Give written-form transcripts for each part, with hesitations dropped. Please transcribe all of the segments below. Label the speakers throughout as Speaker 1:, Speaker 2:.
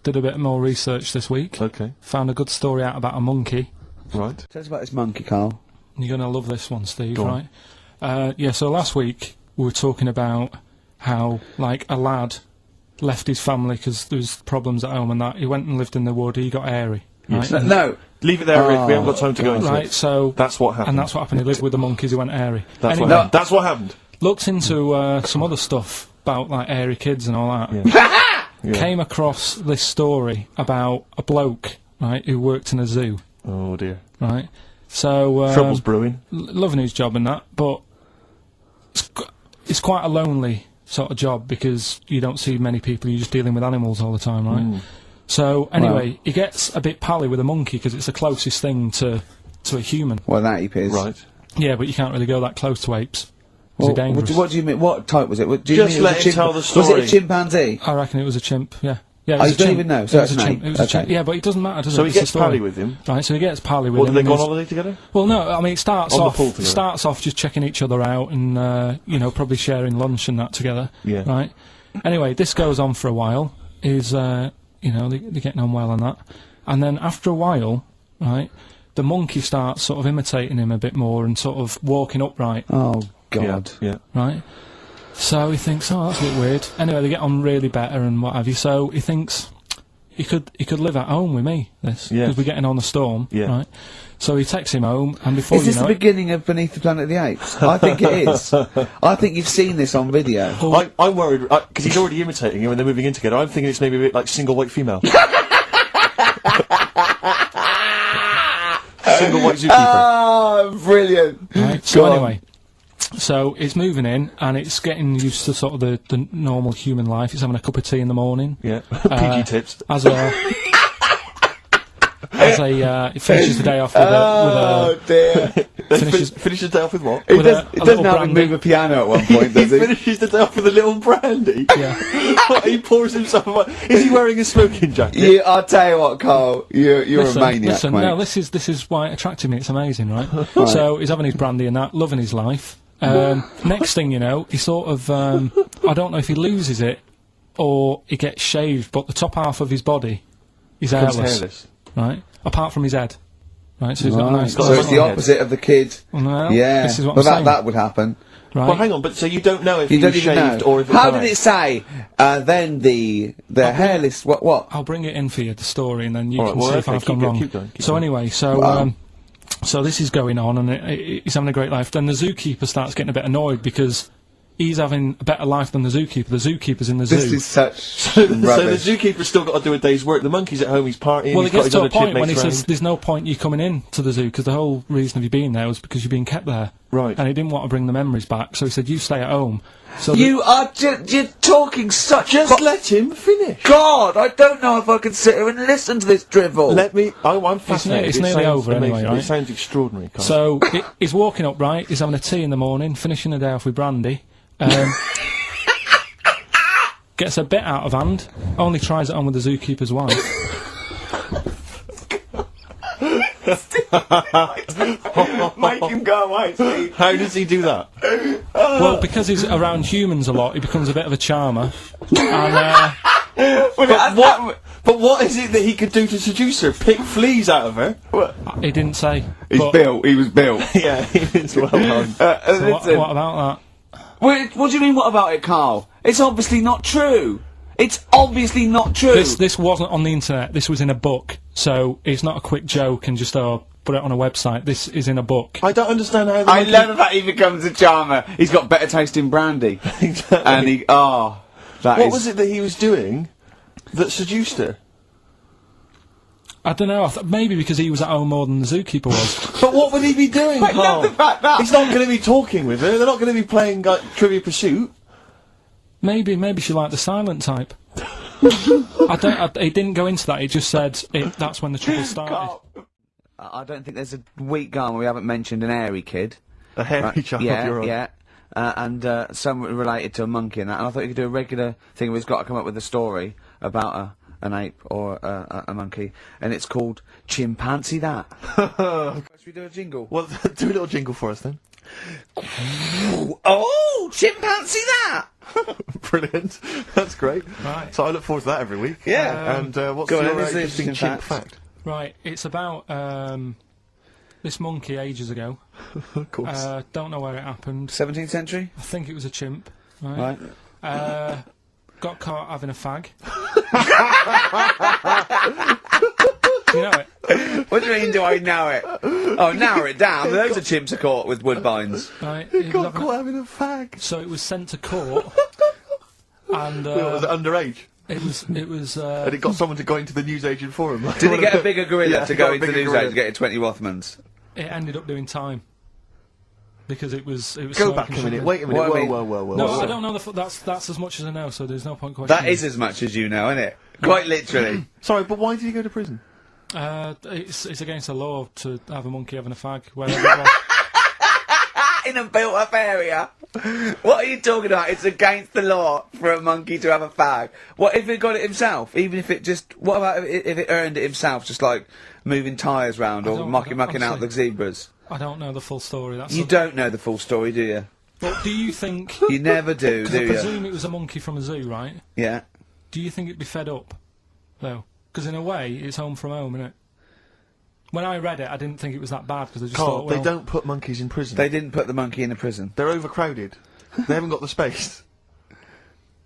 Speaker 1: did a bit more research this week.
Speaker 2: Okay.
Speaker 1: Found a good story out about a monkey.
Speaker 2: Right.
Speaker 3: Tell us about this monkey, Carl.
Speaker 1: You're going to love this one, Steve,
Speaker 2: Go
Speaker 1: right? Yeah, so last week we were talking about how, like, a lad left his family because there was problems at home and that. He went and lived in the wood, he got airy.
Speaker 2: Yes.
Speaker 1: Right?
Speaker 3: No.
Speaker 2: Leave it there, Rick. We haven't got time to go into
Speaker 1: Right,
Speaker 2: it.
Speaker 1: so...
Speaker 2: That's what happened.
Speaker 1: And that's what happened. He lived with the monkeys, he went airy.
Speaker 2: That's
Speaker 1: Anyway,
Speaker 2: what happened. That's what happened.
Speaker 1: Looked into some other stuff about, like, airy kids and all that.
Speaker 2: Yeah. Yeah.
Speaker 1: Came across this story about a bloke, right, who worked in a zoo,
Speaker 2: Oh dear.
Speaker 1: right? So...
Speaker 2: Trouble's brewing.
Speaker 1: loving his job and that, but it's quite a lonely sort of job because you don't see many people, you're just dealing with animals all the time, right? So, anyway, he gets a bit pally with a monkey because it's the closest thing to a human.
Speaker 3: Well, that ape is.
Speaker 2: Right.
Speaker 1: Yeah, but you can't really go that close to apes.
Speaker 3: Well,
Speaker 1: They're dangerous.
Speaker 3: what do you mean? What type was it? Do you
Speaker 2: Just
Speaker 3: mean it was
Speaker 2: let
Speaker 3: a
Speaker 2: him tell the
Speaker 3: Was it
Speaker 2: story.
Speaker 3: a chimpanzee?
Speaker 1: I reckon it was a chimp, yeah. Yeah, it
Speaker 3: Oh,
Speaker 1: was
Speaker 3: you
Speaker 1: a
Speaker 3: don't
Speaker 1: chimp.
Speaker 3: even know,
Speaker 1: Yeah,
Speaker 3: so
Speaker 1: it was
Speaker 3: it's
Speaker 1: a
Speaker 3: an
Speaker 1: chimp.
Speaker 3: ape.
Speaker 1: It was a
Speaker 3: Okay.
Speaker 1: chimp. Yeah, but it doesn't matter, does
Speaker 2: So
Speaker 1: it?
Speaker 2: he
Speaker 1: It's the
Speaker 2: gets
Speaker 1: story.
Speaker 2: pally with him.
Speaker 1: Right, so he gets pally with
Speaker 2: What,
Speaker 1: him.
Speaker 2: do they go on
Speaker 1: and
Speaker 2: holiday together?
Speaker 1: well, no, I mean, it starts
Speaker 2: On the
Speaker 1: off
Speaker 2: pool together.
Speaker 1: starts off just checking each other out and, you know, probably sharing lunch and that together.
Speaker 2: Yeah.
Speaker 1: Right? Anyway, this goes on for a while. You know, they're getting on well and that. And then after a while, right, the monkey starts sort of imitating him a bit more and sort of walking upright,
Speaker 3: Oh, God.
Speaker 2: Yeah.
Speaker 1: right? So he thinks, oh, that's a bit weird. Anyway, they get on really better and what have you. So he thinks he could live at home with me, this,
Speaker 2: Yeah.
Speaker 1: because we're getting on a storm,
Speaker 2: Yeah.
Speaker 1: right? So he takes him home, and before
Speaker 3: Is this
Speaker 1: you
Speaker 3: the
Speaker 1: know it,
Speaker 3: beginning of Beneath the Planet of the Apes? I think it is. I think you've seen this on video.
Speaker 2: I'm worried because he's already imitating him and they're moving in together. I'm thinking it's maybe a bit like Single White Female. Single White Zookeeper.
Speaker 3: Oh, brilliant.
Speaker 1: right? So
Speaker 3: Go on.
Speaker 1: anyway, so it's moving in, and it's getting used to sort of the normal human life. It's having a cup of tea in the morning.
Speaker 2: Yeah. PG tips.
Speaker 1: As a he finishes the day off with
Speaker 3: Oh, dear.
Speaker 1: finishes
Speaker 2: Finish the day off with what?
Speaker 3: He
Speaker 1: with a
Speaker 3: doesn't
Speaker 1: little
Speaker 3: have him
Speaker 1: brandy.
Speaker 3: move a piano at one point,
Speaker 2: He
Speaker 3: does he?
Speaker 2: finishes the day off with a little brandy.
Speaker 1: yeah.
Speaker 2: He pours himself a... Is he wearing a smoking jacket?
Speaker 3: You, I'll tell you what, Carl. You're a maniac,
Speaker 1: listen,
Speaker 3: mate.
Speaker 1: no, this is why it attracted me. It's amazing, right? So he's having his brandy and that, loving his life. Next thing you know, he sort of I don't know if he loses it or he gets shaved, but the top half of his body is
Speaker 2: Becomes
Speaker 1: hairless, right? Apart from his head, right? So he's got a nice.
Speaker 3: So it's the opposite of the kid.
Speaker 1: Well,
Speaker 3: Yeah,
Speaker 1: this is what
Speaker 3: well,
Speaker 1: I'm saying.
Speaker 3: that would happen.
Speaker 1: Right?
Speaker 2: Well, hang on, but so you don't know if
Speaker 3: You
Speaker 2: he
Speaker 3: don't
Speaker 2: was
Speaker 3: even
Speaker 2: shaved
Speaker 3: know.
Speaker 2: or if it
Speaker 3: How
Speaker 2: died?
Speaker 3: did it say? Then the hairless. What?
Speaker 1: I'll bring it in for you, the story, and then you
Speaker 2: All
Speaker 1: can
Speaker 2: right, well,
Speaker 1: see if
Speaker 2: okay,
Speaker 1: I've gone
Speaker 2: keep
Speaker 1: wrong.
Speaker 2: going, keep
Speaker 1: So
Speaker 2: going.
Speaker 1: anyway, so
Speaker 3: Wow.
Speaker 1: so this is going on, and he's having a great life. Then the zookeeper starts getting a bit annoyed because he's having a better life than the zookeeper. The zookeeper's in the
Speaker 3: This
Speaker 1: zoo.
Speaker 3: is such
Speaker 2: So the
Speaker 3: rubbish.
Speaker 2: zookeeper's still got to do a day's work. The monkey's at home, he's partying,
Speaker 1: Well,
Speaker 2: he's
Speaker 1: it
Speaker 2: got
Speaker 1: gets
Speaker 2: his
Speaker 1: to a
Speaker 2: other
Speaker 1: point when he
Speaker 2: chipmates
Speaker 1: says
Speaker 2: round.
Speaker 1: there's no point you coming in to the zoo because the whole reason of you being there was because you're being kept there.
Speaker 2: Right.
Speaker 1: And he didn't want to bring the memories back, so he said, you stay at home. So
Speaker 3: You are you're talking such.
Speaker 2: Just let him finish.
Speaker 3: God, I don't know if I can sit here and listen to this drivel.
Speaker 2: Let me... I'm fascinated.
Speaker 1: it's
Speaker 2: It
Speaker 1: nearly
Speaker 2: sounds
Speaker 1: over anyway,
Speaker 2: amazing.
Speaker 1: right?
Speaker 2: It sounds extraordinary, Carl.
Speaker 1: So he's walking up, right? He's having a tea in the morning, finishing the day off with brandy. Gets a bit out of hand. Only tries it on with the zookeeper's wife.
Speaker 3: Make him go away, Steve.
Speaker 2: How does he do that?
Speaker 1: Well, because he's around humans a lot, he becomes a bit of a charmer. And
Speaker 2: But what is it that he could do to seduce her? Pick fleas out of her?
Speaker 1: he didn't say.
Speaker 3: He's
Speaker 1: but-
Speaker 3: built. He was built.
Speaker 2: Yeah, it's well done.
Speaker 1: So what about
Speaker 3: What do you mean? What about it, Carl? It's obviously not true. It's obviously not true.
Speaker 1: that? This wasn't on the internet. This was in a book. So it's not a quick joke and just put it on a website. This is in a book.
Speaker 2: I don't understand how the
Speaker 3: I
Speaker 2: monkey...
Speaker 3: love that he becomes a charmer. He's got better taste in brandy.
Speaker 2: Exactly.
Speaker 3: And he, that
Speaker 2: What
Speaker 3: is-
Speaker 2: was it that he was doing that seduced her?
Speaker 1: I don't know. Maybe because he was at home more than the zookeeper was.
Speaker 2: But what would he be doing,
Speaker 3: I love
Speaker 2: Carl?
Speaker 3: the fact that-
Speaker 2: He's not going to be talking with her. They're not going to be playing like, Trivia Pursuit.
Speaker 1: Maybe she liked the silent type. He didn't go into that. He just said that's when the trouble started.
Speaker 3: Carl. I don't think there's a week gone where we haven't mentioned an airy kid.
Speaker 2: A hairy child,
Speaker 3: Yeah,
Speaker 2: you're right.
Speaker 3: yeah. And something related to a monkey and that. And I thought you could do a regular thing where he's got to come up with a story about an ape or a monkey. And it's called Chimpanzee That. Should we do a jingle?
Speaker 2: Well, do a little jingle for us then.
Speaker 3: Oh, Chimpanzee That!
Speaker 2: Brilliant. That's great.
Speaker 1: Right.
Speaker 2: So I look forward to that every week.
Speaker 3: Yeah.
Speaker 2: And what's
Speaker 3: Go on,
Speaker 2: your
Speaker 3: this is an
Speaker 2: interesting
Speaker 3: interesting
Speaker 2: chimp fact?
Speaker 1: Right, it's about this monkey ages ago.
Speaker 2: Of course.
Speaker 1: Don't know where it happened.
Speaker 3: 17th century?
Speaker 1: I think it was a chimp. Right.
Speaker 3: Right.
Speaker 1: Got caught having a fag. Do you know it?
Speaker 3: What do you mean, do I know it? Oh, narrow it down. Loads of chimps are caught with woodbines.
Speaker 1: Right.
Speaker 2: He
Speaker 1: he was
Speaker 2: got
Speaker 1: having-
Speaker 2: caught having a fag.
Speaker 1: So it was sent to court, and
Speaker 2: Was it underage?
Speaker 1: it was
Speaker 2: And it got someone to go into the newsagent for him.
Speaker 3: Did he get a bigger gorilla
Speaker 2: Yeah,
Speaker 3: to
Speaker 2: he
Speaker 3: go
Speaker 2: got a
Speaker 3: into the
Speaker 2: bigger
Speaker 3: news
Speaker 2: gorilla.
Speaker 3: to get 20 Rothmans?
Speaker 1: it ended up doing time because it was.
Speaker 2: Go
Speaker 1: smoking
Speaker 2: back a minute.
Speaker 1: something.
Speaker 2: Wait a minute.
Speaker 3: What I mean-
Speaker 2: Whoa.
Speaker 1: No,
Speaker 2: whoa.
Speaker 1: I don't know that's as much as I know, so there's no point questioning.
Speaker 3: That is as much as you know, isn't it? Quite literally.
Speaker 2: Sorry, but why did he go to prison?
Speaker 1: It's against the law to have a monkey having a fag wherever it was.
Speaker 3: In a built-up area. What are you talking about? It's against the law for a monkey to have a fag. What if it got it himself? Even if it just... What about if it earned it himself, just like moving tyres round or mucking out
Speaker 1: honestly,
Speaker 3: the zebras?
Speaker 1: I don't know the full story. That's
Speaker 3: You don't know the full story, do you?
Speaker 1: But do you think?
Speaker 3: You never do,
Speaker 1: 'Cause
Speaker 3: do
Speaker 1: I
Speaker 3: you?
Speaker 1: presume it was a monkey from a zoo, right?
Speaker 3: Yeah.
Speaker 1: Do you think it'd be fed up, though? Because in a way, it's home from home, isn't it? When I read it, I didn't think it was that bad because I just
Speaker 2: Carl,
Speaker 1: thought, well,
Speaker 2: they don't put monkeys in prison.
Speaker 3: They didn't put the monkey in a prison.
Speaker 2: They're overcrowded. They haven't got the space.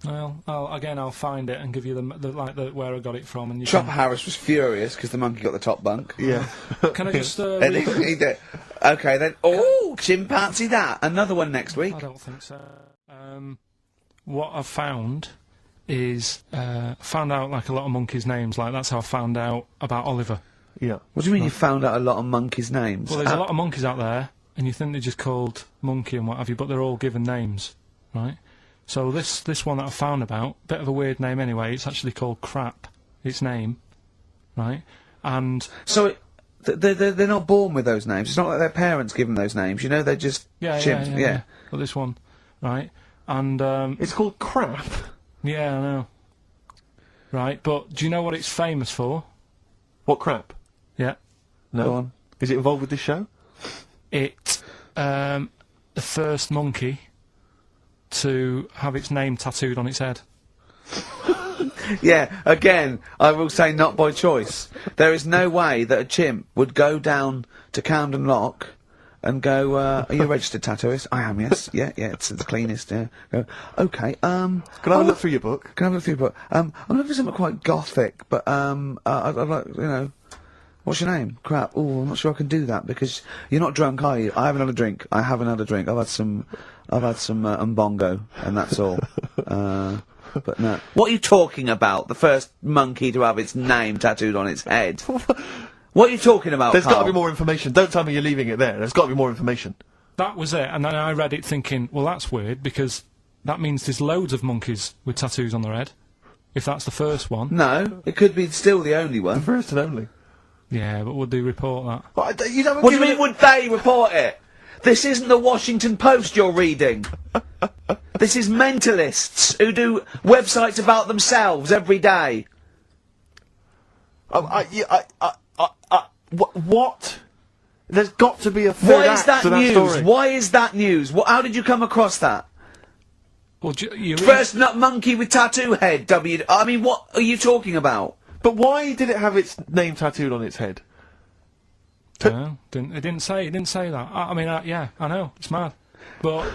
Speaker 1: Well, I'll find it and give you where I got it from, and you
Speaker 3: Chopper Harris was furious because the monkey got the top bunk.
Speaker 2: Yeah.
Speaker 1: Can I just?
Speaker 3: And he did. Okay, then. Oh, chimpanzee that. Another one next week.
Speaker 1: I don't think so. What I've found is found out like a lot of monkeys' names. Like that's how I found out about Oliver.
Speaker 2: Yeah.
Speaker 3: What do you mean you found out a lot of monkeys' names?
Speaker 1: Well, there's a lot of monkeys out there, and you think they're just called Monkey and what have you, but they're all given names, right? So this one that I found about, bit of a weird name anyway. It's actually called Crap. Its name, right? And
Speaker 3: So they're not born with those names. It's not like their parents give them those names. You know, they're just chimps.
Speaker 1: yeah. Well, this one, right? And
Speaker 2: It's called crap.
Speaker 1: yeah, I know. Right, but do you know what it's famous for?
Speaker 2: What crap?
Speaker 1: Yeah,
Speaker 2: No.
Speaker 3: Go on.
Speaker 2: Is it involved with this show?
Speaker 1: it's the first monkey to have its name tattooed on its head.
Speaker 3: Yeah, again, I will say not by choice. There is no way that a chimp would go down to Camden Lock and go, are you a registered tattooist? I am, yes. Yeah, it's the cleanest, yeah. Go, okay,
Speaker 2: Can I have a look through your book?
Speaker 3: Can I have a few books? I'm looking for something quite gothic, but, I'd like, you know, what's your name? Crap. Oh, I'm not sure I can do that because you're not drunk, are you? I have another drink. I have another drink. I've had some Mbongo, and that's all. But no. What are you talking about? The first monkey to have its name tattooed on its head. What are you talking about,
Speaker 2: There's got to
Speaker 3: Carl?
Speaker 2: be more information. Don't tell me you're leaving it there. There's got to be more information.
Speaker 1: That was it, and then I read it thinking, well, that's weird because that means there's loads of monkeys with tattoos on their head. If that's the first one,
Speaker 3: No, it could be still the only one.
Speaker 2: First and only.
Speaker 1: yeah, but would they report that?
Speaker 2: But you don't
Speaker 3: What do you mean, would they report it? This isn't the Washington Post you're reading. This is mentalists who do websites about themselves every day.
Speaker 2: What? There's got to be a third
Speaker 3: Why is
Speaker 2: act
Speaker 3: that
Speaker 2: to that
Speaker 3: news?
Speaker 2: story.
Speaker 3: Why is that news? How did you come across that?
Speaker 1: Well, you
Speaker 3: First nut monkey with tattoo head. I mean, what are you talking about?
Speaker 2: But why did it have its name tattooed on its head?
Speaker 1: No, it didn't say that. I mean, yeah, I know it's mad, but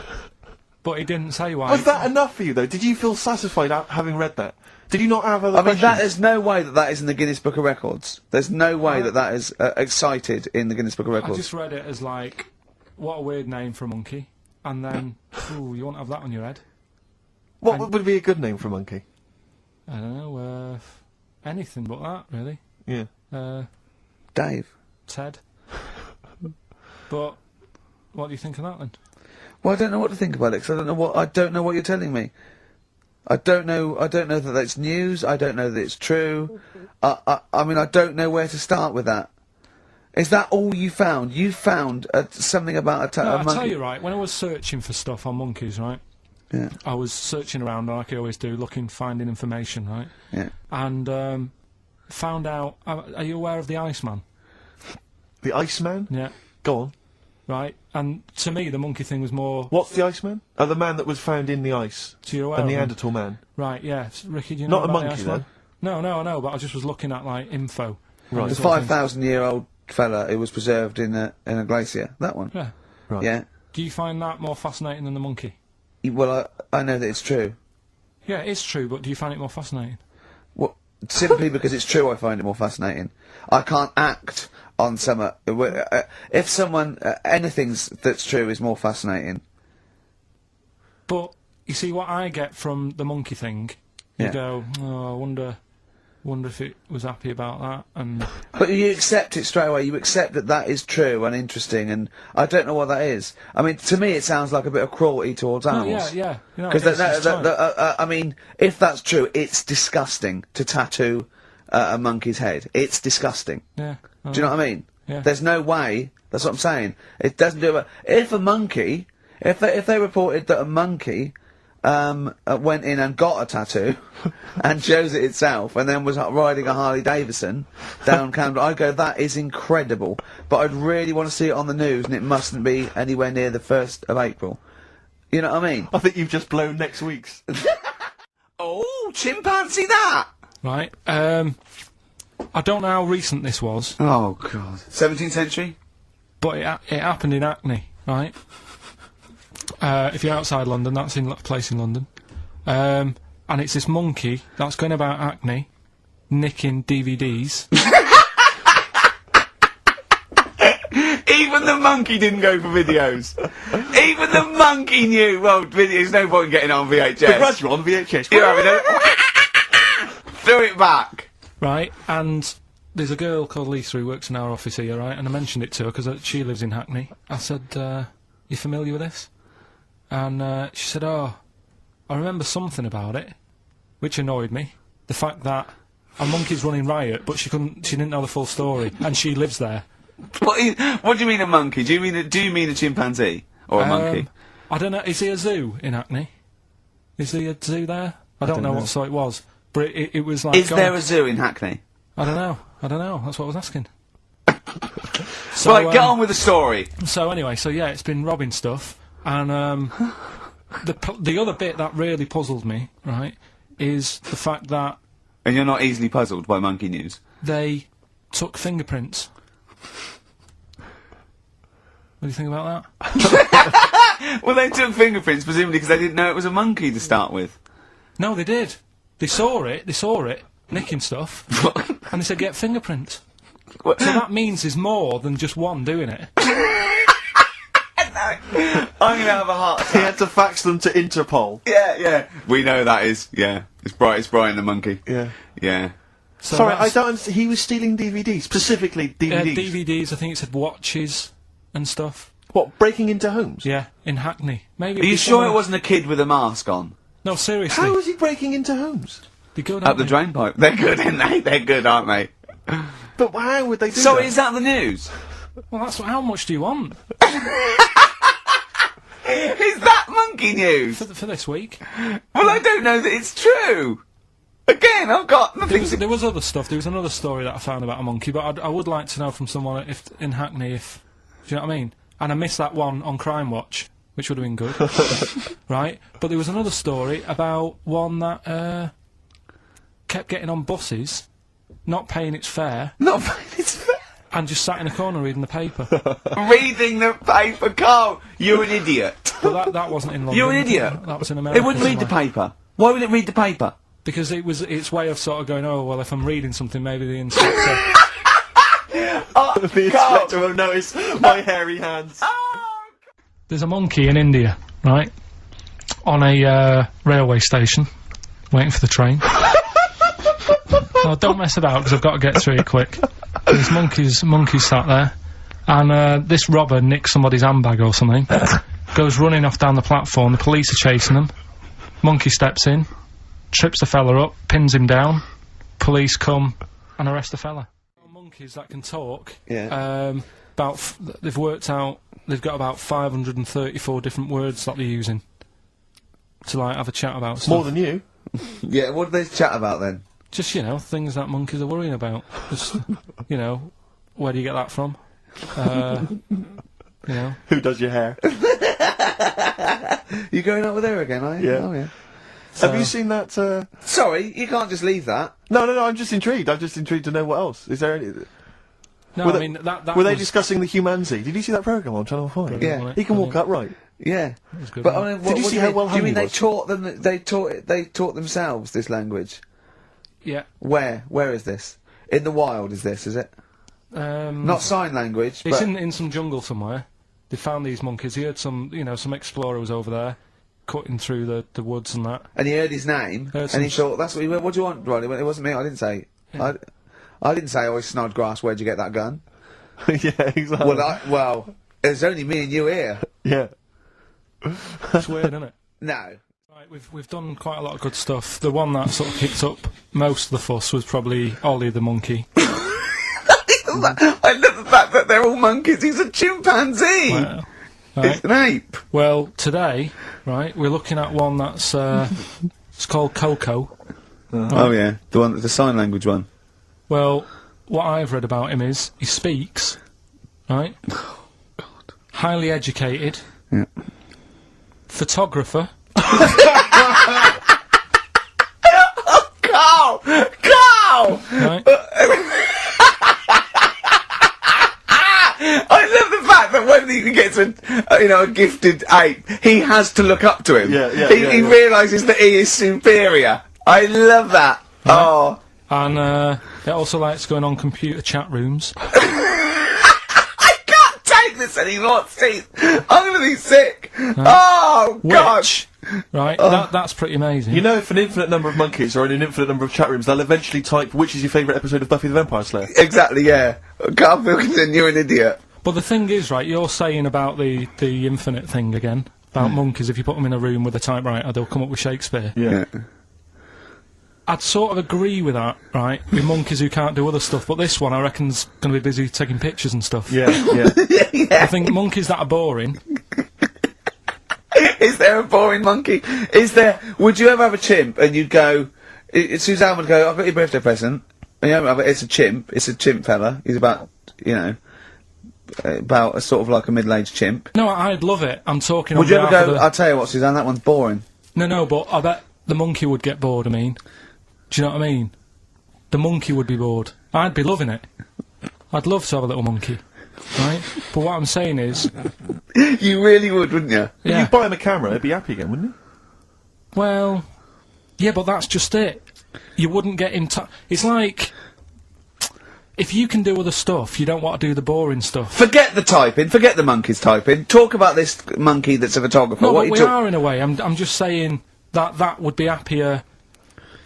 Speaker 1: it didn't say why.
Speaker 2: Was that enough for you, though? Did you feel satisfied having read that? Did you not have other
Speaker 3: I mean,
Speaker 2: questions?
Speaker 3: there's no way that is in the Guinness Book of Records. There's no way that is cited in the Guinness Book of
Speaker 1: I
Speaker 3: Records.
Speaker 1: just read it as like, what a weird name for a monkey, and then, ooh, you won't have that on your head.
Speaker 2: What would be a good name for a monkey?
Speaker 1: I don't know, anything but that, really.
Speaker 2: Yeah.
Speaker 3: Dave.
Speaker 1: Ted. But what do you think of that then?
Speaker 3: Well, I don't know what to think about it, 'cause I don't know what you're telling me. I don't know that that's news. I don't know that it's true. I mean, I don't know where to start with that. Is that all you found? You found something about a
Speaker 1: No, I'll
Speaker 3: monkey?
Speaker 1: tell you right, when I was searching for stuff on monkeys, right,
Speaker 3: Yeah,
Speaker 1: I was searching around like I always do, finding information, right,
Speaker 3: yeah.
Speaker 1: and found out, are you aware of the Iceman?
Speaker 2: The Iceman?
Speaker 1: Yeah.
Speaker 2: Go on.
Speaker 1: right? And to me, the monkey thing was more.
Speaker 2: What's the Iceman? Oh, the man that was found in the ice.
Speaker 1: So you're aware
Speaker 2: A
Speaker 1: of him?
Speaker 2: Neanderthal man.
Speaker 1: Right, yeah. Ricky, do you know
Speaker 2: Not a
Speaker 1: about the
Speaker 2: monkey,
Speaker 1: Iceman?
Speaker 2: though.
Speaker 1: No, I know, but I just was looking at, like, info.
Speaker 2: Right.
Speaker 3: The
Speaker 1: Sort of thing.
Speaker 3: 5,000-year-old fella who was preserved in a glacier. That one.
Speaker 1: Yeah.
Speaker 2: Right.
Speaker 3: Yeah.
Speaker 1: Do you find that more fascinating than the monkey?
Speaker 3: Well, I know that it's true.
Speaker 1: Yeah, it is true, but do you find it more fascinating?
Speaker 3: Well, simply because it's true, I find it more fascinating. I can't act on some. If someone anything that's true is more fascinating.
Speaker 1: But you see, what I get from the monkey thing, you
Speaker 3: Yeah.
Speaker 1: go, oh, I wonder if it was happy about that, and
Speaker 3: But you accept it straight away. You accept that that is true and interesting, and I don't know what that is. I mean, to me, it sounds like a bit of cruelty towards animals.
Speaker 1: yeah. You know,
Speaker 3: Because
Speaker 1: it's just time.
Speaker 3: I mean, if that's true, it's disgusting to tattoo a monkey's head. It's disgusting.
Speaker 1: Yeah.
Speaker 3: Do you know what I mean?
Speaker 1: Yeah.
Speaker 3: There's no way. That's what I'm saying. It doesn't do it. If a monkey, if they reported that a monkey went in and got a tattoo and chose it itself and then was riding a Harley Davidson down Camden, I'd go, that is incredible. But I'd really want to see it on the news, and it mustn't be anywhere near the 1st of April. You know what I mean?
Speaker 2: I think you've just blown next week's.
Speaker 3: Oh, chimpanzee that!
Speaker 1: Right. I don't know how recent this was,
Speaker 3: Oh, God. 17th century?
Speaker 1: but it happened in Hackney, right? If you're outside London, that's in a place in London. And it's this monkey that's going about Hackney, nicking DVDs.
Speaker 3: Even the monkey didn't go for videos. Even the monkey knew, well, there's no point in getting on VHS.
Speaker 2: The gradual on VHS.
Speaker 3: You're having a... Threw it back.
Speaker 1: Right, and there's a girl called Lisa who works in our office here, right, and I mentioned it to her because she lives in Hackney. I said, you familiar with this? And she said, oh, I remember something about it, which annoyed me. The fact that a monkey's running riot, but she didn't know the full story, and she lives there.
Speaker 3: What do you mean a monkey? Do you mean a chimpanzee? Or a monkey?
Speaker 1: I don't know, is there a zoo in Hackney? Is there a zoo there? I don't know what sort it was, but it was like...
Speaker 3: Is there a zoo in Hackney?
Speaker 1: I don't know, that's what I was asking. So,
Speaker 3: Right, get on with the story.
Speaker 1: So anyway, yeah, it's been robbing stuff, and the other bit that really puzzled me, right, is the fact that
Speaker 3: And you're not easily puzzled by monkey news?
Speaker 1: they took fingerprints. What do you think about that?
Speaker 3: Well, they took fingerprints, presumably because they didn't know it was a monkey to start with.
Speaker 1: No, they did. They saw it, nicking stuff, and they said, get fingerprints. So that means there's more than just one doing it.
Speaker 3: I'm gonna have a heart
Speaker 2: He had to fax them to Interpol.
Speaker 3: Yeah. We know that is, yeah. It's Brian the monkey.
Speaker 2: Yeah.
Speaker 3: Yeah.
Speaker 1: So
Speaker 2: Sorry, I
Speaker 1: that's-
Speaker 2: don't... He was stealing DVDs, specifically DVDs.
Speaker 1: DVDs, I think it said watches and stuff.
Speaker 2: What, breaking into homes?
Speaker 1: Yeah, in Hackney. Maybe.
Speaker 3: Are you sure it wasn't a kid with a mask on?
Speaker 1: No, seriously.
Speaker 2: How was he breaking into homes?
Speaker 1: Be good,
Speaker 3: Up
Speaker 1: aren't
Speaker 3: the
Speaker 1: they?
Speaker 3: drain pipe. They're good, aren't they? They're good, aren't they?
Speaker 2: But how would they do
Speaker 3: So
Speaker 2: that?
Speaker 3: is that the news?
Speaker 1: Well, how much do you want
Speaker 3: Is that monkey news?
Speaker 1: for this week?
Speaker 3: Well, I don't know that it's true. Again, I've got nothing to...
Speaker 1: There was other stuff. There was another story that I found about a monkey, but I would like to know from someone if in Hackney if... Do you know what I mean? And I missed that one on Crime Watch, which would have been good. Right? But there was another story about one that kept getting on buses, not paying its fare,
Speaker 3: Not it's
Speaker 1: and just sat in a corner reading the paper.
Speaker 3: reading the paper, Carl. You're an idiot.
Speaker 1: But that wasn't in London.
Speaker 3: You're an idiot.
Speaker 1: That was in America.
Speaker 3: It wouldn't read the
Speaker 1: somewhere.
Speaker 3: paper. Why would it read the paper?
Speaker 1: Because it was its way of sort of going, oh, well, if I'm reading something, maybe the inspector...
Speaker 2: The inspector will notice my hairy hands.
Speaker 1: There's a monkey in India, right, on a railway station, waiting for the train. Oh, don't mess about, because I've got to get through it quick. There's monkeys sat there, and this robber nicks somebody's handbag or something, goes running off down the platform, the police are chasing them, monkey steps in, trips the fella up, pins him down, police come and arrest the fella. Monkeys that can talk, they've worked out, they've got about 534 different words that they're using to, like, have a chat about stuff.
Speaker 2: More than you.
Speaker 3: Yeah, what did they chat about then?
Speaker 1: Just, you know, things that monkeys are worrying about. Just, you know, where do you get that from? You know.
Speaker 2: Who does your hair?
Speaker 3: You going out with her again, are you?
Speaker 2: Yeah.
Speaker 3: Oh, yeah.
Speaker 2: Have you seen that?
Speaker 3: Sorry, you can't just leave that.
Speaker 2: No. I'm just intrigued. I'm just intrigued to know what else. Is there any?
Speaker 1: No,
Speaker 2: Were
Speaker 1: I
Speaker 2: they-
Speaker 1: mean that.
Speaker 2: Were they
Speaker 1: was-
Speaker 2: discussing the humanity? Did you see that program on Channel 5?
Speaker 3: Yeah.
Speaker 2: He can walk upright.
Speaker 3: Yeah.
Speaker 1: was good,
Speaker 3: But
Speaker 1: wasn't
Speaker 3: I mean,
Speaker 2: Did you
Speaker 3: what
Speaker 2: see
Speaker 3: do
Speaker 2: how
Speaker 3: mean?
Speaker 2: well
Speaker 3: Do you
Speaker 2: hung
Speaker 3: mean
Speaker 2: he
Speaker 3: they
Speaker 2: was?
Speaker 3: taught them? They taught themselves this language.
Speaker 1: Yeah.
Speaker 3: Where? Where is this? In the wild? Is this? Is it? Not sign language.
Speaker 1: It's
Speaker 3: But
Speaker 1: in some jungle somewhere. They found these monkeys. He had some explorer was over there, cutting through the woods and that.
Speaker 3: and he heard his name,
Speaker 1: Heard
Speaker 3: and he
Speaker 1: some-
Speaker 3: thought, "That's what he went. What do you want, Ron?" He went, "It wasn't me. I didn't say. I didn't say. Oh, Snodgrass. Where'd you get that gun?"
Speaker 2: Yeah, exactly.
Speaker 3: Well, there's only me and you here.
Speaker 2: Yeah.
Speaker 1: It's weird, isn't it?
Speaker 3: No.
Speaker 1: Right, we've done quite a lot of good stuff. The one that sort of kicked up most of the fuss was probably Ollie the monkey.
Speaker 3: I love the fact that they're all monkeys. He's a chimpanzee.
Speaker 1: Well,
Speaker 3: It's
Speaker 1: right.
Speaker 3: an ape.
Speaker 1: Well, today, right, we're looking at one that's it's called Coco.
Speaker 3: Oh yeah, the sign language one.
Speaker 1: Well, what I've read about him is he speaks, right? Highly educated.
Speaker 3: Yeah.
Speaker 1: Photographer.
Speaker 3: Carl!
Speaker 1: Right?
Speaker 3: I love the fact that when he gets a gifted ape, he has to look up to him. He
Speaker 2: Yeah.
Speaker 3: realises that he is superior. I love that. Oh.
Speaker 1: And he also likes going on computer chat rooms.
Speaker 3: I can't take this anymore, Steve. I'm gonna be sick. Oh, God.
Speaker 1: Which, right, that's pretty amazing.
Speaker 2: You know, if an infinite number of monkeys are in an infinite number of chat rooms, they'll eventually type, which is your favourite episode of Buffy the Vampire Slayer?
Speaker 3: Exactly, yeah. Karl Pilkinton, you're an idiot.
Speaker 1: But the thing is, right, you're saying about the infinite thing again, about monkeys, if you put them in a room with a typewriter, they'll come up with Shakespeare.
Speaker 2: Yeah.
Speaker 1: I'd sort of agree with that, right, with monkeys who can't do other stuff, but this one I reckon's going to be busy taking pictures and stuff.
Speaker 2: Yeah, yeah.
Speaker 1: I think monkeys that are boring,
Speaker 3: Is there a boring monkey? Would you ever have a chimp and you'd go, Suzanne would go, I've got your birthday present. And it's a chimp fella. He's about a sort of like a middle-aged chimp.
Speaker 1: no, I'd love it. I'm talking
Speaker 3: Would
Speaker 1: on
Speaker 3: you ever
Speaker 1: behalf
Speaker 3: go,
Speaker 1: of
Speaker 3: I'll tell you what, Suzanne, that one's boring.
Speaker 1: No, but I bet the monkey would get bored, I mean. Do you know what I mean? The monkey would be bored. I'd be loving it. I'd love to have a little monkey, right? But what I'm saying is,
Speaker 3: You really would, wouldn't you?
Speaker 2: If
Speaker 1: yeah,
Speaker 2: you buy him a camera, he'd be happy again, wouldn't
Speaker 1: well, yeah, but that's just it. You wouldn't get in touch. It's like, if you can do other stuff, you don't want to do the boring stuff.
Speaker 3: Forget the typing, forget the monkey's typing. Talk about this monkey that's a photographer.
Speaker 1: No,
Speaker 3: What
Speaker 1: but
Speaker 3: you
Speaker 1: we
Speaker 3: talk-
Speaker 1: are in a way. I'm just saying that would be happier.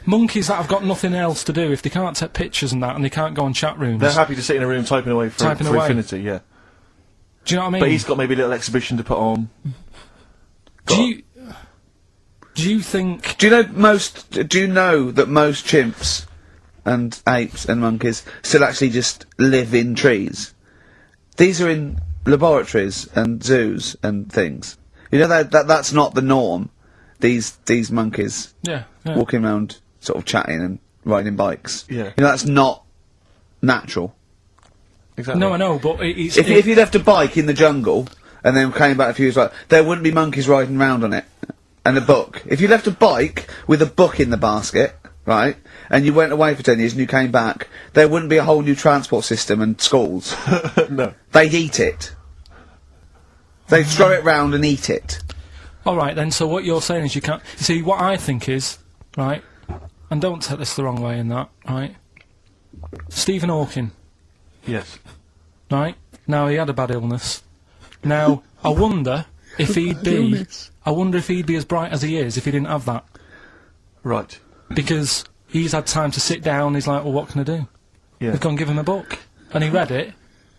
Speaker 1: Monkeys that have got nothing else to do, if they can't take pictures and that, and they can't go on chat rooms.
Speaker 2: they? They're happy to sit in a room typing away for
Speaker 1: Typing away.
Speaker 2: infinity, yeah.
Speaker 1: Do you know what I mean?
Speaker 2: But he's got maybe a little exhibition to put on.
Speaker 1: Do you think?
Speaker 3: Do you know that most chimps and apes and monkeys still actually just live in trees? These are in laboratories and zoos and things. You know that's not the norm. These monkeys
Speaker 1: Yeah.
Speaker 3: walking around sort of chatting and riding bikes.
Speaker 2: Yeah.
Speaker 3: You know that's not natural.
Speaker 2: Exactly.
Speaker 1: No, I know, but it's.
Speaker 3: If you left a bike in the jungle and then came back a few years later, there wouldn't be monkeys riding around on it. And a book. If you left a bike with a book in the basket, right, and you went away for 10 years and you came back, there wouldn't be a whole new transport system and schools.
Speaker 2: No.
Speaker 3: They'd eat it. They'd throw it round and eat it.
Speaker 1: All right, then. So what you're saying is you can't. You see, what I think is right, and don't take this the wrong way in that, right. Stephen Hawking,
Speaker 2: Yes.
Speaker 1: right. Now he had a bad illness. Now I wonder if he'd be. I wonder if he'd be as bright as he is if he didn't have that.
Speaker 2: Right.
Speaker 1: Because he's had time to sit down. He's like, well, what can I do?
Speaker 2: Yeah.
Speaker 1: They've gone give him a book, and he read it.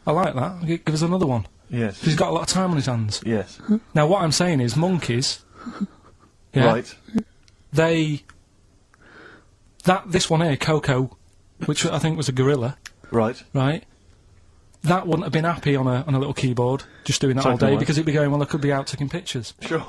Speaker 1: I like that. Give us another one.
Speaker 2: Yes.
Speaker 1: He's got a lot of time on his hands.
Speaker 2: Yes.
Speaker 1: Now, what I'm saying is, monkeys. Yeah,
Speaker 2: Right.
Speaker 1: This one here, Coco, which I think was a gorilla,
Speaker 2: Right.
Speaker 1: right? That wouldn't have been happy on a little keyboard, just doing that all
Speaker 2: Typing
Speaker 1: day,
Speaker 2: away.
Speaker 1: because it'd be going, well, I could be out taking pictures.
Speaker 2: Sure.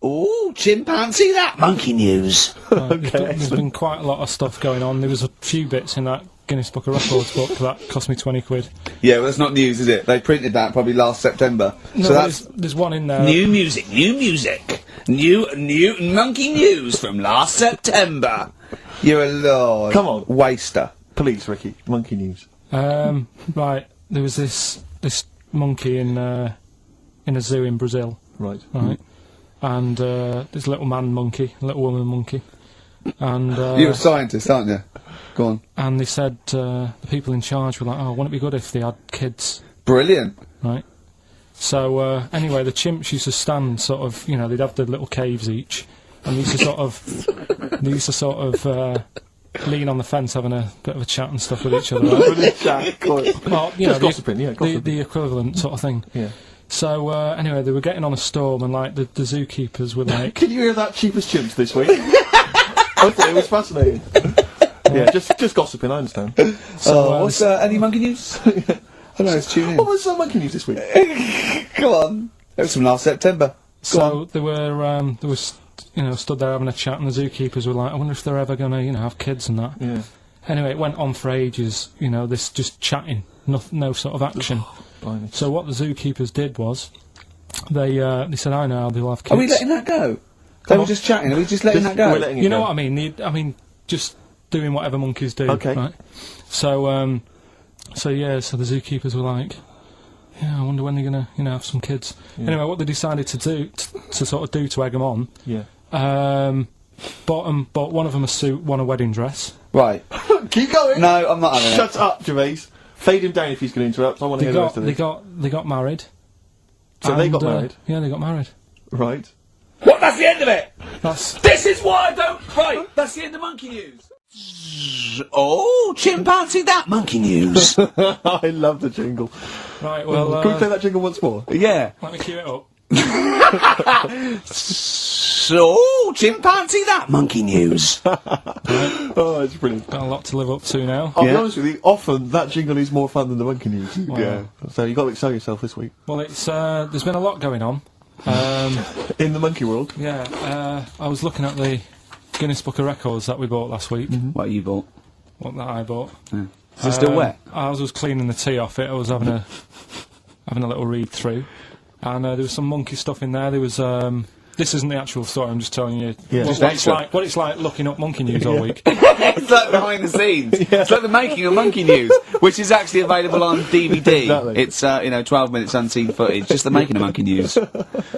Speaker 3: Ooh, chimpanzee that monkey news.
Speaker 1: There's been quite a lot of stuff going on. There was a few bits in that Guinness Book of Records book that cost me 20 quid.
Speaker 3: Yeah, well, that's not news, is it? They printed that probably last September.
Speaker 1: No,
Speaker 3: so that's
Speaker 1: there's one in there.
Speaker 3: new music, new monkey news from last September. You're a lord.
Speaker 2: Come on.
Speaker 3: Waster.
Speaker 2: Please, Ricky, monkey news.
Speaker 1: Right, there was this monkey in a zoo in Brazil.
Speaker 2: Right.
Speaker 1: Right. And this little man monkey, little woman monkey. And
Speaker 3: You're a scientist, aren't you? Go on.
Speaker 1: and they said the people in charge were like, oh, wouldn't it be good if they had kids?
Speaker 3: Brilliant.
Speaker 1: Right. So anyway, the chimps used to stand sort of, you know, they'd have the little caves each, and they used to sort of lean on the fence having a bit of a chat and stuff with each other. Right? Well, you know,
Speaker 2: Just gossiping, yeah, gossiping.
Speaker 1: the equivalent sort of thing.
Speaker 2: Yeah.
Speaker 1: So anyway, they were getting on a storm, and like the zookeepers were like,
Speaker 2: Can you hear that cheapest chimps this week? Okay, it was fascinating. Yeah, just gossiping, I understand.
Speaker 3: What's any monkey news? I don't know, let's tune in.
Speaker 2: What was monkey news this week?
Speaker 3: Come on. It was from last September.
Speaker 1: so they were you know, stood there having a chat, and the zookeepers were like, I wonder if they're ever gonna, you know, have kids and that.
Speaker 2: Yeah.
Speaker 1: Anyway, it went on for ages, you know, this just chatting, no sort of action.
Speaker 2: Blimey.
Speaker 1: So what the zookeepers did was, they said, I know, they'll have kids.
Speaker 3: Are we letting that go? They were just chatting, are we just letting that go?
Speaker 2: We're letting it
Speaker 1: You know
Speaker 2: go.
Speaker 1: what I mean? I mean, just doing whatever monkeys do.
Speaker 2: Okay.
Speaker 1: Right? So the zookeepers were like, yeah, I wonder when they're gonna, you know, have some kids.
Speaker 2: Yeah.
Speaker 1: Anyway, what they decided to do, to sort of do to egg them on,
Speaker 2: Yeah.
Speaker 1: bought one of them a suit, one a wedding dress.
Speaker 3: Right.
Speaker 2: Keep going!
Speaker 3: No, I'm not having it.
Speaker 2: Shut up, Gervais. Fade him down if he's going to interrupt. I want to
Speaker 1: They
Speaker 2: hear the rest
Speaker 1: got
Speaker 2: of this.
Speaker 1: they got married.
Speaker 2: So they got married?
Speaker 1: Yeah, they got married.
Speaker 2: Right.
Speaker 3: What? That's the end of it!
Speaker 1: That's
Speaker 3: This is why I don't... Right, that's the end of monkey news. Oh, chimpanzee that monkey news.
Speaker 2: I love the jingle.
Speaker 1: right. Well,
Speaker 2: Can we play that jingle once more?
Speaker 3: Yeah.
Speaker 1: let me cue it up.
Speaker 3: So, chimpanzee that monkey news.
Speaker 2: Oh, it's brilliant.
Speaker 1: Got a lot to live up to now.
Speaker 2: I'll be
Speaker 3: Yeah.
Speaker 2: honest with you, often that jingle is more fun than the monkey news.
Speaker 1: Yeah.
Speaker 2: So you've got to excel yourself this week.
Speaker 1: Well, it's there's been a lot going on.
Speaker 2: In the monkey world.
Speaker 1: Yeah, I was looking at the Guinness Book of Records that we bought last week.
Speaker 3: What you bought?
Speaker 1: What that I bought.
Speaker 3: Is it still wet?
Speaker 1: I was cleaning the tea off it. I was having a little read through, and there was some monkey stuff in there. There was this isn't the actual story. I'm just telling you
Speaker 2: Yeah.
Speaker 1: what it's like looking up monkey news all week.
Speaker 3: It's like behind the scenes. It's like the making of Monkey News, which is actually available on DVD.
Speaker 2: Exactly.
Speaker 3: It's 12 minutes unseen footage, just the making of Monkey News,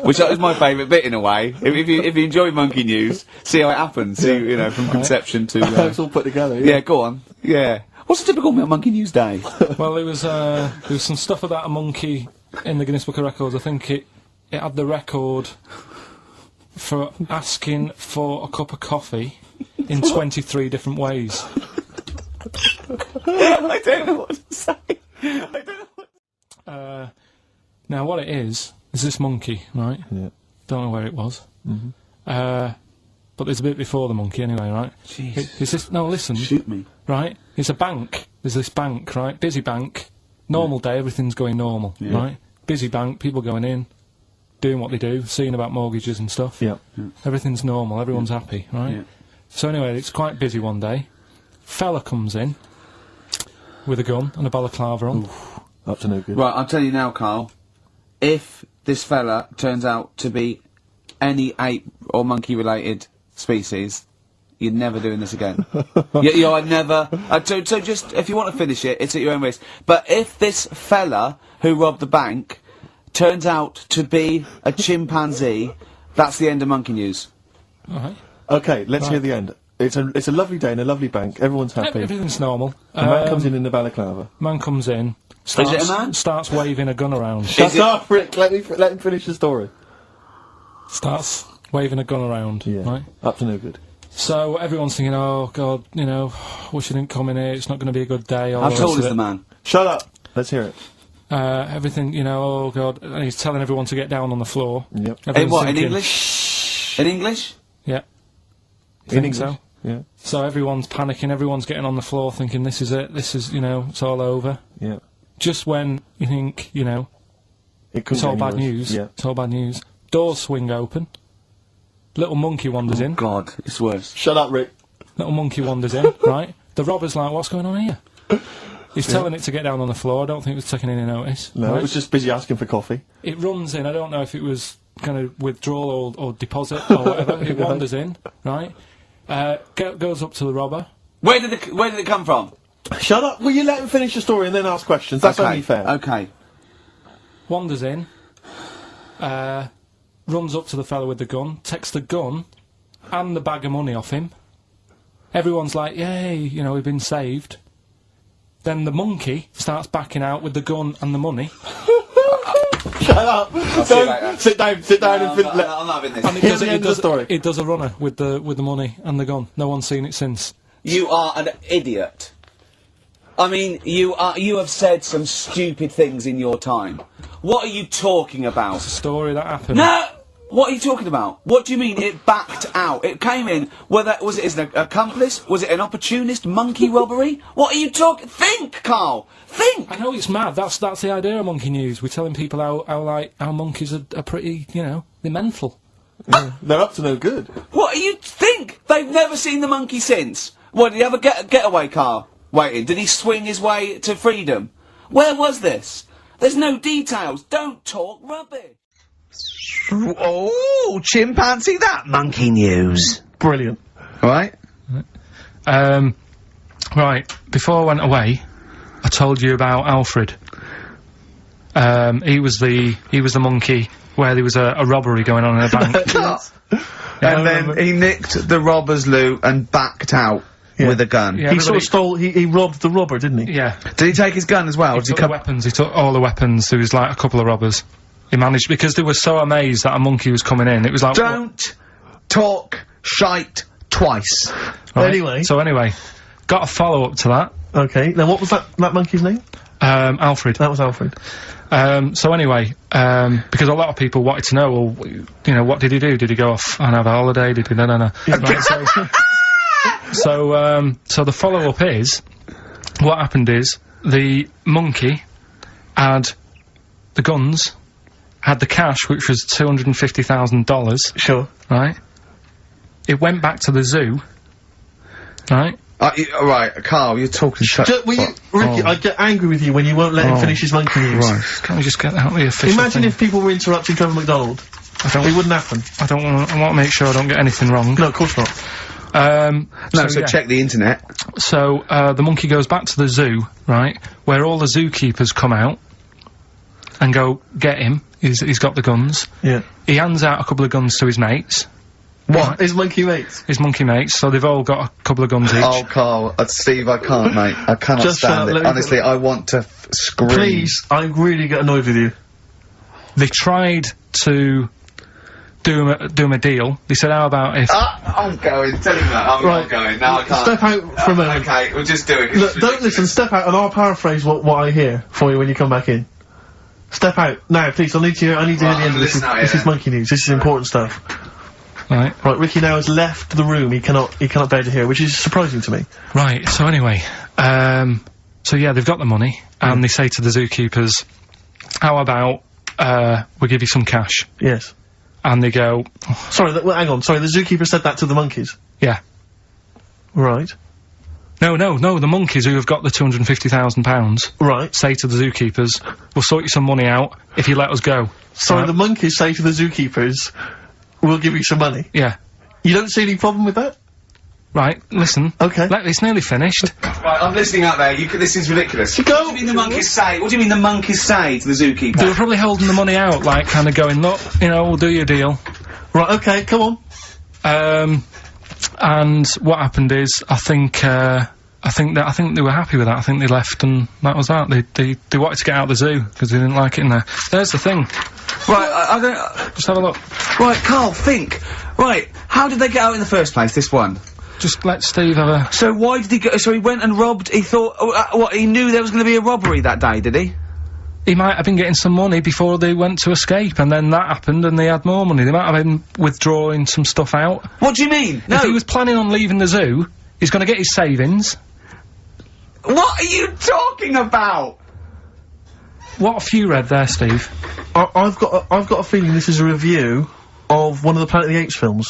Speaker 3: which is my favourite bit in a way. If you enjoy Monkey News, see how it happens. See, from conception to.
Speaker 2: It's all put together.
Speaker 3: Yeah, go on. Yeah. What's a typical Monkey News day?
Speaker 1: Well, there was some stuff about a monkey in the Guinness Book of Records. I think it had the record for asking for a cup of coffee in 23 different ways.
Speaker 3: I don't know what to say. I don't know what.
Speaker 1: Now, what it is this monkey, right?
Speaker 2: Yeah.
Speaker 1: Don't know where it was. But there's a bit before the monkey anyway, right?
Speaker 3: Jeez.
Speaker 1: Is this... No, listen.
Speaker 3: Shoot me.
Speaker 1: Right? It's a bank. There's this bank, right? Busy bank. Normal day, everything's going normal, right? Busy bank, people going in, doing what they do, seeing about mortgages and stuff.
Speaker 2: Yeah.
Speaker 1: Everything's normal, everyone's happy, right?
Speaker 3: Yeah.
Speaker 1: So anyway, it's quite busy one day. Fella comes in with a gun and a balaclava on.
Speaker 2: Up to no good.
Speaker 3: Right, I'll tell you now, Carl. If this fella turns out to be any ape or monkey-related species, you're never doing this again. You're never... so just, if you want to finish it, it's at your own risk. But if this fella who robbed the bank turns out to be a chimpanzee, that's the end of Monkey News.
Speaker 1: All right.
Speaker 2: Okay, let's hear the end. It's a lovely day in a lovely bank. Everyone's happy.
Speaker 1: Everything's normal.
Speaker 2: The man comes in the balaclava.
Speaker 1: Man comes in,
Speaker 3: Is it a man?
Speaker 1: starts waving a gun around.
Speaker 2: Shut up, Rick. Let him finish the story.
Speaker 1: Starts waving a gun around,
Speaker 2: Yeah.
Speaker 1: right?
Speaker 2: Up to no good.
Speaker 1: So everyone's thinking, oh, God, wish he didn't come in here, it's not going to be a good day. all
Speaker 3: How
Speaker 1: the
Speaker 3: tall
Speaker 1: rest
Speaker 3: is
Speaker 1: of
Speaker 3: the
Speaker 1: it.
Speaker 3: man?
Speaker 2: Shut up. Let's hear it.
Speaker 1: Everything, oh, God, and he's telling everyone to get down on the floor.
Speaker 2: Yep.
Speaker 3: In
Speaker 1: Everyone's
Speaker 3: what, in
Speaker 1: thinking-
Speaker 3: English? In English?
Speaker 1: Yeah.
Speaker 2: In
Speaker 1: Think
Speaker 2: English.
Speaker 1: so?
Speaker 2: Yeah.
Speaker 1: So everyone's panicking, everyone's getting on the floor thinking, this is it, it's all over.
Speaker 2: Yeah.
Speaker 1: Just when you think,
Speaker 2: It couldn't
Speaker 1: it's all
Speaker 2: get
Speaker 1: bad
Speaker 2: any worse.
Speaker 1: news,
Speaker 2: Yeah.
Speaker 1: it's all bad news, doors swing open, little monkey wanders in,
Speaker 3: God, it's worse.
Speaker 2: Shut up, Rick.
Speaker 1: little monkey wanders in, right? The robber's like, what's going on here? He's telling it to get down on the floor. I don't think it was taking any notice.
Speaker 2: No,
Speaker 1: right?
Speaker 2: it was just busy asking for coffee.
Speaker 1: It runs in. I don't know if it was kind of withdrawal or deposit or whatever. It wanders in, right? Goes up to the robber.
Speaker 3: Where did it come from?
Speaker 2: Shut up! Will you let him finish the story and then ask questions? That's only fair.
Speaker 3: Okay.
Speaker 1: Wanders in. Runs up to the fellow with the gun. Takes the gun and the bag of money off him. Everyone's like, "Yay! You know, we've been saved." Then the monkey starts backing out with the gun and the money.
Speaker 2: Shut up! Don't sit down and finish.
Speaker 3: I'm not having this.
Speaker 1: And
Speaker 2: Here's the end of the story.
Speaker 1: It does a runner with the money and the gun. No one's seen it since.
Speaker 3: You are an idiot. I mean, you have said some stupid things in your time. What are you talking about?
Speaker 1: It's a story that happened.
Speaker 3: No! What are you talking about? What do you mean it backed out? It came in, was it as an accomplice? Was it an opportunist monkey robbery? What are you talking? Think, Carl! Think!
Speaker 1: I know it's mad. That's the idea of Monkey News. We're telling people how monkeys are pretty, you know, they're mental.
Speaker 2: Yeah, they're up to no good.
Speaker 3: What do you think? They've never seen the monkey since. What, did he have a getaway car waiting? Did he swing his way to freedom? Where was this? There's no details. Don't talk rubbish.
Speaker 4: Oh, chimpanzee that Monkey News.
Speaker 2: Brilliant.
Speaker 4: Right?
Speaker 1: Right, before I went away, I told you about Alfred. He was the monkey where there was a robbery going on in a bank.
Speaker 4: And then he nicked the robber's loot and backed out with a gun.
Speaker 1: Yeah,
Speaker 2: He sort of stole. He robbed the robber, didn't he?
Speaker 1: Yeah.
Speaker 4: Did he take his gun as well?
Speaker 1: He
Speaker 4: Did
Speaker 1: took the weapons. He took all the weapons. There was like a couple of robbers. He managed because they were so amazed that a monkey was coming in. It was like
Speaker 4: Don't talk shite twice.
Speaker 1: Right.
Speaker 2: Anyway,
Speaker 1: got a follow up to that.
Speaker 2: okay. Now, what was that monkey's name?
Speaker 1: Alfred.
Speaker 2: That was Alfred.
Speaker 1: So anyway, because a lot of people wanted to know, well, you know, what did he do? Did he go off and have a holiday? Did he? No. Right, so the follow up is, what happened is the monkey had the guns, had the cash, which was $250,000.
Speaker 2: Sure.
Speaker 1: Right. It went back to the zoo. Right.
Speaker 4: Right, Carl, you're talking shit.
Speaker 2: Ricky, I get angry with you when you won't let him finish his monkey news.
Speaker 4: Right.
Speaker 1: Can't we just get out the official
Speaker 2: Imagine
Speaker 1: thing?
Speaker 2: if people were interrupting Trevor McDonald. It wouldn't happen.
Speaker 1: I want to make sure I don't get anything wrong.
Speaker 2: No, of course not.
Speaker 4: So
Speaker 1: yeah.
Speaker 4: check the internet.
Speaker 1: So, the monkey goes back to the zoo, right, where all the zookeepers come out and go, get him, he's got the guns.
Speaker 2: Yeah.
Speaker 1: He hands out a couple of guns to his mates.
Speaker 2: What?
Speaker 1: Right.
Speaker 2: His monkey mates?
Speaker 1: His monkey mates, so they've all got a couple of guns each.
Speaker 4: Oh, Carl, Steve, I can't, mate. I cannot
Speaker 2: Just
Speaker 4: stand
Speaker 2: let
Speaker 4: it.
Speaker 2: me-
Speaker 4: Honestly, I want to scream.
Speaker 2: Please, I really get annoyed with you.
Speaker 1: They tried to do him a deal. They said, how about if...
Speaker 4: I'm going. Tell him that. I'm
Speaker 2: Right.
Speaker 4: not going. No, I can't.
Speaker 2: Step out for a moment.
Speaker 4: Okay, we'll just do it. 'cause
Speaker 2: Look,
Speaker 4: it's
Speaker 2: don't
Speaker 4: ridiculous.
Speaker 2: listen, step out and I'll paraphrase what I hear for you when you come back in. Step out. Now, please, I need to hear the end of this.
Speaker 4: listen out,
Speaker 2: This
Speaker 4: yeah.
Speaker 2: is monkey news. This is important stuff.
Speaker 1: Right.
Speaker 2: Right, Ricky now has left the room. He cannot bear to hear, which is surprising to me.
Speaker 1: Right, so anyway, so yeah, they've got the money, and they say to the zookeepers, how about, we give you some cash?
Speaker 2: Yes.
Speaker 1: And they go,
Speaker 2: Sorry, hang on. Sorry, the zookeeper said that to the monkeys.
Speaker 1: yeah.
Speaker 2: Right.
Speaker 1: No, the monkeys who have got the £250,000
Speaker 2: Right.
Speaker 1: say to the zookeepers, we'll sort you some money out if you let us go.
Speaker 2: Sorry,
Speaker 1: Right.
Speaker 2: the monkeys say to the zookeepers, we'll give you some money.
Speaker 1: Yeah.
Speaker 2: You don't see any problem with that?
Speaker 1: Right, listen.
Speaker 2: Okay.
Speaker 1: It's nearly finished.
Speaker 4: Right, I'm listening out there. This is ridiculous.
Speaker 2: Go.
Speaker 4: What do you mean the monkeys say? What do you mean the monkeys say to the zookeeper?
Speaker 1: They were probably holding the money out, like, kind of going, look, you know, we'll do your deal.
Speaker 2: Right, okay, come on.
Speaker 1: And what happened is, I think they were happy with that. I think they left, and that was that. They wanted to get out of the zoo because they didn't like it in there. There's the thing.
Speaker 3: Right, I don't...
Speaker 1: Just have a look.
Speaker 3: Right, Carl, think. Right, how did they get out in the first place, this one?
Speaker 1: Just let Steve have a...
Speaker 3: So why did he go... So he went and robbed... He thought... what, he knew there was going to be a robbery that day, did he?
Speaker 1: He might have been getting some money before they went to escape, and then that happened, and they had more money. They might have been withdrawing some stuff out.
Speaker 3: What do you mean? No.
Speaker 1: If he was planning on leaving the zoo, he's going to get his savings.
Speaker 3: What are you talking about?
Speaker 1: What have you read there, Steve?
Speaker 2: I've got a feeling this is a review of one of the Planet of the Apes films.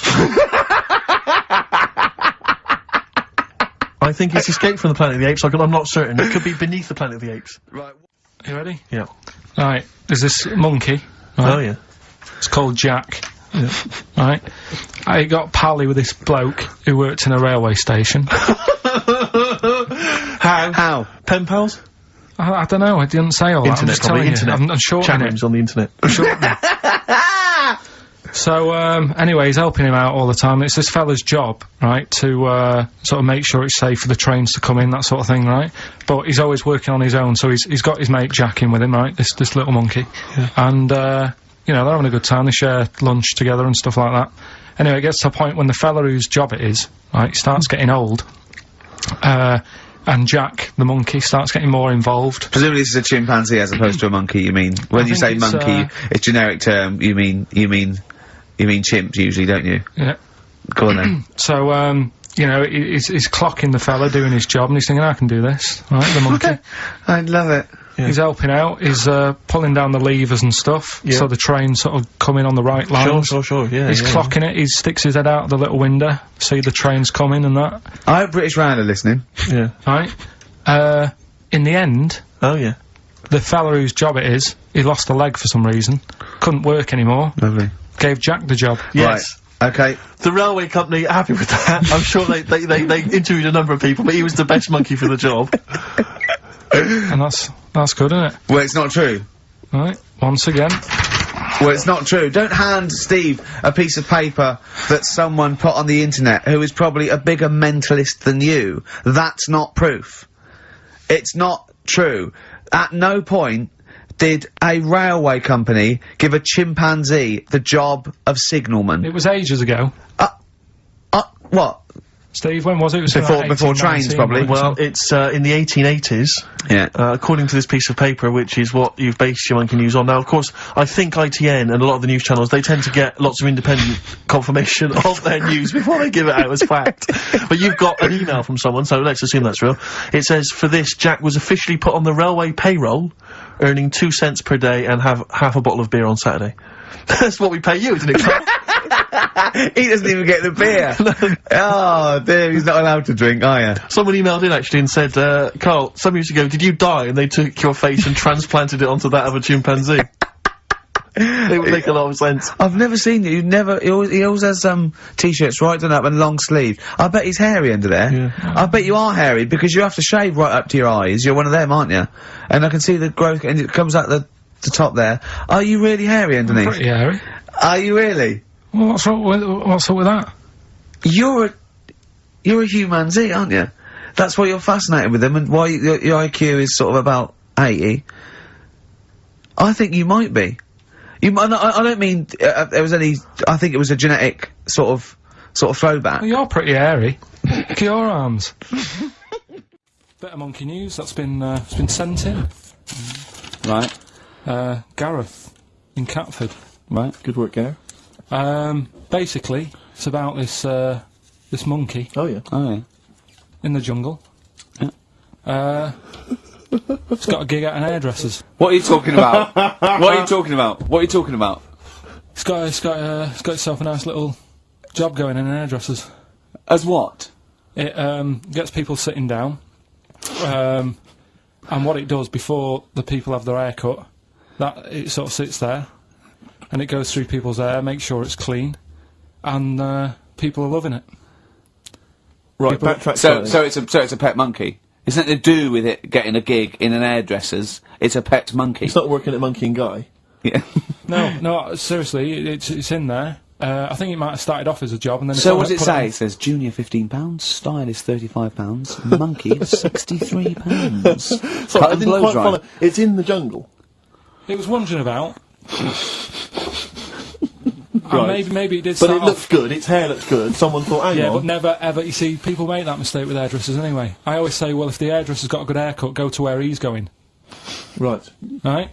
Speaker 2: I I think it's Escape from the Planet of the Apes. I'm not certain. It could be Beneath the Planet of the Apes.
Speaker 3: Right.
Speaker 1: You ready?
Speaker 2: Yeah.
Speaker 1: Right. There's this monkey. Right?
Speaker 2: Oh, yeah.
Speaker 1: It's called Jack. Yeah. Right. I got pally with this bloke who worked in a railway station.
Speaker 2: How? Pen pals?
Speaker 1: I don't know. I didn't say all that. I'm
Speaker 2: Internet,
Speaker 1: just telling
Speaker 2: internet.
Speaker 1: you. I'm shortening
Speaker 2: Chat
Speaker 1: it.
Speaker 2: rooms on the internet.
Speaker 1: So, anyway, he's helping him out all the time. It's this fella's job, right, to, sort of make sure it's safe for the trains to come in, that sort of thing, right? But he's always working on his own, so he's got his mate Jack in with him, right, this little monkey. Yeah. And, you know, they're having a good time. They share lunch together and stuff like that. Anyway, it gets to a point when the fella whose job it is, right, starts getting old. And Jack, the monkey, starts getting more involved.
Speaker 3: Presumably this is a chimpanzee as opposed to a monkey, you mean? When you say monkey, it's generic term, you mean chimps usually, don't you?
Speaker 1: Yeah.
Speaker 3: Go on then.
Speaker 1: So, you know, he's clocking the fella doing his job, and he's thinking, I can do this, right, the monkey.
Speaker 3: I love it.
Speaker 1: Yeah. He's helping out, he's, pulling down the levers and stuff, so the trains sort of come in on the right lines.
Speaker 2: Sure, yeah.
Speaker 1: He's clocking it, he sticks his head out of the little window, see the trains coming and that.
Speaker 3: I hope British Rand are listening.
Speaker 2: Yeah.
Speaker 1: Right? In the end...
Speaker 2: Oh, yeah.
Speaker 1: The fella whose job it is, he lost a leg for some reason, couldn't work anymore.
Speaker 3: Lovely.
Speaker 1: Gave Jack the job.
Speaker 2: Yes.
Speaker 3: Right. Okay.
Speaker 2: The railway company are happy with that. I'm sure they interviewed a number of people, but he was the best monkey for the job.
Speaker 1: And that's good, isn't it?
Speaker 3: Well, it's not true.
Speaker 1: Right, once again.
Speaker 3: Well, it's not true. Don't hand Steve a piece of paper that someone put on the internet who is probably a bigger mentalist than you. That's not proof. It's not true. At no point did a railway company give a chimpanzee the job of signalman.
Speaker 1: It was ages ago.
Speaker 3: What?
Speaker 1: Steve, when was it? It was
Speaker 3: before trains, probably.
Speaker 2: Well, it's in the 1880s.
Speaker 3: Yeah.
Speaker 2: According to this piece of paper, which is what you've based your monkey news on. Now, of course, I think ITN and a lot of the news channels, they tend to get lots of independent confirmation of their news before they give it out as fact. But you've got an email from someone, so let's assume that's real. It says, for this, Jack was officially put on the railway payroll, earning 2 cents per day and have half a bottle of beer on Saturday. That's what we pay you, isn't it, Carl?
Speaker 3: He doesn't even get the beer. Oh, dear, he's not allowed to drink, are you?
Speaker 2: Someone emailed in, actually, and said, Carl, some years ago, did you die? And they took your face and transplanted it onto that of a chimpanzee. It would make a lot of sense.
Speaker 3: I've never seen you. He always has, t-shirts right done up and long sleeve. I bet he's hairy under there.
Speaker 2: Yeah.
Speaker 3: I bet you are hairy, because you have to shave right up to your eyes. You're one of them, aren't you? And I can see the growth, and it comes out the top there. Are you really hairy underneath?
Speaker 1: Pretty hairy.
Speaker 3: Are you really?
Speaker 1: Well, what's up with that?
Speaker 3: You're a humanzee, aren't you? That's why you're fascinated with them, and why your IQ is sort of about 80. I think you might be. I don't mean there was any. I think it was a genetic sort of throwback.
Speaker 1: Well, you're pretty hairy. Look at your arms. Bit of monkey news that's been sent in.
Speaker 3: Right.
Speaker 1: Gareth in Catford.
Speaker 2: Right. Good work, Gareth.
Speaker 1: Basically, it's about this monkey.
Speaker 2: Oh, yeah.
Speaker 3: Oh, yeah.
Speaker 1: In the jungle. Yeah. It's got a gig at an hairdresser's.
Speaker 3: What are you talking about? What are you talking about? What are you talking about?
Speaker 1: It's got itself a nice little job going in an hairdresser's.
Speaker 3: As what?
Speaker 1: It gets people sitting down, and what it does before the people have their hair cut, that it sort of sits there, and it goes through people's hair, makes sure it's clean, and people are loving it.
Speaker 2: Right, backtrack.
Speaker 3: So it's a pet monkey. It's nothing to do with it getting a gig in an hairdresser's. It's a pet monkey.
Speaker 2: It's not working at Monkey and Guy.
Speaker 3: Yeah.
Speaker 1: No, seriously, it's in there. I think it might have started off as a job, and then.
Speaker 3: So what does it say? It says junior £15, stylist £35, monkey £63.
Speaker 2: So I didn't quite follow. It's in the jungle.
Speaker 1: It was wandering about.
Speaker 2: Right.
Speaker 1: And maybe it did.
Speaker 2: But it looks good. Its hair looks good. Someone thought, hang on.
Speaker 1: Yeah, but never ever. You see, people make that mistake with hairdressers anyway. I always say, well, if the hairdresser's got a good haircut, go to where he's going.
Speaker 2: Right.
Speaker 1: Right?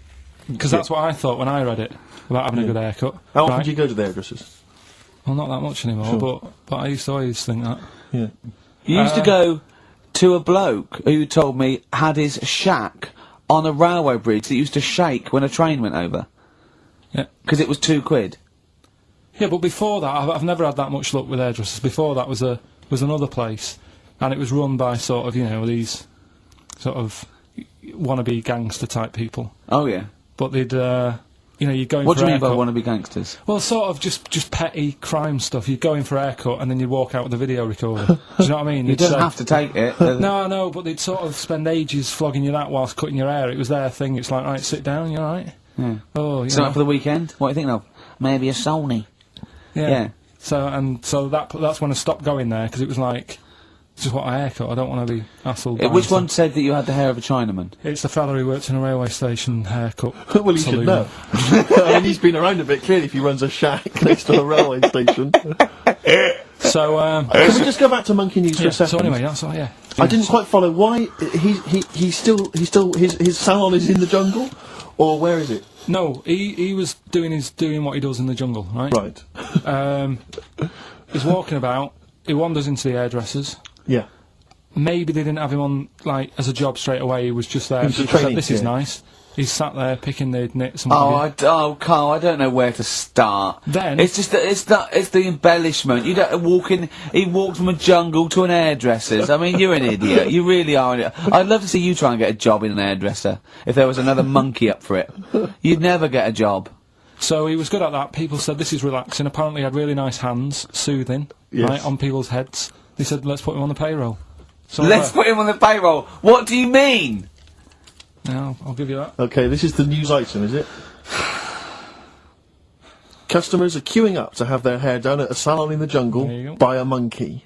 Speaker 1: Because that's what I thought when I read it about having a good haircut.
Speaker 2: How often do you go to the hairdressers?
Speaker 1: Well, not that much anymore.
Speaker 2: Sure.
Speaker 1: But I used to always think that.
Speaker 2: Yeah.
Speaker 3: You used to go to a bloke who told me had his shack on a railway bridge that used to shake when a train went over.
Speaker 1: Yeah.
Speaker 3: Because it was £2. Yeah,
Speaker 1: but before that, I've never had that much luck with hairdressers. Before that was another place and it was run by sort of, you know, these sort of wannabe gangster type people.
Speaker 3: Oh yeah.
Speaker 1: But they'd, you know, you'd go in
Speaker 3: What
Speaker 1: for
Speaker 3: do you mean by
Speaker 1: haircut.
Speaker 3: wannabe gangsters?
Speaker 1: Well, sort of just petty crime stuff. You'd go in for a haircut and then you'd walk out with a video recorder. Do you know what I mean?
Speaker 3: You
Speaker 1: You'd
Speaker 3: don't
Speaker 1: say-
Speaker 3: have to take it.
Speaker 1: No, but they'd sort of spend ages flogging you that whilst cutting your hair. It was their thing. It's like, right, sit down, you alright?
Speaker 3: Yeah.
Speaker 1: Oh, you
Speaker 3: Something
Speaker 1: know.
Speaker 3: for the weekend? What are you thinking of? Maybe a Sony. Yeah.
Speaker 1: So that's when I stopped going there, because it was like, just what a haircut. I don't want to be hassled. by
Speaker 3: Which
Speaker 1: some-
Speaker 3: one said that you had the hair of a Chinaman?
Speaker 1: It's the fella who works in a railway station haircut.
Speaker 2: Well, he should
Speaker 1: saloon.
Speaker 2: know. I mean, he's been around a bit, clearly, if he runs a shack next to a railway station.
Speaker 1: So,
Speaker 2: Can we just go back to Monkey News for
Speaker 1: yeah,
Speaker 2: a second?
Speaker 1: so anyway, that's all, yeah.
Speaker 2: I didn't quite follow why he's still his salon is in the jungle, or where is it?
Speaker 1: No, he was doing what he does in the jungle, right?
Speaker 2: Right.
Speaker 1: He's walking about, he wanders into the hairdressers.
Speaker 2: Yeah.
Speaker 1: Maybe they didn't have him on, like, as a job straight away, he was just there.
Speaker 2: He was
Speaker 1: People
Speaker 2: just
Speaker 1: said,
Speaker 2: training,
Speaker 1: this is
Speaker 2: yeah.
Speaker 1: nice. He's sat there picking the nits and
Speaker 3: Carl, I don't know where to start.
Speaker 1: Then-
Speaker 3: it's just it's the embellishment. You don't walk in. He walked from a jungle to an hairdresser's. I mean, you're an idiot. You really are. An idiot. I'd love to see you try and get a job in an hairdresser. If there was another monkey up for it, you'd never get a job.
Speaker 1: So he was good at that. People said this is relaxing. Apparently he had really nice hands, soothing,
Speaker 2: Yes.
Speaker 1: right, on people's heads. They said, let's put him on the payroll. So
Speaker 3: Let's put him on the payroll. What do you mean?
Speaker 1: yeah, I'll give you that.
Speaker 2: Okay, this is the news item, is it? Customers are queuing up to have their hair done at a salon in the jungle
Speaker 1: There you go.
Speaker 2: by a monkey.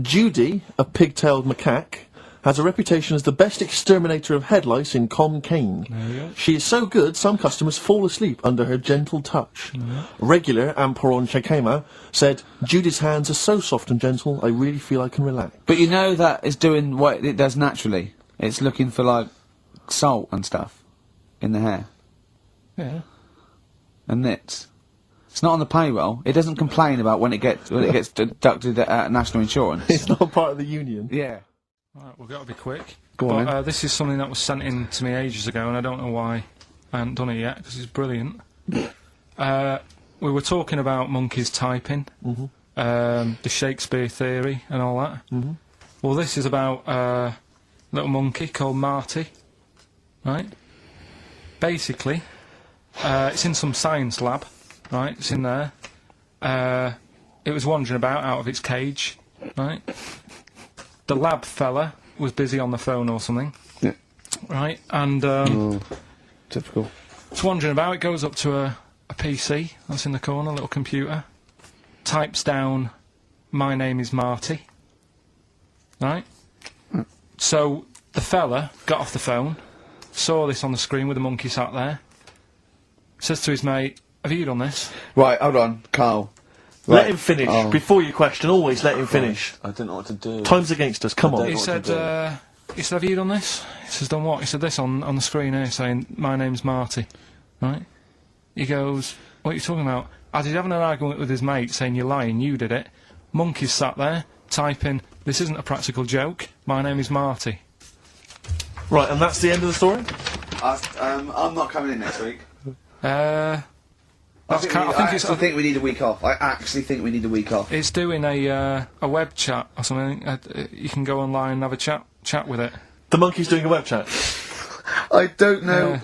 Speaker 2: Judy, a pig-tailed macaque, has a reputation as the best exterminator of head lice in Com Cane.
Speaker 1: There you go.
Speaker 2: She is so good, some customers fall asleep under her gentle touch. Regular Amporon Shakema said, Judy's hands are so soft and gentle, I really feel I can relax.
Speaker 3: But you know that it's doing what it does naturally. It's looking for like salt and stuff in the hair
Speaker 1: Yeah.
Speaker 3: and nits. It's not on the payroll. It doesn't complain about when it gets deducted at national insurance.
Speaker 2: It's not part of the union.
Speaker 3: Yeah.
Speaker 1: Right, we've got to be quick.
Speaker 3: Go on,
Speaker 1: But,
Speaker 3: then.
Speaker 1: this is something that was sent in to me ages ago, and I don't know why I haven't done it yet, because it's brilliant. We were talking about monkeys typing, the Shakespeare theory and all that. Well, this is about a little monkey called Marty, right? Basically, it's in some science lab, right? It's in there. It was wandering about out of its cage, right? The lab fella was busy on the phone or something,
Speaker 3: Yeah.
Speaker 1: right? And
Speaker 3: Typical.
Speaker 1: it's wandering about. It goes up to a PC that's in the corner, a little computer, types down, "My name is Marty," right? So the fella got off the phone, saw this on the screen with the monkey sat there, says to his mate, "Have you done this?"
Speaker 3: Right, hold on, Carl.
Speaker 2: Let
Speaker 3: Right.
Speaker 2: him finish.
Speaker 3: Oh.
Speaker 2: Before you question, always let him finish.
Speaker 3: I don't know what to do.
Speaker 2: Time's against us, come on.
Speaker 1: He
Speaker 3: what
Speaker 1: said,
Speaker 3: to
Speaker 1: "Have you done this?" He says, "Done what?" He said, "This on the screen here, saying, 'My name's Marty,' right?" He goes, "What are you talking about?" As he's having an argument with his mate, saying, "You're lying, you did it," monkey's sat there, typing, "This isn't a practical joke, my name is Marty."
Speaker 2: Right, and that's the end of the story?
Speaker 3: I'm not coming in next week.
Speaker 1: I think
Speaker 3: we need a week off. I actually think we need a week off.
Speaker 1: it's doing a web chat or something. You can go online and have a chat with it.
Speaker 2: The monkey's doing a web chat.
Speaker 3: I don't know.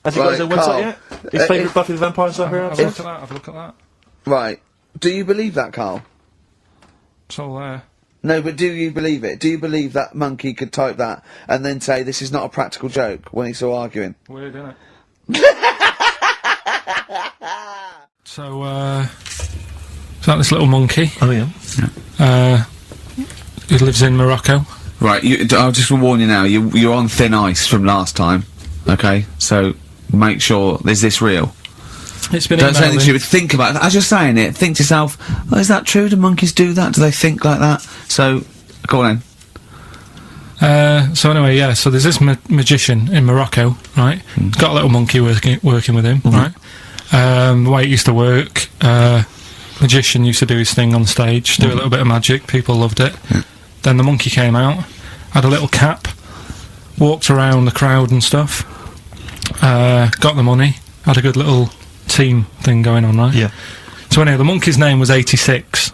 Speaker 2: Has he got his own
Speaker 3: Right,
Speaker 2: website
Speaker 3: Carl.
Speaker 2: yet? His favourite Buffy the Vampire Slayer
Speaker 1: Have a look
Speaker 2: episode?
Speaker 1: at that, have a look at that.
Speaker 3: Right. Do you believe that, Carl?
Speaker 1: It's all there.
Speaker 3: No, but do you believe it? Do you believe that monkey could type that and then say this is not a practical joke when he's still arguing?
Speaker 1: Weird, isn't it? So this little monkey,
Speaker 2: Oh, yeah.
Speaker 1: who lives in Morocco.
Speaker 3: Right, I'll just warn you now, you're on thin ice from last time, okay? So, make sure, is this real?
Speaker 1: It's been
Speaker 3: Don't say anything
Speaker 1: emailed in.
Speaker 3: stupid, think about it. As you're saying it, think to yourself, oh, is that true? Do monkeys do that? Do they think like that? So, go on then.
Speaker 1: So anyway, yeah, so there's this magician in Morocco, right? He's got a little monkey working with him, right? The way it used to work, magician used to do his thing on stage, do a little bit of magic, people loved it. Then the monkey came out, had a little cap, walked around the crowd and stuff, got the money, had a good little team thing going on, right?
Speaker 2: Yeah.
Speaker 1: So anyway, the monkey's name was 86,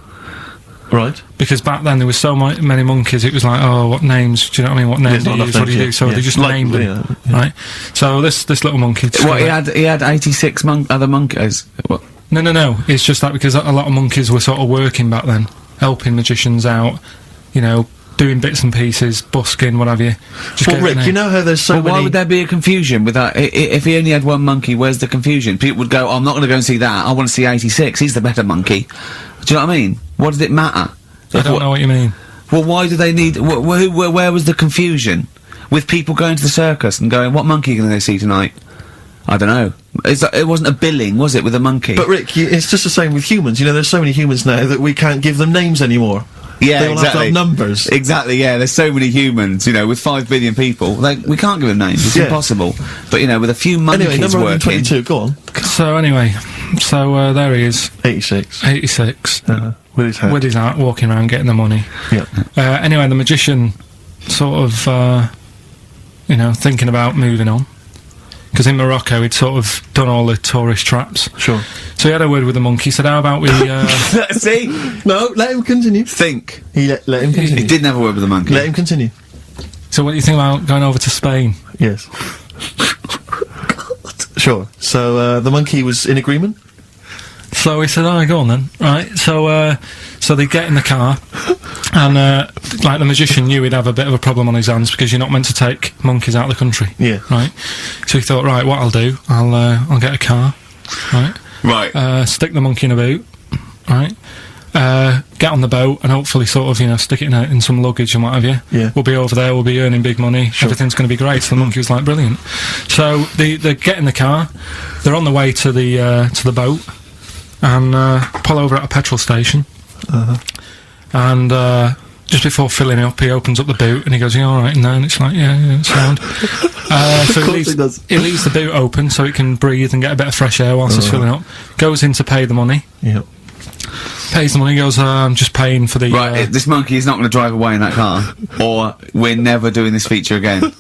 Speaker 2: Right.
Speaker 1: Because back then there was so many monkeys, it was like, oh, what names, do you know what I mean, what names do you use, what do you do, so they just named them, right? So this little monkey...
Speaker 3: What, he had 86 other monkeys? What?
Speaker 1: No, it's just that because a lot of monkeys were sort of working back then, helping magicians out, you know, doing bits and pieces, busking, what have you.
Speaker 2: Well, Rick, you know how there's so many...
Speaker 3: Why would there be a confusion with that? If he only had one monkey, where's the confusion? People would go, oh, I'm not going to go and see that, I want to see 86, he's the better monkey. Do you know what I mean? What does it matter?
Speaker 1: I don't know what you mean.
Speaker 3: Well, why do they need... where was the confusion? With people going to the circus and going, what monkey can they see tonight? I don't know. It wasn't a billing, was it, with a monkey?
Speaker 2: But Rick, it's just the same with humans. You know, there's so many humans now that we can't give them names anymore.
Speaker 3: Yeah,
Speaker 2: they all have to have numbers.
Speaker 3: Exactly, yeah. There's so many humans, you know, with 5 billion people. We can't give them names. It's impossible. But, you know, with a few monkeys
Speaker 2: anyway, number 122, go on.
Speaker 1: So, anyway, there he is.
Speaker 2: 86.
Speaker 1: 86.
Speaker 2: With his hat.
Speaker 1: With his hat, walking around, getting the money.
Speaker 2: Yeah.
Speaker 1: Anyway, the magician sort of, you know, thinking about moving on. Because in Morocco, he'd sort of done all the tourist traps.
Speaker 2: Sure.
Speaker 1: So he had a word with the monkey, said, how about we...
Speaker 3: See?
Speaker 2: No, let him continue.
Speaker 3: Think.
Speaker 2: Let him continue.
Speaker 3: He didn't have a word with the monkey.
Speaker 2: Let him continue.
Speaker 1: So what do you think about going over to Spain?
Speaker 2: Yes. Sure. So, the monkey was in agreement?
Speaker 1: So he said, oh, go on then. Right, so they get in the car, and, like, the magician knew he'd have a bit of a problem on his hands, because you're not meant to take monkeys out of the country.
Speaker 2: Yeah.
Speaker 1: Right? So he thought, right, what I'll do, I'll get a car, right?
Speaker 3: Right.
Speaker 1: Stick the monkey in a boot, right? Get on the boat, and hopefully sort of, you know, stick it in some luggage and what have you.
Speaker 2: Yeah.
Speaker 1: We'll be over there, we'll be earning big money, everything's gonna be great. So the monkey was like, brilliant. So they get in the car, they're on the way to the boat, and pull over at a petrol station. And just before filling it up, he opens up the boot and he goes, "Yeah, all right." And then it's like, "Yeah, it's sound." So he leaves the boot open so it can breathe and get a bit of fresh air whilst it's filling up. Goes in to pay the money.
Speaker 2: Yep.
Speaker 1: Pays the money. Goes, "I'm just paying for the."
Speaker 3: Right, this monkey is not going to drive away in that car, or we're never doing this feature again.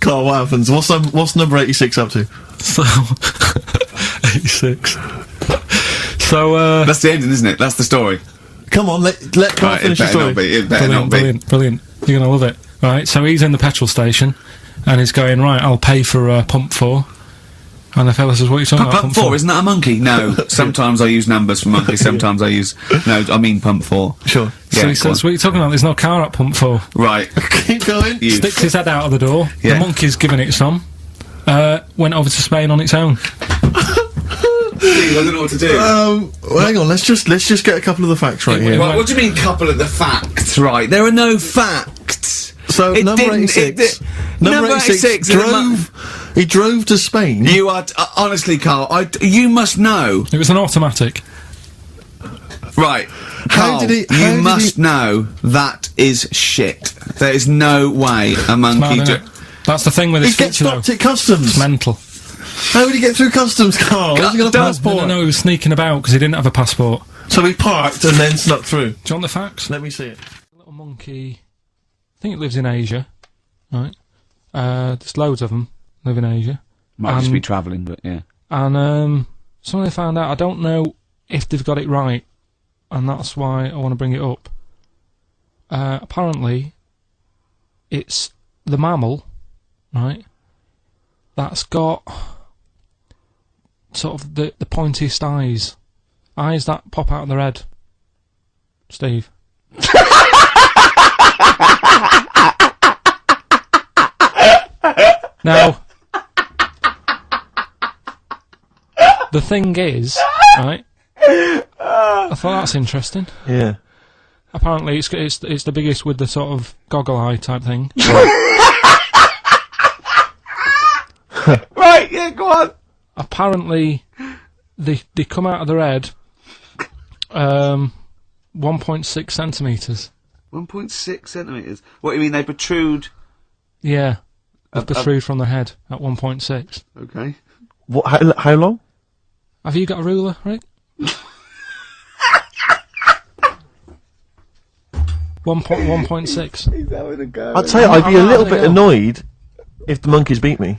Speaker 2: Carl, what happens? What's number 86 up to?
Speaker 1: So 86. So
Speaker 3: that's the ending, isn't it? That's the story.
Speaker 2: Come on, let Carl finish the story.
Speaker 3: It better not be.
Speaker 1: Brilliant. You're gonna love it. Right, so he's in the petrol station, and he's going, right, I'll pay for pump 4. And the fella says, what are you talking about,
Speaker 3: pump 4? Isn't that a monkey? No. Sometimes I use numbers for monkeys, sometimes I use... No, I mean pump 4.
Speaker 2: Sure.
Speaker 1: Yeah, so he says, what are you talking about? There's no car at pump 4.
Speaker 3: Right.
Speaker 2: Keep going.
Speaker 1: Sticks his head out of the door.
Speaker 3: Yeah.
Speaker 1: The monkey's giving it some. Went over to Spain on its own.
Speaker 3: I don't know what to do.
Speaker 2: Well, hang on, let's just get a couple of the facts right here.
Speaker 3: What do you mean, couple of the facts, right? There are no facts.
Speaker 2: So, number 86. Number 86 he drove to Spain.
Speaker 3: You are, honestly, Carl, you must know.
Speaker 1: It was an automatic.
Speaker 3: Right. Carl, you must know that is shit. There is no way a monkey...
Speaker 1: That's the thing with this feature, though.
Speaker 2: He gets stopped at customs.
Speaker 1: It's mental.
Speaker 2: How would he get through customs, Carl? Has he got a passport?
Speaker 1: No, he was sneaking about because he didn't have a passport.
Speaker 2: So he parked and then snuck through.
Speaker 1: Do you want the facts?
Speaker 2: Let me see it.
Speaker 1: A little monkey, I think it lives in Asia, right? There's loads of them live in Asia.
Speaker 3: Might just be travelling, but yeah.
Speaker 1: And something they found out, I don't know if they've got it right, and that's why I want to bring it up. Apparently, it's the mammal, right, that's got sort of the pointiest eyes that pop out of their head. Steve. Now, the thing is, right, I thought that's interesting.
Speaker 2: Yeah.
Speaker 1: Apparently it's the biggest with the sort of goggle eye type thing.
Speaker 3: Right, yeah, go on.
Speaker 1: Apparently they come out of their head 1.6 centimetres.
Speaker 3: 1.6 centimetres? What, you mean they protrude?
Speaker 1: Yeah. They protrude from the head at 1.6.
Speaker 3: Okay.
Speaker 2: What? How long?
Speaker 1: Have you got a ruler, Rick? 1.6.
Speaker 3: He's having a go.
Speaker 2: I'd say I'd be a little bit annoyed if the monkeys beat me.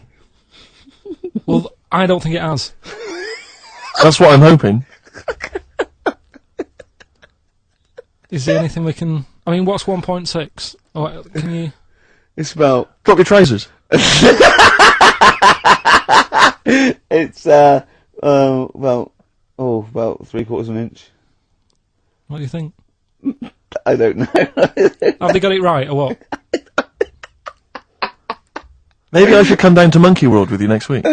Speaker 1: Well, I don't think it has.
Speaker 2: That's what I'm hoping.
Speaker 1: Is there anything we can... I mean, what's 1.6? Oh, can you...
Speaker 4: It's about...
Speaker 2: Drop your trousers.
Speaker 4: It's, about 3/4 of an inch.
Speaker 1: What do you think?
Speaker 4: I don't know.
Speaker 1: Have they got it right, or what?
Speaker 2: Maybe I should come down to Monkey World with you next week.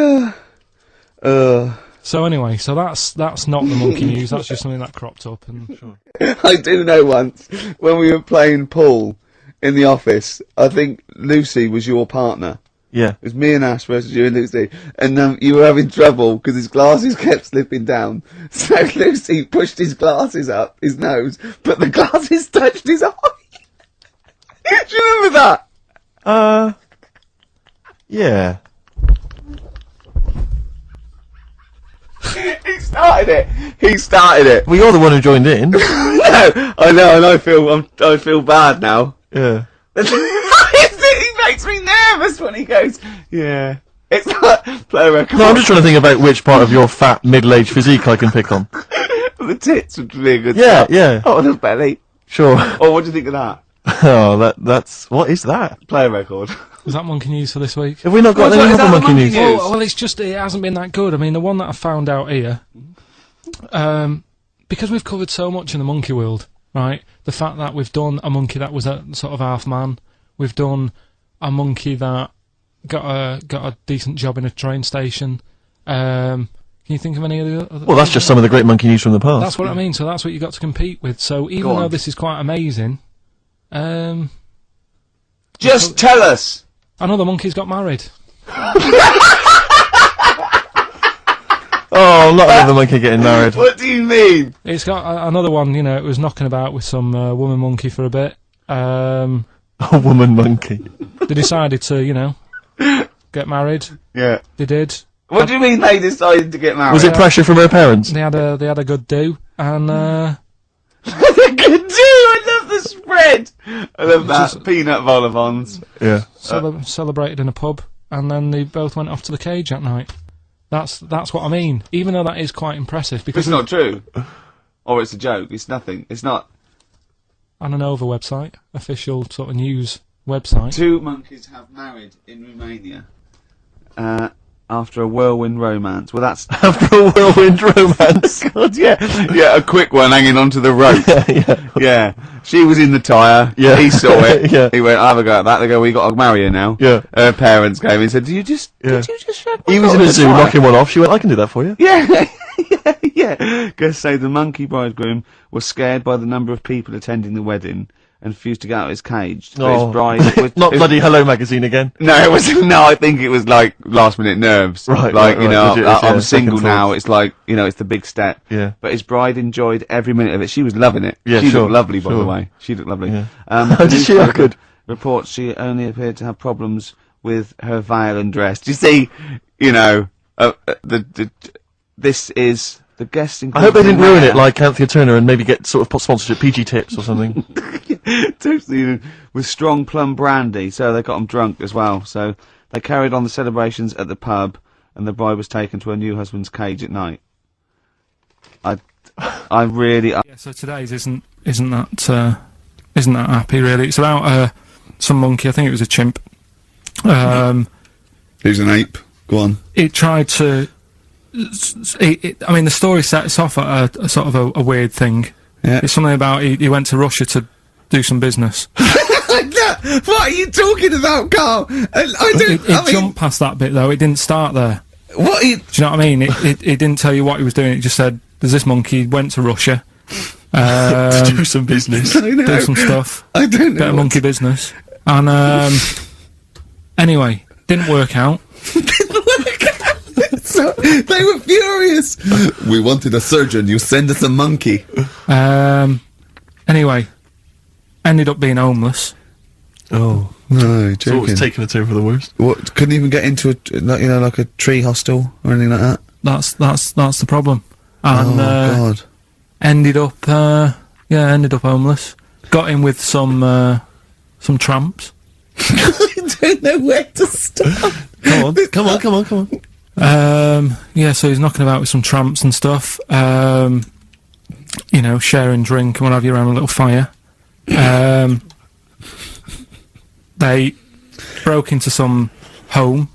Speaker 1: So anyway, so that's not the monkey news, that's just something that cropped up, and... Sure.
Speaker 4: I do know once, when we were playing pool in the office, I think Lucy was your partner.
Speaker 2: Yeah.
Speaker 4: It was me and Ash versus you and Lucy, and you were having trouble because his glasses kept slipping down. So Lucy pushed his glasses up his nose, but the glasses touched his eye. Do you remember that?
Speaker 2: Yeah.
Speaker 4: He started it.
Speaker 2: Well, you're the one who joined in.
Speaker 4: No, I know, and I feel bad now.
Speaker 2: Yeah.
Speaker 4: He makes me nervous when he goes, yeah. It's like, play a record.
Speaker 2: No, I'm just trying to think about which part of your fat, middle-aged physique I can pick on.
Speaker 4: The tits would be a good
Speaker 2: Yeah,
Speaker 4: start.
Speaker 2: yeah.
Speaker 4: Oh, the belly.
Speaker 2: Sure.
Speaker 4: Oh, what do you think of that?
Speaker 2: Oh, that's... What is that?
Speaker 4: Play a record.
Speaker 1: Was that monkey news for this week?
Speaker 2: Have we not got
Speaker 4: Is
Speaker 2: any
Speaker 4: that
Speaker 2: other
Speaker 4: the
Speaker 2: monkey news?
Speaker 4: monkey news?
Speaker 1: Well, it's just, it hasn't been that good. I mean, the one that I found out here, because we've covered so much in the monkey world, right? The fact that we've done a monkey that was a sort of half man, we've done a monkey that got a decent job in a train station. Can you think of any of the other?
Speaker 2: Well, that's just some of the great monkey news from the past.
Speaker 1: That's what I mean. So that's what you got to compete with. So even
Speaker 4: Go on.
Speaker 1: though this is quite amazing,
Speaker 4: Just tell us.
Speaker 1: another monkey's got married.
Speaker 2: Oh, not another monkey getting married.
Speaker 4: What do you mean?
Speaker 1: It's got another one. You know, it was knocking about with some woman monkey for a bit.
Speaker 2: A woman monkey.
Speaker 1: They decided to, you know, get married.
Speaker 4: Yeah.
Speaker 1: They did.
Speaker 4: What do you mean they decided to get married?
Speaker 2: Was it pressure from her parents?
Speaker 1: They had a good do, and
Speaker 4: Good do. I love the spread. I love that. Peanut vol-au-vents.
Speaker 2: Yeah.
Speaker 1: celebrated in a pub, and then they both went off to the cage at night. That's what I mean. Even though that is quite impressive, because
Speaker 4: It's not true. Or it's a joke. It's nothing. It's not.
Speaker 1: on an Over website, official sort of news website.
Speaker 3: 2 monkeys have married in Romania after a whirlwind romance. Well, that's
Speaker 2: After a whirlwind romance.
Speaker 3: God, yeah, a quick one hanging onto the rope. Yeah, she was in the tyre.
Speaker 2: Yeah.
Speaker 3: He saw it.
Speaker 2: Yeah.
Speaker 3: He went, "I'll have a go at that." They go, "We got to marry her now."
Speaker 2: Yeah.
Speaker 3: Her parents came and said, Did you just shag my
Speaker 2: He was in
Speaker 3: daughter
Speaker 2: a zoo
Speaker 3: tyre?"
Speaker 2: knocking one off. She went, I can do that for you.
Speaker 3: Yeah. Yeah. Guests say the monkey bridegroom was scared by the number of people attending the wedding and refused to get out of his cage. But his bride was,
Speaker 2: Not bloody Hello Magazine again.
Speaker 3: No, it was no. I think it was like last minute nerves.
Speaker 2: Right,
Speaker 3: like
Speaker 2: right,
Speaker 3: you
Speaker 2: right,
Speaker 3: know,
Speaker 2: legit,
Speaker 3: I'm
Speaker 2: yeah,
Speaker 3: single
Speaker 2: second
Speaker 3: now.
Speaker 2: thoughts.
Speaker 3: It's like it's the big step.
Speaker 2: Yeah.
Speaker 3: But his bride enjoyed every minute of it. She was loving it.
Speaker 2: Yeah,
Speaker 3: she
Speaker 2: sure,
Speaker 3: looked lovely, by the
Speaker 2: sure.
Speaker 3: way. She looked lovely.
Speaker 2: Yeah.
Speaker 3: The
Speaker 2: Did she?
Speaker 3: newspaper
Speaker 2: Oh, good.
Speaker 3: Reports she only appeared to have problems with her veil and dress. Do you see? This is. The guest
Speaker 2: I hope they didn't ruin it like Anthea Turner and maybe get sort of sponsorship PG tips or something.
Speaker 3: Totally, with strong plum brandy, so they got them drunk as well. So they carried on the celebrations at the pub, and the bride was taken to her new husband's cage at night. I really.
Speaker 1: Yeah, so today's isn't that happy really. It's about some monkey. I think it was a chimp.
Speaker 3: Who's an ape? Go on.
Speaker 1: It tried to. I mean, the story sets off at a sort of a weird thing.
Speaker 3: Yeah.
Speaker 1: It's something about he went to Russia to do some business.
Speaker 3: What are you talking about, Carl?
Speaker 1: It jumped past that bit though. It didn't start there.
Speaker 3: What?
Speaker 1: Do you know what I mean? It didn't tell you what he was doing. It just said there's this monkey. He went to Russia.
Speaker 2: To do some business.
Speaker 1: Do some stuff.
Speaker 3: I don't
Speaker 1: Bit of monkey business. And anyway, didn't work out.
Speaker 3: So they were furious. We wanted a surgeon. You send us a monkey.
Speaker 1: Anyway, ended up being homeless.
Speaker 2: Oh.
Speaker 3: No,
Speaker 2: It's always taking a turn for the worst.
Speaker 3: What? Couldn't even get into like a tree hostel or anything like that.
Speaker 1: That's the problem. And
Speaker 3: God.
Speaker 1: ended up homeless. Got in with some tramps.
Speaker 3: I don't know where to start.
Speaker 2: Come on.
Speaker 1: Yeah, so he's knocking about with some tramps and stuff. you know, sharing drink and what have you around a little fire. They broke into some home,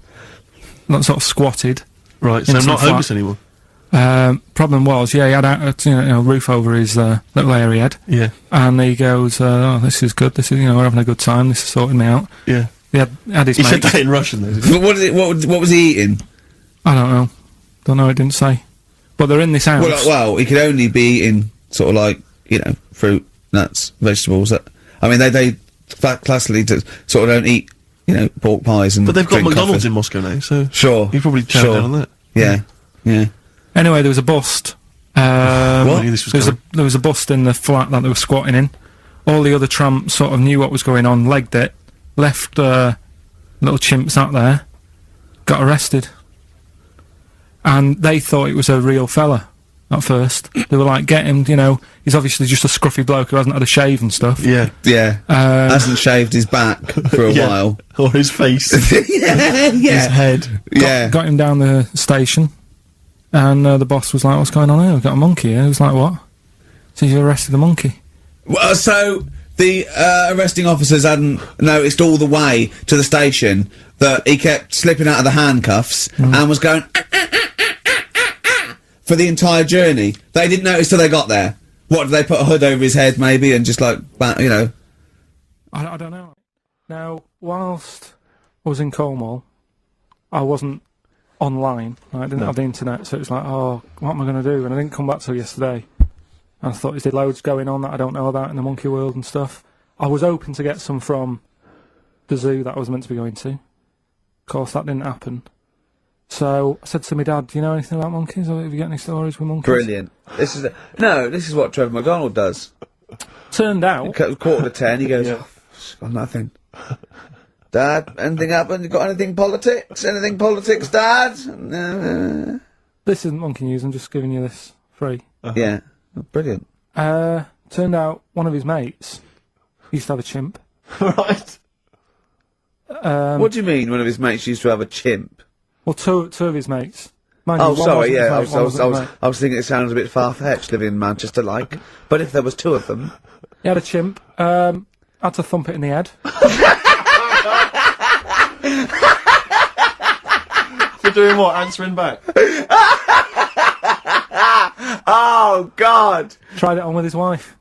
Speaker 1: not sort of squatted.
Speaker 2: Right, so
Speaker 1: Into
Speaker 2: not
Speaker 1: the flat.
Speaker 2: homeless anymore.
Speaker 1: Problem was, yeah, he had a roof over his little area he had,
Speaker 2: Yeah,
Speaker 1: and he goes, "Oh, this is good. This is, you know, we're having a good time. This is sorting me out."
Speaker 2: yeah.
Speaker 1: He had his
Speaker 2: He said
Speaker 1: mates.
Speaker 2: that in Russian, though. Did he?
Speaker 4: But what was he eating?
Speaker 1: I don't know. It didn't say. But they're in this house.
Speaker 4: Well, he could only be eating sort of like, you know, fruit, nuts, vegetables. I mean, they classically sort of don't eat, you know, pork pies and.
Speaker 2: But they've got
Speaker 4: drink
Speaker 2: McDonald's
Speaker 4: coffee.
Speaker 2: in Moscow now, so
Speaker 4: Sure.
Speaker 2: you probably chow down on that.
Speaker 4: Yeah, yeah.
Speaker 1: Anyway, there was a bust.
Speaker 2: I knew this was
Speaker 1: There was a bust in the flat that they were squatting in. All the other tramps sort of knew what was going on, legged it, left little chimps out there, got arrested. And they thought it was a real fella at first. They were like, get him, you know, he's obviously just a scruffy bloke who hasn't had a shave and stuff.
Speaker 2: Yeah.
Speaker 4: Yeah. Hasn't shaved his back for a
Speaker 2: Yeah.
Speaker 4: while.
Speaker 2: Or his face.
Speaker 4: Yeah,
Speaker 2: His
Speaker 4: yeah.
Speaker 2: head.
Speaker 4: Yeah.
Speaker 1: Got him down the station, and the boss was like, what's going on here? We've got a monkey here. He was like, what? So you arrested the monkey.
Speaker 4: Well, so the arresting officers hadn't noticed all the way to the station that he kept slipping out of the handcuffs and was going for the entire journey. They didn't notice till they got there. What, did they put a hood over his head maybe and just like, you know?
Speaker 1: I don't know. Now, whilst I was in Cornwall, I wasn't online. I didn't have the internet, so it was like, oh, what am I going to do? And I didn't come back till yesterday. And I thought, is there loads going on that I don't know about in the monkey world and stuff? I was hoping to get some from the zoo that I was meant to be going to. Of course, that didn't happen. So I said to my dad, do you know anything about monkeys? Or have you got any stories with monkeys?
Speaker 4: Brilliant. This is what Trevor McDonald does.
Speaker 1: Turned out,
Speaker 4: Quarter to 10, he goes, oh, got nothing. Dad, anything happened? You got anything politics? Anything politics, Dad?
Speaker 1: this isn't monkey news, I'm just giving you this free.
Speaker 4: Yeah. Oh, brilliant.
Speaker 1: Turned out one of his mates used to have a chimp.
Speaker 2: Right.
Speaker 4: What do you mean one of his mates used to have a chimp?
Speaker 1: Well, two of his mates. Mind
Speaker 4: Oh,
Speaker 1: you, one
Speaker 4: sorry,
Speaker 1: wasn't his
Speaker 4: yeah,
Speaker 1: mate, one wasn't his mate.
Speaker 4: I was thinking it sounds a bit far-fetched living in Manchester, like. But if there was two of them...
Speaker 1: He had a chimp, had to thump it in the head.
Speaker 2: For doing what? Answering back?
Speaker 4: Oh, God!
Speaker 1: Tried it on with his wife.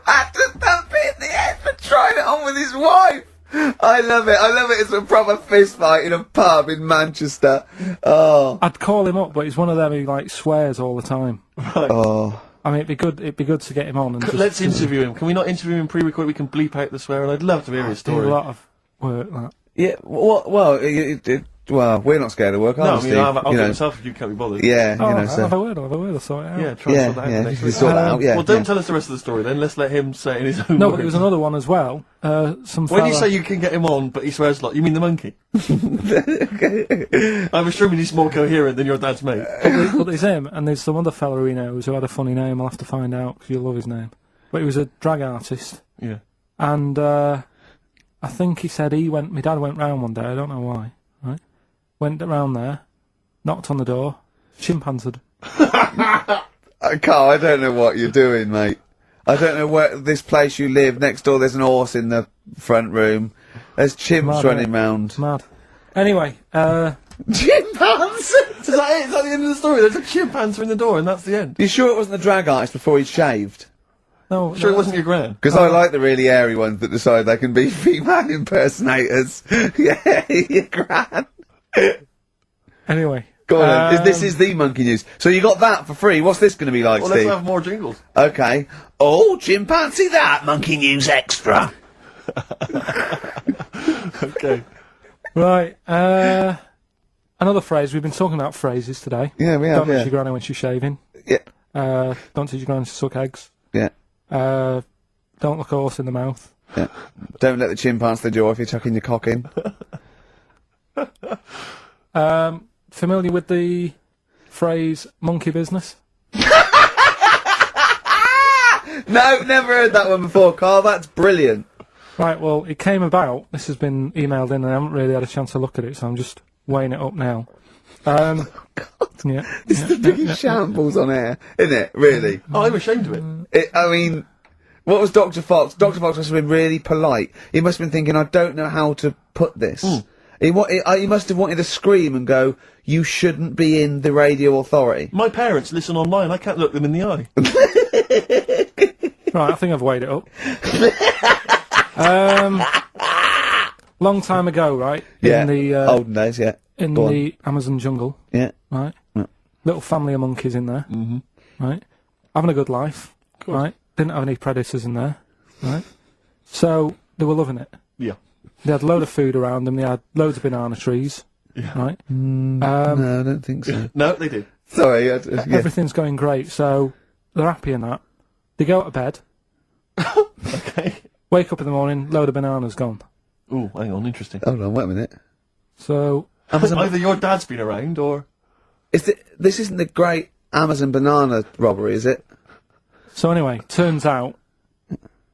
Speaker 4: Had to thump it in the head for trying it on with his wife! I love it. It's a proper fist fight in a pub in Manchester. Oh.
Speaker 1: I'd call him up, but he's one of them who, like, swears all the time.
Speaker 4: Oh.
Speaker 1: I mean, it'd be good to get him on and just...
Speaker 2: Let's interview him. Can we not interview him pre-record? We can bleep out the swear, and I'd love to hear his
Speaker 1: do
Speaker 2: story.
Speaker 1: a lot of work, that.
Speaker 4: Yeah, well, we're not scared of work,
Speaker 2: No,
Speaker 4: are
Speaker 2: I
Speaker 4: we,
Speaker 2: mean,
Speaker 4: Steve?
Speaker 2: I'll
Speaker 4: You
Speaker 2: get
Speaker 4: know.
Speaker 2: myself if you can't be bothered.
Speaker 4: Yeah,
Speaker 1: Oh,
Speaker 4: you know,
Speaker 1: I'll
Speaker 4: so...
Speaker 1: have a word, I'll sort it out.
Speaker 2: Yeah, try and sort that out
Speaker 4: Yeah,
Speaker 2: next
Speaker 4: you
Speaker 2: week.
Speaker 4: sort that out, yeah.
Speaker 2: Well, don't
Speaker 4: yeah.
Speaker 2: tell us the rest of the story then. Let's let him say it in his own
Speaker 1: No,
Speaker 2: words.
Speaker 1: but there was another one as well. Some
Speaker 2: When you
Speaker 1: fella-
Speaker 2: say you can get him on, but he swears a lot, you mean the monkey? I'm assuming he's more coherent than your dad's mate.
Speaker 1: But there's him, and there's some other fella he knows who had a funny name. I'll have to find out, because you'll love his name. But he was a drag artist.
Speaker 2: Yeah.
Speaker 1: And I think he said my dad went round one day, I don't know why, right? Went around there, knocked on the door, chimpanzeed.
Speaker 4: Carl, I don't know what you're doing, mate. I don't know where this place you live. Next door, there's an horse in the front room. There's chimps
Speaker 1: Mad,
Speaker 4: running
Speaker 1: innit?
Speaker 4: round.
Speaker 1: Mad. Anyway,
Speaker 4: Chimpanzees!
Speaker 2: Is that it? Is that the end of the story? There's a chimpanzee in the door, and that's the end.
Speaker 4: You sure it wasn't the drag artist before he'd shaved?
Speaker 1: no,
Speaker 2: Sure,
Speaker 1: no,
Speaker 2: it wasn't your gran.
Speaker 4: Because I like the really airy ones that decide they can be female impersonators. Yeah, your gran.
Speaker 1: Anyway.
Speaker 4: Go on then. This is the monkey news. So you got that for free. What's this going to be like,
Speaker 2: Well, let's
Speaker 4: Steve?
Speaker 2: have more jingles.
Speaker 4: Okay. Oh, chimpanzee that! Monkey news extra!
Speaker 2: Okay.
Speaker 1: Right, another phrase. We've been talking about phrases today.
Speaker 4: Yeah, we have,
Speaker 1: Don't teach
Speaker 4: yeah.
Speaker 1: your granny when she's shaving.
Speaker 4: Yeah.
Speaker 1: Don't teach your granny to suck eggs.
Speaker 4: Yeah.
Speaker 1: Don't look a horse in the mouth.
Speaker 4: Yeah. Don't let the chimpanzee the jaw if you're chucking your cock in.
Speaker 1: Familiar with the phrase monkey business?
Speaker 4: No, never heard that one before, Carl. That's brilliant.
Speaker 1: Right, well, it came about. This has been emailed in and I haven't really had a chance to look at it, so I'm just weighing it up now. Yeah.
Speaker 4: It's the biggest shambles on air, isn't it? Really?
Speaker 2: Oh, I'm ashamed of it.
Speaker 4: I mean, what was Dr. Fox? Dr. Fox must have been really polite. He must have been thinking, I don't know how to put this. He must have wanted to scream and go, you shouldn't be in the radio authority.
Speaker 2: My parents listen online. I can't look them in the eye.
Speaker 1: Right, I think I've weighed it up. Long time ago, right?
Speaker 4: Yeah.
Speaker 1: In the
Speaker 4: olden days, yeah.
Speaker 1: in
Speaker 4: Go on.
Speaker 1: the Amazon jungle,
Speaker 4: Yeah.
Speaker 1: right?
Speaker 4: Yeah.
Speaker 1: Little family of monkeys in there, right? Having a good life, right? Didn't have any predators in there, right? So they were loving it.
Speaker 2: Yeah.
Speaker 1: They had a load of food around them. They had loads of banana trees, right?
Speaker 4: No, I don't think so.
Speaker 2: No, they did.
Speaker 4: Sorry, yeah.
Speaker 1: Everything's going great. So they're happy in that. They go to bed,
Speaker 2: Okay.
Speaker 1: wake up in the morning, load of bananas gone.
Speaker 2: Ooh, hang on, interesting.
Speaker 4: Hold on, wait a minute.
Speaker 1: So
Speaker 2: Either your dad's been around, or...
Speaker 4: This isn't the great Amazon banana robbery, is it?
Speaker 1: So anyway, turns out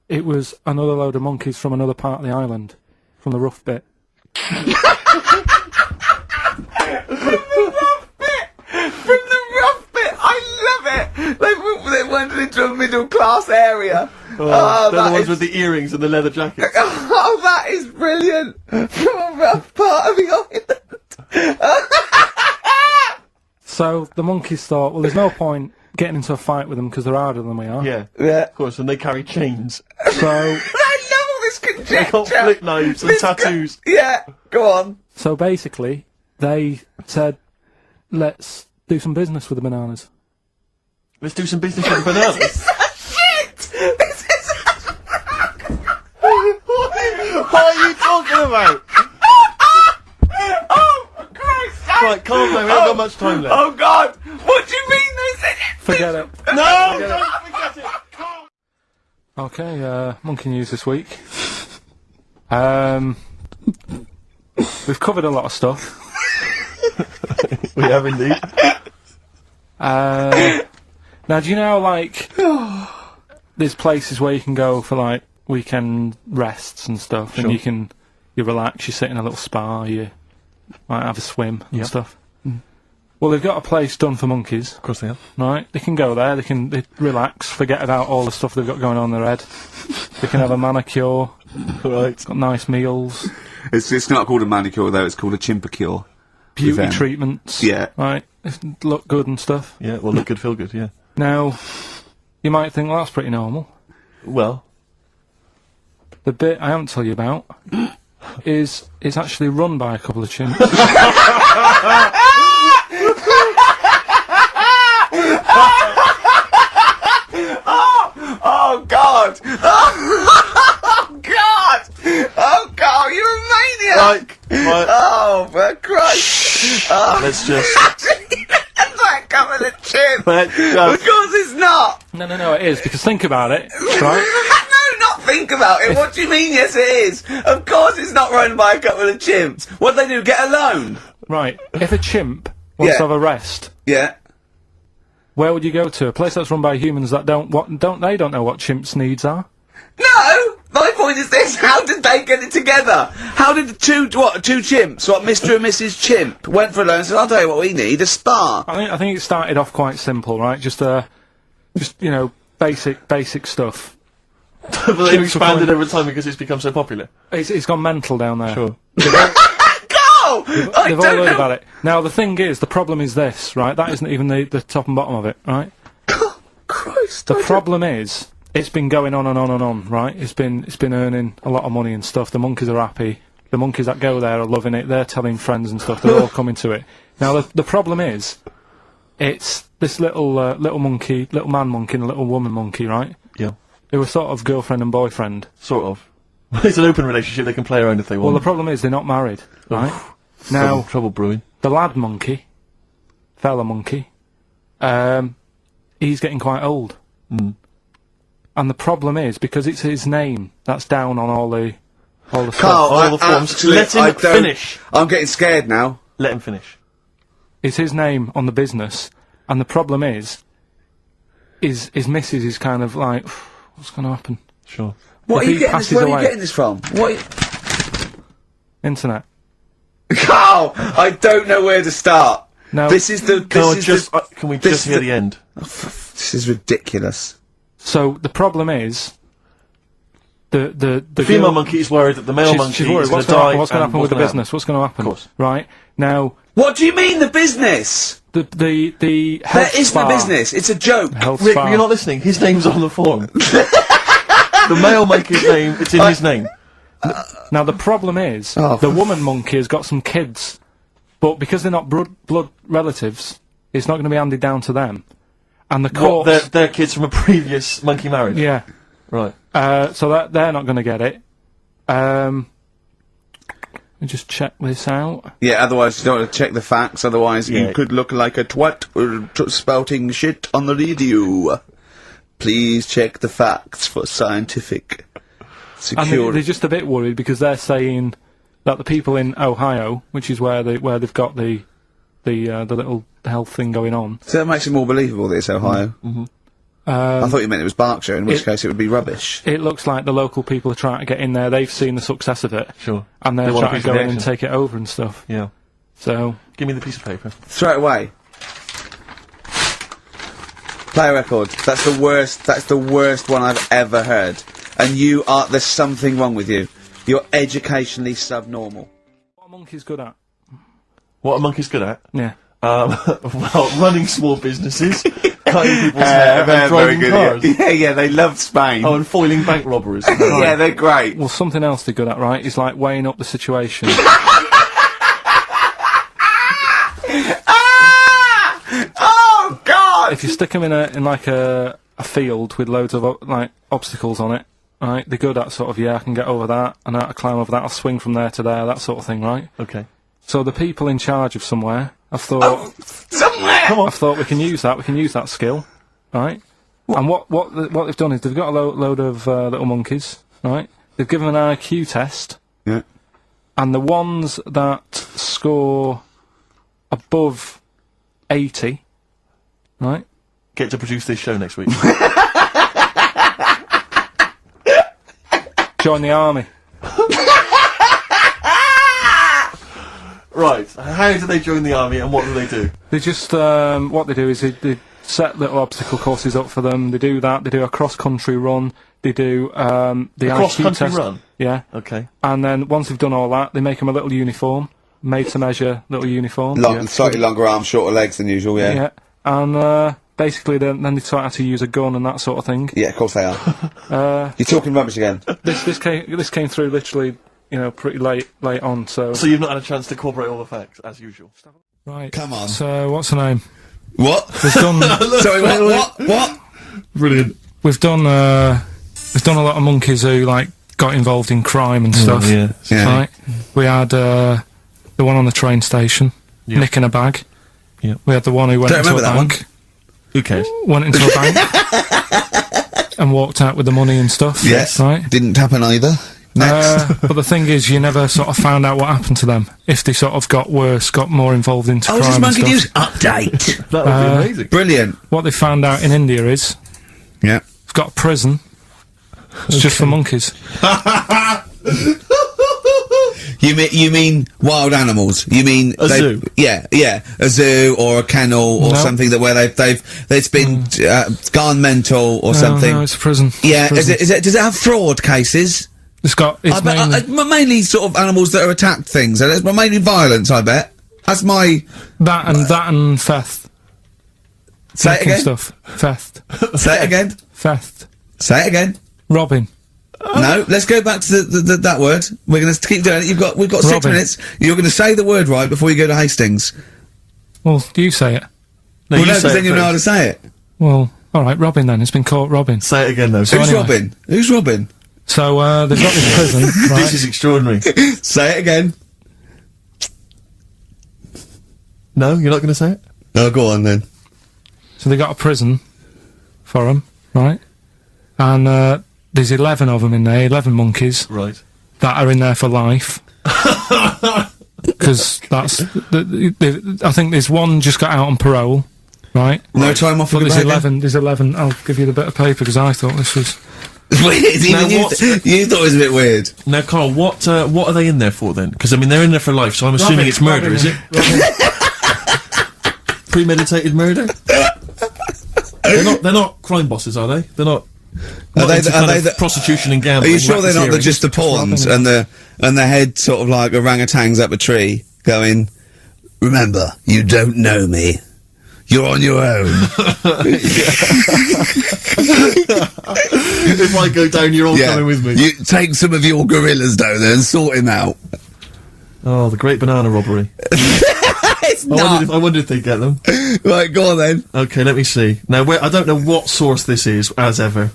Speaker 1: it was another load of monkeys from another part of the island, from the rough bit.
Speaker 4: From the rough bit! I love it! They went into a middle class area.
Speaker 2: Oh, they're the ones with the earrings and the leather jackets.
Speaker 4: Oh, that is brilliant! From a rough part of the island.
Speaker 1: So the monkeys thought, well, there's no point getting into a fight with them because they're harder than we are.
Speaker 2: Yeah,
Speaker 4: Yeah.
Speaker 2: of course, and they carry chains.
Speaker 1: So
Speaker 4: I love all this conjecture.
Speaker 2: They got flip knives and tattoos.
Speaker 4: Yeah, go on.
Speaker 1: so basically, they said, let's do some business with the bananas.
Speaker 2: Let's do some business with bananas.
Speaker 4: Shit! This is
Speaker 2: What are you talking about?
Speaker 4: Oh, for Christ's sake!
Speaker 2: Right, calm down, we haven't got much time left.
Speaker 4: Oh, God! What do you mean this is...
Speaker 1: Forget it.
Speaker 2: No! Don't forget it! Calm.
Speaker 1: Okay, monkey news this week. We've covered a lot of stuff.
Speaker 2: We have indeed.
Speaker 1: Now, do you know, like, there's places where you can go for, like, weekend rests and stuff, and
Speaker 2: Sure.
Speaker 1: you relax, you sit in a little spa, you might have a swim and
Speaker 2: Yep.
Speaker 1: stuff. Well, they've got a place done for monkeys,
Speaker 2: Of course they have.
Speaker 1: right? They can go there, they relax, forget about all the stuff they've got going on in their head. They can have a manicure,
Speaker 2: Right.
Speaker 1: got nice meals,
Speaker 4: It's not called a manicure, though. It's called a chimpacure.
Speaker 1: beauty
Speaker 4: them.
Speaker 1: treatments,
Speaker 4: Yeah.
Speaker 1: right? They look good and stuff.
Speaker 2: Yeah, well, look good, feel good, yeah.
Speaker 1: Now, you might think, well, that's pretty normal.
Speaker 2: Well,
Speaker 1: The bit I haven't told you about is it's actually run by a couple of chimps.
Speaker 4: Oh, God! Oh, God! Oh, God, you're a maniac!
Speaker 2: right,
Speaker 4: Oh, for Christ! Oh,
Speaker 2: let's just...
Speaker 4: that's like coming a chip!
Speaker 2: Let's
Speaker 4: Of
Speaker 2: just...
Speaker 4: course it's not!
Speaker 1: No, it is, because think about it, right?
Speaker 4: No, not think about it. What do you mean, yes, it is? Of course it's not run by a couple of chimps. What do they do, get a loan?
Speaker 1: Right, if a chimp wants
Speaker 4: Yeah.
Speaker 1: to have a rest,
Speaker 4: Yeah.
Speaker 1: where would you go to? A place that's run by humans that don't know what chimps' needs are?
Speaker 4: No! My point is this, how did they get it together? How did the two chimps, Mr. and Mrs. Chimp, went for a loan and said, I'll tell you what we need, a spa.
Speaker 1: I think it started off quite simple, right? Just you know, basic stuff.
Speaker 2: But they've expanded over time because it's become so popular.
Speaker 1: It's gone mental down there.
Speaker 2: Sure.
Speaker 4: Go! I
Speaker 1: They've all
Speaker 4: don't
Speaker 1: heard
Speaker 4: know.
Speaker 1: about it. Now, the thing is, the problem is this, right? That isn't even the top and bottom of it, right?
Speaker 4: Christ.
Speaker 1: The problem is, it's been going on and on and on, right? It's been earning a lot of money and stuff. The monkeys are happy. The monkeys that go there are loving it. They're telling friends and stuff. They're all coming to it. Now, the problem is, it's this little monkey, little man monkey and a little woman monkey, right?
Speaker 2: Yeah.
Speaker 1: They were sort of girlfriend and boyfriend.
Speaker 2: Sort of. It's an open relationship, they can play around if they want.
Speaker 1: Well, the problem is they're not married, right? Now,
Speaker 2: Trouble brewing.
Speaker 1: the lad monkey, fella monkey, he's getting quite old. And the problem is, because it's his name that's down on all the stuff.
Speaker 4: Carl,
Speaker 2: All the forms.
Speaker 4: actually,
Speaker 2: Let him
Speaker 4: I don't-
Speaker 2: finish.
Speaker 4: I'm getting scared now.
Speaker 2: Let him finish.
Speaker 1: It's his name on the business, and the problem is his missus is kind of like, what's going to happen?
Speaker 2: Sure.
Speaker 4: What
Speaker 1: If
Speaker 4: are
Speaker 1: he
Speaker 4: you getting
Speaker 1: passes
Speaker 4: this? Where are you
Speaker 1: away.
Speaker 4: getting this from?
Speaker 1: Internet.
Speaker 4: Carl, I don't know where to start.
Speaker 1: Now,
Speaker 3: This is the.
Speaker 2: Can we just hear the end?
Speaker 3: This is ridiculous.
Speaker 1: so the problem is the
Speaker 2: Female
Speaker 1: girl-
Speaker 2: monkey is worried that the male monkey
Speaker 1: she's worried.
Speaker 2: is going
Speaker 1: What's
Speaker 2: to
Speaker 1: going to
Speaker 2: die.
Speaker 1: happen? What's going to
Speaker 2: and
Speaker 1: happen with the
Speaker 2: what's gonna
Speaker 1: business? What's going to happen?
Speaker 2: Of course.
Speaker 1: Right now,
Speaker 3: What do you mean the business?
Speaker 1: the health
Speaker 3: There isn't a
Speaker 1: spa-
Speaker 3: business. It's a joke.
Speaker 1: Health
Speaker 2: Rick,
Speaker 1: spa.
Speaker 2: you're not listening. His name's on the form. The male monkey's name, it's in his name.
Speaker 1: Now the problem is
Speaker 3: Oh.
Speaker 1: the woman monkey has got some kids, but because they're not blood relatives, it's not going to be handed down to them. And the
Speaker 2: What,
Speaker 1: courts,
Speaker 2: they're kids from a previous monkey marriage?
Speaker 1: yeah,
Speaker 2: Right.
Speaker 1: so that they're not going to get it. Let me just check this out.
Speaker 3: Yeah, otherwise you don't want to check the facts, otherwise
Speaker 2: Yeah.
Speaker 3: you could look like a twat spouting shit on the radio. Please check the facts for scientific
Speaker 1: And
Speaker 3: security.
Speaker 1: they're just a bit worried because they're saying that the people in Ohio, which is where they've got the little health thing going on.
Speaker 3: So that makes it more believable that it's Ohio. I thought you meant it was Berkshire, in which case it would be rubbish.
Speaker 1: It looks like the local people are trying to get in there. They've seen the success of it,
Speaker 2: Sure.
Speaker 1: and they're
Speaker 2: They want a
Speaker 1: trying
Speaker 2: piece
Speaker 1: to
Speaker 2: of
Speaker 1: go
Speaker 2: the
Speaker 1: in and
Speaker 2: action.
Speaker 1: take it over and stuff.
Speaker 2: Yeah.
Speaker 1: So
Speaker 2: Give me the piece of paper.
Speaker 3: Throw it away. Play a record. That's the worst one I've ever heard. And there's something wrong with you. You're educationally subnormal.
Speaker 1: what a monkey's good at?
Speaker 2: What a monkey's good at?
Speaker 1: Yeah.
Speaker 2: Well, running small businesses, cutting people's hair, and driving cars.
Speaker 3: Yeah, they love Spain.
Speaker 2: Oh, and foiling bank robberies.
Speaker 3: Yeah, they're great.
Speaker 1: Well, something else they're good at, right? Is like weighing up the situation.
Speaker 3: Oh God!
Speaker 1: If you stick them in like a field with loads of like obstacles on it, right? They're good at sort of I can get over that, and I climb over that. I'll swing from there to there, that sort of thing, right?
Speaker 2: Okay.
Speaker 1: So the people in charge of somewhere, I've thought,
Speaker 3: Somewhere.
Speaker 1: I thought we can use that. We can use that skill, right? And what they've done is they've got a load of little monkeys, right? They've given them an IQ test,
Speaker 3: Yeah.
Speaker 1: and the ones that score above 80, right?
Speaker 2: Get to produce this show next week.
Speaker 1: Join the army.
Speaker 2: Right. How do they join the army and what do they do?
Speaker 1: They just what they do is they set little obstacle courses up for them. They do that. They do a cross-country run. They do the IQ
Speaker 2: cross-country
Speaker 1: test.
Speaker 2: run?
Speaker 1: Yeah.
Speaker 2: Okay.
Speaker 1: And then once they've done all that, they make them a little uniform, made to measure little uniform.
Speaker 3: Slightly longer arms, shorter legs than usual. Yeah.
Speaker 1: Yeah. And basically, then they taught how to use a gun and that sort of thing.
Speaker 3: Yeah, of course they are. You're talking rubbish again.
Speaker 1: This came through literally, pretty late on. So
Speaker 2: So you've not had a chance to incorporate all the facts, as usual.
Speaker 1: right.
Speaker 4: Come on.
Speaker 1: So what's the name?
Speaker 4: What?
Speaker 1: We've done.
Speaker 4: Sorry, what?
Speaker 2: Brilliant.
Speaker 1: We've done a lot of monkeys who got involved in crime and stuff.
Speaker 2: Yeah.
Speaker 4: Yeah.
Speaker 1: Right. We had the one on the train station,
Speaker 2: Yeah.
Speaker 1: nicking a bag.
Speaker 2: Yeah.
Speaker 1: We had the one who went
Speaker 4: Don't
Speaker 1: into a
Speaker 4: remember that
Speaker 1: bank.
Speaker 2: Who cares?
Speaker 1: Went into a bank and walked out with the money and stuff.
Speaker 4: Yes.
Speaker 1: Right.
Speaker 4: Didn't happen either. Next.
Speaker 1: But the thing is, you never sort of found out what happened to them. If they sort of got worse, got more involved into
Speaker 4: Oh, is
Speaker 1: crime
Speaker 4: this
Speaker 1: and
Speaker 4: Monkey
Speaker 1: stuff.
Speaker 4: News update?
Speaker 2: That would be amazing.
Speaker 4: Brilliant.
Speaker 1: What they found out in India is
Speaker 4: Yeah.
Speaker 1: it's got a prison. It's just for monkeys.
Speaker 4: You mean wild animals? You mean
Speaker 2: A zoo?
Speaker 4: Yeah, a zoo or a kennel or
Speaker 1: No.
Speaker 4: something that where they've been gone mental or something.
Speaker 1: No, it's a prison.
Speaker 4: Yeah,
Speaker 1: It's a prison.
Speaker 4: does it have fraud cases?
Speaker 1: It's
Speaker 4: Mainly sort of animals that are attacked things. And it's mainly violence, I bet. That's my
Speaker 1: that and theft.
Speaker 4: say it
Speaker 1: Taking
Speaker 4: again.
Speaker 1: Stuff. Theft.
Speaker 4: Say it again.
Speaker 1: Theft.
Speaker 4: Say it again.
Speaker 1: Robbing.
Speaker 4: No, let's go back to that word. We're going to keep doing it. We've got 6
Speaker 1: Robbing.
Speaker 4: minutes. You're going to say the word right before you go to Hastings.
Speaker 1: Well, you say it.
Speaker 2: No,
Speaker 4: Well,
Speaker 2: you
Speaker 4: no,
Speaker 2: say
Speaker 4: because
Speaker 2: it
Speaker 4: then you know how to
Speaker 2: first.
Speaker 4: say it.
Speaker 1: Well, all right, robbing then. It's been caught robbing.
Speaker 2: Say it again, though.
Speaker 1: So
Speaker 4: Who's
Speaker 1: anyway.
Speaker 4: Robin? Who's Robin?
Speaker 1: So they've got this prison, right?
Speaker 2: This is extraordinary.
Speaker 4: Say it again.
Speaker 2: No, you're not going to say it?
Speaker 4: Oh, go on then.
Speaker 1: So they got a prison for them, right? And there's 11 of them in there, 11 monkeys
Speaker 2: Right.
Speaker 1: that are in there for life. Because that's I think there's one just got out on parole, right?
Speaker 4: No time off for
Speaker 1: But
Speaker 4: good
Speaker 1: there's
Speaker 4: behaviour?
Speaker 1: 11. There's 11. I'll give you the bit of paper because I thought this was.
Speaker 4: Weird. Even
Speaker 2: Now,
Speaker 4: you thought it was a bit weird.
Speaker 2: Now, Carl, what are they in there for then? Because, I mean, they're in there for life, so I'm assuming it's murder, is it? premeditated murder? They're not crime bosses, are they? They're not.
Speaker 4: Are they the
Speaker 2: prostitution and gambling?
Speaker 4: Are you sure they're not just the pawns and the head sort of like orangutans up a tree going, remember, you don't know me. You're on your own.
Speaker 2: If I go down, you're all coming with me.
Speaker 4: You take some of your gorillas down there and sort him out.
Speaker 2: Oh, the great banana robbery.
Speaker 4: It's not.
Speaker 2: I wonder if they get them.
Speaker 4: Right, go on then.
Speaker 2: Okay, let me see. Now, I don't know what source this is, as ever.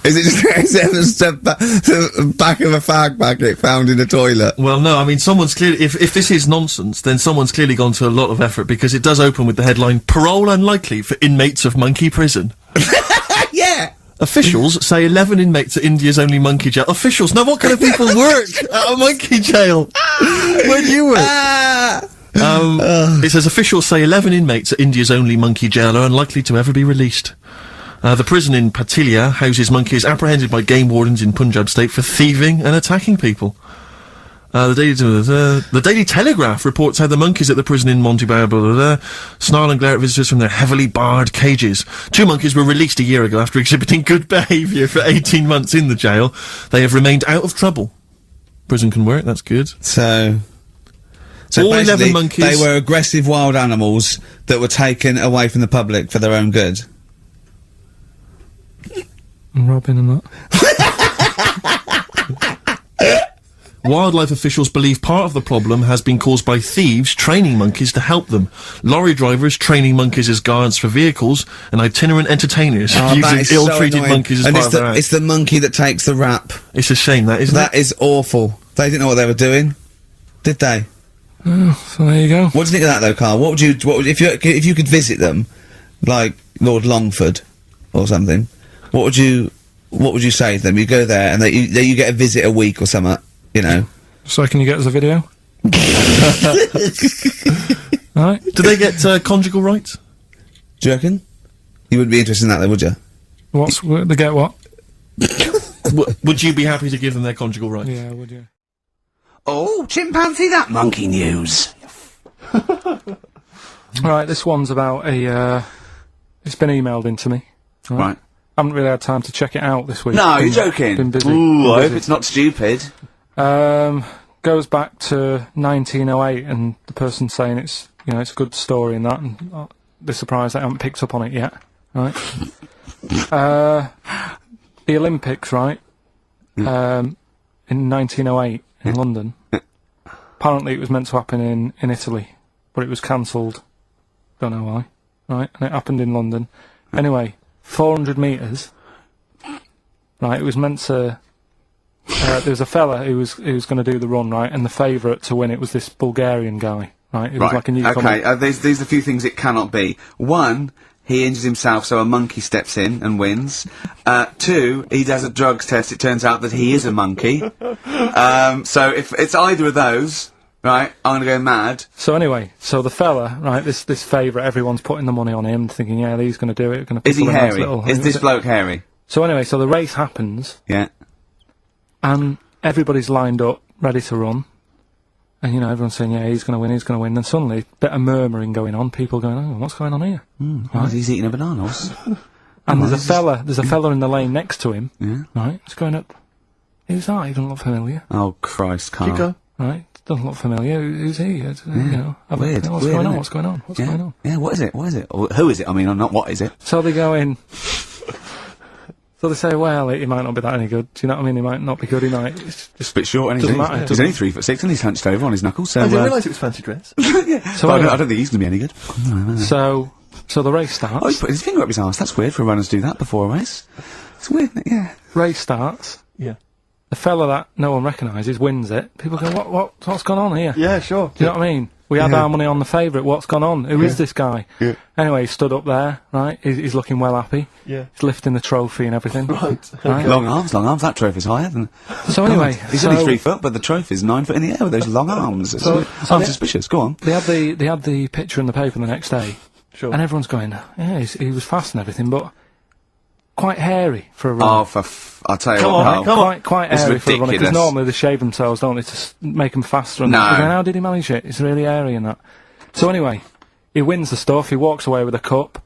Speaker 4: Is it just the back of a fag packet found in a toilet?
Speaker 2: Well, no, I mean, someone's clearly... If this is nonsense, then someone's clearly gone to a lot of effort, because it does open with the headline, Parole Unlikely for Inmates of Monkey Prison.
Speaker 4: Yeah!
Speaker 2: Officials say 11 inmates at India's only monkey jail. Officials? Now, what kind of people work at a monkey jail? Where do you work? It says officials say 11 inmates at India's only monkey jail are unlikely to ever be released. The prison in Patilia houses monkeys apprehended by game wardens in Punjab state for thieving and attacking people. The Daily Telegraph reports how the monkeys at the prison in Montebello snarl and glare at visitors from their heavily barred cages. 2 monkeys were released a year ago after exhibiting good behaviour for 18 months in the jail. They have remained out of trouble. Prison can work, that's good.
Speaker 4: So
Speaker 2: all 11 monkeys...
Speaker 4: they were aggressive wild animals that were taken away from the public for their own good.
Speaker 1: And Robin and that.
Speaker 2: Wildlife officials believe part of the problem has been caused by thieves training monkeys to help them. Lorry drivers training monkeys as guards for vehicles, and itinerant entertainers using ill-treated monkeys as part of their act.
Speaker 4: It's the monkey that takes the rap.
Speaker 2: It's a shame, that, isn't it?
Speaker 4: That is awful. They didn't know what they were doing, did they?
Speaker 1: So there you go.
Speaker 4: What do you think of that, though, Carl? What would if you could visit them, like Lord Longford or something? What would you say to them? You go there and you get a visit a week or something. You know.
Speaker 1: So can you get us a video? Alright.
Speaker 2: Do they get conjugal rights?
Speaker 4: Do you reckon? You wouldn't be interested in that, though, would you?
Speaker 1: They get what?
Speaker 2: Would you be happy to give them their conjugal rights?
Speaker 1: Yeah, would you?
Speaker 3: Oh, chimpanzee, that monkey news.
Speaker 1: Alright, this one's about it's been emailed in to me.
Speaker 3: Right.
Speaker 1: I haven't really had time to check it out this week.
Speaker 3: No, you're joking.
Speaker 1: Been busy.
Speaker 3: Ooh, I hope it's not stupid.
Speaker 1: Goes back to 1908, and the person's saying it's a good story and that, and they're surprised they haven't picked up on it yet, right? The Olympics, right? In 1908 in London. Apparently it was meant to happen in Italy, but it was cancelled. Don't know why, right? And it happened in London. Anyway, 400 metres. Right, it was meant to... there was a fella who was going to do the run, right, and the favourite to win it was this Bulgarian guy, right? It was like a newcomer.
Speaker 3: Okay, these are a few things it cannot be. 1, he injures himself, so a monkey steps in and wins. 2, he does a drugs test, it turns out that he is a monkey. So if it's either of those, right, I'm going to go mad.
Speaker 1: So anyway, the fella, right, this favourite, everyone's putting the money on him, thinking, yeah, he's going to do it.
Speaker 3: Is he hairy? Is this bloke hairy?
Speaker 1: So anyway, the race happens.
Speaker 3: Yeah.
Speaker 1: And everybody's lined up, ready to run. And, everyone's saying, yeah, he's going to win, he's going to win. And suddenly, a bit of murmuring going on, people going, oh, what's going on here?
Speaker 3: Right. He's eating a banana.
Speaker 1: And there's a fella in the lane next to him,
Speaker 3: yeah.
Speaker 1: Right, it's going up. Who's that? He doesn't look familiar.
Speaker 3: Oh, Christ, Carl.
Speaker 2: Keep going.
Speaker 1: Right, doesn't look familiar. Who's he?
Speaker 3: Weird.
Speaker 1: What's going on? What's going on? What's going on?
Speaker 3: Yeah, what is it? What is it? Or who is it? I mean, not what is it?
Speaker 1: So they go in. So they say, well, he might not be that any good. Do you know what I mean? He might not be good. He might. It's just
Speaker 3: a bit short, and
Speaker 1: doesn't matter.
Speaker 3: He's only 3'6", and he's hunched over on his knuckles. So
Speaker 2: I didn't realise it was fancy dress.
Speaker 3: Yeah. So I don't think he's going to be any good.
Speaker 1: So the race starts.
Speaker 3: Oh, he's put his finger up his arse. That's weird for a runner to do that before a race. It's weird, isn't it? Yeah.
Speaker 1: Race starts.
Speaker 2: Yeah.
Speaker 1: The fella that no one recognises wins it. People go, what's gone on here?
Speaker 2: Yeah, sure.
Speaker 1: Do you know what I mean? We had our money on the favourite. What's gone on? Who is this guy?
Speaker 3: Yeah.
Speaker 1: Anyway, he stood up there, right? He's looking well happy.
Speaker 2: Yeah.
Speaker 1: He's lifting the trophy and everything.
Speaker 2: Right.
Speaker 1: Right?
Speaker 3: Long arms. That trophy's higher than...
Speaker 1: So anyway...
Speaker 3: He's only 3 foot, but the trophy's 9 foot in the air with those long arms. It's suspicious. Go on.
Speaker 1: They had the picture in the paper the next day.
Speaker 2: Sure.
Speaker 1: And everyone's going, yeah, he was fast and everything, but... quite hairy for a runner.
Speaker 3: Oh, I'll tell you what,
Speaker 2: come on.
Speaker 1: Quite
Speaker 3: It's
Speaker 1: hairy for a runner, because
Speaker 3: ridiculous.
Speaker 1: normally they shave themselves, don't they, to make them faster and
Speaker 3: No.
Speaker 1: that. They're going, how did he manage it? It's really hairy and that. So anyway, He wins the stuff. He walks away with a cup.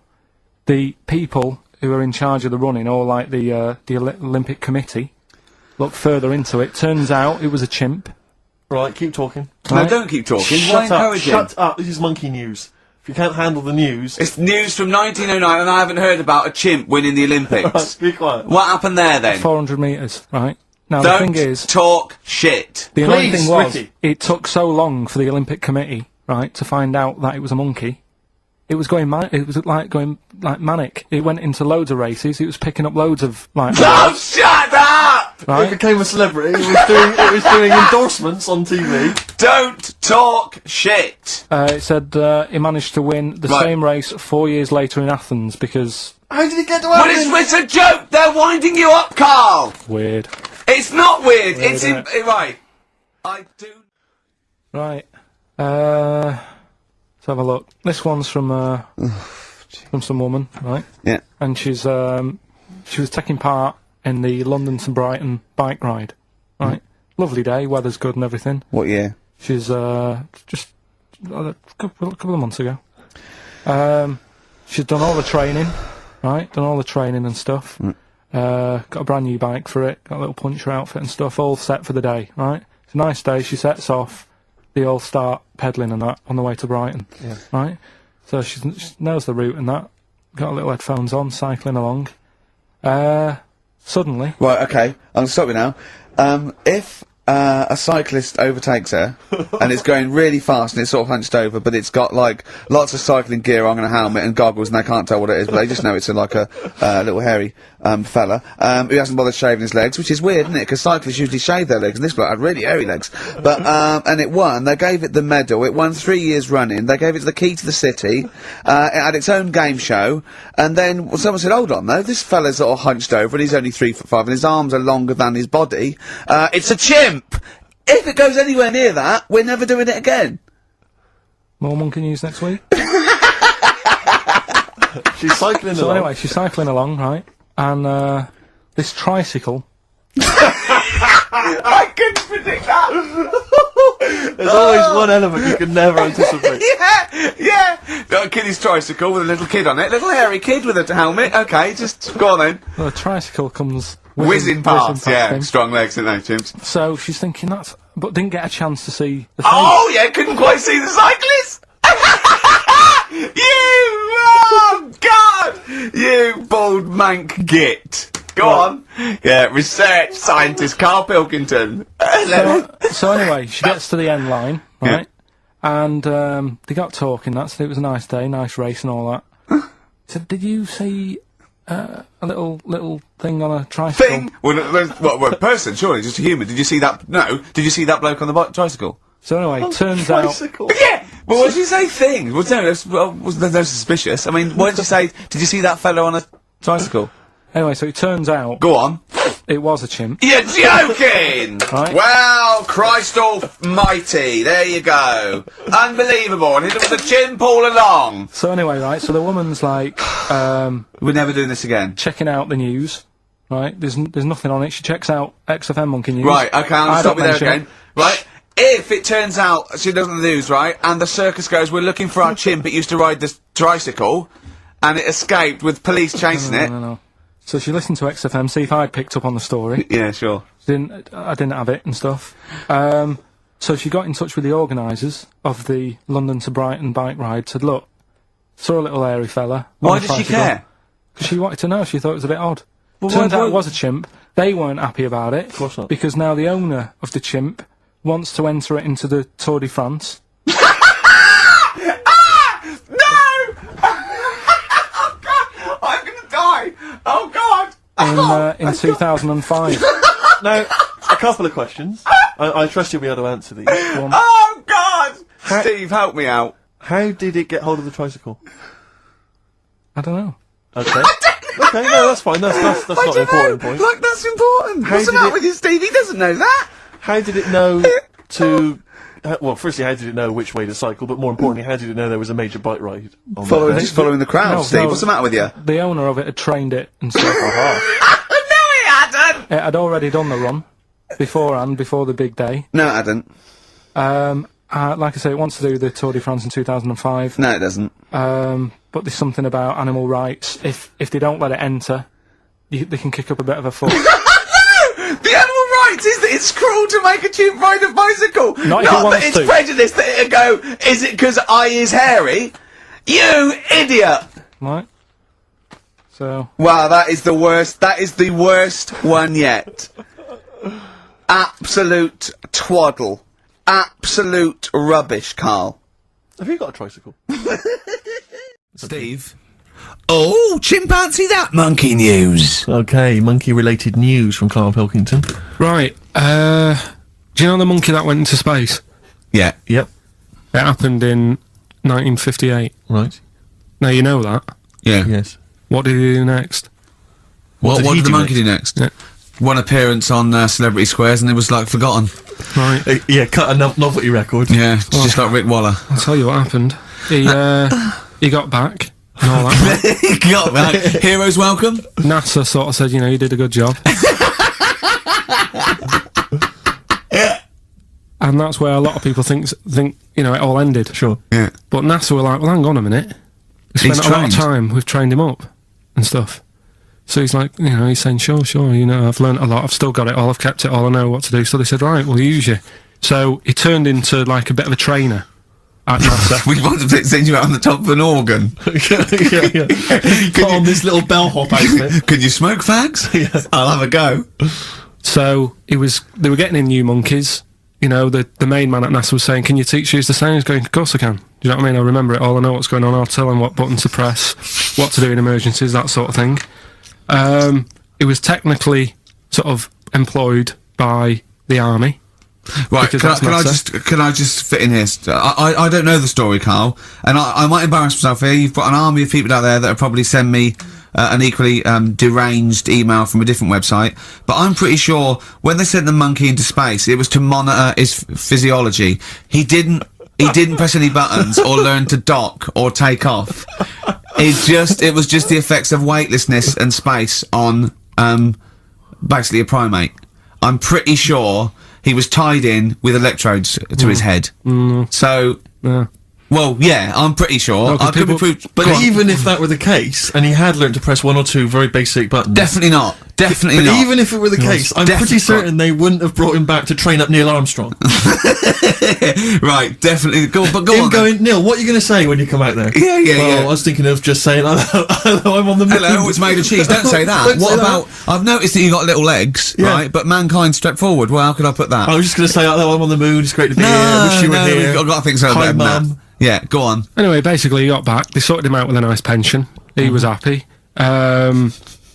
Speaker 1: The people who are in charge of the running, or like the Olympic Committee, look further into it. Turns out it was a chimp.
Speaker 2: Right, keep talking.
Speaker 3: No, don't keep talking. Why
Speaker 2: Shut up,
Speaker 3: encourage him?
Speaker 2: shut up. This is monkey news. If you can't handle the news...
Speaker 3: It's news from 1909 and I haven't heard about a chimp winning the Olympics.
Speaker 2: Right, be quiet.
Speaker 3: What happened there then?
Speaker 1: 400 metres, right? Now
Speaker 3: Don't
Speaker 1: the thing is,
Speaker 3: talk shit.
Speaker 1: the annoying
Speaker 2: Please,
Speaker 1: thing was,
Speaker 2: Ricky.
Speaker 1: it took so long for the Olympic Committee, right, to find out that it was a monkey. It was going going manic. It went into loads of races. It was picking up loads of like.
Speaker 3: Oh, shut up!
Speaker 2: It
Speaker 1: Right?
Speaker 2: became a celebrity. It was doing endorsements on TV.
Speaker 3: Don't talk shit.
Speaker 1: It said he managed to win the
Speaker 3: Right.
Speaker 1: same race 4 years later in Athens because
Speaker 2: How did it get to
Speaker 3: But
Speaker 2: Athens?
Speaker 3: it's a joke. They're winding you up, Carl.
Speaker 1: weird.
Speaker 3: It's not weird. It's
Speaker 1: isn't
Speaker 3: right. I do.
Speaker 1: Right. Let's have a look. This one's from some woman, right?
Speaker 4: Yeah.
Speaker 1: And she was taking part in the London to Brighton bike ride, right? Lovely day, weather's good and everything.
Speaker 4: What year?
Speaker 1: She's just a couple of months ago. She's done all the training, right? Done all the training and stuff. Got a brand new bike for it. Got a little puncher outfit and stuff, all set for the day, right? It's a nice day. She sets off. They all start pedalling and that on the way to Brighton, right? So she knows the route and that. Got her little headphones on, cycling along. Suddenly,
Speaker 4: Right, okay. I'm going to stop you now. If a cyclist overtakes her and it's going really fast and it's sort of hunched over, but it's got like lots of cycling gear on and a helmet and goggles and they can't tell what it is, but they just know it's like a little hairy fella who hasn't bothered shaving his legs, which is weird, isn't it? Because cyclists usually shave their legs and this bloke had really hairy legs. But and it won. They gave it the medal. It won 3 years running. They gave it the key to the city. It had its own game show. And then someone said, "Hold on, though. This fella's sort of hunched over and he's only 3'5" and his arms are longer than his body. It's a chimp." If it goes anywhere near that, we're never doing it again.
Speaker 1: more monkey news next week.
Speaker 2: She's cycling
Speaker 1: So
Speaker 2: along.
Speaker 1: anyway, she's cycling along, right? And this tricycle.
Speaker 3: I couldn't predict that.
Speaker 2: There's always one element you can never anticipate.
Speaker 3: yeah. Got a kiddie's tricycle with a little kid on it. Little hairy kid with a helmet. Okay, just go on then.
Speaker 1: The tricycle comes
Speaker 3: Whizzing past. Yeah,
Speaker 1: him.
Speaker 3: strong legs, don't they, chimps?
Speaker 1: So she's thinking that's, but didn't get a chance to see the face.
Speaker 3: Oh, yeah, couldn't quite see the cyclist. Oh, God! You bald mank git. Go on. Yeah, research scientist Karl Pilkinton.
Speaker 1: So anyway, she gets to the end line, right? And they got talking. It was a nice day, nice race and all that. So did you see a little thing on a tricycle?
Speaker 3: Thing? Well, a person, surely, just a human. Did you see that? No. Did you see that bloke on the tricycle?
Speaker 1: So anyway, turns out
Speaker 2: Tricycle.
Speaker 3: Yeah! But what did you say thing? Well, there's no suspicious. I mean, what did you say? Did you see that fellow on a tricycle?
Speaker 1: anyway, so it turns out
Speaker 3: Go on.
Speaker 1: it was a chimp.
Speaker 3: You're joking!
Speaker 1: Right.
Speaker 3: Well, Christ almighty, there you go. Unbelievable, and it was a chimp all along.
Speaker 1: So anyway, right, so the woman's like
Speaker 3: We're never doing this again.
Speaker 1: checking out the news, right? There's nothing on it. She checks out XFM Monkey News.
Speaker 3: Right, okay,
Speaker 1: I
Speaker 3: I'll stop
Speaker 1: don't
Speaker 3: you there
Speaker 1: mention
Speaker 3: again.
Speaker 1: it.
Speaker 3: Right, if it turns out she doesn't lose, right, and the circus goes, we're looking for our chimp, it used to ride this tricycle, and it escaped with police chasing it.
Speaker 1: No. So she listened to XFM, see if I'd picked up on the story.
Speaker 3: Yeah, sure.
Speaker 1: I didn't have it and stuff. So she got in touch with the organisers of the London to Brighton bike ride, said, look, saw a little hairy fella.
Speaker 3: Why did she care?
Speaker 1: Because she wanted to know, she thought it was a bit odd.
Speaker 3: Well,
Speaker 1: Turns
Speaker 3: why-
Speaker 1: out it was a chimp. They weren't happy about it. Of
Speaker 2: course not.
Speaker 1: Because now the owner of the chimp wants to enter it into the Tour de France.
Speaker 3: No! Oh, God! I'm gonna die! Oh, God!
Speaker 1: In 2005.
Speaker 2: Now, a couple of questions. I trust you'll be able to answer these.
Speaker 3: Oh, God! Steve, help me out.
Speaker 2: How did it get hold of the tricycle?
Speaker 1: I don't know.
Speaker 2: Okay. Okay, no, that's fine. That's not an important point.
Speaker 3: Like, that's important.
Speaker 2: How
Speaker 3: What's the
Speaker 2: did
Speaker 3: matter
Speaker 2: it-
Speaker 3: with you, Steve? He doesn't know that.
Speaker 2: How did it know to... well, firstly, how did it know which way to cycle? But more importantly, how did it know there was a major bike ride on that day?
Speaker 4: Just following the crowd,
Speaker 1: No,
Speaker 4: Steve.
Speaker 1: no.
Speaker 4: What's the matter with you?
Speaker 1: The owner of it had trained it and stuff.
Speaker 3: No, he hadn't!
Speaker 1: It had already done the run beforehand, before the big day.
Speaker 4: No, I didn't.
Speaker 1: like I say, it wants to do the Tour de France in 2005.
Speaker 4: No, it doesn't.
Speaker 1: But there's something about animal rights. If they don't let it enter, they can kick up a bit of a fuss.
Speaker 4: The animal rights is that it's cruel to make a chimp ride a bicycle.
Speaker 1: Not if it
Speaker 4: that
Speaker 1: wants
Speaker 4: it's
Speaker 1: to.
Speaker 4: prejudice that it'll go, is it because I is hairy? You idiot!
Speaker 1: Right? So...
Speaker 4: Wow, that is the worst. That is the worst one yet. Absolute twaddle. Absolute rubbish, Carl.
Speaker 2: Have you got a tricycle?
Speaker 3: Steve. Oh, chimpanzee that monkey news.
Speaker 2: Okay, monkey-related news from Karl Pilkinton.
Speaker 1: Right, do you know the monkey that went into space?
Speaker 3: Yeah.
Speaker 2: Yep.
Speaker 1: It happened in 1958.
Speaker 2: Right.
Speaker 1: Now you know that.
Speaker 3: Yeah.
Speaker 2: Yes.
Speaker 1: What did he do next?
Speaker 3: What
Speaker 2: did
Speaker 3: did
Speaker 2: he
Speaker 3: the
Speaker 2: do
Speaker 3: monkey do next?
Speaker 1: Yeah.
Speaker 3: One appearance on Celebrity Squares and it was like forgotten.
Speaker 1: Right.
Speaker 2: Yeah, cut a novelty record.
Speaker 3: Yeah, just like Rick Waller.
Speaker 1: I'll tell you what happened. He got back and all that.
Speaker 3: He got back. Heroes welcome.
Speaker 1: NASA sort of said, you know, you did a good job. And that's where a lot of people think, you know, it all ended.
Speaker 2: Sure.
Speaker 3: Yeah.
Speaker 1: But NASA were like, well, hang on a minute. We spent
Speaker 3: He's
Speaker 1: a lot of
Speaker 3: trained.
Speaker 1: time, we've trained him up and stuff. So he's like, you know, he's saying, sure, you know, I've learnt a lot, I've still got it all, I've kept it all, I know what to do. So they said, right, we'll use you. So he turned into, like, a bit of a trainer at NASA.
Speaker 3: We wanted to send you out on the top of an organ.
Speaker 2: yeah. Put on this little bellhop outfit.
Speaker 3: Could you smoke fags?
Speaker 2: Yeah.
Speaker 3: I'll have a go.
Speaker 1: So they were getting in new monkeys. You know, the main man at NASA was saying, can you teach us the sound? He's going, of course I can. Do you know what I mean? I remember it all, I know what's going on, I'll tell him what button to press, what to do in emergencies, that sort of thing. It was technically sort of employed by the army.
Speaker 3: Right,
Speaker 1: Because
Speaker 3: can I just fit in here? I don't know the story, Carl, and I might embarrass myself here. You've got an army of people out there that will probably send me an equally deranged email from a different website, but I'm pretty sure when they sent the monkey into space, it was to monitor his physiology. He didn't press any buttons or learn to dock or take off. It was just the effects of weightlessness and space on basically a primate. I'm pretty sure he was tied in with electrodes to his head. So,
Speaker 1: Yeah.
Speaker 3: well, yeah, I'm pretty sure.
Speaker 1: No, 'cause
Speaker 3: I could be
Speaker 1: people-
Speaker 3: proved,
Speaker 2: But even if that were the case, and he had learnt to press one or two very basic buttons...
Speaker 3: definitely not. Definitely
Speaker 2: But
Speaker 3: not.
Speaker 2: even if it were the case, I'm
Speaker 3: definitely
Speaker 2: pretty certain they wouldn't have brought him back to train up Neil Armstrong.
Speaker 3: Right, definitely. Go on,
Speaker 2: Him
Speaker 3: then.
Speaker 2: going, Neil, what are you going to say when you come out there?
Speaker 3: Yeah, yeah,
Speaker 2: well,
Speaker 3: yeah.
Speaker 2: I was thinking of just saying, hello, I'm on the moon.
Speaker 3: Hello, it's made of cheese. Don't say that.
Speaker 2: Don't
Speaker 3: What
Speaker 2: say
Speaker 3: about? I've noticed that you got little legs,
Speaker 2: Yeah.
Speaker 3: right? But mankind stepped forward. Well, how could I put that?
Speaker 2: I was just going to say, hello, I'm on the moon, it's great to be here, I wish you were here.
Speaker 3: I've got to think so
Speaker 2: Hi,
Speaker 3: better than that.
Speaker 2: Mum.
Speaker 3: Yeah, go on.
Speaker 1: Anyway, basically he got back, they sorted him out with a nice pension, he was happy.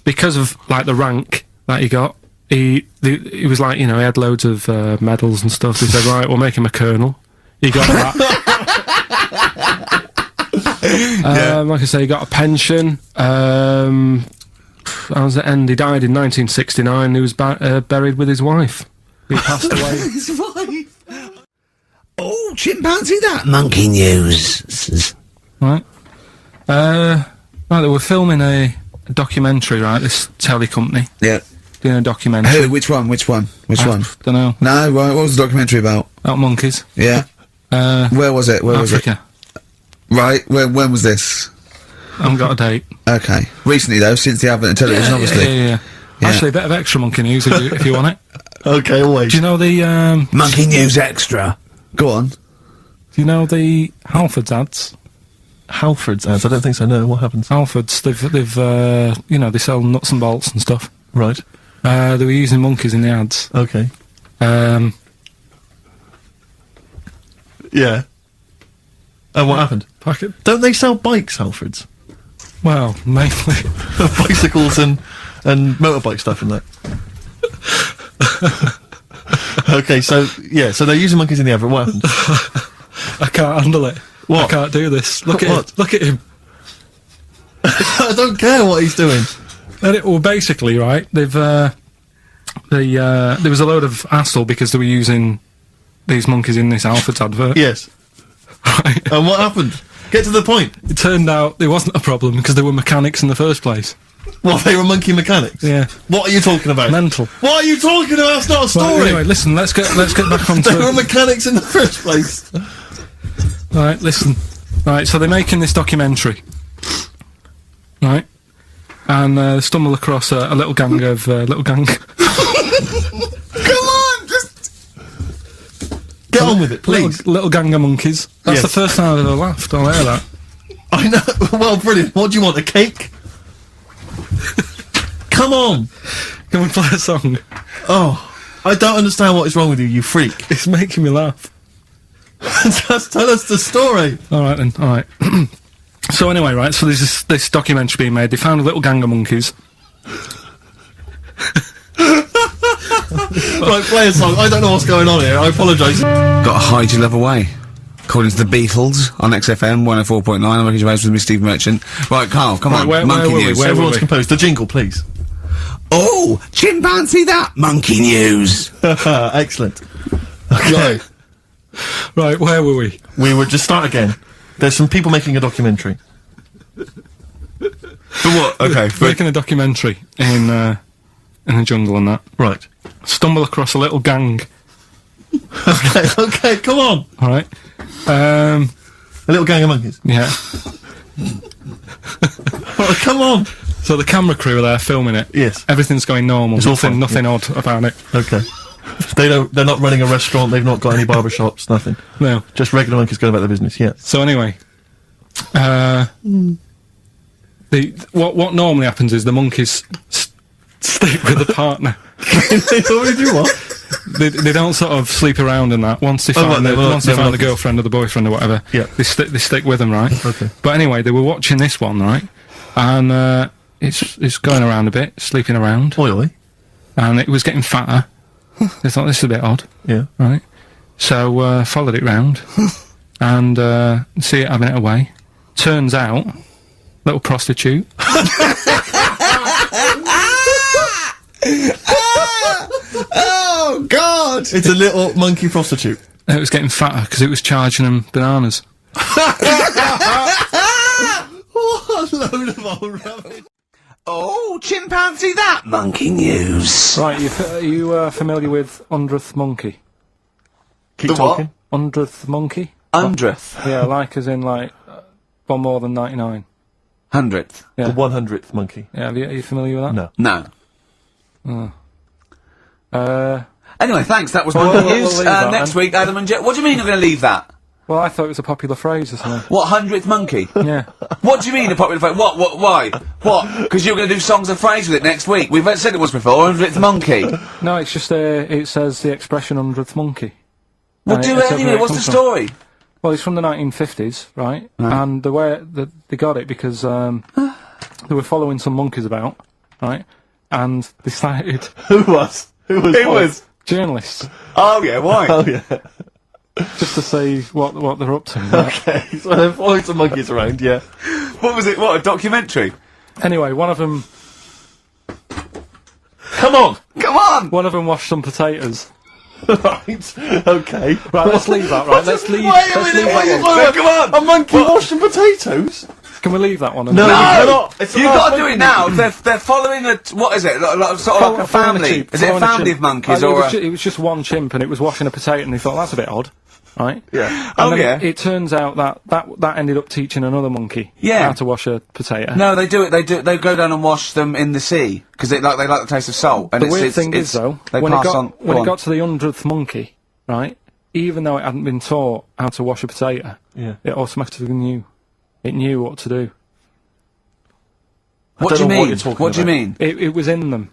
Speaker 1: Because of, like, the rank that he got, he was like, you know, he had loads of medals and stuff. They said, right, we'll make him a colonel. He got that. Like I say, he got a pension. How does it end? He died in 1969. He was buried with his wife. He passed away.
Speaker 3: His wife. Oh, chimpanzee that monkey news.
Speaker 1: Right. Right, they were filming a documentary, right, this telly company,
Speaker 3: Yeah.
Speaker 1: doing a documentary.
Speaker 3: Who? Which one? Which one? Which one?
Speaker 1: Don't know.
Speaker 3: No, right. What was the documentary about?
Speaker 1: About monkeys.
Speaker 3: Yeah. Where was it? Where was it?
Speaker 1: Africa.
Speaker 3: Right. When was this?
Speaker 1: I haven't got a date.
Speaker 3: Okay. Recently, though, since the advent of television, obviously.
Speaker 1: Yeah.
Speaker 3: Yeah.
Speaker 1: Actually, a bit of extra monkey news if you want it.
Speaker 2: Okay, always.
Speaker 1: Do you know the
Speaker 3: Monkey news extra. Go on.
Speaker 1: Do you know the Halfords ads?
Speaker 2: Halford's ads, I don't think so, no, what happens?
Speaker 1: Halfords, they've you know, they sell nuts and bolts and stuff.
Speaker 2: Right,
Speaker 1: They were using monkeys in the ads.
Speaker 2: okay. Yeah. And what happened?
Speaker 1: Packet.
Speaker 2: Don't they sell bikes, Halfords?
Speaker 1: Well, mainly.
Speaker 2: Bicycles and motorbike stuff and that. Okay, so, yeah, so they're using monkeys in the advert, what happened?
Speaker 1: I can't handle it.
Speaker 2: What?
Speaker 1: I can't do this. Look at
Speaker 2: What?
Speaker 1: him. Look at him.
Speaker 2: I don't care what he's doing.
Speaker 1: Well, basically, right, they've, there was a load of hassle because they were using these monkeys in this Halfords advert.
Speaker 2: Yes.
Speaker 1: Right.
Speaker 2: And what happened? Get to the point.
Speaker 1: It turned out there wasn't a problem because they were mechanics in the first place.
Speaker 2: Well, they were monkey mechanics?
Speaker 1: Yeah.
Speaker 2: What are you talking about?
Speaker 1: Mental.
Speaker 2: What are you talking about? It's not a story!
Speaker 1: Right, anyway, listen, let's get back on
Speaker 2: They were
Speaker 1: to
Speaker 2: mechanics in the first place.
Speaker 1: Right, listen. Right, so they're making this documentary. Right? And stumble across a little gang of,
Speaker 4: Come on, just...
Speaker 2: Get on with it, please.
Speaker 1: Little gang of monkeys. That's
Speaker 2: Yes.
Speaker 1: the first time I've ever laughed. I'll hear that.
Speaker 2: I know. Well, brilliant. What do you want, a cake? Come on!
Speaker 1: Can we play a song?
Speaker 2: Oh, I don't understand what is wrong with you, you freak.
Speaker 1: It's making me laugh.
Speaker 2: Just tell us the story.
Speaker 1: Alright then, alright. So anyway, right, so there's this documentary being made. They found a little gang of monkeys.
Speaker 2: Right, play a song. I don't know what's going on here. I apologise.
Speaker 4: Got a hide your love away. According to the Beatles on XFM 104.9, I'm Ricky Gervais with me, Steve Merchant. Right, Carl, come on,
Speaker 1: where
Speaker 4: monkey
Speaker 1: were we?
Speaker 4: news.
Speaker 1: Where were
Speaker 2: Everyone's
Speaker 1: we?
Speaker 2: composed. The jingle, please.
Speaker 4: Oh, chimpanzee that, monkey news.
Speaker 2: Excellent. Okay.
Speaker 1: Right, where were we?
Speaker 2: We would just start again. There's some people making a documentary.
Speaker 4: For what? Okay, for
Speaker 1: Making a documentary in the jungle and that.
Speaker 2: Right.
Speaker 1: Stumble across a little gang.
Speaker 2: Okay, come on.
Speaker 1: Alright.
Speaker 2: A little gang of monkeys.
Speaker 1: Yeah.
Speaker 2: Oh, come on.
Speaker 1: So the camera crew are there filming it.
Speaker 2: Yes.
Speaker 1: Everything's going normal.
Speaker 2: It's all
Speaker 1: Nothing,
Speaker 2: fine,
Speaker 1: nothing odd about it.
Speaker 2: Okay. They're not running a restaurant, they've not got any barber shops, nothing.
Speaker 1: No.
Speaker 2: Just regular monkeys going about their business, yeah.
Speaker 1: So anyway, what normally happens is the monkeys stick with the partner.
Speaker 2: They already do what?
Speaker 1: They don't sort of sleep around and that. Once they
Speaker 2: Oh,
Speaker 1: find
Speaker 2: right,
Speaker 1: once they
Speaker 2: they're
Speaker 1: find the
Speaker 2: monkeys.
Speaker 1: girlfriend or the boyfriend or whatever,
Speaker 2: Yeah.
Speaker 1: they stick with them, right?
Speaker 2: Okay.
Speaker 1: But anyway, they were watching this one, right? And it's going around a bit, sleeping around,
Speaker 2: Oily.
Speaker 1: and it was getting fatter. They thought this is a bit odd.
Speaker 2: Yeah.
Speaker 1: Right, so followed it round and see it having it away. Turns out, little prostitute.
Speaker 4: Oh, God!
Speaker 2: It's a little monkey prostitute.
Speaker 1: It was getting fatter because it was charging them bananas.
Speaker 2: What a load of old rubbish.
Speaker 4: Oh, chimpanzee that, monkey news.
Speaker 1: Right, you familiar with 100th monkey?
Speaker 2: Keep
Speaker 4: The what?
Speaker 2: talking.
Speaker 1: 100th monkey?
Speaker 3: 100th.
Speaker 1: Yeah, like as in like one more than 99.
Speaker 3: 100th.
Speaker 1: Yeah.
Speaker 2: The 100th monkey.
Speaker 1: Yeah, are you familiar with that?
Speaker 2: No.
Speaker 3: No.
Speaker 1: Uh,
Speaker 3: Anyway, thanks. That was
Speaker 1: Well,
Speaker 3: monkey
Speaker 1: we'll
Speaker 3: news.
Speaker 1: leave that
Speaker 3: Next
Speaker 1: then.
Speaker 3: week, Adam and Jeff. What do you mean you're going to leave that?
Speaker 1: well, I thought it was a popular phrase or something.
Speaker 3: What, 100th monkey?
Speaker 1: Yeah.
Speaker 3: What do you mean a popular phrase? What, why? What? Because you're going to do songs and phrases with it next week. We've said it once before, 100th monkey.
Speaker 1: No, it's just it says the expression 100th monkey.
Speaker 3: Well,
Speaker 1: And
Speaker 3: do
Speaker 1: it's
Speaker 3: it
Speaker 1: over
Speaker 3: anyway.
Speaker 1: where it
Speaker 3: What's the
Speaker 1: comes from.
Speaker 3: story?
Speaker 1: Well, it's from the 1950s, right? And the way that they got it because they were following some monkeys about, right? And they started
Speaker 2: Who was? Who was?
Speaker 1: journalists
Speaker 3: Oh, yeah, why?
Speaker 2: Oh, yeah.
Speaker 1: just to see what they're up to. Right?
Speaker 2: Okay, so they're following some monkeys around, yeah.
Speaker 3: What was it? What, a documentary?
Speaker 1: Anyway, one of them
Speaker 2: Come on!
Speaker 3: Come on!
Speaker 1: washed some potatoes.
Speaker 2: Right, okay.
Speaker 1: Right, let's leave that. Right, let's leave.
Speaker 2: Wait a
Speaker 1: Let's
Speaker 2: minute,
Speaker 1: leave
Speaker 2: what are you
Speaker 1: that one.
Speaker 2: talking about?
Speaker 3: Come on!
Speaker 2: A monkey washing potatoes?
Speaker 1: Can we leave that one?
Speaker 2: No,
Speaker 3: No!
Speaker 2: you cannot. It's
Speaker 3: You've
Speaker 2: a
Speaker 3: got to
Speaker 2: monkey.
Speaker 3: do it now. They're following a, what is it? Sort of like a family. Is it a family of monkeys or a...
Speaker 1: It was just one chimp and it was washing a potato and they thought that's a bit odd, right?
Speaker 2: Yeah.
Speaker 1: And
Speaker 3: Oh,
Speaker 1: then
Speaker 3: yeah.
Speaker 1: It turns out that ended up teaching another monkey
Speaker 3: Yeah.
Speaker 1: how to wash a potato.
Speaker 3: No, they do it. They go down and wash them in the sea because they like the taste of salt. And
Speaker 1: The weird thing is though,
Speaker 3: they
Speaker 1: when
Speaker 3: pass
Speaker 1: it got
Speaker 3: on.
Speaker 1: when
Speaker 3: go
Speaker 1: it got
Speaker 3: on.
Speaker 1: to the 100th monkey, right? Even though it hadn't been taught how to wash a potato,
Speaker 2: Yeah.
Speaker 1: it automatically knew. It knew what to do.
Speaker 3: What
Speaker 2: don't
Speaker 3: do you
Speaker 2: know what
Speaker 3: mean?
Speaker 2: you're talking
Speaker 3: What do you
Speaker 2: about.
Speaker 3: mean?
Speaker 1: It was in them.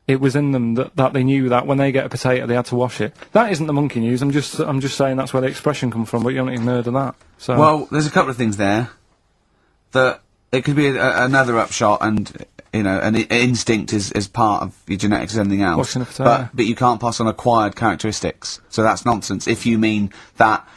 Speaker 1: It was in them that they knew that when they get a potato, they had to wash it. That isn't the monkey news. I'm just saying that's where the expression comes from. But you haven't even heard of that. So
Speaker 3: Well, there's a couple of things there that it could be another upshot, and you know, an instinct is part of your genetics and everything else.
Speaker 1: Washing a potato.
Speaker 3: But you can't pass on acquired characteristics, so that's nonsense. If you mean that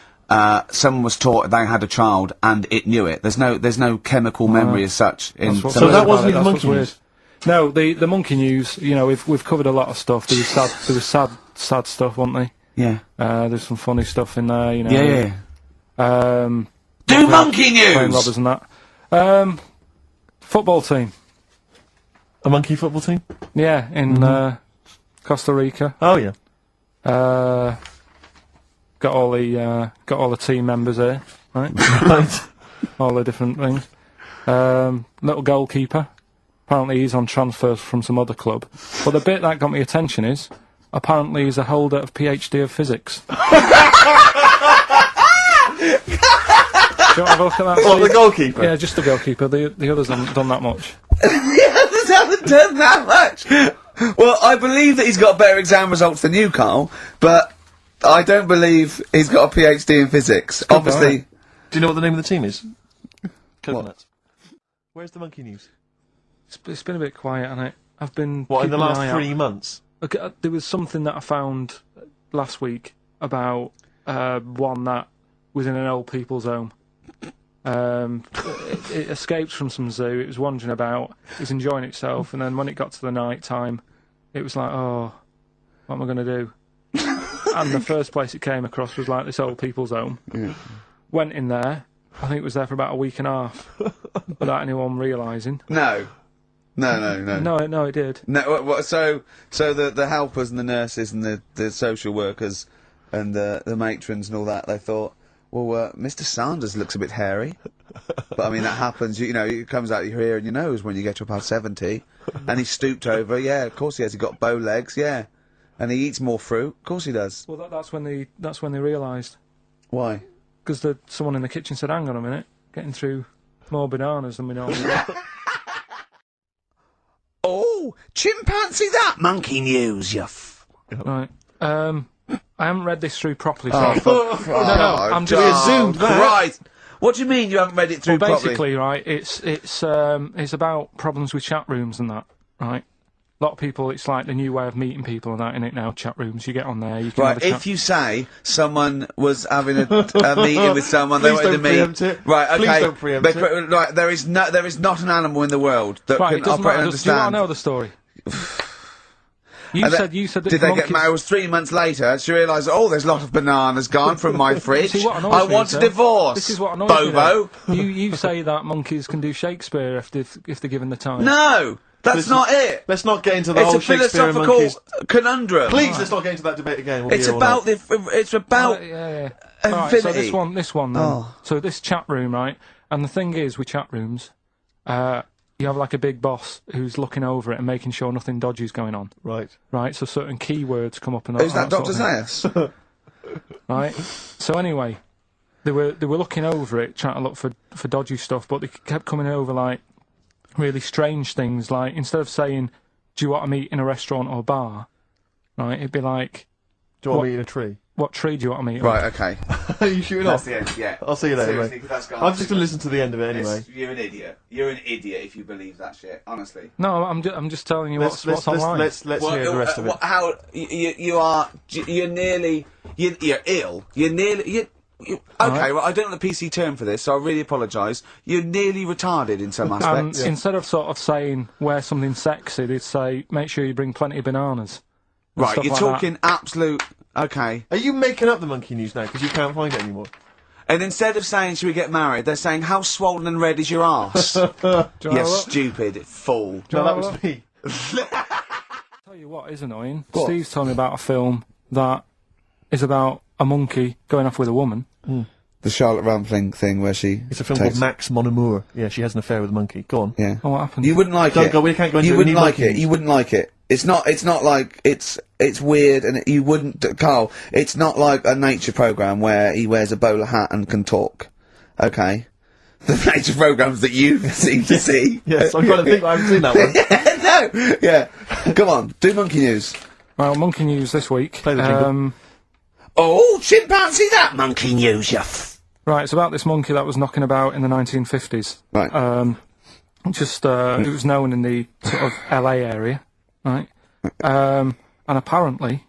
Speaker 3: someone was taught they had a child and it knew it, there's no chemical memory as such. In
Speaker 1: That's what's
Speaker 3: some
Speaker 2: So
Speaker 3: of
Speaker 2: that
Speaker 3: the-
Speaker 2: wasn't even
Speaker 1: That's what's
Speaker 2: monkey
Speaker 1: weird.
Speaker 2: news?
Speaker 1: No, the monkey news. You know, we've covered a lot of stuff. There was sad stuff, wasn't there?
Speaker 3: Yeah.
Speaker 1: There's some funny stuff in there. You know.
Speaker 3: Yeah.
Speaker 1: Do
Speaker 3: monkey news!
Speaker 1: Robbers and that. Football team.
Speaker 2: A monkey football team?
Speaker 1: Yeah, in Costa Rica.
Speaker 2: Oh, yeah.
Speaker 1: Got all the team members here, right?
Speaker 2: Right.
Speaker 1: All the different things. Little goalkeeper. Apparently he's on transfer from some other club. But the bit that got me attention is, apparently he's a holder of PhD of physics. Do you want to have a look at that?
Speaker 2: What,
Speaker 1: Steve?
Speaker 2: the goalkeeper?
Speaker 1: Yeah, just the goalkeeper. The others haven't done that much.
Speaker 4: The others haven't done that much. Well, I believe that he's got better exam results than you, Carl, but I don't believe he's got a PhD in physics. Obviously.
Speaker 2: Do you know what the name of the team is? Coconuts. Where's the monkey news?
Speaker 1: It's been a bit quiet, hasn't it? I've been.
Speaker 2: What, in the
Speaker 1: keeping an
Speaker 2: last
Speaker 1: eye
Speaker 2: 3
Speaker 1: out.
Speaker 2: months?
Speaker 1: Okay, there was something that I found last week about one that was in an old people's home. It escaped from some zoo. It was wandering about. It was enjoying itself, and then when it got to the night time, it was like, oh, what am I going to do? And the first place it came across was like this old people's home.
Speaker 4: Yeah.
Speaker 1: Went in there. I think it was there for about a week and a half, without anyone realising.
Speaker 4: No,
Speaker 1: No, it did.
Speaker 4: No, so the helpers and the nurses and the social workers and the matrons and all that, they thought, well, Mr. Sanders looks a bit hairy. But I mean, that happens, you know, it comes out your ear and your nose when you get to about 70. And he stooped over, yeah, of course he has. He got bow legs, yeah. And he eats more fruit, of course he does.
Speaker 1: Well, that's when they realised.
Speaker 4: Why?
Speaker 1: Because someone in the kitchen said, hang on a minute, getting through more bananas than we normally do.
Speaker 4: Oh, chimpanzee that! Monkey news, you
Speaker 1: Right. I haven't read this through properly, so
Speaker 4: I'm
Speaker 1: just
Speaker 2: assumed that.
Speaker 4: Right. What do you mean you haven't read it through
Speaker 1: well,
Speaker 4: properly?
Speaker 1: basically, right, it's about problems with chat rooms and that, right? A lot of people, it's like the new way of meeting people and that, in it now, chat rooms. You get on there, you can have
Speaker 4: Right,
Speaker 1: a chat.
Speaker 4: if you say someone was having a meeting with someone, they
Speaker 2: Please
Speaker 4: wanted to
Speaker 2: don't
Speaker 4: meet.
Speaker 2: preempt it.
Speaker 4: Right, okay.
Speaker 2: Please don't preempt it.
Speaker 4: Right, there is not an animal in the world that
Speaker 1: Right,
Speaker 4: can
Speaker 1: it doesn't
Speaker 4: operate
Speaker 1: matter.
Speaker 4: and
Speaker 1: Do you want
Speaker 4: understand.
Speaker 1: to know the story? You
Speaker 4: And
Speaker 1: said that
Speaker 4: did they get
Speaker 1: monkeys-
Speaker 4: married? It was 3 months later. She realised, oh, there's a lot of bananas gone from my fridge.
Speaker 1: See, what annoys
Speaker 4: I
Speaker 1: me
Speaker 4: want
Speaker 1: is,
Speaker 4: a
Speaker 1: though,
Speaker 4: divorce.
Speaker 1: This is what annoys
Speaker 4: Bobo.
Speaker 1: me. You say that monkeys can do Shakespeare if they're given the time.
Speaker 4: No, that's not it.
Speaker 2: Let's not get into the
Speaker 4: It's
Speaker 2: whole
Speaker 4: a
Speaker 2: Shakespeare and
Speaker 4: philosophical
Speaker 2: monkeys.
Speaker 4: conundrum.
Speaker 2: Please, let's not get into that debate again. We'll be
Speaker 4: It's
Speaker 2: here all
Speaker 4: about
Speaker 2: night.
Speaker 4: it's about
Speaker 1: Yeah. Alright, so
Speaker 4: affinity.
Speaker 1: this one then.
Speaker 4: Oh.
Speaker 1: So this chat room, right? And the thing is, with chat rooms, you have like a big boss who's looking over it and making sure nothing dodgy's going on.
Speaker 2: Right.
Speaker 1: Right, so certain keywords come up and
Speaker 4: Who's that,
Speaker 1: sort
Speaker 4: Dr.
Speaker 1: of thing.
Speaker 4: Zayas?
Speaker 1: Right. So anyway, they were looking over it, trying to look for dodgy stuff, but they kept coming over like really strange things. Like instead of saying, "Do you want to meet in a restaurant or bar?" Right, it'd be like,
Speaker 2: Do you want
Speaker 1: What-
Speaker 2: to meet in a tree?
Speaker 1: "What tree do you want to meet?" on?"
Speaker 4: Right, okay.
Speaker 2: Are you shooting off?
Speaker 4: the end, yeah.
Speaker 2: I'll see you later,
Speaker 4: Seriously,
Speaker 2: mate.
Speaker 4: 'cause that's gone
Speaker 2: I'm just going to listen to the end of it anyway.
Speaker 4: You're an idiot. You're an idiot if you believe that shit, honestly.
Speaker 1: No, I'm just telling you
Speaker 2: Let's
Speaker 1: what's online.
Speaker 2: let's hear the rest of it.
Speaker 4: How you're nearly you're ill. You're nearly okay.
Speaker 1: Alright.
Speaker 4: Well, I don't know the PC term for this, so I really apologise. You're nearly retarded in some aspects.
Speaker 1: Instead of sort of saying wear something sexy, they'd say make sure you bring plenty of bananas. and
Speaker 4: Right,
Speaker 1: stuff
Speaker 4: you're
Speaker 1: like that.
Speaker 4: talking absolute. Okay.
Speaker 2: Are you making up the monkey news now because you can't find it anymore?
Speaker 4: And instead of saying, should we get married, they're saying, how swollen and red is your arse?
Speaker 1: Do you
Speaker 4: You
Speaker 1: wanna look?
Speaker 4: stupid fool.
Speaker 2: No, that
Speaker 1: well,
Speaker 2: was me.
Speaker 1: Tell you what is annoying.
Speaker 4: What?
Speaker 1: Steve's told me about a film that is about a monkey going off with a woman.
Speaker 4: The Charlotte Rampling thing where she.
Speaker 2: It's a film called Max Mon Amour. Yeah, she has an affair with a monkey. Go on.
Speaker 4: Yeah.
Speaker 1: Oh, what happened?
Speaker 4: You wouldn't like
Speaker 2: Don't
Speaker 4: it.
Speaker 2: go, we can't go into
Speaker 4: You
Speaker 2: it, we
Speaker 4: wouldn't
Speaker 2: need
Speaker 4: like it.
Speaker 2: monkeys.
Speaker 4: You wouldn't like it. It's not like it's weird, and you wouldn't, Carl. It's not like a nature program where he wears a bowler hat and can talk. Okay, the nature programs that you seem to see.
Speaker 2: Yes, I'm trying to think. I haven't seen that one.
Speaker 4: No, yeah. Come on, do monkey news.
Speaker 1: Well, monkey news this week.
Speaker 2: Play the jingle.
Speaker 4: Oh, chimpanzee that monkey news, you.
Speaker 1: Right, it's about this monkey that was knocking about in the 1950s.
Speaker 4: Right.
Speaker 1: It was known in the sort of LA area, right? And apparently,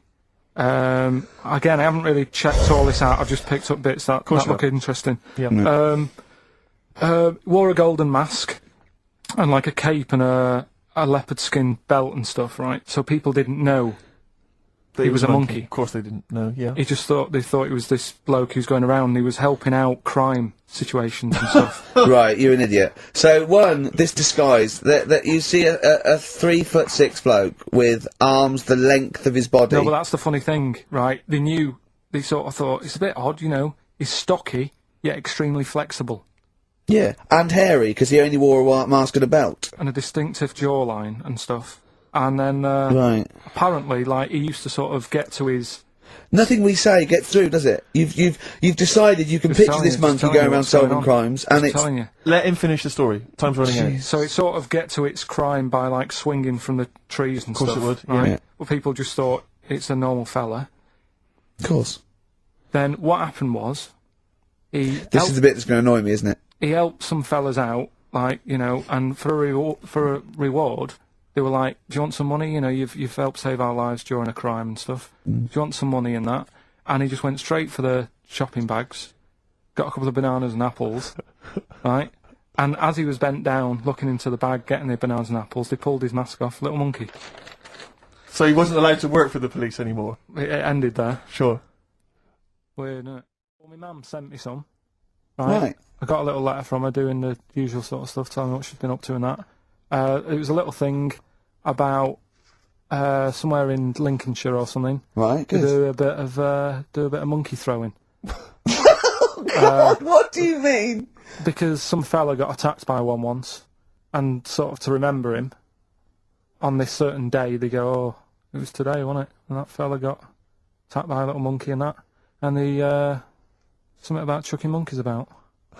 Speaker 1: again, I haven't really checked all this out. I've just picked up bits that look interesting.
Speaker 2: Yeah.
Speaker 1: Wore a golden mask and like a cape and a leopard skin belt and stuff, right? So people didn't know
Speaker 2: That
Speaker 1: he was a monkey.
Speaker 2: Of course they didn't know, yeah.
Speaker 1: He just thought, they thought it was this bloke who's going around and he was helping out crime situations and stuff.
Speaker 4: Right, you're an idiot. So, this disguise, that you see a 3'6" bloke with arms the length of his body.
Speaker 1: No, but that's the funny thing, right? They sort of thought, it's a bit odd, you know, he's stocky, yet extremely flexible.
Speaker 4: Yeah, and hairy, because he only wore a white mask and a belt.
Speaker 1: And a distinctive jawline and stuff. And then,
Speaker 4: Right.
Speaker 1: apparently, like, he used to sort of get to his...
Speaker 4: Nothing we say gets through, does it? You've decided you can
Speaker 1: Just
Speaker 4: picture
Speaker 1: telling
Speaker 4: this
Speaker 1: you,
Speaker 4: monkey
Speaker 1: just telling
Speaker 4: going
Speaker 1: you
Speaker 4: around
Speaker 1: what's going
Speaker 4: solving
Speaker 1: on.
Speaker 4: crimes, and
Speaker 1: Just
Speaker 4: it's...
Speaker 1: telling you.
Speaker 2: Let him finish the story. Time's running out.
Speaker 1: So it sort of get to its crime by, like, swinging from the trees and stuff.
Speaker 2: Of course it would,
Speaker 1: right?
Speaker 2: yeah.
Speaker 1: Well, people just thought it's a normal fella.
Speaker 4: Of course.
Speaker 1: Then what happened was,
Speaker 4: This is the bit that's going to annoy me, isn't it?
Speaker 1: he helped some fellas out, like, you know, and for a reward, they were like, do you want some money? You know, you've helped save our lives during a crime and stuff. Do you want some money and that? And he just went straight for the shopping bags, got a couple of bananas and apples, right? And as he was bent down, looking into the bag, getting the bananas and apples, they pulled his mask off, little monkey.
Speaker 2: So he wasn't allowed to work for the police anymore?
Speaker 1: It ended there.
Speaker 2: Sure.
Speaker 1: Weird, isn't it? Well, my mum sent me some. Right. I got a little letter from her doing the usual sort of stuff, telling me what she's been up to and that. It was a little thing about somewhere in Lincolnshire or something.
Speaker 4: Right,
Speaker 1: To
Speaker 4: good.
Speaker 1: do a bit of monkey throwing.
Speaker 4: God, what do you mean?
Speaker 1: Because some fella got attacked by one once, and sort of to remember him, on this certain day they go, oh, it was today, wasn't it? And that fella got attacked by a little monkey and that. And the something about chucking monkeys about.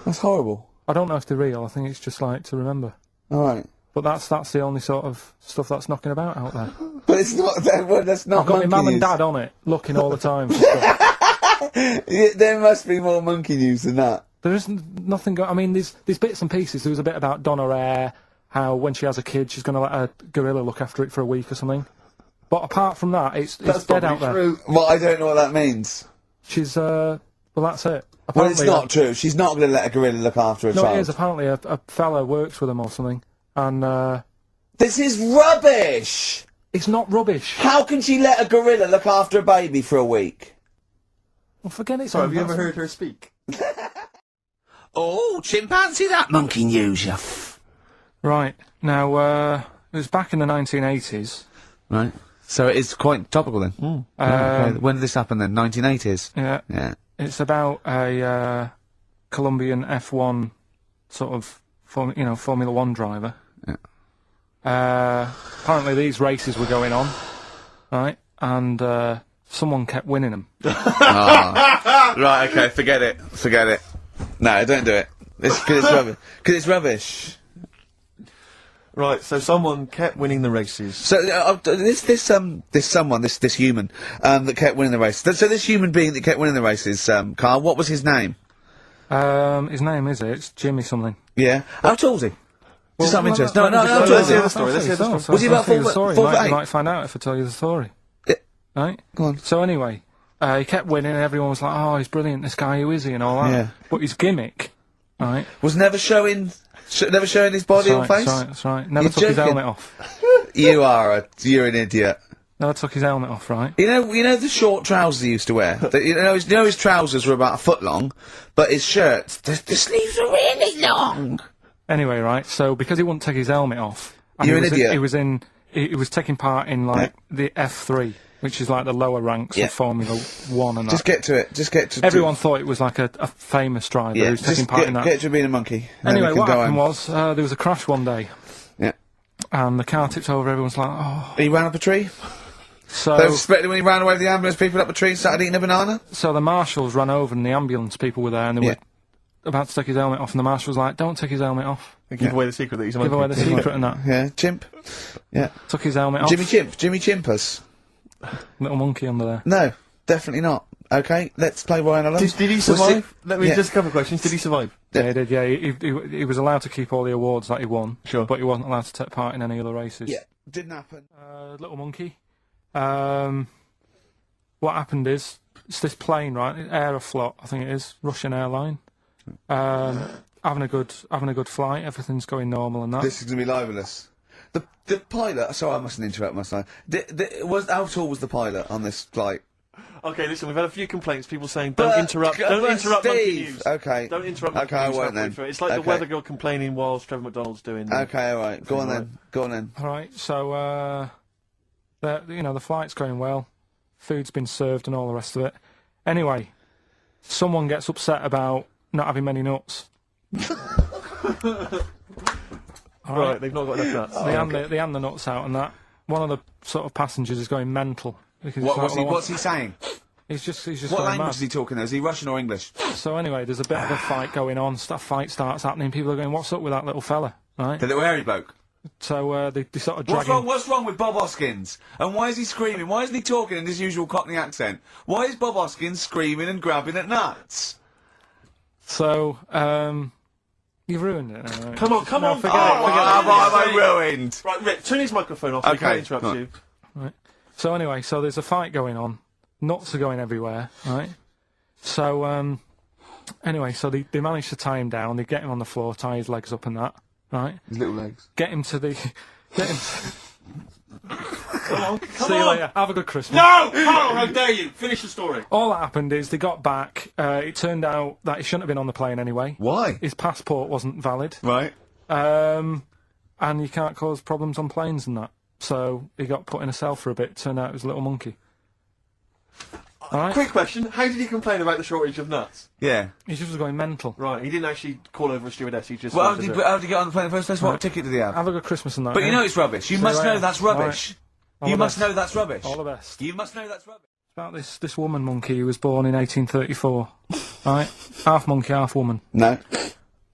Speaker 4: That's horrible.
Speaker 1: I don't know if they're real, I think it's just like to remember.
Speaker 4: Alright.
Speaker 1: But that's the only sort of stuff that's knocking about out there.
Speaker 4: But it's not, that's not
Speaker 1: I've got my
Speaker 4: monkey
Speaker 1: mum and
Speaker 4: news.
Speaker 1: dad on it, looking all the time for stuff.
Speaker 4: Yeah, there must be more monkey news than that.
Speaker 1: There isn't nothing. I mean, there's bits and pieces. There was a bit about Donna Eyre, how when she has a kid, she's going to let a gorilla look after it for a week or something. But apart from that, it's dead out there.
Speaker 4: Well, I don't know what that means.
Speaker 1: She's well, that's it.
Speaker 4: Well, it's
Speaker 1: Apparently,
Speaker 4: not true. She's not going to let a gorilla look after a
Speaker 1: No,
Speaker 4: child.
Speaker 1: it is. Apparently, a fella works with them or something, and
Speaker 4: This is rubbish!
Speaker 1: it's not rubbish.
Speaker 4: How can she let a gorilla look after a baby for a week?
Speaker 1: Well, forget it.
Speaker 2: So have you ever heard her speak?
Speaker 3: Oh, chimpanzee that monkey news, you
Speaker 1: Right now, it was back in the 1980s.
Speaker 3: Right. So it is quite topical then. Okay. When did this happen then? 1980s?
Speaker 1: Yeah.
Speaker 3: Yeah.
Speaker 1: It's about a Colombian F1 sort of, Formula One driver.
Speaker 3: Yeah.
Speaker 1: Apparently these races were going on, right? And someone kept winning them.
Speaker 3: Right, okay, forget it. Forget it. No, don't do it. It's because it's rubbish. Because it's rubbish.
Speaker 2: Right, so someone kept winning the races.
Speaker 4: So this human that kept winning the race. So this human being that kept winning the races, Carl, what was his name?
Speaker 1: His name it's Jimmy something.
Speaker 4: Yeah. How tall's he? Just out of interest. No, how
Speaker 2: let's
Speaker 4: tall is
Speaker 2: hear
Speaker 4: he?
Speaker 2: the story. Let's hear the story.
Speaker 4: Was he about
Speaker 1: four
Speaker 4: 4
Speaker 1: foot?
Speaker 4: foot
Speaker 1: You
Speaker 4: eight?
Speaker 1: might find out if I tell you the story.
Speaker 4: Yeah.
Speaker 1: Right?
Speaker 4: Go on.
Speaker 1: So anyway, he kept winning and everyone was like, oh, he's brilliant, this guy, who is he, and all that.
Speaker 4: Yeah.
Speaker 1: But his gimmick, right?
Speaker 4: Was never showing his body or face?
Speaker 1: That's right. Never
Speaker 4: You're
Speaker 1: took his
Speaker 4: joking.
Speaker 1: helmet off.
Speaker 4: You're an idiot.
Speaker 1: Never took his helmet off, right?
Speaker 4: You know the short trousers he used to wear? His trousers were about a foot long, but his shirts, the sleeves were really long.
Speaker 1: Anyway, right, so because he wouldn't take his helmet off, and
Speaker 4: You're an idiot.
Speaker 1: he was taking part in, like, the F3, which is like the lower ranks
Speaker 4: Yeah.
Speaker 1: of Formula 1 and
Speaker 4: Just
Speaker 1: that.
Speaker 4: get to it. Just get to
Speaker 1: Everyone thought it was like a famous driver
Speaker 4: Yeah,
Speaker 1: who's taking
Speaker 4: just
Speaker 1: part in that.
Speaker 4: get to being a monkey. and then
Speaker 1: Anyway,
Speaker 4: we can
Speaker 1: what
Speaker 4: go
Speaker 1: happened
Speaker 4: home.
Speaker 1: was, there was a crash one day,
Speaker 4: Yeah.
Speaker 1: and the car tipped over, everyone's like, oh.
Speaker 4: He ran up a tree?
Speaker 1: So,
Speaker 4: They suspected when he ran away with the ambulance people up a tree and started eating a banana?
Speaker 1: so the marshals ran over and the ambulance people were there, and they
Speaker 4: Yeah.
Speaker 1: were about to take his helmet off, and the marshal was like, don't take his helmet off.
Speaker 2: Give away the secret that he's a
Speaker 1: Give
Speaker 2: monkey.
Speaker 1: away the secret and that.
Speaker 4: Yeah, chimp. Yeah.
Speaker 1: Took his helmet off.
Speaker 4: Jimmy Chimpers.
Speaker 1: Little monkey under there.
Speaker 4: No, definitely not. Okay, let's play Ryan Alone.
Speaker 2: Did he
Speaker 4: We'll see-
Speaker 2: survive? Let me
Speaker 4: Yeah.
Speaker 2: just a couple of questions. Did he survive?
Speaker 1: Yeah, he did, yeah. He was allowed to keep all the awards that he won.
Speaker 2: Sure.
Speaker 1: But he wasn't allowed to take part in any other races.
Speaker 4: Yeah, didn't happen.
Speaker 1: Little monkey. What happened is, it's this plane, right? Aeroflot, I think it is, Russian airline. Having a good flight, everything's going normal and that.
Speaker 4: This is going to be libelous. The pilot. Sorry, I mustn't interrupt myself. How tall was the pilot on this flight?
Speaker 2: Okay, listen, we've had a few complaints. People saying don't interrupt
Speaker 4: Steve,
Speaker 2: Monkey News.
Speaker 4: Okay.
Speaker 2: Don't interrupt Monkey
Speaker 4: Okay, I
Speaker 2: News.
Speaker 4: won't then.
Speaker 2: It's like the weather girl complaining while Trevor McDonald's doing.
Speaker 4: Okay, all right. Go on then. Go on then.
Speaker 1: All right. So, the flight's going well. Food's been served and all the rest of it. Anyway, someone gets upset about not having many nuts.
Speaker 2: Right, they've not got enough nuts.
Speaker 1: They hand the nuts out, and that one of the sort of passengers is going mental. Because
Speaker 3: What's he saying?
Speaker 1: He's just
Speaker 3: What
Speaker 1: going
Speaker 3: language
Speaker 1: mad.
Speaker 3: is he talking? Is he Russian or English?
Speaker 1: So anyway, there's a bit of a fight going on. Fight starts happening. People are going, "What's up with that little fella?" Right?
Speaker 3: The little hairy bloke.
Speaker 1: So they sort of drag him.
Speaker 3: What's wrong with Bob Hoskins? And why is he screaming? Why isn't he talking in his usual Cockney accent? Why is Bob Hoskins screaming and grabbing at nuts?
Speaker 1: So you've ruined it.
Speaker 2: Come on,
Speaker 1: No,
Speaker 2: forget
Speaker 1: forget
Speaker 2: it.
Speaker 3: What have I ruined?
Speaker 2: Right, Rick, turn his microphone off. We
Speaker 3: Okay,
Speaker 2: can't interrupt
Speaker 3: right.
Speaker 2: you.
Speaker 1: Right. So anyway, so there's a fight going on. Nuts are going everywhere, right? So anyway, so they manage to tie him down. They get him on the floor, tie his legs up and that, right?
Speaker 4: His little legs.
Speaker 1: Get him to the. Get him.
Speaker 2: Come
Speaker 1: See you later. Have a good Christmas.
Speaker 2: No! Carl, how dare you! Finish the story.
Speaker 1: All that happened is they got back. It turned out that he shouldn't have been on the plane anyway.
Speaker 4: Why?
Speaker 1: His passport wasn't valid.
Speaker 4: Right.
Speaker 1: And you can't cause problems on planes and that. So he got put in a cell for a bit. Turned out it was a little monkey. All right.
Speaker 2: Quick question, how did he complain about the shortage of nuts?
Speaker 3: Yeah.
Speaker 1: He just was going mental.
Speaker 2: Right, he didn't actually call over a stewardess, he just...
Speaker 3: Well,
Speaker 2: wanted to-
Speaker 3: how did he get on the plane in the first place? What ticket did he have?
Speaker 1: Have a good Christmas and that.
Speaker 3: But you
Speaker 1: eh?
Speaker 3: know it's rubbish. You must
Speaker 1: later.
Speaker 3: know that's rubbish.
Speaker 1: All
Speaker 3: You
Speaker 1: the
Speaker 3: must
Speaker 1: best.
Speaker 3: know that's rubbish.
Speaker 1: All the best.
Speaker 3: You must know that's rubbish.
Speaker 1: About this woman monkey who was born in 1834. Right? Half monkey, half woman.
Speaker 4: No.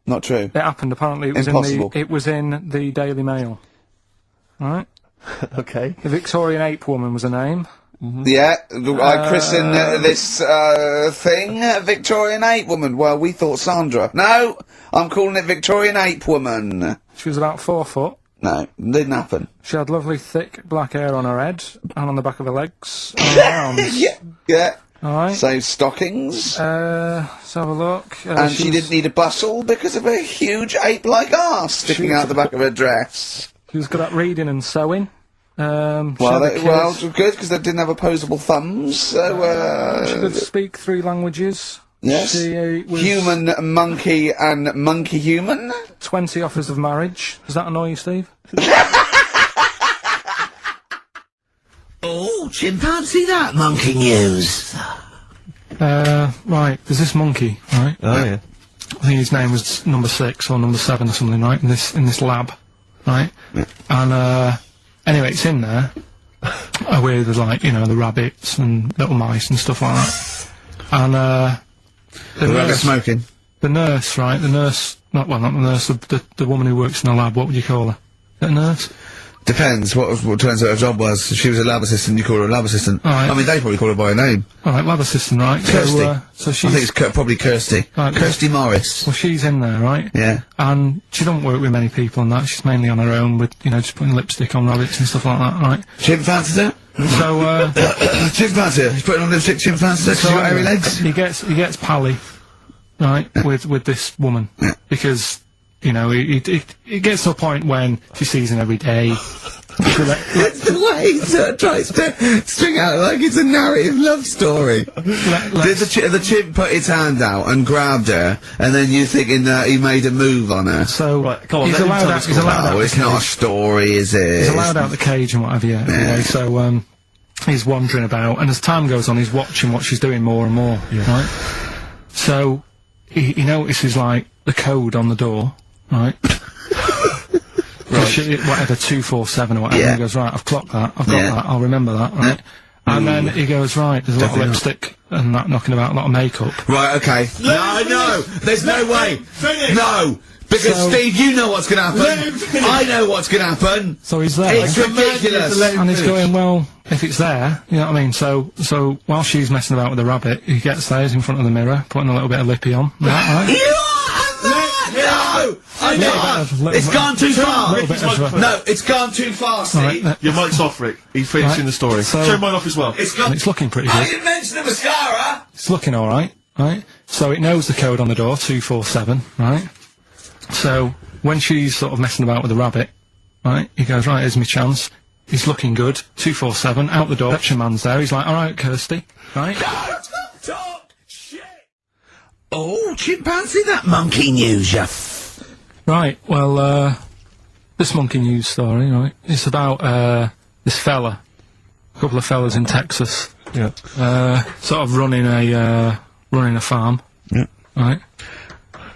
Speaker 4: Not true.
Speaker 1: It happened. Apparently, it was
Speaker 4: Impossible.
Speaker 1: it was in the Daily Mail. Right?
Speaker 2: Okay.
Speaker 1: The Victorian ape woman was her name.
Speaker 4: Yeah, I christen this thing Victorian Ape Woman. Well, we thought Sandra. No, I'm calling it Victorian Ape Woman.
Speaker 1: She was about 4 foot.
Speaker 4: No, didn't happen.
Speaker 1: She had lovely thick black hair on her head and on the back of her legs and on her arms.
Speaker 4: Yeah.
Speaker 1: All right.
Speaker 4: So stockings.
Speaker 1: Let's have a look.
Speaker 4: And she didn't need a bustle because of a huge ape-like arse sticking out the back of her dress.
Speaker 1: She was good at reading and sewing.
Speaker 4: Well, good, because they didn't have opposable thumbs, so,
Speaker 1: she could speak 3 languages.
Speaker 4: yes.
Speaker 1: She was
Speaker 4: Human, monkey, and monkey-human.
Speaker 1: 20 offers of marriage. Does that annoy you, Steve?
Speaker 5: Oh, chimpanzee that monkey news.
Speaker 1: Right, there's this monkey, right?
Speaker 2: Oh, yeah.
Speaker 1: I think his name was number 6 or number 7 or something, right? In this lab, right? And anyway, it's in there with like the rabbits and little mice and stuff like that. And
Speaker 4: The rabbit smoking.
Speaker 1: the nurse, right? The nurse, not the nurse, the woman who works in the lab. What would you call her? Is that a nurse?
Speaker 4: Depends what turns out her job was. If she was a lab assistant, you call her a lab assistant.
Speaker 1: Right.
Speaker 4: I mean, they probably call her by a name.
Speaker 1: All right, lab assistant, right?
Speaker 4: Kirsty.
Speaker 1: So
Speaker 4: I
Speaker 1: she's
Speaker 4: think it's probably Kirsty.
Speaker 1: Right,
Speaker 4: Kirsty Morris.
Speaker 1: well, she's in there, right?
Speaker 4: Yeah.
Speaker 1: And she don't work with many people and that. She's mainly on her own with just putting lipstick on rabbits and stuff like that, right?
Speaker 4: Chimpanzee her?
Speaker 1: So
Speaker 4: Chimpanzee her. He's putting on lipstick chimpanzee her 'cause she's got hairy legs.
Speaker 1: he gets pally, right, with this woman because it gets to a point when she sees him every day.
Speaker 4: It's the way he sort of tries to string out like it's a narrative love story. Did the chimp put his hand out and grabbed her, and then you thinking that he made a move on her?
Speaker 1: So
Speaker 2: Right, come on,
Speaker 1: he's
Speaker 2: let him
Speaker 1: allowed
Speaker 2: tell
Speaker 1: out.
Speaker 2: the
Speaker 1: He's allowed out.
Speaker 4: Oh,
Speaker 1: the
Speaker 4: it's not a
Speaker 1: cage.
Speaker 4: story, is it?
Speaker 1: He's allowed out the cage and whatever. Yeah. Anyway, so he's wandering about, and as time goes on, he's watching what she's doing more and more. Right. So he notices like the code on the door. Right. Whatever 247 or whatever.
Speaker 4: Yeah.
Speaker 1: He goes, right, I've clocked that. I've got that. I'll remember that. Right. And then he goes, right, there's a lot of lipstick and that knocking about, a lot of makeup.
Speaker 4: Right, okay. No, there's no way. No, because
Speaker 1: So-
Speaker 4: Steve, you know what's going to happen. I know what's going to happen.
Speaker 1: So he's there.
Speaker 4: It's ridiculous.
Speaker 1: And he's going, well, if it's there, you know what I mean? So while she's messing about with the rabbit, he gets there, he's in front of the mirror, putting a little bit of lippy on. Right?
Speaker 4: No, I can't. It's gone too far.
Speaker 1: Little bit of
Speaker 4: No, it's gone too far, Steve.
Speaker 1: Right,
Speaker 2: Your mic's off, Rick. He's finishing
Speaker 1: Right,
Speaker 2: the story.
Speaker 1: so-
Speaker 2: Turn mine off as well.
Speaker 4: It's gone.
Speaker 1: it's looking pretty
Speaker 4: I
Speaker 1: good.
Speaker 4: didn't mention the mascara.
Speaker 1: It's looking alright, right? So it knows the code on the door, 247, right? So when she's sort of messing about with the rabbit, right? He goes, right, here's my chance. He's looking good. 247, out the door. Reception man's there. He's like, all right, Kirsty, right?
Speaker 5: Talk shit! Oh, chimpanzee, that monkey news, ya.
Speaker 1: Right, well, this monkey news story, right? It's about, this fella. A couple of fellas in Texas.
Speaker 2: Yeah.
Speaker 1: Sort of running a farm.
Speaker 2: Yeah.
Speaker 1: Right?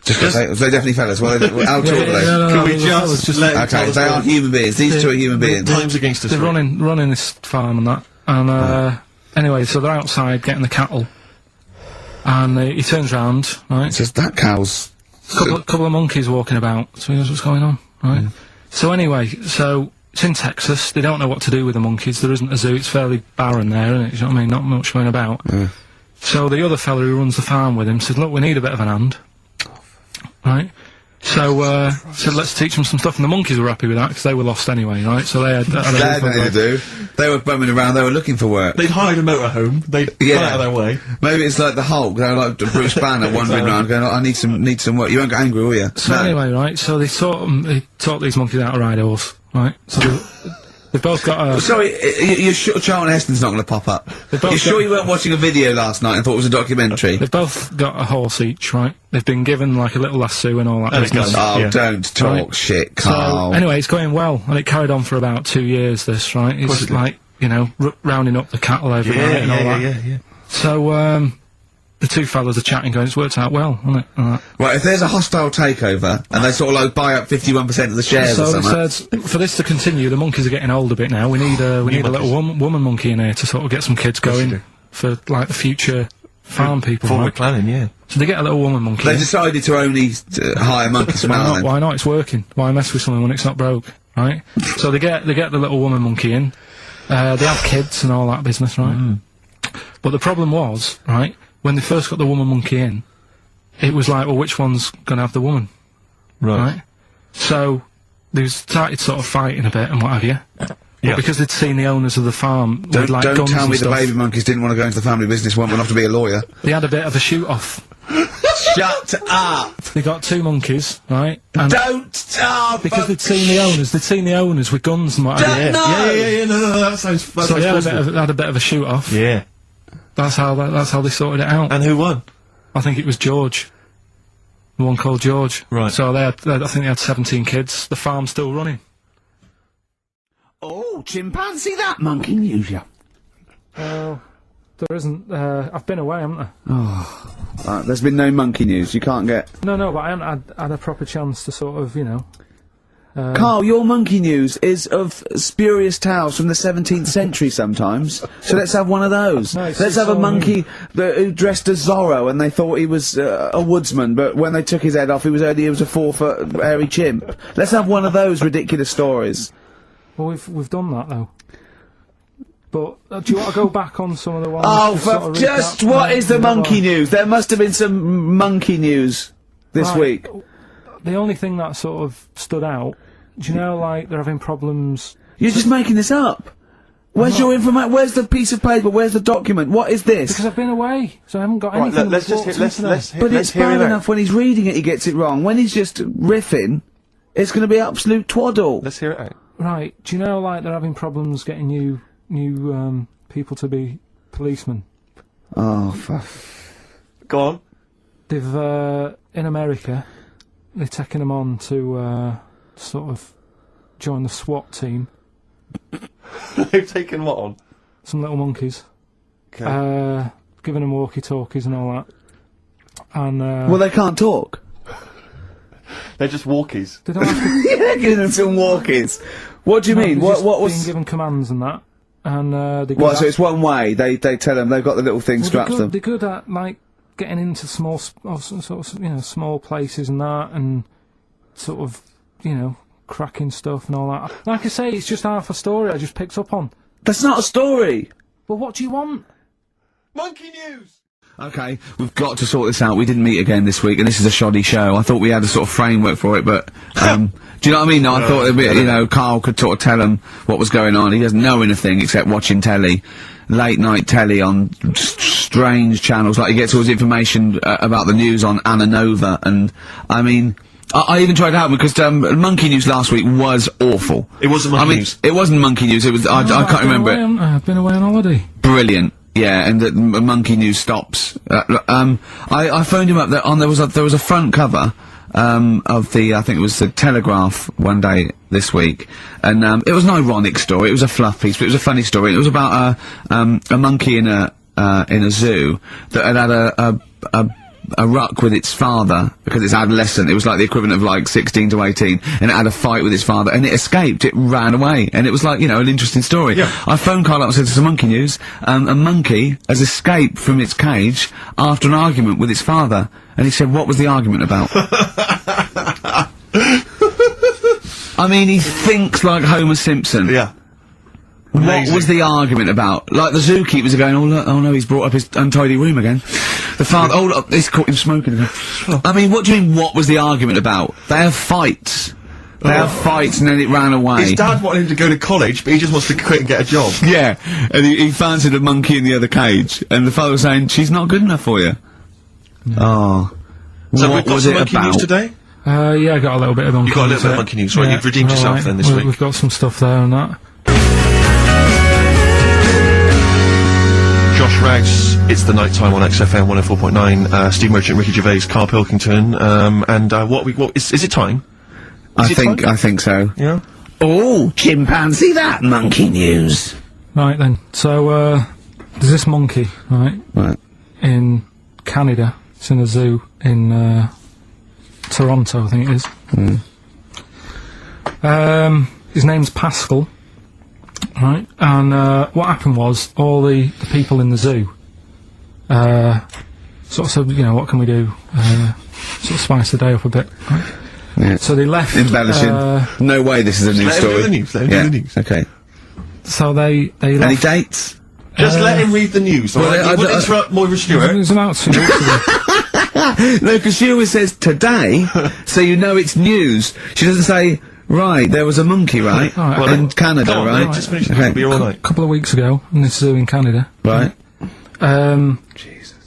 Speaker 4: Just to say, they're definitely fellas. Well, how tall are they?
Speaker 1: no,
Speaker 2: Can we
Speaker 1: the fellas
Speaker 2: just let him tell
Speaker 4: Okay,
Speaker 2: us
Speaker 4: they
Speaker 2: what-
Speaker 4: aren't human beings. These two are human beings.
Speaker 2: Time's against us.
Speaker 1: They're
Speaker 2: Rick.
Speaker 1: running this farm and that. And, anyway, so they're outside getting the cattle. And he turns round, right?
Speaker 4: It's just that cow's...
Speaker 1: Couple of monkeys walking about. So he goes, what's going on? Right? So anyway, so it's in Texas. They don't know what to do with the monkeys. There isn't a zoo. It's fairly barren there, isn't it? You know what I mean? Not much going about. So the other fella who runs the farm with him said, look, we need a bit of an hand. Right? So, said, let's teach them some stuff. And the monkeys were happy with that because they were lost anyway, right? So they had
Speaker 4: They had nothing to do. They were bumming around, they were looking for work.
Speaker 2: They'd hired a motorhome. They'd
Speaker 4: Yeah.
Speaker 2: gone out of their way.
Speaker 4: Maybe it's like the Hulk, they were like Bruce Banner wandering around going, oh, I need some work. You won't get angry, will you?
Speaker 1: So anyway, right, so they taught these monkeys how to ride a horse, right? So they've both got a...
Speaker 4: Sorry, you're sure Charlton Heston's not going to pop up?
Speaker 1: both
Speaker 4: You're sure
Speaker 1: got-
Speaker 4: you weren't watching a video last night and thought it was a documentary?
Speaker 1: They've both got a horse each, right? They've been given, like, a little lasso and all that
Speaker 2: And a
Speaker 1: business.
Speaker 2: gun.
Speaker 4: Oh,
Speaker 2: Yeah.
Speaker 4: don't talk
Speaker 1: Right.
Speaker 4: shit,
Speaker 1: So,
Speaker 4: Carl.
Speaker 1: anyway, it's going well, and it carried on for about 2 years, this, right?
Speaker 2: course
Speaker 1: It's
Speaker 2: it did.
Speaker 1: like, you know, rounding up the cattle every night and all that.
Speaker 2: yeah.
Speaker 1: So, the two fellas are chatting, going, it's worked out well, hasn't it? And that.
Speaker 4: Right, if there's a hostile takeover and they sort of like buy up 51% of the shares or
Speaker 1: So
Speaker 4: something.
Speaker 1: it said, for this to continue, the monkeys are getting old a bit now. We need a little woman monkey in here to sort of get some kids
Speaker 2: you
Speaker 1: going
Speaker 2: do.
Speaker 1: for like the future farm people.
Speaker 2: Forward
Speaker 1: Right?
Speaker 2: planning, yeah.
Speaker 1: So they get a little woman monkey.
Speaker 4: They
Speaker 1: in.
Speaker 4: decided to only hire monkeys from
Speaker 1: Why
Speaker 4: now
Speaker 1: not?
Speaker 4: then.
Speaker 1: Why not? It's working. Why mess with something when it's not broke, right? So they get the little woman monkey in. They have kids and all that business, right? But the problem was, right, when they first got the woman monkey in, it was like, well, which one's gonna have the woman, right? So they started sort of fighting a bit and what have you.
Speaker 2: Yeah.
Speaker 1: But because they'd seen the owners of the farm with like
Speaker 4: Don't
Speaker 1: guns
Speaker 4: tell
Speaker 1: and
Speaker 4: me the
Speaker 1: stuff,
Speaker 4: baby monkeys didn't want to go into the family business, went off to be a lawyer.
Speaker 1: they had a bit of a shoot off.
Speaker 4: Shut up!
Speaker 1: They got two monkeys, right? And
Speaker 4: Don't stop!
Speaker 1: because they'd seen the owners with guns and what have you.
Speaker 4: No!
Speaker 2: No, that sounds
Speaker 1: So they had a bit of a shoot off.
Speaker 2: Yeah.
Speaker 1: That's how they sorted it out.
Speaker 2: And who won?
Speaker 1: I think it was George. The one called George.
Speaker 2: Right.
Speaker 1: So I think they had 17 kids. The farm's still running.
Speaker 5: Oh, chimpanzee, that monkey news, ya.
Speaker 1: Well, there isn't. I've been away, haven't I?
Speaker 4: There's been no monkey news, you can't get...
Speaker 1: No, but I haven't had a proper chance to sort of, you know.
Speaker 4: Carl, your monkey news is of spurious tales from the 17th century sometimes. So let's have one of those.
Speaker 1: No,
Speaker 4: let's
Speaker 1: it's
Speaker 4: have a
Speaker 1: all
Speaker 4: monkey who dressed as Zorro and they thought he was a woodsman, but when they took his head off he was a 4-foot hairy chimp. Let's have one of those ridiculous stories.
Speaker 1: Well, we've done that though. But do you want to go back on some of the ones?
Speaker 4: Oh,
Speaker 1: to sort
Speaker 4: for
Speaker 1: of
Speaker 4: just
Speaker 1: recap?
Speaker 4: what is the
Speaker 1: No,
Speaker 4: monkey news? There must have been some monkey news this
Speaker 1: Right.
Speaker 4: week.
Speaker 1: The only thing that sort of stood out, do you know, like they're having problems.
Speaker 4: You're just making this up. Where's your information? Where's the piece of paper? Where's the document? What is this?
Speaker 1: Because I've been away, so I haven't got
Speaker 2: Right,
Speaker 1: anything.
Speaker 2: let's just
Speaker 1: that's
Speaker 2: hear,
Speaker 1: brought to
Speaker 2: let's
Speaker 1: today.
Speaker 4: But
Speaker 2: let's
Speaker 4: it's
Speaker 2: hear
Speaker 4: bad
Speaker 2: him out.
Speaker 4: enough when he's reading it, he gets it wrong. When he's just riffing, it's going to be absolute twaddle.
Speaker 2: Let's hear it out.
Speaker 1: Right, do you know, like, they're having problems getting new people to be policemen?
Speaker 4: Oh, fuck.
Speaker 2: Go on.
Speaker 1: They've, in America, they're taking them on to, sort of join the SWAT team.
Speaker 2: They've taken what on?
Speaker 1: Some little monkeys.
Speaker 2: Okay.
Speaker 1: Giving them walkie-talkies and all that. And,
Speaker 4: Well, they can't talk.
Speaker 2: They're just walkies.
Speaker 1: they don't have to,
Speaker 4: Yeah, giving them some walkies. What do you mean?
Speaker 1: they're
Speaker 4: What
Speaker 1: just
Speaker 4: what
Speaker 1: being
Speaker 4: was...
Speaker 1: given commands and that. And, they go
Speaker 4: What, so it's one way, they tell them, they've got the little thing strapped to them.
Speaker 1: they're good at, like, getting into small, sort of, you know, small places and that, and sort of, you know, cracking stuff and all that. Like I say, it's just half a story I just picked up on.
Speaker 4: That's not a story!
Speaker 1: Well, what do you want?
Speaker 2: Monkey news!
Speaker 4: Okay, we've got to sort this out. We didn't meet again this week, and this is a shoddy show. I thought we had a sort of framework for it, but, do you know what I mean? No, I thought, you know, Carl could sort of tell him what was going on. He doesn't know anything except watching telly. Late night telly on strange channels, like he gets all his information about the news on Anna Nova, and, I mean,
Speaker 3: I even tried to help because Monkey News last week was awful.
Speaker 2: It wasn't Monkey News.
Speaker 3: It wasn't Monkey News. It was. I can't remember it.
Speaker 1: I've been away on holiday.
Speaker 3: Brilliant. Yeah, and the Monkey News stops. I phoned him up. There was a front cover of the, I think it was the Telegraph one day this week, and it was an ironic story. It was a fluff piece, but it was a funny story. It was about a monkey in a zoo that had a ruck with its father because it's adolescent. It was like the equivalent of like 16 to 18, and it had a fight with its father, and it escaped. It ran away, and it was like, you know, an interesting story.
Speaker 2: Yeah.
Speaker 3: I phoned Karl up and said, "This is Monkey News. A monkey has escaped from its cage after an argument with its father." And he said, "What was the argument about?" I mean, he thinks like Homer Simpson.
Speaker 2: Yeah.
Speaker 3: What was the argument about? Like, the zookeepers are going, "Oh, look, oh no, he's brought up his untidy room again." The father, "Oh, look, he's caught him smoking again." I mean, what do you mean, what was the argument about? They have fights. They have fights, and then it ran away.
Speaker 2: His dad wanted him to go to college, but he just wants to quit and get a job.
Speaker 3: Yeah, and he fancied a monkey in the other cage, and the father was saying, "She's not good enough for you." Oh.
Speaker 2: So
Speaker 3: what
Speaker 2: we've got
Speaker 3: was
Speaker 2: some
Speaker 3: it
Speaker 2: Monkey
Speaker 3: about?
Speaker 2: News today?
Speaker 1: Yeah, I got a little bit of Monkey News.
Speaker 2: You got a little bit of Monkey News, right? You've redeemed yourself
Speaker 1: alright.
Speaker 2: then this week.
Speaker 1: We've got some stuff there and that.
Speaker 2: Josh Rags, it's the night time on XFM 104.9. Steve Merchant, Ricky Gervais, Karl Pilkinton, and what is it time?
Speaker 3: I think so.
Speaker 2: Yeah.
Speaker 5: Oh, chimpanzee that Monkey News.
Speaker 1: Right then, so there's this monkey, right, in Canada. It's in a zoo in Toronto, I think it is. His name's Pascal, right, and what happened was all the people in the zoo sort of said, you know, what can we do, sort of spice the day up a bit, right?
Speaker 3: Yeah.
Speaker 1: So they left.
Speaker 3: Embellishing. No way this is a news
Speaker 2: Let him
Speaker 3: story.
Speaker 2: do the news, let him do the news.
Speaker 3: Okay.
Speaker 1: So they
Speaker 3: Any
Speaker 1: left.
Speaker 3: dates?
Speaker 2: Just let him read the news, alright?
Speaker 3: Well,
Speaker 2: You wouldn't interrupt Moira
Speaker 1: It
Speaker 2: Stewart.
Speaker 1: was about 2 weeks ago.
Speaker 3: No, because she always says today, so you know it's news. She doesn't say, right, there was a monkey, right?
Speaker 1: Alright,
Speaker 2: Well,
Speaker 3: in Canada,
Speaker 2: Come on,
Speaker 3: right?
Speaker 2: mate, just finish it.
Speaker 3: Okay.
Speaker 2: It'll be all night.
Speaker 1: A couple of weeks ago in this zoo in Canada.
Speaker 3: Right,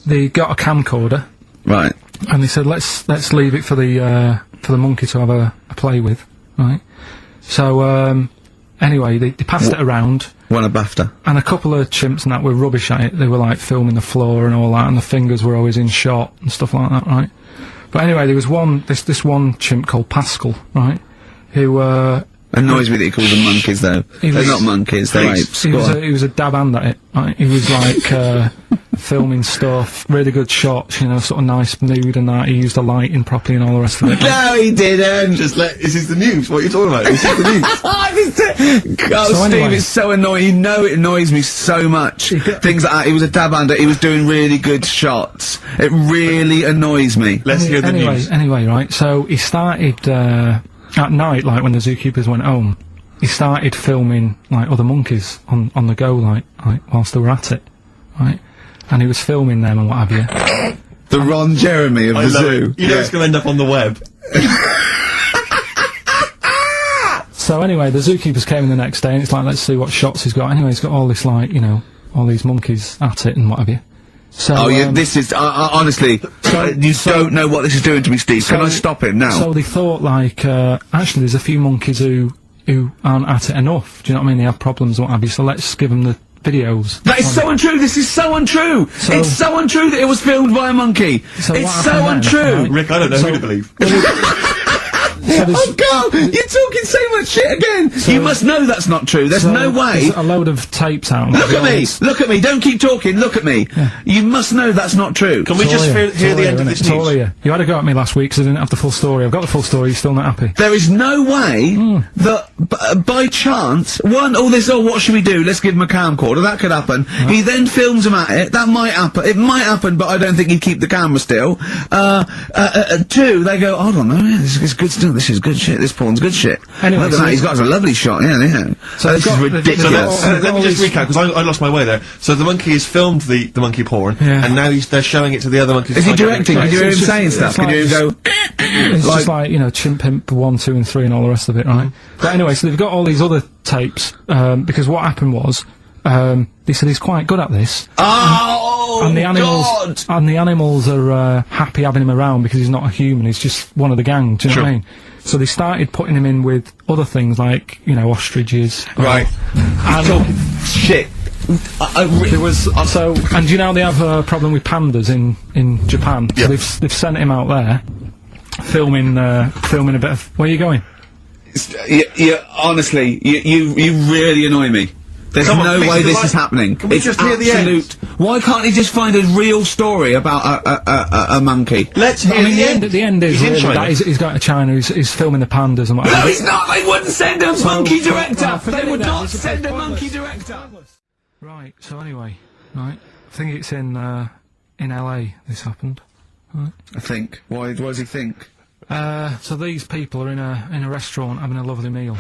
Speaker 1: They got a camcorder
Speaker 3: right.
Speaker 1: and they said let's leave it for the monkey to have a play with, right? So anyway, they passed it around,
Speaker 3: Won a BAFTA.
Speaker 1: and a couple of chimps and that were rubbish at it. They were like filming the floor and all that, and the fingers were always in shot and stuff like that, right? But anyway, there was this one chimp called Pascal, right, who
Speaker 3: Annoys me that he calls them monkeys, though. They're
Speaker 1: was-
Speaker 3: not monkeys, they're apes.
Speaker 1: he
Speaker 3: Go
Speaker 1: was
Speaker 3: on.
Speaker 1: he was a dab hand at it. Right? He was like filming stuff, really good shots, you know, sort of nice mood and that. He used the lighting properly and all the rest of it.
Speaker 3: No, he didn't!
Speaker 2: This is the news. What are you talking about? This is the news.
Speaker 3: Oh,
Speaker 1: So
Speaker 3: Steve,
Speaker 1: anyway.
Speaker 3: it's so annoying. You know it annoys me so much. Things like that. He was a dab under. He was doing really good shots. It really annoys me.
Speaker 2: Let's hear the news.
Speaker 1: Anyway, right, so he started, at night, like, when the zookeepers went home, he started filming, like, other monkeys on the go, like, whilst they were at it, right? And he was filming them and what have you.
Speaker 3: The Ron Jeremy of
Speaker 2: I
Speaker 3: the
Speaker 2: love
Speaker 3: zoo.
Speaker 2: it. You know it's going to end up on the web.
Speaker 1: So anyway, the zookeepers came in the next day and it's like, let's see what shots he's got. Anyway, he's got all this, like, you know, all these monkeys at it and what have you. So,
Speaker 3: Oh, yeah, this is, honestly, you don't know what this is doing to me, Steve. Can I stop him now?
Speaker 1: So they thought, like, actually there's a few monkeys who aren't at it enough. Do you know what I mean? They have problems and what have you, so let's give them the videos.
Speaker 3: That is so untrue. This is so untrue.
Speaker 1: So-
Speaker 3: It's so untrue that it was filmed by a monkey.
Speaker 1: So
Speaker 3: it's
Speaker 1: what
Speaker 3: so
Speaker 1: happened then,
Speaker 3: untrue.
Speaker 1: right?
Speaker 2: Rick, I don't know who to believe.
Speaker 1: So there's-
Speaker 3: Oh, God, you're talking so much shit again. You must know that's not true. There's
Speaker 1: so
Speaker 3: no way.
Speaker 1: there's a load of tapes out.
Speaker 3: Look at me. Look at me. Don't keep talking. Look at me. You must know that's not true.
Speaker 2: Can we just hear the end of this news?
Speaker 1: You had a go at me last week because I didn't have the full story. I've got the full story. You're still not happy.
Speaker 3: There is no way that by chance, what should we do? Let's give him a camcorder. That could happen. He then films him at it. That might happen. It might happen, but I don't think he'd keep the camera still. Two, they go, hold on, yeah, this is good stuff. This is good shit. This porn's good shit.
Speaker 1: Anyway,
Speaker 3: Look at
Speaker 1: so
Speaker 3: that. He's got a lovely shot. Yeah.
Speaker 1: So
Speaker 3: This is
Speaker 1: they've got-
Speaker 3: ridiculous.
Speaker 1: they've got
Speaker 2: Let me
Speaker 1: all
Speaker 2: just
Speaker 1: these-
Speaker 2: recap, because I lost my way there. So the monkey has filmed the monkey porn,
Speaker 1: Yeah.
Speaker 2: and now they're showing it to the other monkeys.
Speaker 3: Is he directing? Can you hear him
Speaker 1: It's just-
Speaker 3: saying
Speaker 1: it's
Speaker 3: stuff? Can
Speaker 1: like
Speaker 3: you hear him go?
Speaker 1: It's just like, you know, Chimp Pimp 1, 2 and 3 and all the rest of it, right? But anyway, so they've got all these other tapes, because what happened was, He said he's quite good at this.
Speaker 4: Oh,
Speaker 1: And the animals,
Speaker 4: God!
Speaker 1: and the animals are happy having him around because he's not a human. He's just one of the gang. Do you know what I mean? So they started putting him in with other things like, you know, ostriches.
Speaker 4: Right.
Speaker 1: And
Speaker 4: Shit.
Speaker 1: there was so, and do you know they have a problem with pandas in Japan?
Speaker 2: Yep.
Speaker 1: So they've sent him out there, filming a bit of. Where are you going?
Speaker 4: Honestly, you really annoy me. There's
Speaker 2: Come on,
Speaker 4: no
Speaker 2: please,
Speaker 4: way this
Speaker 2: like-
Speaker 4: is happening.
Speaker 2: Can we
Speaker 4: It's
Speaker 2: just hear the end?
Speaker 4: absolute. Why can't he just find a real story about a monkey?
Speaker 2: Let's hear
Speaker 1: I mean,
Speaker 2: the end.
Speaker 1: the end is
Speaker 2: He's in
Speaker 1: really
Speaker 2: China.
Speaker 1: that he's going to China. He's filming the pandas and whatever.
Speaker 4: No, he's not. They wouldn't send a monkey director.
Speaker 1: well, forget
Speaker 4: They would
Speaker 1: that.
Speaker 4: not
Speaker 1: It's
Speaker 4: send a
Speaker 1: pointless.
Speaker 4: monkey director.
Speaker 1: Right. So anyway, right. I think it's in LA. This happened.
Speaker 4: I think. Why does he think?
Speaker 1: So these people are in a restaurant having a lovely meal.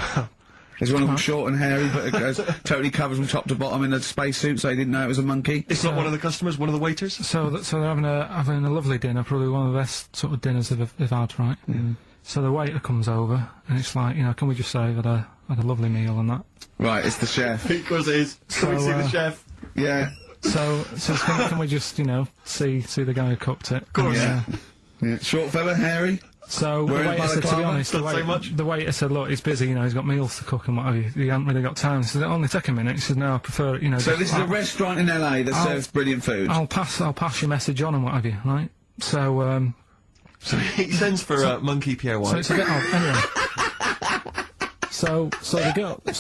Speaker 4: There's one of them short and hairy, but it goes totally covers from top to bottom in a spacesuit, so he didn't know it was a monkey.
Speaker 2: It's not one of the customers, one of the waiters.
Speaker 1: So they're having a lovely dinner, probably one of the best sort of dinners they've had, right? So the waiter comes over and it's like, you know, can we just say I've had a lovely meal and that?
Speaker 4: Right, it's the chef.
Speaker 2: Because it is. Can we
Speaker 1: So,
Speaker 2: see the chef?
Speaker 4: Yeah.
Speaker 1: So can we just, you know, see the guy who cooked it? Of
Speaker 2: course.
Speaker 4: Yeah. Short fella, hairy.
Speaker 1: So the
Speaker 4: Wearing
Speaker 1: waiter said, to be
Speaker 4: balaclava?
Speaker 1: honest,
Speaker 2: Doesn't say much.
Speaker 1: the waiter said, look, he's busy, you know, he's got meals to cook and what have you. He hasn't really got time. He said, it'll only take a minute. He said, no, I prefer, you know.
Speaker 4: So this is a restaurant in LA that serves brilliant food.
Speaker 1: I'll pass your message on and what have you, right? So
Speaker 2: So he sends for Monkey Pierre
Speaker 1: so
Speaker 2: White.
Speaker 1: it's a bit odd. Anyway. So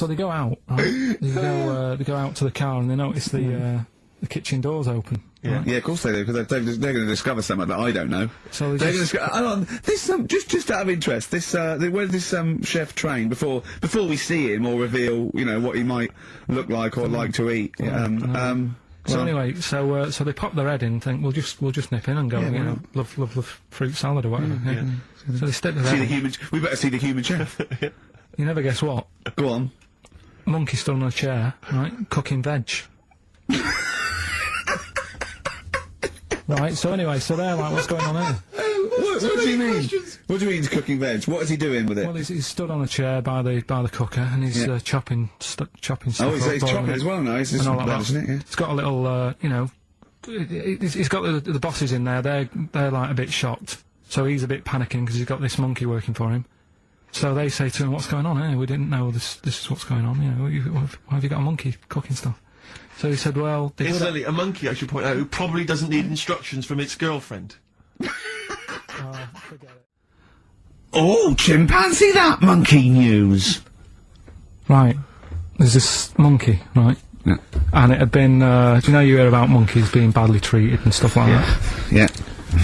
Speaker 1: they go out, right? They go out to the car and they notice the kitchen door's open.
Speaker 2: Yeah.
Speaker 4: Yeah, of course they do, because they're going to discover something that I don't know.
Speaker 1: So
Speaker 4: They're
Speaker 1: they
Speaker 4: going
Speaker 1: just,
Speaker 4: to hang on. This just out of interest. This where did this chef train before we see him or reveal what he might look like or like to eat?
Speaker 1: So
Speaker 4: Well,
Speaker 1: anyway, so they pop their head in and think we'll just nip in and go,
Speaker 2: Yeah,
Speaker 1: love fruit salad or whatever. yeah. So they stick their
Speaker 4: see
Speaker 1: head
Speaker 4: the
Speaker 1: in.
Speaker 4: human. We better see the human chef.
Speaker 1: You never guess what?
Speaker 4: Go on.
Speaker 1: Monkey stood on a chair, right, cooking veg. Right, so anyway, so they're like, what's going on here?
Speaker 4: What do you mean? What do you mean he's cooking veg? What is he doing with it?
Speaker 1: Well, he's stood on a chair by the cooker and he's
Speaker 4: Yeah.
Speaker 1: chopping stuff.
Speaker 4: Oh, he's
Speaker 1: up, boiling
Speaker 4: chopping
Speaker 1: it,
Speaker 4: as well now. He's just
Speaker 1: and all like
Speaker 4: veg,
Speaker 1: that.
Speaker 4: isn't it? Yeah.
Speaker 1: It's got a little, he's got the bosses in there. They're like a bit shocked. So he's a bit panicking because he's got this monkey working for him. So they say to him, "What's going on here? We didn't know this is what's going on. You know, why have you got a monkey cooking stuff?" So he said, "Well, they would-
Speaker 2: Incidentally, a monkey, I should point out, who probably doesn't need instructions from its girlfriend.
Speaker 1: forget it."
Speaker 5: Oh, chimpanzee that monkey news.
Speaker 1: Right, there's this monkey, right,
Speaker 4: Yeah.
Speaker 1: and it had been. Do you know you hear about monkeys being badly treated and stuff like that?
Speaker 4: Yeah.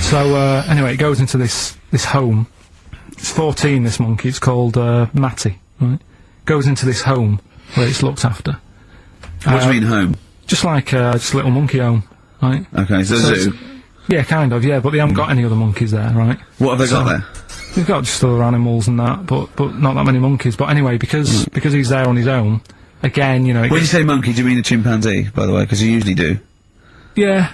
Speaker 1: So anyway, it goes into this home. It's 14. This monkey. It's called Matty. Right, goes into this home where it's looked after.
Speaker 4: What do you mean home?
Speaker 1: Just like just a little monkey home, right?
Speaker 4: Okay, so
Speaker 1: So
Speaker 4: zoo.
Speaker 1: Yeah, kind of. Yeah, but they haven't got any other monkeys there, right?
Speaker 4: What have they got
Speaker 1: So-
Speaker 4: there?
Speaker 1: They've got just other animals and that, but not that many monkeys. But anyway, because he's there on his own, again, you know. It
Speaker 4: When you
Speaker 1: gets-
Speaker 4: say monkey, do you mean a chimpanzee, by the way? Because you usually do.
Speaker 1: yeah.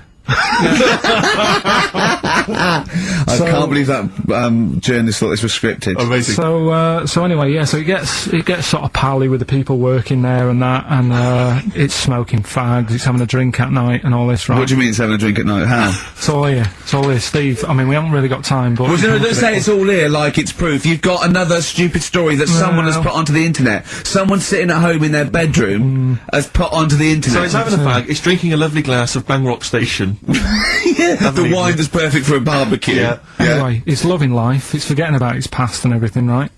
Speaker 4: I can't believe that journalist thought this was scripted.
Speaker 2: Amazing.
Speaker 1: So anyway, yeah. So it gets sort of pally with the people working there and that, and it's smoking fags. It's having a drink at night and all this, right?
Speaker 4: What do you mean it's having a drink at night? How?
Speaker 1: It's all here. It's all here, Steve. I mean, we haven't really got time, but
Speaker 4: Well, no, don't say it's all here like it's proof. You've got another stupid story that someone has put onto the internet. Someone sitting at home in their bedroom has put onto the internet.
Speaker 2: So it's having a fag, it's drinking a lovely glass of Bangrock Station.
Speaker 4: yeah, the
Speaker 2: Lovely.
Speaker 4: wine that's perfect for a barbecue.
Speaker 2: Yeah.
Speaker 1: Anyway, it's loving life. It's forgetting about its past and everything, right?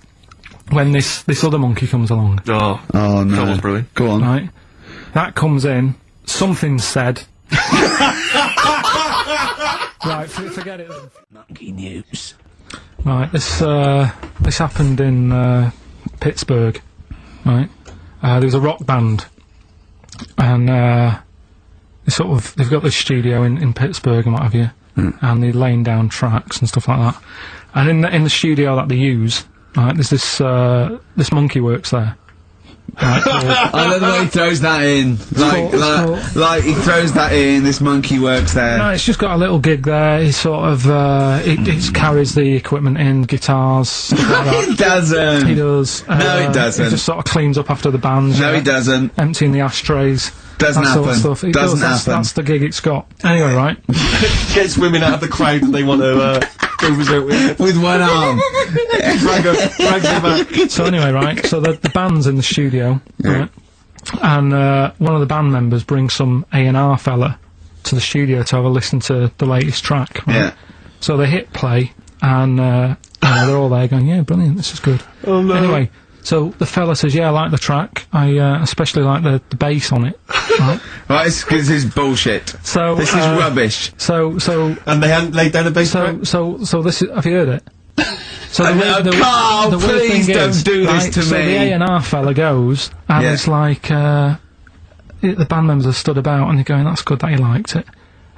Speaker 1: When this other monkey comes along,
Speaker 2: Oh.
Speaker 4: Oh no.
Speaker 2: Come on, Brewing.
Speaker 4: Go on.
Speaker 1: right? That comes in. Something's said. Right, forget it then.
Speaker 5: Monkey news.
Speaker 1: Right, this happened in Pittsburgh, right? There was a rock band, and they've got this studio in Pittsburgh and what have you, and they're laying down tracks and stuff like that. And in the studio that they use, right, there's this monkey works there, Right,
Speaker 4: I love the way he throws that in. Like he throws that in. This monkey works there.
Speaker 1: no, it's just got a little gig there. He sort of it carries the equipment in, guitars, stuff like that.
Speaker 4: He doesn't.
Speaker 1: He does.
Speaker 4: No, he doesn't.
Speaker 1: He just sort of cleans up after the bands.
Speaker 4: No, he doesn't.
Speaker 1: Emptying the ashtrays.
Speaker 4: Doesn't
Speaker 1: that sort of
Speaker 4: happen.
Speaker 1: stuff. It
Speaker 4: Doesn't
Speaker 1: does,
Speaker 4: happen.
Speaker 1: That's the gig it's got. Anyway, right.
Speaker 2: Gets women out of the crowd that they want to go visit with.
Speaker 4: With one arm.
Speaker 2: Drags them back.
Speaker 1: So anyway, right. So the band's in the studio, right? And one of the band members brings some A&R fella to the studio to have a listen to the latest track. Right?
Speaker 4: Yeah.
Speaker 1: So they hit play, and they're all there going, "Yeah, brilliant, this is good."
Speaker 2: Oh no.
Speaker 1: Anyway, so the fella says, "Yeah, I like the track. I especially like the bass on it." Right.
Speaker 4: Right, this is bullshit.
Speaker 1: So
Speaker 4: This is rubbish.
Speaker 1: So
Speaker 2: And they hadn't laid down a bass track?
Speaker 1: so this is. Have you heard it? So
Speaker 4: Carl,
Speaker 1: the weird
Speaker 4: please
Speaker 1: thing
Speaker 4: don't
Speaker 1: is,
Speaker 4: do this
Speaker 1: right,
Speaker 4: to
Speaker 1: so
Speaker 4: me.
Speaker 1: the A&R fella goes, and
Speaker 4: Yeah.
Speaker 1: it's like, the band members are stood about, and they're going, "That's good that you liked it."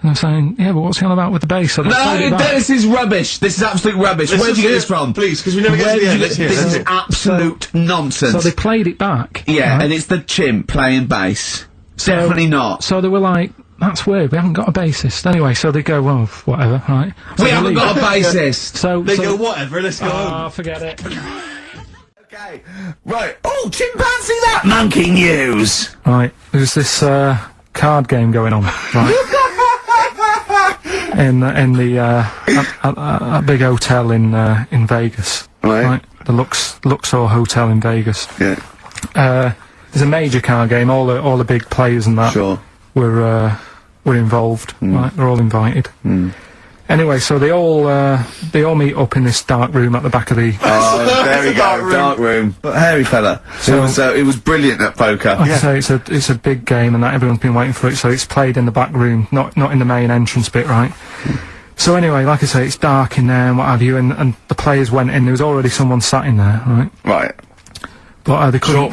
Speaker 1: And I'm saying, "Yeah, but what's he on about with the bass?" So they played it
Speaker 4: No,
Speaker 1: back.
Speaker 4: this is rubbish. This is absolute rubbish. Where did you get this from?
Speaker 2: Please, because we never get
Speaker 4: Where
Speaker 2: to the
Speaker 4: did
Speaker 2: end.
Speaker 4: you
Speaker 2: Let's
Speaker 4: get
Speaker 2: hear
Speaker 4: this?
Speaker 2: it.
Speaker 4: Is absolute nonsense.
Speaker 1: So they played it back.
Speaker 4: Yeah,
Speaker 1: right?
Speaker 4: and it's the chimp playing bass. Definitely not.
Speaker 1: So they were like, "That's weird, we haven't got a bassist." Anyway, so they go, "Well, whatever, right?" So
Speaker 4: We
Speaker 1: they
Speaker 4: haven't
Speaker 1: leave.
Speaker 4: got a bassist.
Speaker 1: So,
Speaker 2: They
Speaker 1: so
Speaker 2: go, whatever, let's go home.
Speaker 1: oh, forget it.
Speaker 4: Okay, right. Oh, chimpanzee that monkey news.
Speaker 1: Right, there's this card game going on, right? in the a big hotel in Vegas,
Speaker 4: Right.
Speaker 1: The Luxor Hotel in Vegas.
Speaker 4: Yeah,
Speaker 1: There's a major card game. All the big players and that
Speaker 4: sure.
Speaker 1: were involved. Right, they're all invited. Anyway, so they all meet up in this dark room at the back of the.
Speaker 4: Oh, there we go, dark room. But hairy fella. It was brilliant at poker.
Speaker 1: Like I say, it's a big game, and that everyone's been waiting for it. So it's played in the back room, not in the main entrance bit, right? So anyway, like I say, it's dark in there and what have you, and the players went in. There was already someone sat in there, right?
Speaker 4: Right.
Speaker 1: But they couldn't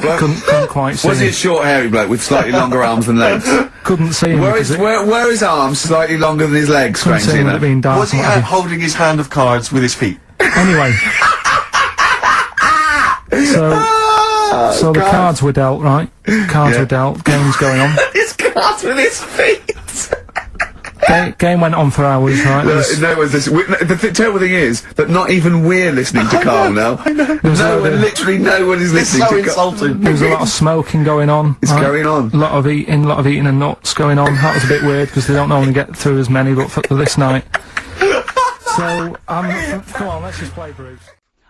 Speaker 1: quite see
Speaker 4: Was he
Speaker 1: him.
Speaker 4: a short, hairy bloke with slightly longer arms than legs?
Speaker 1: Couldn't see him.
Speaker 4: Where
Speaker 1: because
Speaker 4: is where his arms slightly longer than his legs?
Speaker 1: couldn't see
Speaker 4: Strangely
Speaker 1: him with it
Speaker 4: enough.
Speaker 1: being dark.
Speaker 2: Was he
Speaker 1: and what have
Speaker 2: holding his hand of cards with his feet?
Speaker 1: you. Anyway. So the cards were dealt, right? Cards were dealt. Game's going on.
Speaker 4: His cards with his feet.
Speaker 1: Game went on for hours, right? There was-
Speaker 4: No one's listening. The terrible thing is that not even we're listening to Carl now. Literally no one is listening to Carl.
Speaker 2: insulting.
Speaker 1: There was a lot of smoking going on.
Speaker 4: It's going on.
Speaker 1: A lot of eating and nuts going on. That was a bit weird because they don't normally get through as many, but for this night. So, come on, let's just play Bruce.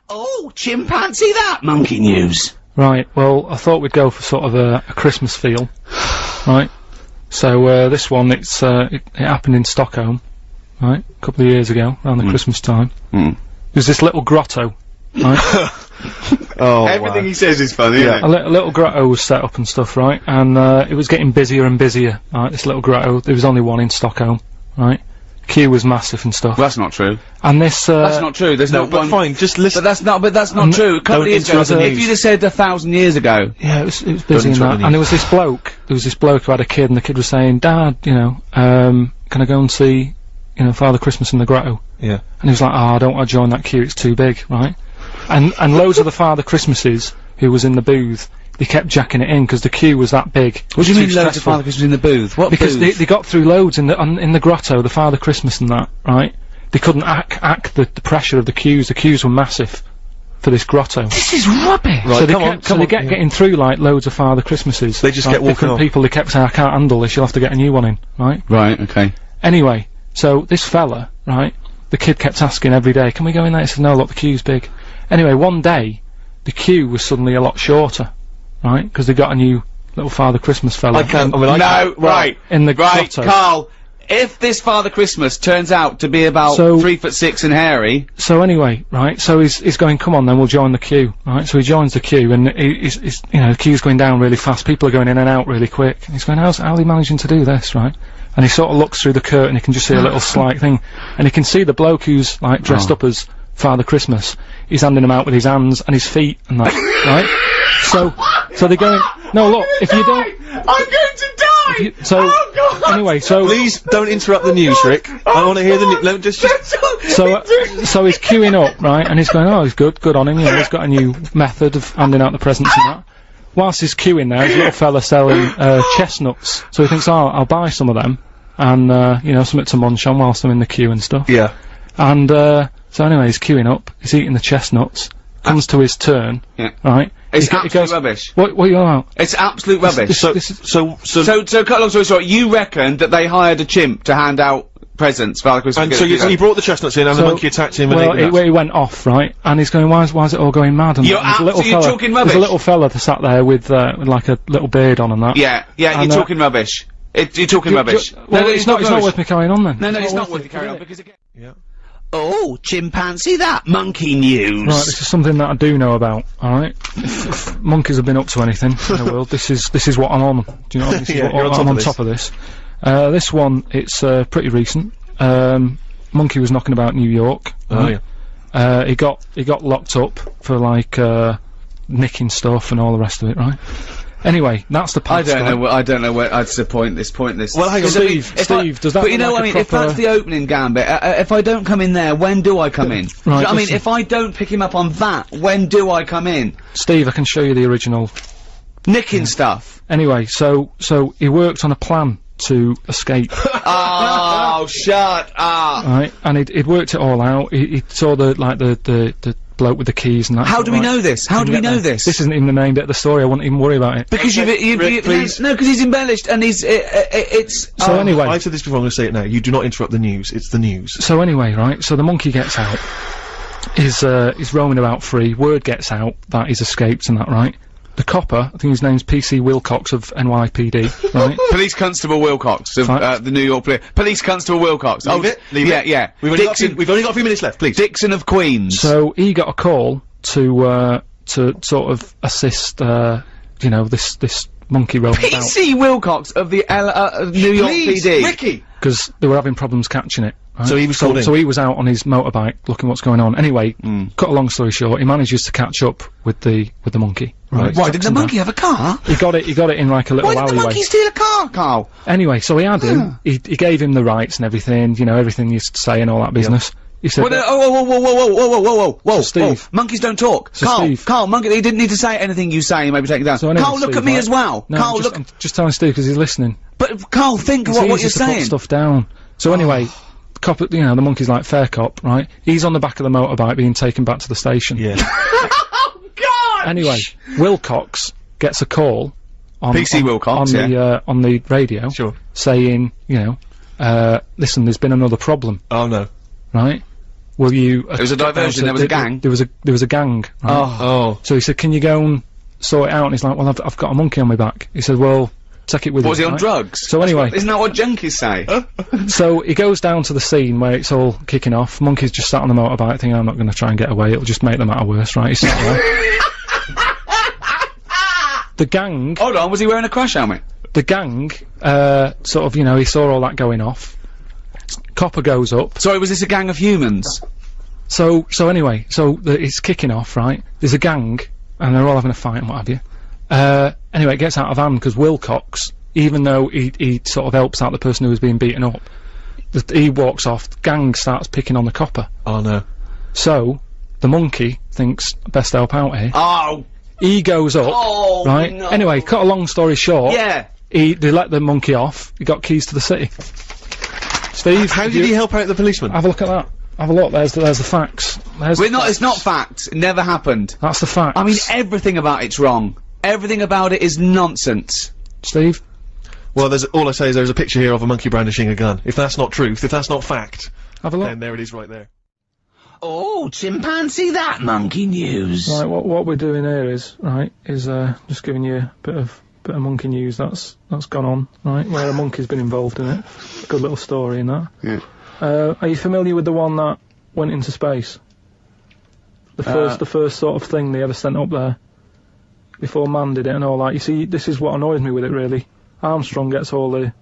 Speaker 5: Oh, chimpanzee that monkey news.
Speaker 1: Right, well, I thought we'd go for sort of a Christmas feel, right? So, this one, it happened in Stockholm, right? A couple of years ago, around the Christmas time. There's this little grotto, right?
Speaker 6: Everything he says is funny, isn't it?
Speaker 1: A little grotto was set up and stuff, right? And it was getting busier and busier, right? This little grotto. There was only one in Stockholm, right? The queue was massive and stuff.
Speaker 6: Well, that's not true.
Speaker 1: And this.
Speaker 6: That's not true. There's
Speaker 2: No,
Speaker 6: not
Speaker 2: but
Speaker 6: one.
Speaker 2: fine, just listen.
Speaker 6: But that's not true. A couple of years ago,
Speaker 2: interrupt the
Speaker 6: if
Speaker 2: news.
Speaker 6: you'd have said 1,000 years ago.
Speaker 1: Yeah, it was busy in
Speaker 2: interrupt
Speaker 1: that.
Speaker 2: the
Speaker 1: And there was this bloke. There was this bloke who had a kid, and the kid was saying, "Dad, you know, can I go and see, you know, Father Christmas in the grotto?"
Speaker 2: Yeah.
Speaker 1: And he was like, "Oh, I don't want to join that queue. It's too big, right?" And loads of the Father Christmases who was in the booth, they kept jacking it in because the queue was that big.
Speaker 6: What do you
Speaker 1: Too
Speaker 6: mean loads of
Speaker 1: stressful.
Speaker 6: Father Christmas in the booth? What
Speaker 1: Because
Speaker 6: booth?
Speaker 1: they got through loads in the grotto, the Father Christmas and that, right? They couldn't act the pressure of the queues. The queues were massive for this grotto.
Speaker 6: This is rubbish.
Speaker 2: Right,
Speaker 1: So they
Speaker 2: come on,
Speaker 1: kept, so they get getting through like loads of Father Christmases.
Speaker 2: They just
Speaker 1: Like,
Speaker 2: get walking
Speaker 1: different
Speaker 2: off.
Speaker 1: people. They kept saying, "I can't handle this. You'll have to get a new one in," right?
Speaker 6: Right, okay.
Speaker 1: Anyway, so this fella, right? The kid kept asking every day, "Can we go in there?" He said, "No, look, the queue's big." Anyway, one day, the queue was suddenly a lot shorter, right? Because they got a new little Father Christmas fella.
Speaker 2: I can't, I mean,
Speaker 6: No, right.
Speaker 1: in the
Speaker 6: Right,
Speaker 1: grotto.
Speaker 6: Carl. If this Father Christmas turns out to be about
Speaker 1: So-
Speaker 6: 3'6" and hairy,
Speaker 1: So anyway, right, so he's going, "Come on then, we'll join the queue," right? So he joins the queue, and he's you know, the queue's going down really fast, people are going in and out really quick, and he's going, how's he managing to do this, right? And he sort of looks through the curtain, he can just see a little slight thing, and he can see the bloke who's, like, dressed up as Father Christmas, he's handing them out with his hands and his feet, and that, right? So they're going, "No, look, if you don't..."
Speaker 6: I'm going to die!
Speaker 1: So, anyway, so...
Speaker 2: Please don't interrupt the news, Rick. I want to hear the news. Let me just...
Speaker 1: So he's queuing up, right, and he's going, "Oh, he's good on him, you know, he's got a new method of handing out the presents and that." whilst he's queuing there, there's a little fella selling chestnuts. So he thinks, oh, I'll buy some of them, and you know, something to munch on whilst I'm in the queue and stuff.
Speaker 2: Yeah.
Speaker 1: And so anyway, he's queuing up. He's eating the chestnuts. Comes to his turn.
Speaker 6: Yeah.
Speaker 1: Right.
Speaker 6: It's
Speaker 1: he
Speaker 6: absolute
Speaker 1: goes,
Speaker 6: rubbish.
Speaker 1: What are you on about?
Speaker 6: It's absolute rubbish.
Speaker 2: So
Speaker 6: cut a long story short, you reckon that they hired a chimp to hand out presents for Father Christmas?
Speaker 2: and so he brought the chestnuts in, and the monkey attacked him.
Speaker 1: Well,
Speaker 2: and ate the
Speaker 1: he went off, right? And he's going, why is it all going mad? And
Speaker 6: You're
Speaker 1: there's a little
Speaker 6: absolutely
Speaker 1: fella,
Speaker 6: talking rubbish.
Speaker 1: There's a little fella that sat there with like a little beard on and that.
Speaker 6: Yeah, yeah,
Speaker 1: And,
Speaker 6: you're talking rubbish. You're talking rubbish.
Speaker 1: Well, it's not worth me carrying on then.
Speaker 6: No, it's not worth you carrying on, because again...
Speaker 5: Oh, chimpanzee that, monkey news.
Speaker 1: Right, this is something that I do know about, alright? If monkeys have been up to anything in the world, this is what I'm on. Do you know what I mean? This is
Speaker 2: Yeah,
Speaker 1: what
Speaker 2: you're on
Speaker 1: I'm on
Speaker 2: top
Speaker 1: top of this. This one, it's pretty recent. Monkey was knocking about New York.
Speaker 2: Oh, yeah.
Speaker 1: He got locked up for like nicking stuff and all the rest of it, right? Anyway, that's the part.
Speaker 6: I don't know where I'd point this.
Speaker 2: Well, hang on,
Speaker 1: Steve, does that
Speaker 6: But you
Speaker 1: look
Speaker 6: know
Speaker 1: like
Speaker 6: what I
Speaker 1: a
Speaker 6: mean, if
Speaker 1: proper-
Speaker 6: that's the opening gambit, if I don't come in there, when do I come in?
Speaker 1: Right,
Speaker 6: Do you know what I mean,
Speaker 1: listen.
Speaker 6: if I don't pick him up on that, when do I come in?
Speaker 1: Steve, I can show you the original.
Speaker 6: Nicking stuff.
Speaker 1: Anyway, so he worked on a plan to escape,
Speaker 6: Oh, shut up.
Speaker 1: right? And he'd worked it all out. He saw the bloke with the keys and that.
Speaker 6: How
Speaker 1: sort
Speaker 6: do
Speaker 1: of
Speaker 6: we
Speaker 1: like-
Speaker 6: know this? How do we
Speaker 1: Didn't get
Speaker 6: know
Speaker 1: there.
Speaker 6: this?
Speaker 1: This isn't even the main bit of the story. I wouldn't even worry about it.
Speaker 6: Because
Speaker 2: please.
Speaker 6: No, because he's embellished and it's...
Speaker 1: So anyway,
Speaker 2: I said this before, I'm going to say it now. You do not interrupt the news. It's the news.
Speaker 1: So anyway, right, so the monkey gets out, he's roaming about free, word gets out that he's escaped and that, right? The copper, I think his name's PC Wilcox of NYPD, right?
Speaker 6: Police Constable Wilcox of
Speaker 1: Right.
Speaker 6: the New York Police Constable Wilcox.
Speaker 2: Leave it.
Speaker 6: Yeah.
Speaker 2: We've only got a few minutes left, please.
Speaker 6: Dixon of Queens.
Speaker 1: So he got a call to sort of assist, you know, this monkey roaming about,
Speaker 6: PC Wilcox of the New York PD.
Speaker 2: Ricky!
Speaker 1: because they were having problems catching it. Right?
Speaker 2: So he was called in.
Speaker 1: So he was out on his motorbike looking what's going on. Anyway, cut a long story short, he manages to catch up with the monkey. Right?
Speaker 6: Why did the monkey have a car?
Speaker 1: He got it in like a little
Speaker 6: Why did the
Speaker 1: alleyway.
Speaker 6: monkey steal a car, Carl?
Speaker 1: Anyway, so he had him. He gave him the rights and everything. You know, everything you say and all that business. He said,
Speaker 6: Whoa,
Speaker 1: Steve.
Speaker 6: monkeys don't talk.
Speaker 1: So
Speaker 6: Carl,
Speaker 1: Steve.
Speaker 6: Carl, monkey, he didn't need to say anything you say, maybe take it down.
Speaker 1: So anyway,
Speaker 6: Carl, look
Speaker 1: Steve,
Speaker 6: at me
Speaker 1: right?
Speaker 6: as well.
Speaker 1: No,
Speaker 6: Carl,
Speaker 1: I'm just telling Steve because he's listening.
Speaker 6: but Carl, think
Speaker 1: It's
Speaker 6: what
Speaker 1: easy
Speaker 6: you're
Speaker 1: to put
Speaker 6: saying.
Speaker 1: stuff down. So anyway, the cop, you know, the monkey's like fair cop, right? He's on the back of the motorbike being taken back to the station.
Speaker 2: Yeah.
Speaker 1: Anyway, Wilcox gets a call on
Speaker 6: PC Wilcox,
Speaker 1: on the radio,
Speaker 2: Sure.
Speaker 1: saying, you know, listen, there's been another problem,
Speaker 2: Oh, no.
Speaker 1: right? Will you?
Speaker 6: There was a diversion, there was a gang.
Speaker 1: There was a gang. Right?
Speaker 2: Oh.
Speaker 1: So he said, can you go and sort it out? And he's like, well, I've got a monkey on my back. He said, well, take it with you.
Speaker 6: Was he on
Speaker 1: right?
Speaker 6: drugs?
Speaker 1: So anyway,
Speaker 6: Isn't that what junkies say?
Speaker 1: so he goes down to the scene where it's all kicking off. Monkey's just sat on the motorbike thinking, I'm not going to try and get away, it'll just make the matter worse, right? He's sat there. The gang,
Speaker 6: Hold on, was he wearing a crash helmet?
Speaker 1: the gang, sort of, you know, he saw all that going off. Copper goes up.
Speaker 6: Sorry, was this a gang of humans?
Speaker 1: So anyway, it's kicking off, right? There's a gang, and they're all having a fight and what have you. Anyway, it gets out of hand because Wilcox, even though he sort of helps out the person who was being beaten up, he walks off, the gang starts picking on the copper.
Speaker 2: Oh, no.
Speaker 1: So, the monkey thinks, best help out here.
Speaker 6: Oh,
Speaker 1: He goes up,
Speaker 6: Oh,
Speaker 1: right?
Speaker 6: no.
Speaker 1: Anyway, cut a long story short,
Speaker 6: yeah.
Speaker 1: they let the monkey off, he got keys to the city. Steve,
Speaker 2: How did he help out the policeman?
Speaker 1: have a look at that. Have a look, there's the facts. There's the
Speaker 6: It's not
Speaker 1: facts.
Speaker 6: fact. It never happened.
Speaker 1: That's the facts.
Speaker 6: I mean, everything about it's wrong. Everything about it is nonsense.
Speaker 1: Steve?
Speaker 2: Well, all I say is there's a picture here of a monkey brandishing a gun. If that's not truth, if that's not fact,
Speaker 1: Have a look.
Speaker 2: then there it is right there.
Speaker 5: Oh, chimpanzee that, monkey news.
Speaker 1: Right, what we're doing here is just giving you a bit of monkey news that's gone on, right? Where a monkey's been involved in it. Good little story in that.
Speaker 3: Yeah.
Speaker 1: Are you familiar with the one that went into space? The first sort of thing they ever sent up there before man did it and all that. You see, this is what annoys me with it really. Armstrong gets all the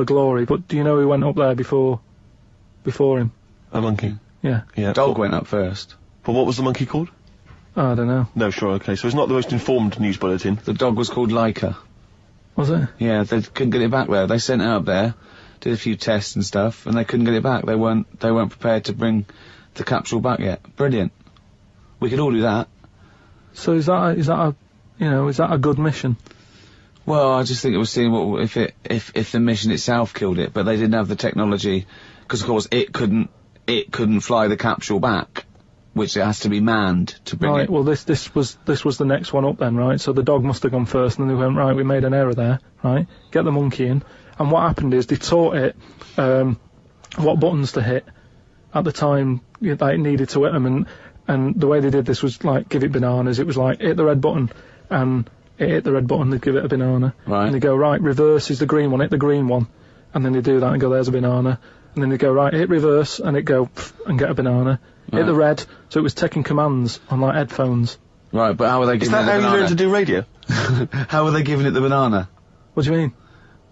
Speaker 1: glory, but do you know who went up there before him?
Speaker 2: A monkey.
Speaker 1: Yeah.
Speaker 2: Yeah.
Speaker 3: Dog went up first.
Speaker 2: But what was the monkey called?
Speaker 1: I don't know.
Speaker 2: No, sure, okay. So it's not the most informed news bulletin.
Speaker 3: The dog was called Leica.
Speaker 1: Was it?
Speaker 3: Yeah, they couldn't get it back there. They sent it up there, did a few tests and stuff, and they couldn't get it back. They weren't prepared to bring the capsule back yet. Brilliant. We could all do that.
Speaker 1: So is that You know, is that a good mission?
Speaker 6: Well, I just think it was seeing what if the mission itself killed it, but they didn't have the technology, because of course it couldn't fly the capsule back, which it has to be manned to bring
Speaker 1: Right.
Speaker 6: it.
Speaker 1: Well, this was the next one up then, right? So the dog must have gone first, and then they went, right, we made an error there, right? Get the monkey in, and what happened is they taught it what buttons to hit at the time that it needed to hit them, and the way they did this was like give it bananas. It was like hit the red button, and it hit the red button, they'd give it a banana.
Speaker 6: Right.
Speaker 1: And they go, right, reverse is the green one, hit the green one. And then they do that and go, there's a banana. And then they go, right, hit reverse, and it go, and get a banana.
Speaker 6: Right.
Speaker 1: Hit the red, so it was taking commands on, like, headphones.
Speaker 6: Right, but how were they
Speaker 2: Is
Speaker 6: giving it
Speaker 2: that
Speaker 6: the
Speaker 2: how
Speaker 6: banana?
Speaker 2: you learn to do radio?
Speaker 6: How were they giving it the banana?
Speaker 1: What do you mean?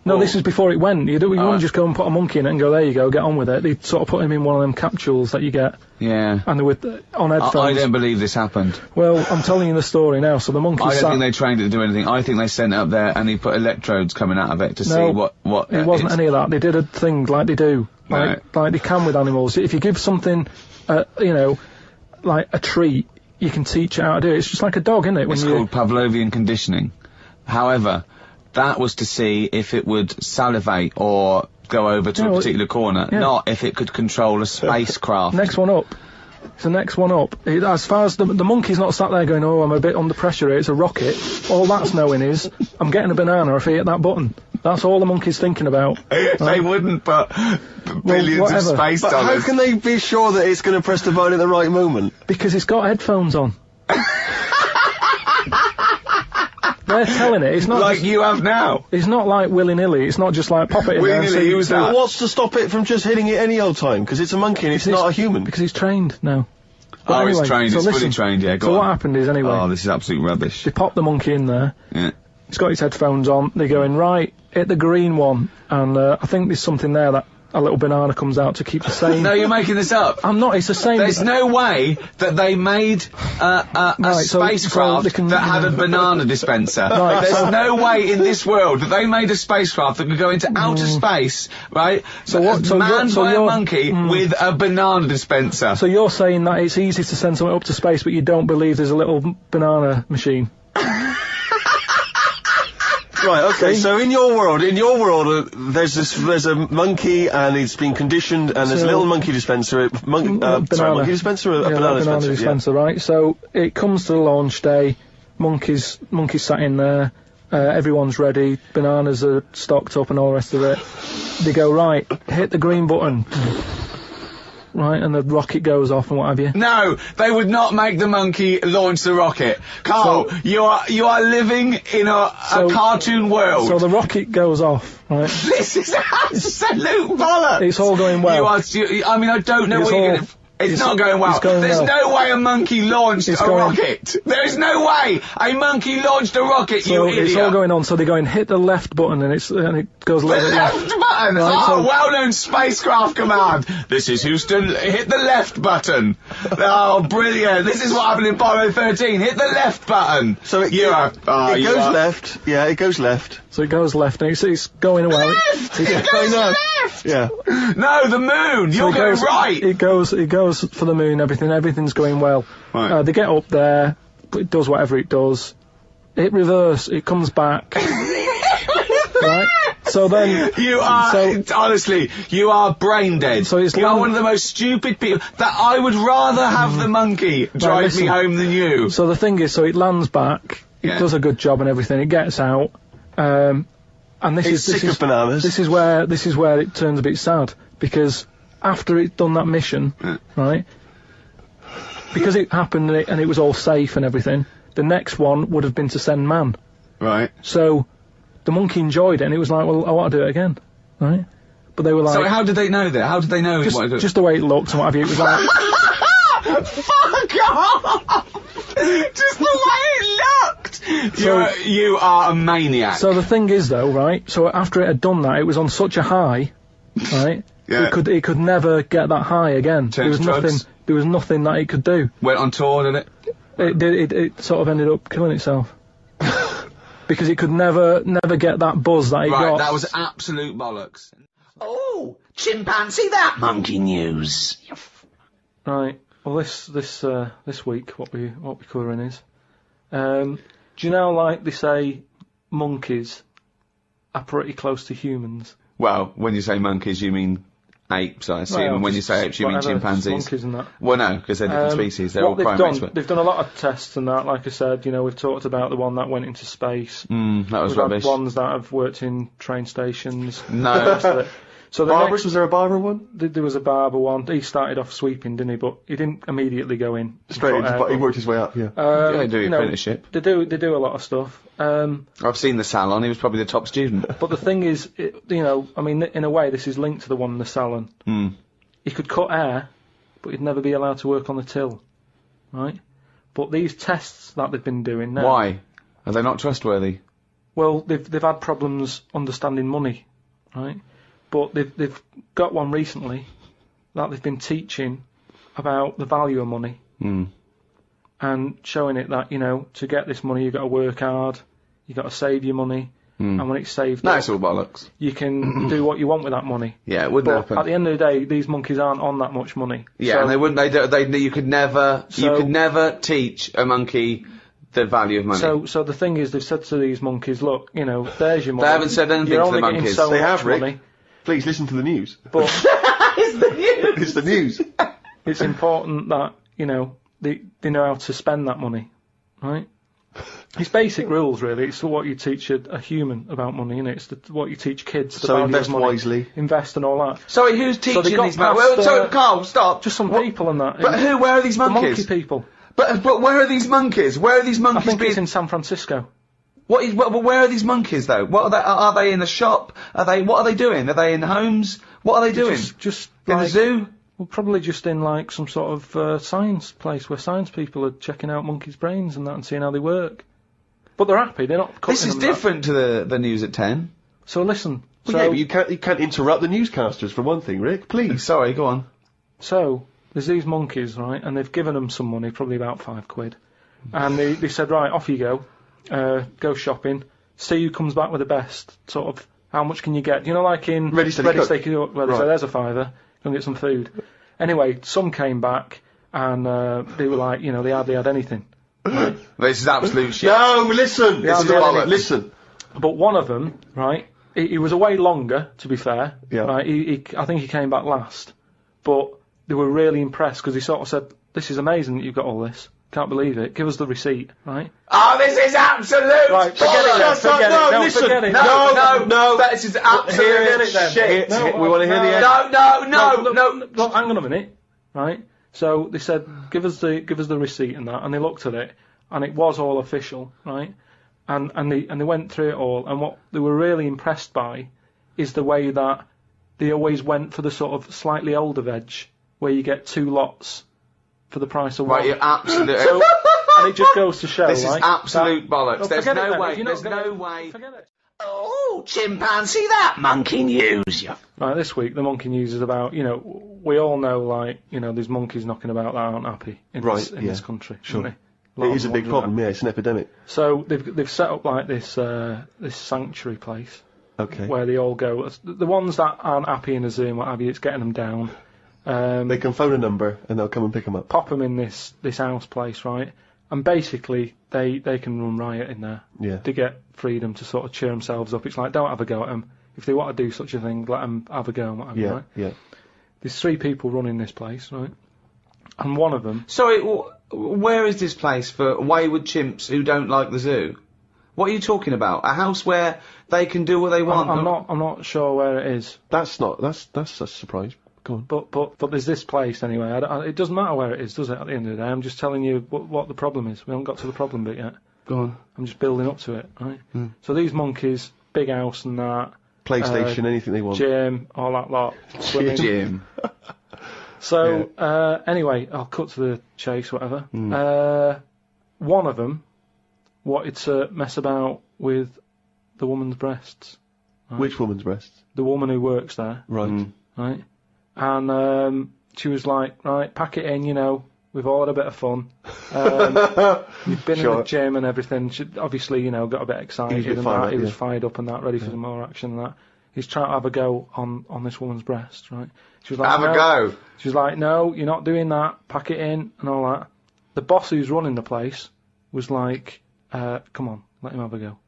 Speaker 1: No, this is before it went. You wouldn't just go and put a monkey in it and go, there you go, get on with it. They'd sort of put him in one of them capsules that you get.
Speaker 6: Yeah.
Speaker 1: And they were on headphones.
Speaker 6: I don't believe this happened.
Speaker 1: Well, I'm telling you the story now. So the monkey
Speaker 6: I
Speaker 1: sat...
Speaker 6: don't think they trained it to do anything. I think they sent it up there and he put electrodes coming out of it to see what
Speaker 1: it wasn't any of that. They did a thing like they do. Like they can with animals. If you give something, you know, like a treat, you can teach it how to do it. It's just like a dog, isn't it?
Speaker 6: It's called Pavlovian conditioning. However, that was to see if it would salivate or go over to a particular corner, not if it could control a spacecraft.
Speaker 1: Next one up. It's the next one up. As far as the monkey's not sat there going, oh, I'm a bit under pressure here, it's a rocket. All that's knowing is, I'm getting a banana if I hit that button. That's all the monkey's thinking about.
Speaker 6: They wouldn't put billions of space
Speaker 2: But
Speaker 6: dollars.
Speaker 2: how can they be sure that it's going to press the button at the right moment?
Speaker 1: Because it's got headphones on. They're telling it. It's not
Speaker 6: like
Speaker 1: just,
Speaker 6: you have now.
Speaker 1: It's not like willy-nilly. It's not just like pop it in there and
Speaker 6: Willy-nilly,
Speaker 1: see.
Speaker 6: who's that?
Speaker 2: But what's to stop it from just hitting it any old time? Because it's a monkey and it's not a human.
Speaker 1: Because he's trained now. But
Speaker 6: Oh,
Speaker 1: anyway,
Speaker 6: it's trained.
Speaker 1: so
Speaker 6: It's
Speaker 1: listen,
Speaker 6: fully trained. Yeah, go
Speaker 1: So
Speaker 6: on.
Speaker 1: what happened is, anyway,
Speaker 6: Oh, this is absolute rubbish.
Speaker 1: they pop the monkey in there.
Speaker 6: Yeah.
Speaker 1: He's got his headphones on. They're going, right, hit the green one. And I think there's something there that a little banana comes out to keep the same.
Speaker 6: No, you're making this up.
Speaker 1: I'm not. It's the same.
Speaker 6: There's no way that they made a spacecraft that had a banana dispenser. There's no way in this world that they made a spacecraft that could go into outer space, right? Manned by a monkey with a banana dispenser.
Speaker 1: So you're saying that it's easy to send something up to space, but you don't believe there's a little banana machine?
Speaker 2: Right, okay, so in your world, there's a monkey and it's been conditioned and there's a little monkey dispenser, monkey dispenser, a banana dispenser,
Speaker 1: right? So it comes to the launch day, monkeys sat in there, everyone's ready, bananas are stocked up and all the rest of it. They go, right, hit the green button. Right, and the rocket goes off and what have you.
Speaker 6: No, they would not make the monkey launch the rocket. Carl, you are living in a cartoon world.
Speaker 1: So the rocket goes off, right?
Speaker 6: This is absolute bollocks.
Speaker 1: It's all going well.
Speaker 6: I mean, I don't know what you're going to... It's not going well. There's no way a monkey launched a rocket. There is no way a monkey launched a rocket, you idiot.
Speaker 1: It's all going on, so they're going, hit the left button, and it goes a little bit left.
Speaker 6: Left button! Right, well-known spacecraft command. This is Houston, hit the left button. Oh, brilliant. This is what happened in Apollo 13. Hit the left button.
Speaker 2: So it goes left. Yeah, it goes left.
Speaker 1: So it goes left, and it's going well.
Speaker 6: It goes left!
Speaker 2: Yeah.
Speaker 6: No, the moon! You're going right!
Speaker 1: It goes for the moon, everything's going well.
Speaker 6: Right.
Speaker 1: They get up there, it does whatever it does. It reverse, it comes back. Right? So then...
Speaker 6: honestly, you are brain dead.
Speaker 1: So
Speaker 6: you are one of the most stupid people. That I would rather have the monkey drive me home than you.
Speaker 1: So the thing is, so it lands back, it does a good job and everything, it gets out, and this is
Speaker 2: bananas.
Speaker 1: This is where it turns a bit sad, because after it's done that mission, right, because it happened and it was all safe and everything, the next one would have been to send man.
Speaker 6: Right.
Speaker 1: So the monkey enjoyed it and it was like, well, I want to do it again, right? But they were like...
Speaker 6: So how did they know that? How did they know it was...
Speaker 1: Just the way it looked and what have you, it was like...
Speaker 6: Fuck off! Just the way it looked! You are a maniac.
Speaker 1: So the thing is though, right, so after it had done that, it was on such a high, right, it could never get that high again. There was nothing that it could do.
Speaker 6: Went on tour, did it?
Speaker 1: It sort of ended up killing itself. Because it could never get that buzz that it got.
Speaker 6: Right, that was absolute bollocks.
Speaker 5: Oh, chimpanzee that monkey news.
Speaker 1: Right. Well, this week, what we're covering is, Do you know, like, they say monkeys are pretty close to humans?
Speaker 6: Well, when you say monkeys, you mean apes, I assume,
Speaker 1: Well,
Speaker 6: and when you
Speaker 1: just
Speaker 6: say apes, you mean
Speaker 1: whatever,
Speaker 6: chimpanzees.
Speaker 1: monkeys and that.
Speaker 6: Well, no, because they're different species. They're all
Speaker 1: what
Speaker 6: primates.
Speaker 1: they've done a lot of tests and that. Like I said, we've talked about the one that went into space.
Speaker 6: That was
Speaker 1: We've
Speaker 6: rubbish.
Speaker 1: had ones that have worked in train stations.
Speaker 6: No.
Speaker 1: So the
Speaker 7: Barbers, was there a barber one?
Speaker 1: There was a barber one. He started off sweeping, didn't he? But he didn't immediately go in.
Speaker 7: Straight into, he worked his way up, yeah.
Speaker 6: Yeah, do your apprenticeship.
Speaker 1: They do a lot of stuff.
Speaker 6: I've seen the salon. He was probably the top student.
Speaker 1: But the thing is, I mean, in a way, this is linked to the one in the salon. He could cut hair, but he'd never be allowed to work on the till, right? But these tests that they've been doing now.
Speaker 6: Why? Are they not trustworthy?
Speaker 1: Well, they've had problems understanding money, right? But they've got one recently that they've been teaching about the value of money and showing it that to get this money you've got to work hard, you've got to save your money, and when it's saved,
Speaker 6: No, it's all bollocks.
Speaker 1: you can do what you want with that money.
Speaker 6: Yeah, it wouldn't
Speaker 1: But
Speaker 6: happen.
Speaker 1: at the end of the day, these monkeys aren't on that much money.
Speaker 6: Yeah,
Speaker 1: So-
Speaker 6: and they wouldn't. You could never teach a monkey the value of money.
Speaker 1: So the thing is, they've said to these monkeys, look, there's your money.
Speaker 6: They haven't said anything
Speaker 1: You're
Speaker 6: to the
Speaker 1: only getting
Speaker 6: monkeys.
Speaker 1: so
Speaker 7: They
Speaker 1: much
Speaker 7: have, Rick.
Speaker 1: money,
Speaker 7: Please listen to the news.
Speaker 1: but
Speaker 7: It's the news.
Speaker 1: it's important that they know how to spend that money, right? It's basic rules, really. It's what you teach a human about money, innit? It's what you teach kids. The
Speaker 7: So
Speaker 1: value
Speaker 7: invest
Speaker 1: of money.
Speaker 7: wisely.
Speaker 1: Invest and all that.
Speaker 6: Sorry, who's teaching
Speaker 1: they got
Speaker 6: these monkeys?
Speaker 1: past,
Speaker 6: Well, sorry, Carl, stop.
Speaker 1: Just some
Speaker 6: What-
Speaker 1: people and that.
Speaker 6: But who? Where are these
Speaker 1: The
Speaker 6: monkeys?
Speaker 1: monkey people.
Speaker 6: But where are these monkeys? Where are these
Speaker 1: I
Speaker 6: monkeys
Speaker 1: think
Speaker 6: being?
Speaker 1: it's in San Francisco.
Speaker 6: Where are these monkeys though? What are they in a shop? What are they doing? Are they in homes? What are they doing?
Speaker 1: Just
Speaker 6: in the
Speaker 1: like,
Speaker 6: zoo?
Speaker 1: well, probably just in like some sort of science place where science people are checking out monkeys' brains and that and seeing how they work. But they're happy. They're not.
Speaker 6: This is
Speaker 1: cutting them
Speaker 6: different to the news at 10.
Speaker 1: That. So listen.
Speaker 7: Well, yeah, but you can't interrupt the newscasters for one thing, Rick. Please.
Speaker 6: Sorry, go on.
Speaker 1: So there's these monkeys, right, and they've given them some money, probably about £5, and they said, right, off you go, go shopping, see who comes back with the best. Sort of, how much can you get? Like in
Speaker 7: Ready, Steady, Cook.
Speaker 1: Steady, Cook, where they say, there's a £5, go and get some food. Anyway, some came back and they were like, they hardly had anything.
Speaker 6: This is absolute shit.
Speaker 7: No, listen.
Speaker 1: This is
Speaker 7: bollocks. Listen.
Speaker 1: But one of them, right, he was away longer, to be fair.
Speaker 7: Yeah.
Speaker 1: Right, I think he came back last. But they were really impressed because he sort of said, this is amazing that you've got all this. Can't believe it. Give us the receipt, right?
Speaker 6: Oh, this is absolute
Speaker 1: Right, forget it then, forget it. No,
Speaker 7: listen.
Speaker 1: forget it.
Speaker 6: No, this is absolute shit.
Speaker 7: We want to hear the end.
Speaker 6: No.
Speaker 1: Look, hang on a minute, right? So they said, give us the receipt and that, and they looked at it, and it was all official, right? And they went through it all, and what they were really impressed by is the way that they always went for the sort of slightly older veg, where you get 2 lots for the price of one.
Speaker 6: Right, you're absolute.
Speaker 1: So, and it just goes to show,
Speaker 6: This is
Speaker 1: right?
Speaker 6: absolute bollocks.
Speaker 1: Well,
Speaker 6: There's
Speaker 1: forget it
Speaker 6: no
Speaker 1: then.
Speaker 6: way.
Speaker 1: If you're
Speaker 6: There's
Speaker 1: not
Speaker 6: no
Speaker 1: gonna-
Speaker 6: way.
Speaker 1: Forget it.
Speaker 5: Oh, chimpanzee that monkey news.
Speaker 1: Right, this week the monkey news is about, we all know, like, there's monkeys knocking about that aren't happy in this country.
Speaker 7: Sure.
Speaker 1: Isn't
Speaker 7: It is a big problem, yeah, it's an epidemic.
Speaker 1: So they've set up like this sanctuary place
Speaker 7: Okay.
Speaker 1: where they all go. The ones that aren't happy in a zoo and what have you, it's getting them down.
Speaker 7: They can phone a number and they'll come and pick them up.
Speaker 1: Pop them in this house place, right? And basically they can run riot in there.
Speaker 7: Yeah.
Speaker 1: To get freedom to sort of cheer themselves up. It's like, don't have a go at them. If they want to do such a thing, let them have a go and what have you,
Speaker 7: Yeah,
Speaker 1: right?
Speaker 7: yeah.
Speaker 1: There's 3 people running this place, right? And one of them...
Speaker 6: Sorry, where is this place for wayward chimps who don't like the zoo? What are you talking about? A house where they can do what they want?
Speaker 1: I'm not sure where it is.
Speaker 7: That's a surprise. Go on.
Speaker 1: But there's this place anyway. It doesn't matter where it is, does it? At the end of the day, I'm just telling you what the problem is. We haven't got to the problem bit yet.
Speaker 7: Go on.
Speaker 1: I'm just building up to it, right? So these monkeys, big house and that,
Speaker 7: PlayStation, anything they want.
Speaker 1: gym, all that lot. Swimming.
Speaker 6: Jim.
Speaker 1: So anyway, I'll cut to the chase, whatever. One of them wanted to mess about with the woman's breasts. Right?
Speaker 7: Which woman's breasts?
Speaker 1: The woman who works there.
Speaker 7: Right.
Speaker 1: Right? And she was like, right, pack it in, we've all had a bit of fun. You've been in the gym and everything. She obviously, got a bit excited and that. He was fired up and that, ready for some more action and that. He's trying to have a go on this woman's breast, right? She was like,
Speaker 6: Have a go.
Speaker 1: She was like, no, you're not doing that. Pack it in and all that. The boss who's running the place was like, Come on, let him have a go.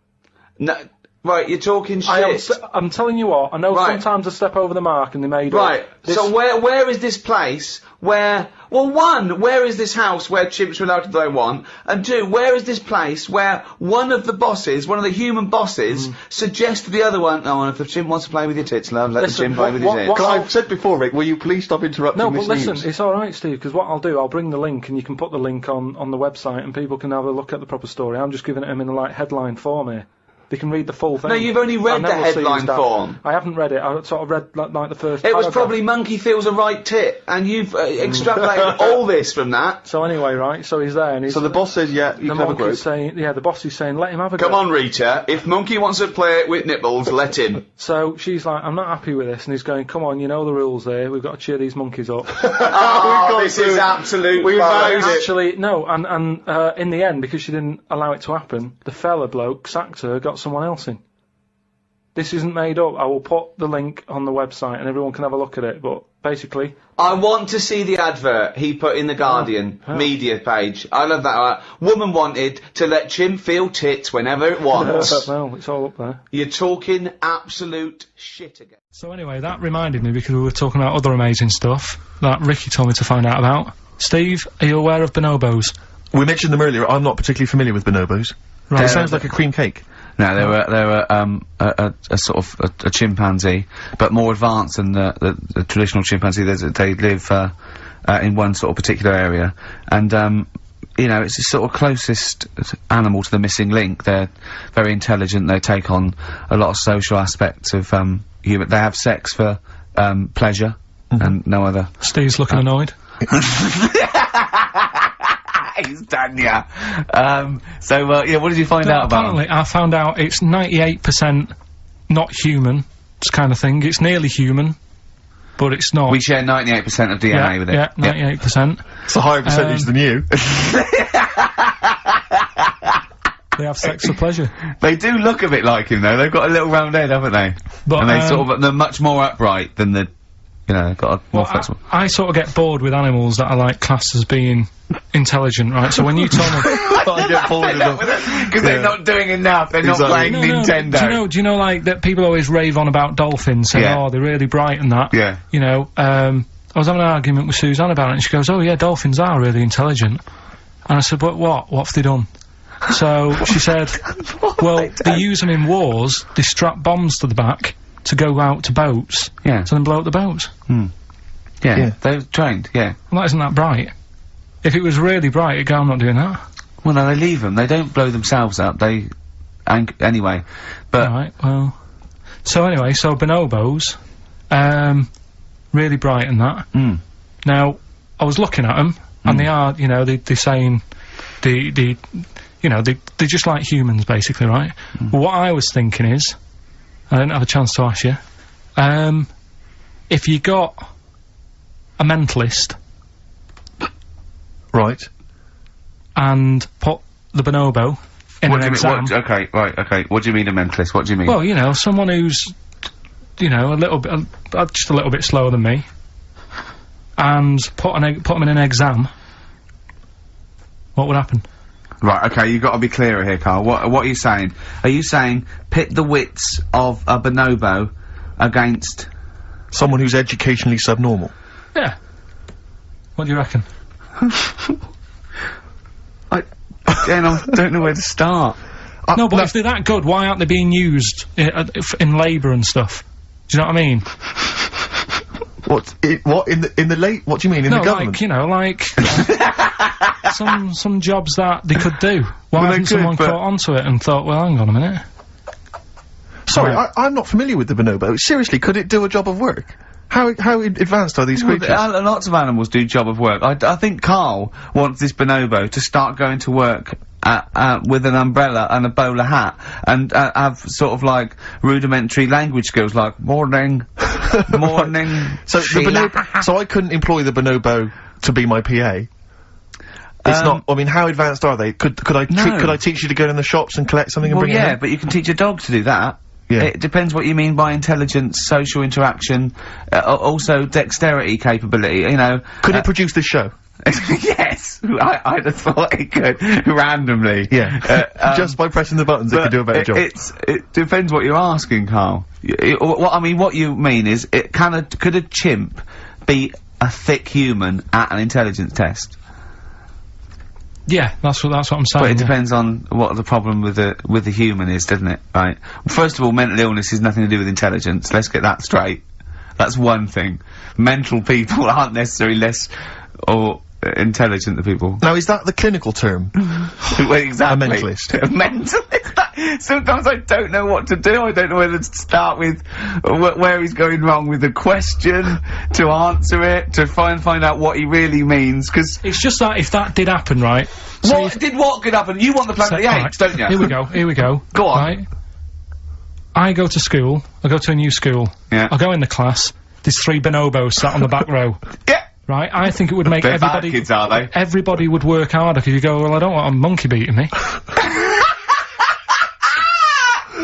Speaker 6: No, right, you're talking shit.
Speaker 1: I'm telling you what, I know sometimes I step over the mark and they made
Speaker 6: Right, so where is this place where, well, one, where is this house where chimps are allowed to do what they want? And two, where is this place where one of the bosses, one of the human bosses, suggests to the other one, oh, if the chimp wants to play with your tits, love, let the chimp play with his tits.
Speaker 7: I've said before, Rick, will you please stop interrupting
Speaker 1: No,
Speaker 7: this
Speaker 1: but listen,
Speaker 7: news?
Speaker 1: it's alright, Steve, because what I'll do, I'll bring the link and you can put the link on the website and people can have a look at the proper story. I'm just giving it them in a, headline form here. They can read the full thing.
Speaker 6: No, you've only read the headline form.
Speaker 1: I haven't read it. I sort of read like the first.
Speaker 6: It was probably monkey feels a right tit, and you've extrapolated all this from that.
Speaker 1: So anyway, right? So he's there, and he's.
Speaker 7: So the boss says, yeah, you can have a group.
Speaker 1: The boss is saying, let him have a go.
Speaker 6: Come on, Rita. If monkey wants to play with nipples, let him.
Speaker 1: So she's like, I'm not happy with this, and he's going, come on, you know the rules here. We've got to cheer these monkeys up.
Speaker 6: Oh, this is absolute. We've
Speaker 1: actually no, and in the end, because she didn't allow it to happen, the fella bloke sacked her, got someone else in. This isn't made up. I will put the link on the website and everyone can have a look at it, but basically...
Speaker 6: I want to see the advert he put in the Guardian media page. I love that. Woman wanted to let chimp feel tits whenever it wants.
Speaker 1: Well, it's all up there.
Speaker 6: You're talking absolute shit again.
Speaker 1: So anyway, that reminded me, because we were talking about other amazing stuff that Ricky told me to find out about. Steve, are you aware of bonobos?
Speaker 2: We mentioned them earlier. I'm not particularly familiar with bonobos. Right. It sounds like a cream cake.
Speaker 3: No, they were a sort of a chimpanzee, but more advanced than the traditional chimpanzee. They live in one sort of particular area, and you know, it's the sort of closest animal to the missing link. They're very intelligent. They take on a lot of social aspects of human. They have sex for pleasure and no other.
Speaker 1: Steve's looking annoyed.
Speaker 3: He's done ya. Yeah, what did you find out about
Speaker 1: apparently, I found out it's 98% not human, this kind of thing. It's nearly human, but it's not.
Speaker 3: We share 98% of DNA with it.
Speaker 1: Yeah, 98%.
Speaker 2: It's a higher percentage than you.
Speaker 1: They have sex for pleasure.
Speaker 3: They do look a bit like him, though. They've got a little round head, haven't they?
Speaker 1: But,
Speaker 3: and they're much more upright than the, you know, got a more flexible.
Speaker 1: I sort of get bored with animals that are, like, classed as being intelligent, right? So when you told me...
Speaker 2: I get bored with them.
Speaker 3: Because they're not doing enough, they're not playing Nintendo.
Speaker 1: Do you know, like, that people always rave on about dolphins, saying, oh, they're really bright and that?
Speaker 3: Yeah.
Speaker 1: You know, I was having an argument with Suzanne about it, and she goes, oh, yeah, dolphins are really intelligent. And I said, but what? What have they done? So she said, well, they use them in wars, they strap bombs to the back to go out to boats, to then blow up the boats.
Speaker 3: Yeah, they're trained,
Speaker 1: Well, that isn't that bright. If it was really bright, it'd go, I'm not doing that.
Speaker 3: Well, no, they leave them. They don't blow themselves up. They... anyway, but...
Speaker 1: Right, well... So anyway, so bonobos, really bright and that. Now, I was looking at them, and they are, you know, they're saying... You know, they're just like humans, basically, right? But what I was thinking is... I didn't have a chance to ask you. If you got a mentalist...
Speaker 2: Right.
Speaker 1: And put the bonobo in an exam...
Speaker 3: Okay. What do you mean a mentalist? What do you mean?
Speaker 1: Well, you know, someone who's, you know, a little bit... just a little bit slower than me. And put them in an exam. What would happen?
Speaker 3: Right, okay, you've got to be clearer here, Carl. What are you saying? Are you saying pit the wits of a bonobo against...
Speaker 2: someone who's educationally subnormal?
Speaker 1: Yeah. What do you reckon?
Speaker 3: I don't know where to start.
Speaker 1: No, but if they're that good, why aren't they being used in labour and stuff? Do you know what I mean?
Speaker 2: What in the what do you mean in the government?
Speaker 1: Like, you know, like some jobs that they could do. Why hasn't someone caught onto it and thought, well, hang on a minute.
Speaker 2: Sorry, I'm not familiar with the bonobo. Seriously, could it do a job of work? How advanced are these creatures?
Speaker 3: Lots of animals do job of work. I think Carl wants this bonobo to start going to work with an umbrella and a bowler hat and have sort of like rudimentary language skills like morning, morning.
Speaker 2: So so I couldn't employ the bonobo to be my PA. It's not. I mean, how advanced are they? Could I teach you to go in the shops and collect something and bring it in?
Speaker 3: But you can teach a dog to do that.
Speaker 2: Yeah.
Speaker 3: It depends what you mean by intelligence, social interaction, also dexterity capability, you know.
Speaker 2: Could it produce this show?
Speaker 8: Yes, I'd have thought it could randomly.
Speaker 2: Yeah, just by pressing the buttons, it could do a better job.
Speaker 8: It depends what you're asking, Carl. What you mean is, could a chimp beat a thick human at an intelligence test?
Speaker 1: Yeah, that's what I'm saying.
Speaker 8: But it depends on what the problem with the human is, doesn't it? Right. First of all, mental illness has nothing to do with intelligence. Let's get that straight. That's one thing. Mental people aren't necessarily less or intelligent than people.
Speaker 2: Now, is that the clinical term?
Speaker 8: Well, exactly.
Speaker 2: A mentalist.
Speaker 8: A mentalist. Sometimes I don't know what to do. I don't know whether to start with where he's going wrong with the question, to answer it, to find out what he really means, because...
Speaker 1: It's just that if that did happen, right...
Speaker 8: What could happen? You want the Planet of the Apes, don't you?
Speaker 1: Here we go.
Speaker 8: Go on.
Speaker 1: Right? I go to school. I go to a new school.
Speaker 8: Yeah.
Speaker 1: I go in the class. There's 3 bonobos sat on the back row.
Speaker 8: Yeah.
Speaker 1: Right? I think it would make
Speaker 8: They're
Speaker 1: everybody...
Speaker 8: bad kids, are they?
Speaker 1: Everybody would work harder, because you go, well, I don't want a monkey beating me.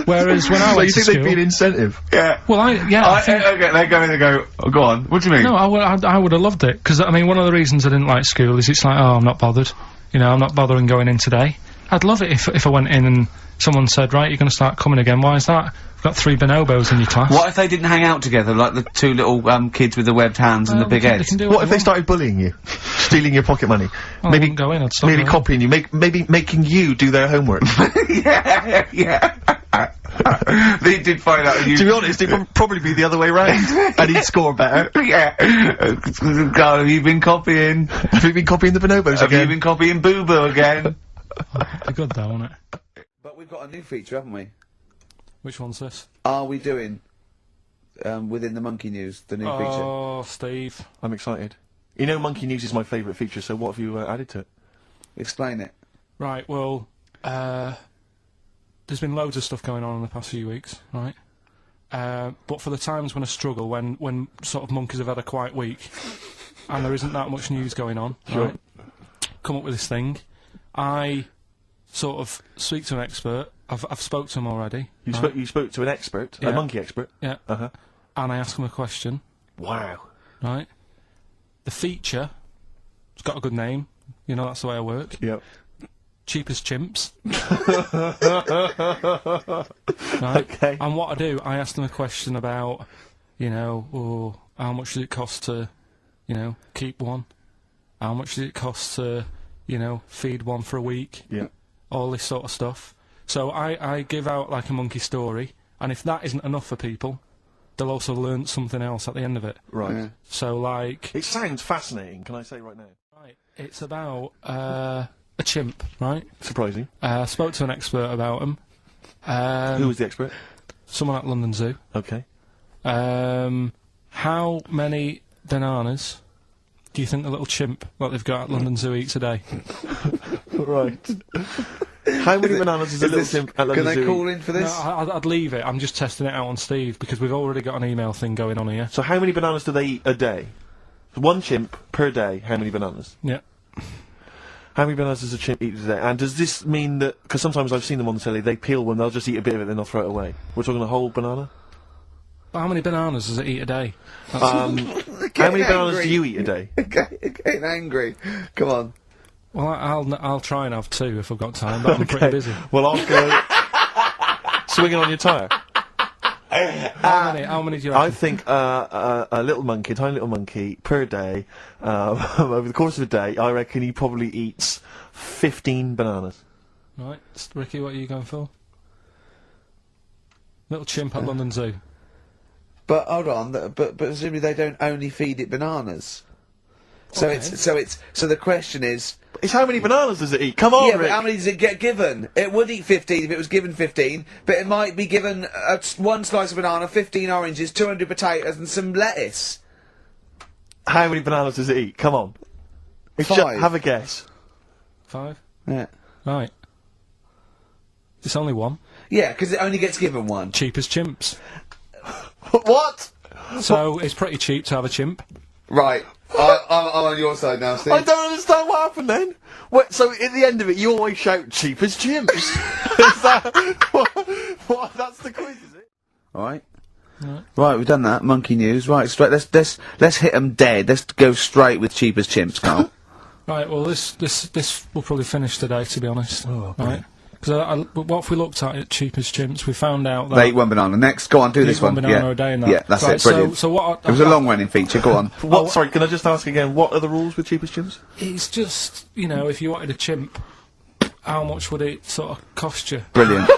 Speaker 1: Whereas when I went to school...
Speaker 2: So you think they'd be an incentive?
Speaker 8: Yeah.
Speaker 1: Well, I think...
Speaker 8: Okay, they go, oh, go on. What do you mean?
Speaker 1: No, I would have loved it, because, I mean, one of the reasons I didn't like school is it's like, oh, I'm not bothered. You know, I'm not bothering going in today. I'd love it if I went in and someone said, right, you're going to start coming again. Why is that? We've got 3 bonobos in your class.
Speaker 8: What if they didn't hang out together, like the 2 little, kids with the webbed hands and the big heads?
Speaker 2: What if they started bullying you? Stealing your pocket money?
Speaker 1: Well,
Speaker 2: maybe
Speaker 1: I wouldn't go in, I'd stop
Speaker 2: maybe
Speaker 1: going.
Speaker 2: copying you, maybe making you do their homework.
Speaker 8: Yeah. They did find out you...
Speaker 2: To be honest, it would probably be the other way round. And he'd score better.
Speaker 8: Yeah. Carl, have you been copying?
Speaker 2: Have you been copying the bonobos
Speaker 8: Have
Speaker 2: again?
Speaker 8: you been copying Boo Boo again?
Speaker 1: Be good though, wouldn't it?
Speaker 3: But we've got a new feature, haven't we?
Speaker 1: Which one's this?
Speaker 3: Are we doing, within the Monkey News, the new feature?
Speaker 1: Oh, Steve.
Speaker 2: I'm excited. You know, Monkey News is my favourite feature, so what have you added to it?
Speaker 3: Explain it.
Speaker 1: Right, well, there's been loads of stuff going on in the past few weeks, right? But for the times when I struggle, when sort of monkeys have had a quiet week, and there isn't that much news going on, right? Come up with this thing. I sort of speak to an expert. I've spoke to him already.
Speaker 2: You spoke to an expert, a monkey expert?
Speaker 1: Yeah. And I ask him a question.
Speaker 2: Wow.
Speaker 1: Right? The feature, it's got a good name. You know, that's the way I work.
Speaker 2: Yep.
Speaker 1: Cheap as chimps. Right?
Speaker 2: Okay.
Speaker 1: And what I do, I ask them a question about, you know, how much does it cost to, you know, keep one? How much does it cost to, you know, feed one for a week?
Speaker 2: Yeah.
Speaker 1: All this sort of stuff. So I give out like a monkey story, and if that isn't enough for people, they'll also learn something else at the end of it.
Speaker 2: Right.
Speaker 3: Yeah.
Speaker 1: So like...
Speaker 2: It sounds fascinating, can I say right now?
Speaker 1: Right. It's about, a chimp, right?
Speaker 2: Surprising.
Speaker 1: Spoke to an expert about him.
Speaker 2: Who was the expert?
Speaker 1: Someone at London Zoo.
Speaker 2: Okay.
Speaker 1: How many bananas do you think the little chimp that they've got at London Zoo eats a day?
Speaker 2: Right. How many bananas is a little chimp at London
Speaker 3: Can
Speaker 2: Zoo?
Speaker 3: they call in for this?
Speaker 1: No, I'd leave it. I'm just testing it out on Steve, because we've already got an email thing going on here.
Speaker 2: So how many bananas do they eat a day? One chimp per day, how many bananas?
Speaker 1: Yeah.
Speaker 2: How many bananas does a chimp eat a day? And does this mean that... Because sometimes I've seen them on the telly, they peel one, they'll just eat a bit of it, then they'll throw it away. We're talking a whole banana?
Speaker 1: How many bananas does it eat a day?
Speaker 2: How many bananas do you eat a day?
Speaker 3: Getting angry. Come on.
Speaker 1: Well, I'll try and have 2 if I've got time, but I'm pretty busy.
Speaker 2: Well, I'll go... swinging on your tyre.
Speaker 1: How many do you reckon?
Speaker 2: I think a little monkey, a tiny little monkey, per day, over the course of a day, I reckon he probably eats 15 bananas.
Speaker 1: Right, Ricky, what are you going for? Little chimp at London Zoo.
Speaker 3: But hold on, but presumably they don't only feed it bananas. So
Speaker 1: Okay.
Speaker 3: so the question is...
Speaker 2: It's how many bananas does it eat? Come on,
Speaker 3: Yeah,
Speaker 2: Rick.
Speaker 3: but how many does it get given? It would eat 15 if it was given 15, but it might be given one slice of banana, 15 oranges, 200 potatoes and some lettuce.
Speaker 2: How many bananas does it eat? Come on. Have a guess.
Speaker 1: 5?
Speaker 3: Yeah.
Speaker 1: Right. It's only 1.
Speaker 3: Yeah, because it only gets given one.
Speaker 1: Cheap as chimps.
Speaker 2: What?
Speaker 1: So, it's pretty cheap to have a chimp.
Speaker 3: Right. I'm on your side now, Steve.
Speaker 2: I don't understand what happened then. What, so at the end of it, you always shout cheap as chimps. Is that what? That's the quiz, is it?
Speaker 3: All right. Right, we've done that. Monkey news. Right, straight. Let's hit them dead. Let's go straight with cheap as chimps, Carl.
Speaker 1: Right, well, this will probably finish today, to be honest. Oh, right? Because what if we looked at it, cheapest chimps, we found out that...
Speaker 4: They eat one banana. Next, go on, do this one.
Speaker 1: banana a day and that.
Speaker 4: Yeah, that's
Speaker 1: right,
Speaker 4: it, brilliant.
Speaker 1: So what...
Speaker 4: It was a long-running feature, go on.
Speaker 2: Sorry, can I just ask again, what are the rules with cheapest chimps?
Speaker 1: It's just, you know, if you wanted a chimp, how much would it sort of cost you?
Speaker 4: Brilliant.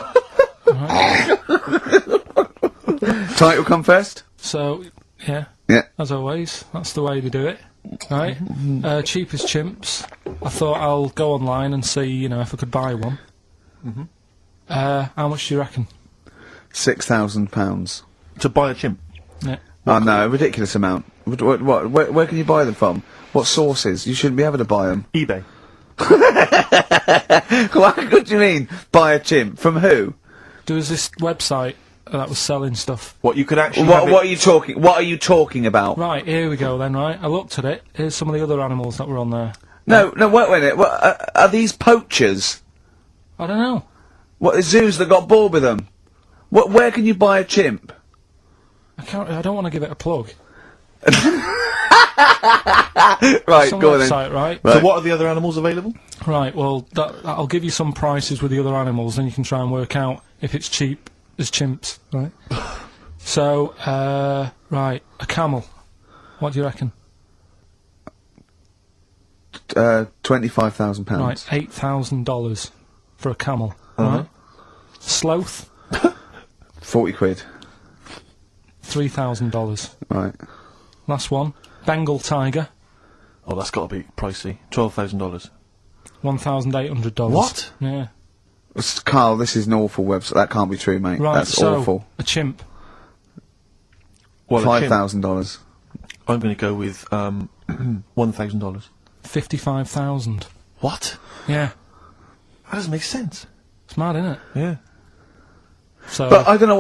Speaker 4: Title come first?
Speaker 1: So, yeah.
Speaker 4: Yeah.
Speaker 1: As always, that's the way they do it. Right? Cheapest chimps. I thought I'll go online and see, you know, if I could buy one. How much do you reckon?
Speaker 4: £6,000.
Speaker 2: To buy a chimp?
Speaker 1: Yeah.
Speaker 4: Oh no, a ridiculous amount. Where can you buy them from? What sources? You shouldn't be able to buy them.
Speaker 2: eBay.
Speaker 4: What do you mean? Buy a chimp? From who?
Speaker 1: There was this website that was selling stuff.
Speaker 2: What, you could actually
Speaker 4: What are you talking about?
Speaker 1: Right, here we go then, right? I looked at it. Here's some of the other animals that were on there.
Speaker 4: No, wait a minute. What, are these poachers?
Speaker 1: I don't know.
Speaker 4: What, the zoos that got bored with them? Where can you buy a chimp?
Speaker 1: I don't want to give it a plug.
Speaker 4: Right,
Speaker 1: Some
Speaker 4: go on then.
Speaker 1: website, right?
Speaker 2: So what are the other animals available?
Speaker 1: Right, well, I'll give you some prices with the other animals, and you can try and work out if it's cheap as chimps, right? So, right, a camel. What do you reckon?
Speaker 4: £25,000.
Speaker 1: Right, $8,000 for a camel, right? Sloth,
Speaker 4: 40 quid.
Speaker 1: $3,000.
Speaker 4: Right.
Speaker 1: Last one, Bengal tiger,
Speaker 2: Oh, that's got to be pricey. $12,000.
Speaker 1: $1,800.
Speaker 2: What?
Speaker 1: Yeah.
Speaker 4: Carl, this is an awful website. That can't be true, mate.
Speaker 1: Right,
Speaker 4: That's
Speaker 1: so
Speaker 4: awful.
Speaker 1: a chimp.
Speaker 2: Well, a chimp,
Speaker 4: $5,000.
Speaker 2: I'm going to go with $1,000.
Speaker 1: 55,000.
Speaker 2: What?
Speaker 1: Yeah.
Speaker 2: That doesn't make sense.
Speaker 1: It's mad, isn't it?
Speaker 2: Yeah.
Speaker 1: So.
Speaker 4: But I don't know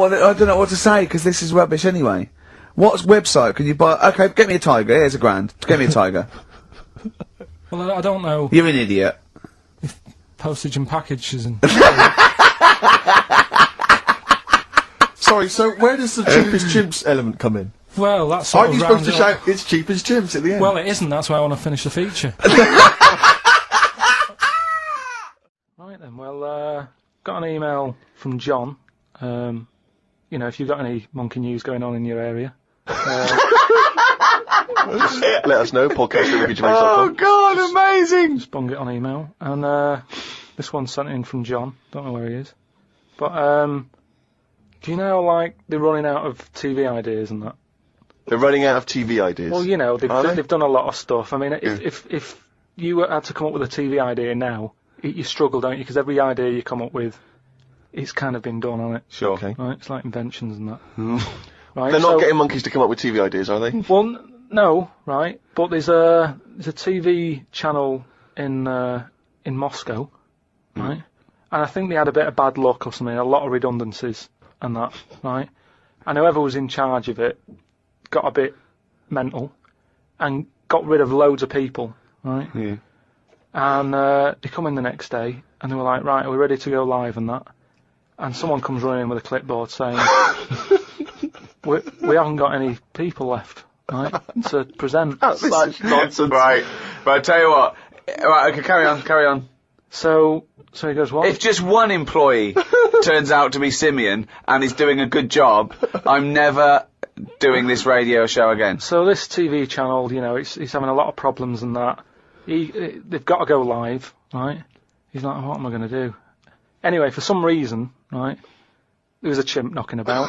Speaker 4: what to say because this is rubbish anyway. What website can you buy? Okay, get me a tiger. Here's £1,000. Get me a tiger.
Speaker 1: Well, I don't know.
Speaker 4: You're an idiot.
Speaker 1: Postage and packages and.
Speaker 2: Sorry, so where does the cheapest chimps element come in?
Speaker 1: Well, that's sort
Speaker 2: Aren't
Speaker 1: of
Speaker 2: you supposed to
Speaker 1: rounds it up.
Speaker 2: shout, it's cheapest chimps at the end?
Speaker 1: Well, it isn't. That's why I want to finish the feature. Right then. Well, got an email from John. You know, if you've got any monkey news going on in your area.
Speaker 7: Let us know, podcast@rickyggervais.com.
Speaker 8: Oh God, amazing!
Speaker 1: Just bung it on email. And this one sent in from John. Don't know where he is. But do you know, like, they're running out of TV ideas and that?
Speaker 7: They're running out of TV ideas.
Speaker 1: Well, you know,
Speaker 7: Are they?
Speaker 1: they've done a lot of stuff. I mean, if you had to come up with a TV idea now, you struggle, don't you? Because every idea you come up with, it's kind of been done on it.
Speaker 7: Sure.
Speaker 2: Okay.
Speaker 1: Right? It's like inventions and that. Right?
Speaker 7: They're not getting monkeys to come up with TV ideas, are they?
Speaker 1: Well, no, right? But there's a TV channel in Moscow, right? And I think they had a bit of bad luck or something, a lot of redundancies and that, right? And whoever was in charge of it got a bit mental and got rid of loads of people, right?
Speaker 7: Yeah.
Speaker 1: And they come in the next day and they were like, right, are we ready to go live and that? And someone comes running in with a clipboard saying, we haven't got any people left, right, to present.
Speaker 7: That's such nonsense.
Speaker 6: Right, but tell you what. Right, okay, carry on.
Speaker 1: So he goes, what?
Speaker 6: If just one employee turns out to be Simeon and is doing a good job, I'm never doing this radio show again.
Speaker 1: So this TV channel, you know, it's having a lot of problems and that. They've got to go live, right? He's like, what am I going to do? Anyway, for some reason, right, there was a chimp knocking about.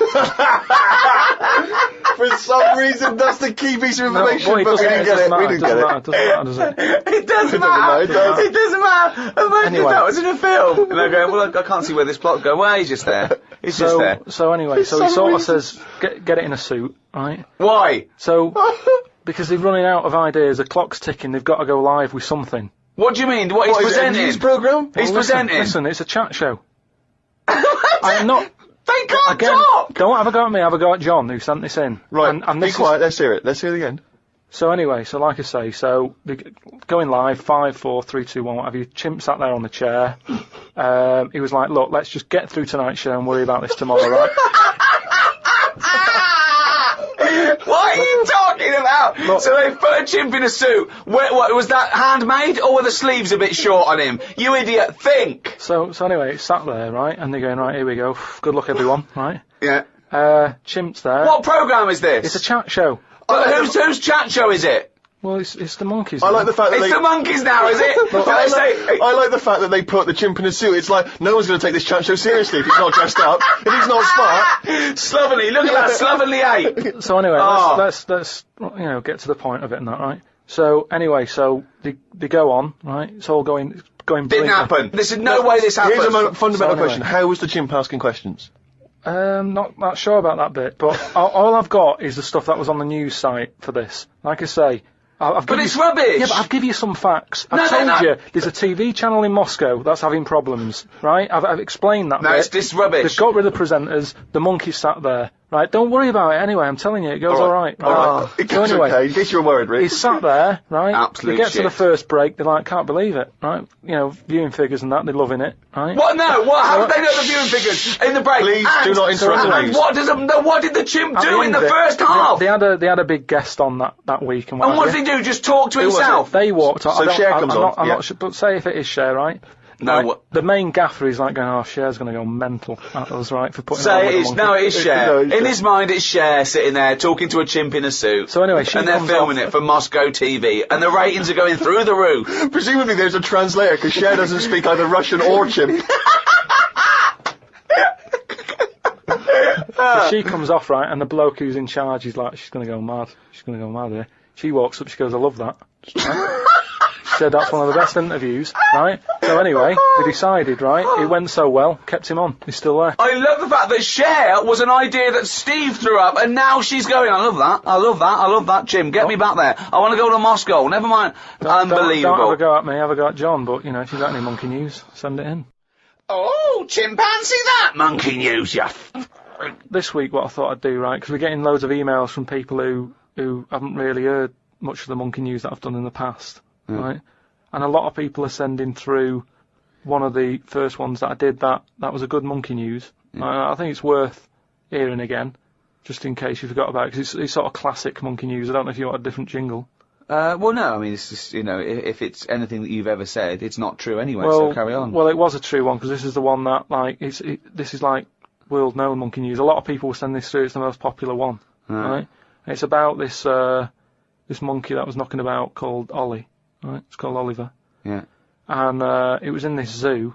Speaker 7: For some reason, that's the key piece of information,
Speaker 1: No, boy,
Speaker 7: but we didn't get it. We didn't get it.
Speaker 1: It doesn't matter, does it?
Speaker 6: It doesn't
Speaker 7: matter,
Speaker 6: matter.
Speaker 7: it
Speaker 6: It doesn't matter. Imagine
Speaker 1: Anyway.
Speaker 6: if that was in a film. And they're going, well, I can't see where this plot goes. Well, he's just there. He's just there.
Speaker 1: So anyway, so he sort of says, get it in a suit, right?
Speaker 6: Why?
Speaker 1: So, because they're running out of ideas, the clock's ticking, they've got to go live with something.
Speaker 6: What do you mean? What he's
Speaker 7: What, is it a
Speaker 6: presenting?
Speaker 7: news programme?
Speaker 6: He's
Speaker 1: Well,
Speaker 6: presenting.
Speaker 1: Listen, it's a chat show. I'm not.
Speaker 6: They can't
Speaker 1: Again,
Speaker 6: talk!
Speaker 1: don't have a go at me, have a go at John, who sent this in.
Speaker 7: Right,
Speaker 1: And
Speaker 7: be
Speaker 1: this
Speaker 7: quiet, let's hear it. Let's hear it again.
Speaker 1: So anyway, so like I say, so going live, 5, 4, 3, 2, 1, what have you? Chimp sat there on the chair. He was like, look, let's just get through tonight's show and worry about this tomorrow, right?
Speaker 6: What are you talking about? So they put a chimp in a suit. What was that handmade, or were the sleeves a bit short on him? You idiot, think!
Speaker 1: So anyway, it's sat there, right, and they're going, right, here we go, good luck everyone, right?
Speaker 3: Yeah.
Speaker 1: Chimp's there.
Speaker 6: What programme is this?
Speaker 1: It's a chat show.
Speaker 6: But whose chat show is it?
Speaker 1: Well, it's the monkeys.
Speaker 7: I like the fact that
Speaker 6: It's the monkeys now, is it?
Speaker 7: I like the fact that they put the chimp in a suit. It's like, no one's going to take this chat show seriously if he's not dressed up, if he's not smart.
Speaker 6: Slovenly, look at that slovenly ape.
Speaker 1: So anyway, let's get to the point of it and that, right? So anyway, they go on, right? It's all going
Speaker 6: Didn't
Speaker 1: brilliantly.
Speaker 6: happen. There's no way this happened.
Speaker 7: Here's a fundamental
Speaker 1: anyway.
Speaker 7: question. How was the chimp asking questions?
Speaker 1: Not sure about that bit, but all I've got is the stuff that was on the news site for this. Like I say,
Speaker 6: But it's rubbish!
Speaker 1: Yeah, but I'll give you some facts. I've told you, there's a TV channel in Moscow that's having problems, right? I've explained that bit.
Speaker 6: It's rubbish.
Speaker 1: They've got rid of the presenters, the monkey sat there, right? Don't worry about it anyway, I'm telling you, it goes alright.
Speaker 7: It goes okay, in case you're worried, Rick.
Speaker 1: He's sat there, right?
Speaker 6: Absolute
Speaker 1: They get
Speaker 6: shit.
Speaker 1: to the first break, they're like, can't believe it, right? Viewing figures and that, they're loving it, right?
Speaker 6: What? No, what? How did they know the viewing figures in the break?
Speaker 7: Please do not interrupt the
Speaker 6: And
Speaker 7: news.
Speaker 6: what did the chimp
Speaker 1: At
Speaker 6: do in the
Speaker 1: end of it,
Speaker 6: first half?
Speaker 1: They had a big guest on that week and what
Speaker 6: And what did he do? Just talk to himself?
Speaker 1: They walked on.
Speaker 7: So Cher comes on,
Speaker 1: I'm
Speaker 7: yeah.
Speaker 1: not sure, but say if it is Cher, right?
Speaker 6: No,
Speaker 1: Like,
Speaker 6: what?
Speaker 1: the main gaffer is like going, oh, Cher's going to go mental at us, right, for putting on
Speaker 6: Say
Speaker 1: with
Speaker 6: it
Speaker 1: the
Speaker 6: is.
Speaker 1: monkey.
Speaker 6: No, it is Cher.
Speaker 7: No, it's
Speaker 6: In his mind, it's Cher sitting there talking to a chimp in a suit.
Speaker 1: So anyway, she
Speaker 6: and they're
Speaker 1: comes
Speaker 6: filming
Speaker 1: off-
Speaker 6: it for Moscow TV, and the ratings are going through the roof.
Speaker 7: Presumably there's a translator, because Cher doesn't speak either Russian or chimp.
Speaker 1: So she comes off, right, and the bloke who's in charge is like, she's going to go mad. She's going to go mad here. She walks up, she goes, I love that. Right? She said that's one of the best interviews, right? So anyway, they decided, right, it went so well, kept him on. He's still there.
Speaker 6: I love the fact that Cher was an idea that Steve threw up, and now she's going, I love that, chimp, get me back there. I want to go to Moscow, never mind. Unbelievable.
Speaker 1: Don't have a go at me, have a go at John, but, if you've got any monkey news, send it in.
Speaker 6: Oh, chimpanzee that! Monkey news, you
Speaker 1: This week, what I thought I'd do, right, because we're getting loads of emails from people who haven't really heard much of the monkey news that I've done in the past, right? And a lot of people are sending through one of the first ones that I did that was a good monkey news. I think it's worth hearing again, just in case you forgot about it, because it's sort of classic monkey news. I don't know if you want a different jingle.
Speaker 3: Well, no, I mean, it's just, if it's anything that you've ever said, it's not true anyway, so carry on.
Speaker 1: Well, it was a true one, because this is the one that, like, this is like world-known monkey news. A lot of people will send this through, it's the most popular one, right? And it's about this monkey that was knocking about called Ollie, right? It's called Oliver.
Speaker 3: Yeah.
Speaker 1: And it was in this zoo,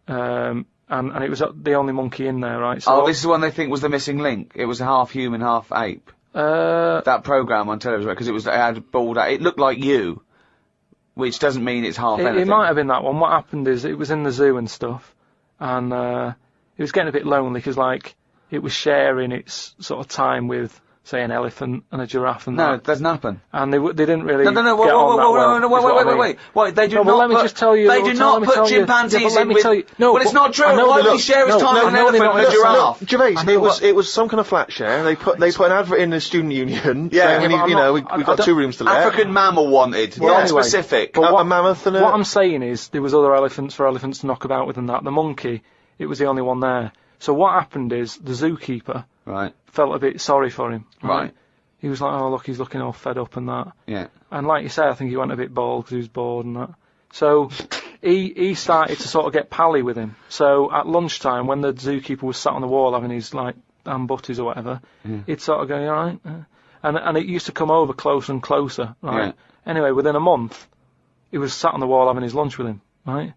Speaker 1: and it was the only monkey in there, right? So
Speaker 3: This is the one they think was the missing link. It was half human, half ape.
Speaker 1: that
Speaker 3: That programme on television, because it had a bald, it looked like you, which doesn't mean it's half anything.
Speaker 1: it might have been that one. What happened is it was in the zoo and stuff, and it was getting a bit lonely because, like, it was sharing its sort of time with, say, an elephant and a giraffe and
Speaker 3: No,
Speaker 1: that.
Speaker 3: it doesn't happen.
Speaker 1: And they didn't really
Speaker 3: No,
Speaker 1: get on that well.
Speaker 3: wait. Wait, they do
Speaker 1: No,
Speaker 3: not
Speaker 1: well, let me
Speaker 3: put,
Speaker 1: just tell you.
Speaker 3: They do not put chimpanzees in with...
Speaker 1: No,
Speaker 3: well, it's not true. Why would he share his time with an elephant and a giraffe?
Speaker 7: Gervais, it was some kind of flat share. They put an advert in the student union.
Speaker 3: Yeah,
Speaker 7: saying,
Speaker 1: but
Speaker 7: we've got 2 rooms to let.
Speaker 6: African mammal wanted,
Speaker 1: Well, anyway,
Speaker 6: non-specific.
Speaker 1: but
Speaker 7: A mammoth and
Speaker 1: what I'm saying is there was other elephants for elephants to knock about with and that. The monkey, it was the only one there. So what happened is the zookeeper
Speaker 3: Right,
Speaker 1: felt a bit sorry for him.
Speaker 3: right,
Speaker 1: He was like, oh, look, he's looking all fed up and that.
Speaker 3: yeah.
Speaker 1: And like you say, I think he went a bit bald because he was bored and that. So he started to sort of get pally with him. So at lunchtime, when the zookeeper was sat on the wall having his, like, ham butties or whatever, he'd sort of go, you all right? And it used to come over closer and closer, right?
Speaker 3: Yeah.
Speaker 1: Anyway, within a month, he was sat on the wall having his lunch with him, right?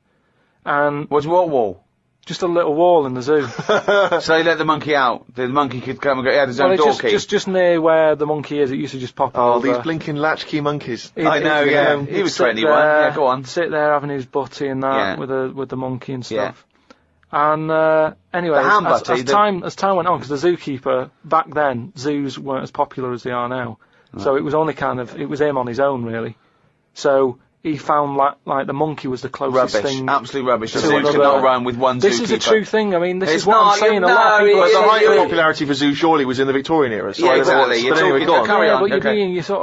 Speaker 1: And
Speaker 3: What wall?
Speaker 1: just a little wall in the zoo.
Speaker 3: So they let the monkey out. The monkey could come and go, he had his own
Speaker 1: Well,
Speaker 3: door
Speaker 1: it's
Speaker 3: key.
Speaker 1: just near where the monkey is, it used to just pop
Speaker 7: Oh,
Speaker 1: over.
Speaker 7: these blinking latchkey monkeys.
Speaker 3: I know, yeah. He was 21. Yeah, go on.
Speaker 1: Sit there having his butty and that
Speaker 3: Yeah.
Speaker 1: with the monkey and
Speaker 3: Yeah.
Speaker 1: stuff. And anyway,
Speaker 3: The ham
Speaker 1: as
Speaker 3: butty,
Speaker 1: time went on, because the zookeeper back then, zoos weren't as popular as they are now, so it was only it was him on his own really. So he found like the monkey was the closest
Speaker 3: Rubbish.
Speaker 1: thing.
Speaker 3: Absolute rubbish. The
Speaker 1: to
Speaker 3: zoo
Speaker 1: another-
Speaker 3: cannot run with one
Speaker 1: This
Speaker 3: zookeeper.
Speaker 1: is a true thing. I mean, this
Speaker 3: It's
Speaker 1: is what
Speaker 3: not,
Speaker 1: I'm saying.
Speaker 3: you-
Speaker 1: A lot of
Speaker 3: no,
Speaker 1: people.
Speaker 3: it's-
Speaker 7: The height of
Speaker 3: Yeah.
Speaker 7: popularity for zoo surely was in the Victorian era. So
Speaker 3: Yeah,
Speaker 7: I don't know
Speaker 3: exactly.
Speaker 7: what's-
Speaker 3: You're
Speaker 7: But anyway,
Speaker 3: talking-
Speaker 7: go on.
Speaker 3: carry
Speaker 1: Yeah,
Speaker 3: on.
Speaker 1: but
Speaker 3: Okay.
Speaker 1: you're sort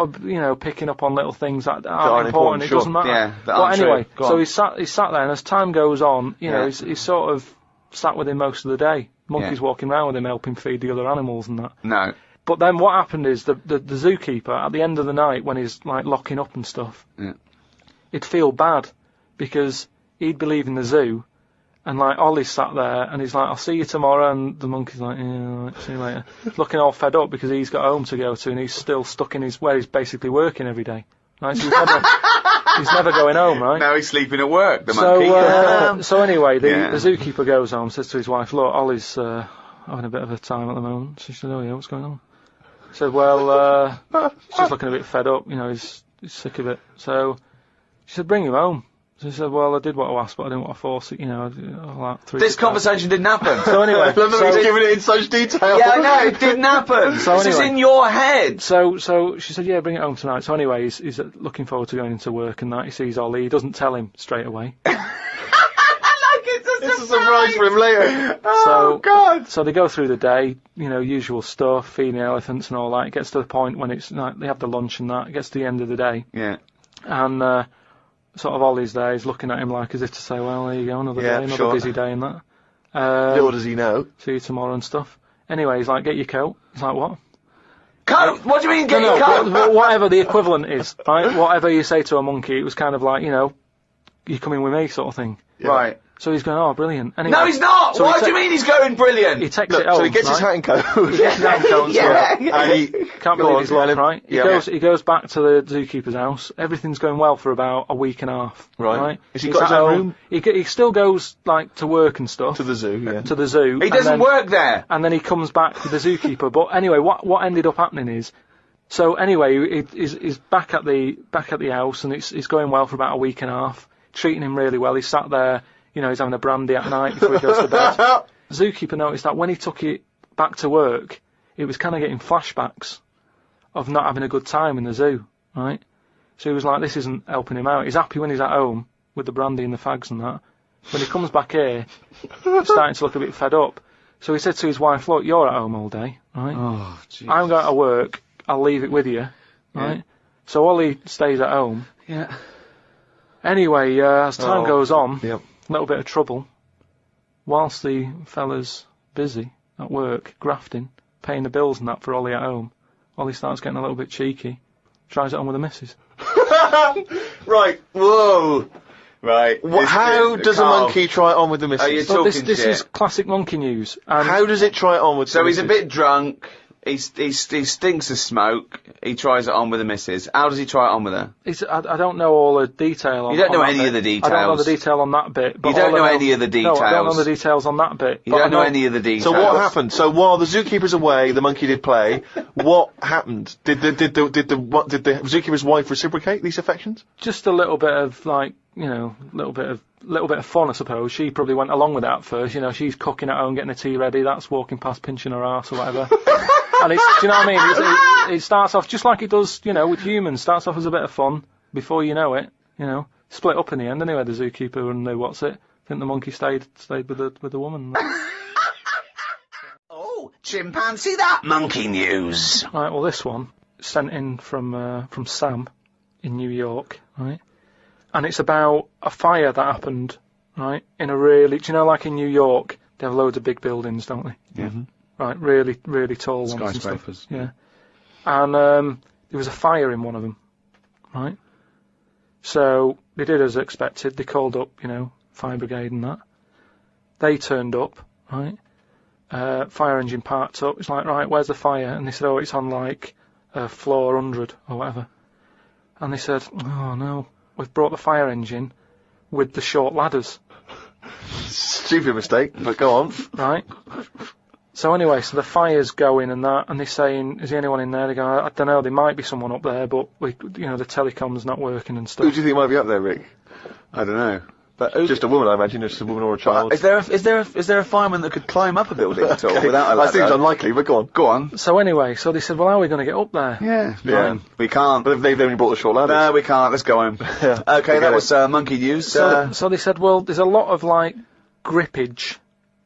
Speaker 1: of, picking up on little things that aren't
Speaker 7: aren't
Speaker 1: important.
Speaker 7: important,
Speaker 1: It
Speaker 7: sure.
Speaker 1: doesn't matter.
Speaker 3: Yeah, that
Speaker 1: But
Speaker 3: aren't
Speaker 1: anyway,
Speaker 3: true. Go
Speaker 1: so
Speaker 3: on.
Speaker 1: he sat there, and as time goes on,
Speaker 3: Yeah.
Speaker 1: he's sort of sat with him most of the day. Monkeys walking around with him, helping feed the other animals and that.
Speaker 3: No.
Speaker 1: But then what happened is the zookeeper, at the end of the night, when he's, like, locking up and stuff, he'd feel bad, because he'd be leaving the zoo, and, like, Ollie's sat there, and he's like, I'll see you tomorrow, and the monkey's like, yeah, right, see you later. Looking all fed up, because he's got home to go to, and he's still stuck in where he's basically working every day. Right, so he's never going home, right?
Speaker 6: Now he's sleeping at work, the monkey.
Speaker 1: So anyway, the zookeeper goes home, says to his wife, look, Ollie's having a bit of a time at the moment. She said, oh yeah, what's going on? He said, well, he's just looking a bit fed up, he's sick of it. So she said, bring him home. So he said, well, I did what I asked, but I didn't want to force it,
Speaker 6: This conversation didn't happen.
Speaker 1: So anyway.
Speaker 7: He's giving it in such detail.
Speaker 6: Yeah, I know, it didn't happen.
Speaker 1: So
Speaker 6: this is in your head.
Speaker 1: So she said, yeah, bring it home tonight. So anyway, he's looking forward to going into work and that. He sees Ollie. He doesn't tell him straight away.
Speaker 7: It's a surprise for him later.
Speaker 6: Oh, God.
Speaker 1: So they go through the day, usual stuff, feeding the elephants and all that. It gets to the point when it's like, they have the lunch and that. It gets to the end of the day.
Speaker 6: Yeah.
Speaker 1: And, sort of Ollie's there, he's looking at him like as if to say, well, there you go, another day, another busy day and that.
Speaker 7: Little does he know.
Speaker 1: See you tomorrow and stuff. Anyway, he's like, get your coat. He's like, what?
Speaker 6: Coat? What do you mean, get your coat?
Speaker 1: Whatever the equivalent is, right? Whatever you say to a monkey, it was kind of like, you're coming with me sort of thing.
Speaker 6: Yeah. Right.
Speaker 1: So he's going, oh, brilliant. Anyway,
Speaker 6: no, he's not!
Speaker 1: So
Speaker 6: Why do you mean he's going brilliant?
Speaker 1: He takes it home,
Speaker 7: so he gets his hat and coat.
Speaker 1: He gets his hat and coat and stuff.
Speaker 7: And he
Speaker 1: can't believe his luck, right? He goes back to the zookeeper's house. Everything's going well for about a week and a half.
Speaker 7: Right. Has he got his own room?
Speaker 1: He still goes, like, to work and stuff.
Speaker 7: To the zoo, yeah.
Speaker 1: To the zoo.
Speaker 6: He doesn't work there!
Speaker 1: And then he comes back with the zookeeper. But anyway, what ended up happening is, so anyway, he's back at the house, and it's going well for about a week and a half. Treating him really well. He's sat there, he's having a brandy at night before he goes to bed. The zookeeper noticed that when he took it back to work, it was kind of getting flashbacks of not having a good time in the zoo, right? So he was like, this isn't helping him out. He's happy when he's at home with the brandy and the fags and that. When he comes back here, he's starting to look a bit fed up. So he said to his wife, look, you're at home all day, right?
Speaker 6: Oh, Jesus.
Speaker 1: I'm going to work. I'll leave it with you, right? So Ollie stays at home.
Speaker 6: Yeah.
Speaker 1: Anyway, as time goes on,
Speaker 7: Yep.
Speaker 1: a little bit of trouble. Whilst the fella's busy at work, grafting, paying the bills and that for Ollie at home, Ollie starts getting a little bit cheeky, tries it on with the missus.
Speaker 7: Right. Whoa.
Speaker 6: Right.
Speaker 7: How does a monkey try it on with the missus?
Speaker 6: Are you
Speaker 1: So
Speaker 6: talking
Speaker 1: this
Speaker 6: shit?
Speaker 1: is classic monkey news. And
Speaker 7: How does it try it on with the
Speaker 6: So he's
Speaker 7: missus?
Speaker 6: a bit drunk. He stinks of smoke. He tries it on with the missus. How does he try it on with her?
Speaker 1: I don't know all the detail on
Speaker 6: You don't know
Speaker 1: on that
Speaker 6: any
Speaker 1: bit.
Speaker 6: of the details.
Speaker 1: I don't know the detail on that bit. But
Speaker 6: You don't
Speaker 1: all I
Speaker 6: know any of the
Speaker 1: No, I don't know
Speaker 6: details.
Speaker 1: the details on that bit.
Speaker 6: You
Speaker 1: but
Speaker 6: don't
Speaker 1: I
Speaker 6: know any of the details.
Speaker 7: So what happened? So while the zookeeper's away, the monkey did play. What happened? Did the zookeeper's wife reciprocate these affections?
Speaker 1: Just a little bit of like, little bit of fun, I suppose. She probably went along with that at first. She's cooking at home, getting the tea ready. That's walking past, pinching her arse or whatever. And it's, do you know what I mean? It starts off just like it does, with humans. Starts off as a bit of fun before you know it. Split up in the end. Anyway, the zookeeper and I think the monkey stayed with the woman.
Speaker 5: Oh, chimpanzee that monkey news.
Speaker 1: Right. Well, this one sent in from Sam in New York. Right. And it's about a fire that happened, right, in a really, do you know, like in New York, they have loads of big buildings, don't they?
Speaker 3: Yeah.
Speaker 1: Right, really, really tall ones and
Speaker 3: Skyscrapers.
Speaker 1: stuff. Yeah. And there was a fire in one of them, right? So they did as expected. They called up, fire brigade and that. They turned up, right? Fire engine parked up. It's like, right, where's the fire? And they said, oh, it's on like floor 100 or whatever. And they said, oh no, we've brought the fire engine with the short ladders.
Speaker 7: Stupid mistake, but go on.
Speaker 1: Right. So anyway, so the fire's going and that, and they're saying, is there anyone in there? They go, I don't know, there might be someone up there, but the telecom's not working and stuff.
Speaker 7: Who do you think might be up there, Rick?
Speaker 3: I don't know. But
Speaker 7: Just a woman, I imagine. Just a woman or a child.
Speaker 6: Is there a fireman that could climb up a building at all without a
Speaker 7: That seems
Speaker 6: ladder?
Speaker 7: unlikely, but go on.
Speaker 6: Go on.
Speaker 1: So anyway, so they said, well, how are we going to get up there?
Speaker 3: Yeah. We can't.
Speaker 7: But if they've only brought the short ladders.
Speaker 6: No, we can't. Let's go home.
Speaker 7: Yeah.
Speaker 6: Okay, that was monkey news.
Speaker 1: So they said, well, there's a lot of, like, grippage.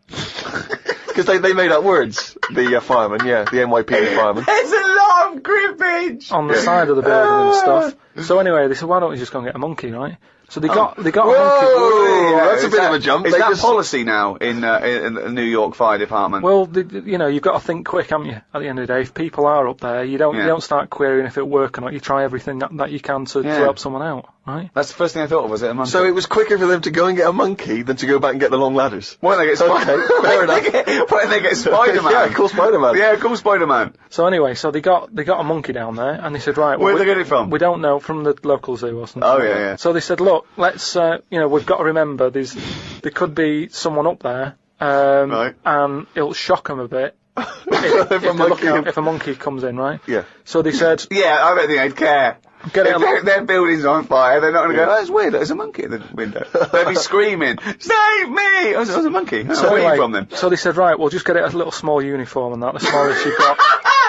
Speaker 7: Because they made up words. The firemen, the NYPD firemen.
Speaker 6: There's a lot of grippage
Speaker 1: On the side of the building and stuff. So anyway, they said, why don't we just go and get a monkey, right? So they got a monkey.
Speaker 7: Whoa, that's a bit of a jump.
Speaker 3: Is
Speaker 7: They
Speaker 3: that
Speaker 7: just-
Speaker 3: policy now in the New York Fire Department?
Speaker 1: Well, you know, you've got to think quick, haven't you? At the end of the day, if people are up there, you don't start querying if it'll work or not. You try everything that you can to help someone out, right?
Speaker 3: That's the first thing I thought of. Was it a monkey?
Speaker 7: So it was quicker for them to go and get a monkey than to go back and get the long ladders.
Speaker 3: Why don't they get
Speaker 7: Okay, fair enough.
Speaker 3: Why don't they get Spider-Man?
Speaker 7: Yeah, call Spider-Man.
Speaker 3: Yeah, call Spider-Man.
Speaker 1: So anyway, so they got a monkey down there, and they said, right, well,
Speaker 3: Where'd they get it from?
Speaker 1: We don't know, from the local zoo or something.
Speaker 3: Oh,
Speaker 1: like
Speaker 3: yeah,
Speaker 1: that.
Speaker 3: yeah.
Speaker 1: So they said, look, let's, we've got to remember there could be someone up there,
Speaker 3: Right.
Speaker 1: and it'll shock them a bit. if a monkey comes in, right?
Speaker 7: Yeah.
Speaker 1: So they said,
Speaker 3: Yeah, I don't think they'd care.
Speaker 1: Get it
Speaker 3: If their building's on fire, they're not going to go, oh, that's weird, there's a monkey in the window. They'd be screaming, save me! Oh, there's a monkey. Oh, where are you from then?
Speaker 1: So they said, right, we'll just get it a little small uniform and that, the smallest you've got.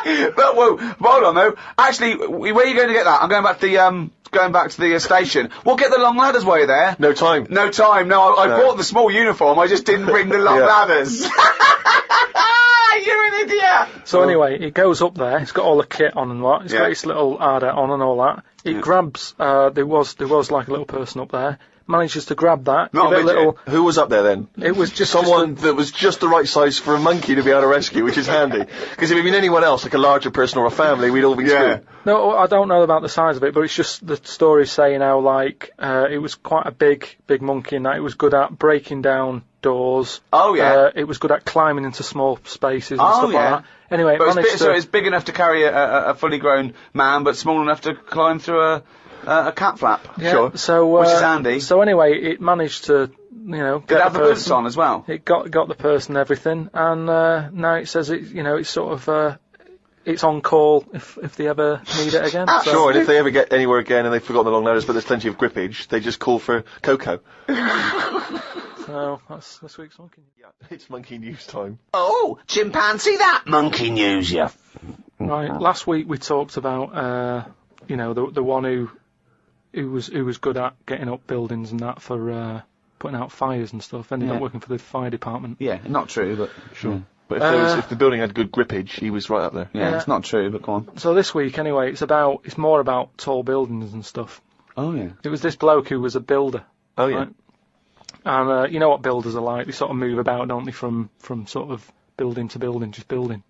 Speaker 3: But, whoa, hold on though. Actually, where are you going to get that? I'm going back to the station. We'll get the long ladders while you're there.
Speaker 7: No time.
Speaker 3: No time. No, I bought the small uniform. I just didn't bring the long
Speaker 7: Yeah.
Speaker 3: ladders. You're an idiot.
Speaker 1: So anyway, it goes up there. It's got all the kit on and what. It's got its little harder on and all that. It grabs. There was like a little person up there. Manages to grab that.
Speaker 3: Not
Speaker 1: give
Speaker 3: a
Speaker 1: it a little.
Speaker 7: Who was up there then?
Speaker 1: It was just
Speaker 7: Someone that was just the right size for a monkey to be able to rescue, which is handy. Because if it had been anyone else, like a larger person or a family, we'd all be screwed.
Speaker 1: No, I don't know about the size of it, but it's just the story saying how like it was quite a big monkey in that it was good at breaking down doors.
Speaker 3: Oh yeah.
Speaker 1: It was good at climbing into small spaces and
Speaker 3: Oh,
Speaker 1: stuff
Speaker 3: yeah.
Speaker 1: like that. Anyway,
Speaker 3: But
Speaker 1: it managed
Speaker 3: so it's big enough to carry a fully grown man, but small enough to climb through a cat flap.
Speaker 1: yeah,
Speaker 3: Sure.
Speaker 1: So
Speaker 3: Which is handy.
Speaker 1: So anyway, it managed to get
Speaker 3: Did it have
Speaker 1: the
Speaker 3: the boots
Speaker 1: person
Speaker 3: on as well?
Speaker 1: It got the person and everything, and now it says it's sort of it's on call if they ever need it again. So-
Speaker 7: Sure, and if they ever get anywhere again and they've forgotten the long ladders, but there's plenty of grippage, they just call for Coco.
Speaker 1: So that's this week's monkey.
Speaker 7: It's monkey news time.
Speaker 5: Oh, chimpanzee that monkey news, you.
Speaker 1: Right. Last week we talked about the one who was good at getting up buildings and that for putting out fires and stuff. Ended up working for the fire department.
Speaker 3: Yeah, not true, but
Speaker 7: Sure. But if the building had good grippage, he was right up there.
Speaker 3: yeah, it's not true. But go on.
Speaker 1: So this week anyway, it's more about tall buildings and stuff.
Speaker 3: Oh yeah.
Speaker 1: It was this bloke who was a builder.
Speaker 7: Oh yeah.
Speaker 1: Right? And you know what builders are like? They sort of move about, don't they, from sort of building to building, just building.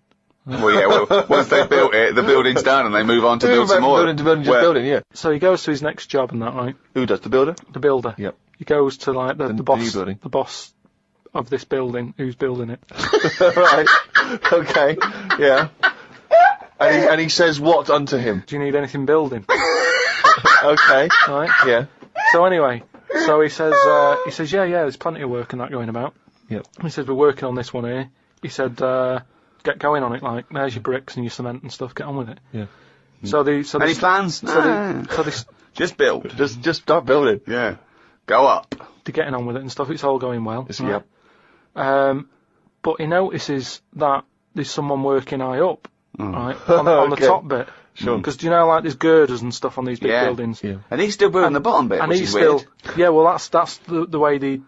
Speaker 3: Well, yeah. Well, once they built it, the building's done, and they move on to build some more.
Speaker 7: Building to building, just building, yeah.
Speaker 1: So he goes to his next job and that, right?
Speaker 7: Who does, the builder?
Speaker 1: The builder.
Speaker 7: Yep.
Speaker 1: He goes to like the
Speaker 7: The
Speaker 1: boss,
Speaker 7: new building.
Speaker 1: the boss of this building, who's building it.
Speaker 7: Right. Okay. Yeah. And he says what unto him?
Speaker 1: Do you need anything building?
Speaker 7: Okay.
Speaker 1: Right.
Speaker 7: Yeah.
Speaker 1: So anyway, so he says, yeah, there's plenty of work and that going about.
Speaker 7: Yep.
Speaker 1: He says, we're working on this one here. He said, get going on it, like, there's your bricks and your cement and stuff, get on with it.
Speaker 7: Yeah.
Speaker 3: Any plans? Just build.
Speaker 7: Just start building.
Speaker 3: Yeah. Go up.
Speaker 1: they're getting on with it and stuff, it's all going well.
Speaker 7: Yep.
Speaker 1: But he notices that there's someone working high up, right, on the
Speaker 7: Okay.
Speaker 1: top bit.
Speaker 7: Sure.
Speaker 1: Because do you know, like, there's girders and stuff on these big buildings.
Speaker 7: Yeah.
Speaker 3: And he's still building the bottom bit,
Speaker 1: And
Speaker 3: which
Speaker 1: he's
Speaker 3: is weird.
Speaker 1: still, yeah, well, that's the way they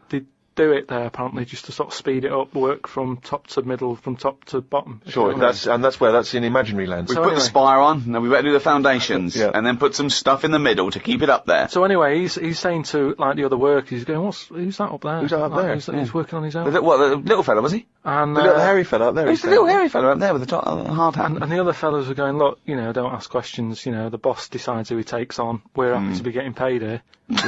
Speaker 1: do it there, apparently, just to sort of speed it up, work from top to middle, from top to bottom.
Speaker 7: Sure, that's in imaginary land.
Speaker 3: We
Speaker 1: So
Speaker 3: put
Speaker 1: anyway.
Speaker 3: the spire on, now we better do the foundations,
Speaker 7: Yeah.
Speaker 3: and then put some stuff in the middle to keep it up there.
Speaker 1: So anyway, he's saying to, like, the other workers, he's going, who's that up there?
Speaker 7: Who's that up there?
Speaker 1: He's working on his own.
Speaker 3: The little fella, was he?
Speaker 1: And,
Speaker 7: The little hairy fella up there.
Speaker 3: He's the little hairy fella up there with the top, hard hat.
Speaker 1: and the other fellas are going, look, don't ask questions, the boss decides who he takes on, we're happy to be getting paid here.
Speaker 3: Don't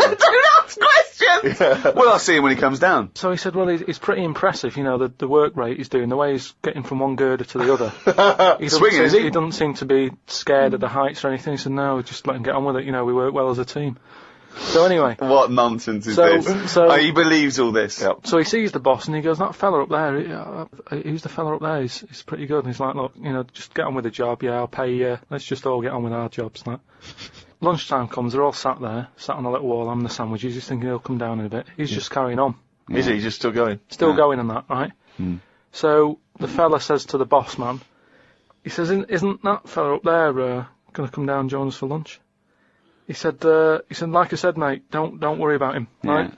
Speaker 3: ask questions! Well, I'll see him when he comes down.
Speaker 1: So he said, well, it's pretty impressive, the work rate he's doing, the way he's getting from one girder to the other.
Speaker 3: Swinging, is he?
Speaker 1: He doesn't seem to be scared of the heights or anything. He said, no, just let him get on with it, we work well as a team. So anyway,
Speaker 3: What nonsense is
Speaker 1: So-
Speaker 3: this?
Speaker 1: so-
Speaker 3: He believes all this.
Speaker 7: Yep.
Speaker 1: so he sees the boss and he goes, that fella up there, who's the fella up there? He's pretty good. And he's like, look, just get on with the job, I'll pay you, let's just all get on with our jobs and that. Lunchtime comes, they're all sat there, sat on a little wall having the sandwiches, he's thinking he'll come down in a bit. He's just carrying on.
Speaker 7: Is he just still going?
Speaker 1: Still going on that, right? So the fella says to the boss man, he says, isn't that fella up there going to come down and join us for lunch? He said, like I said, mate, don't worry about him, right?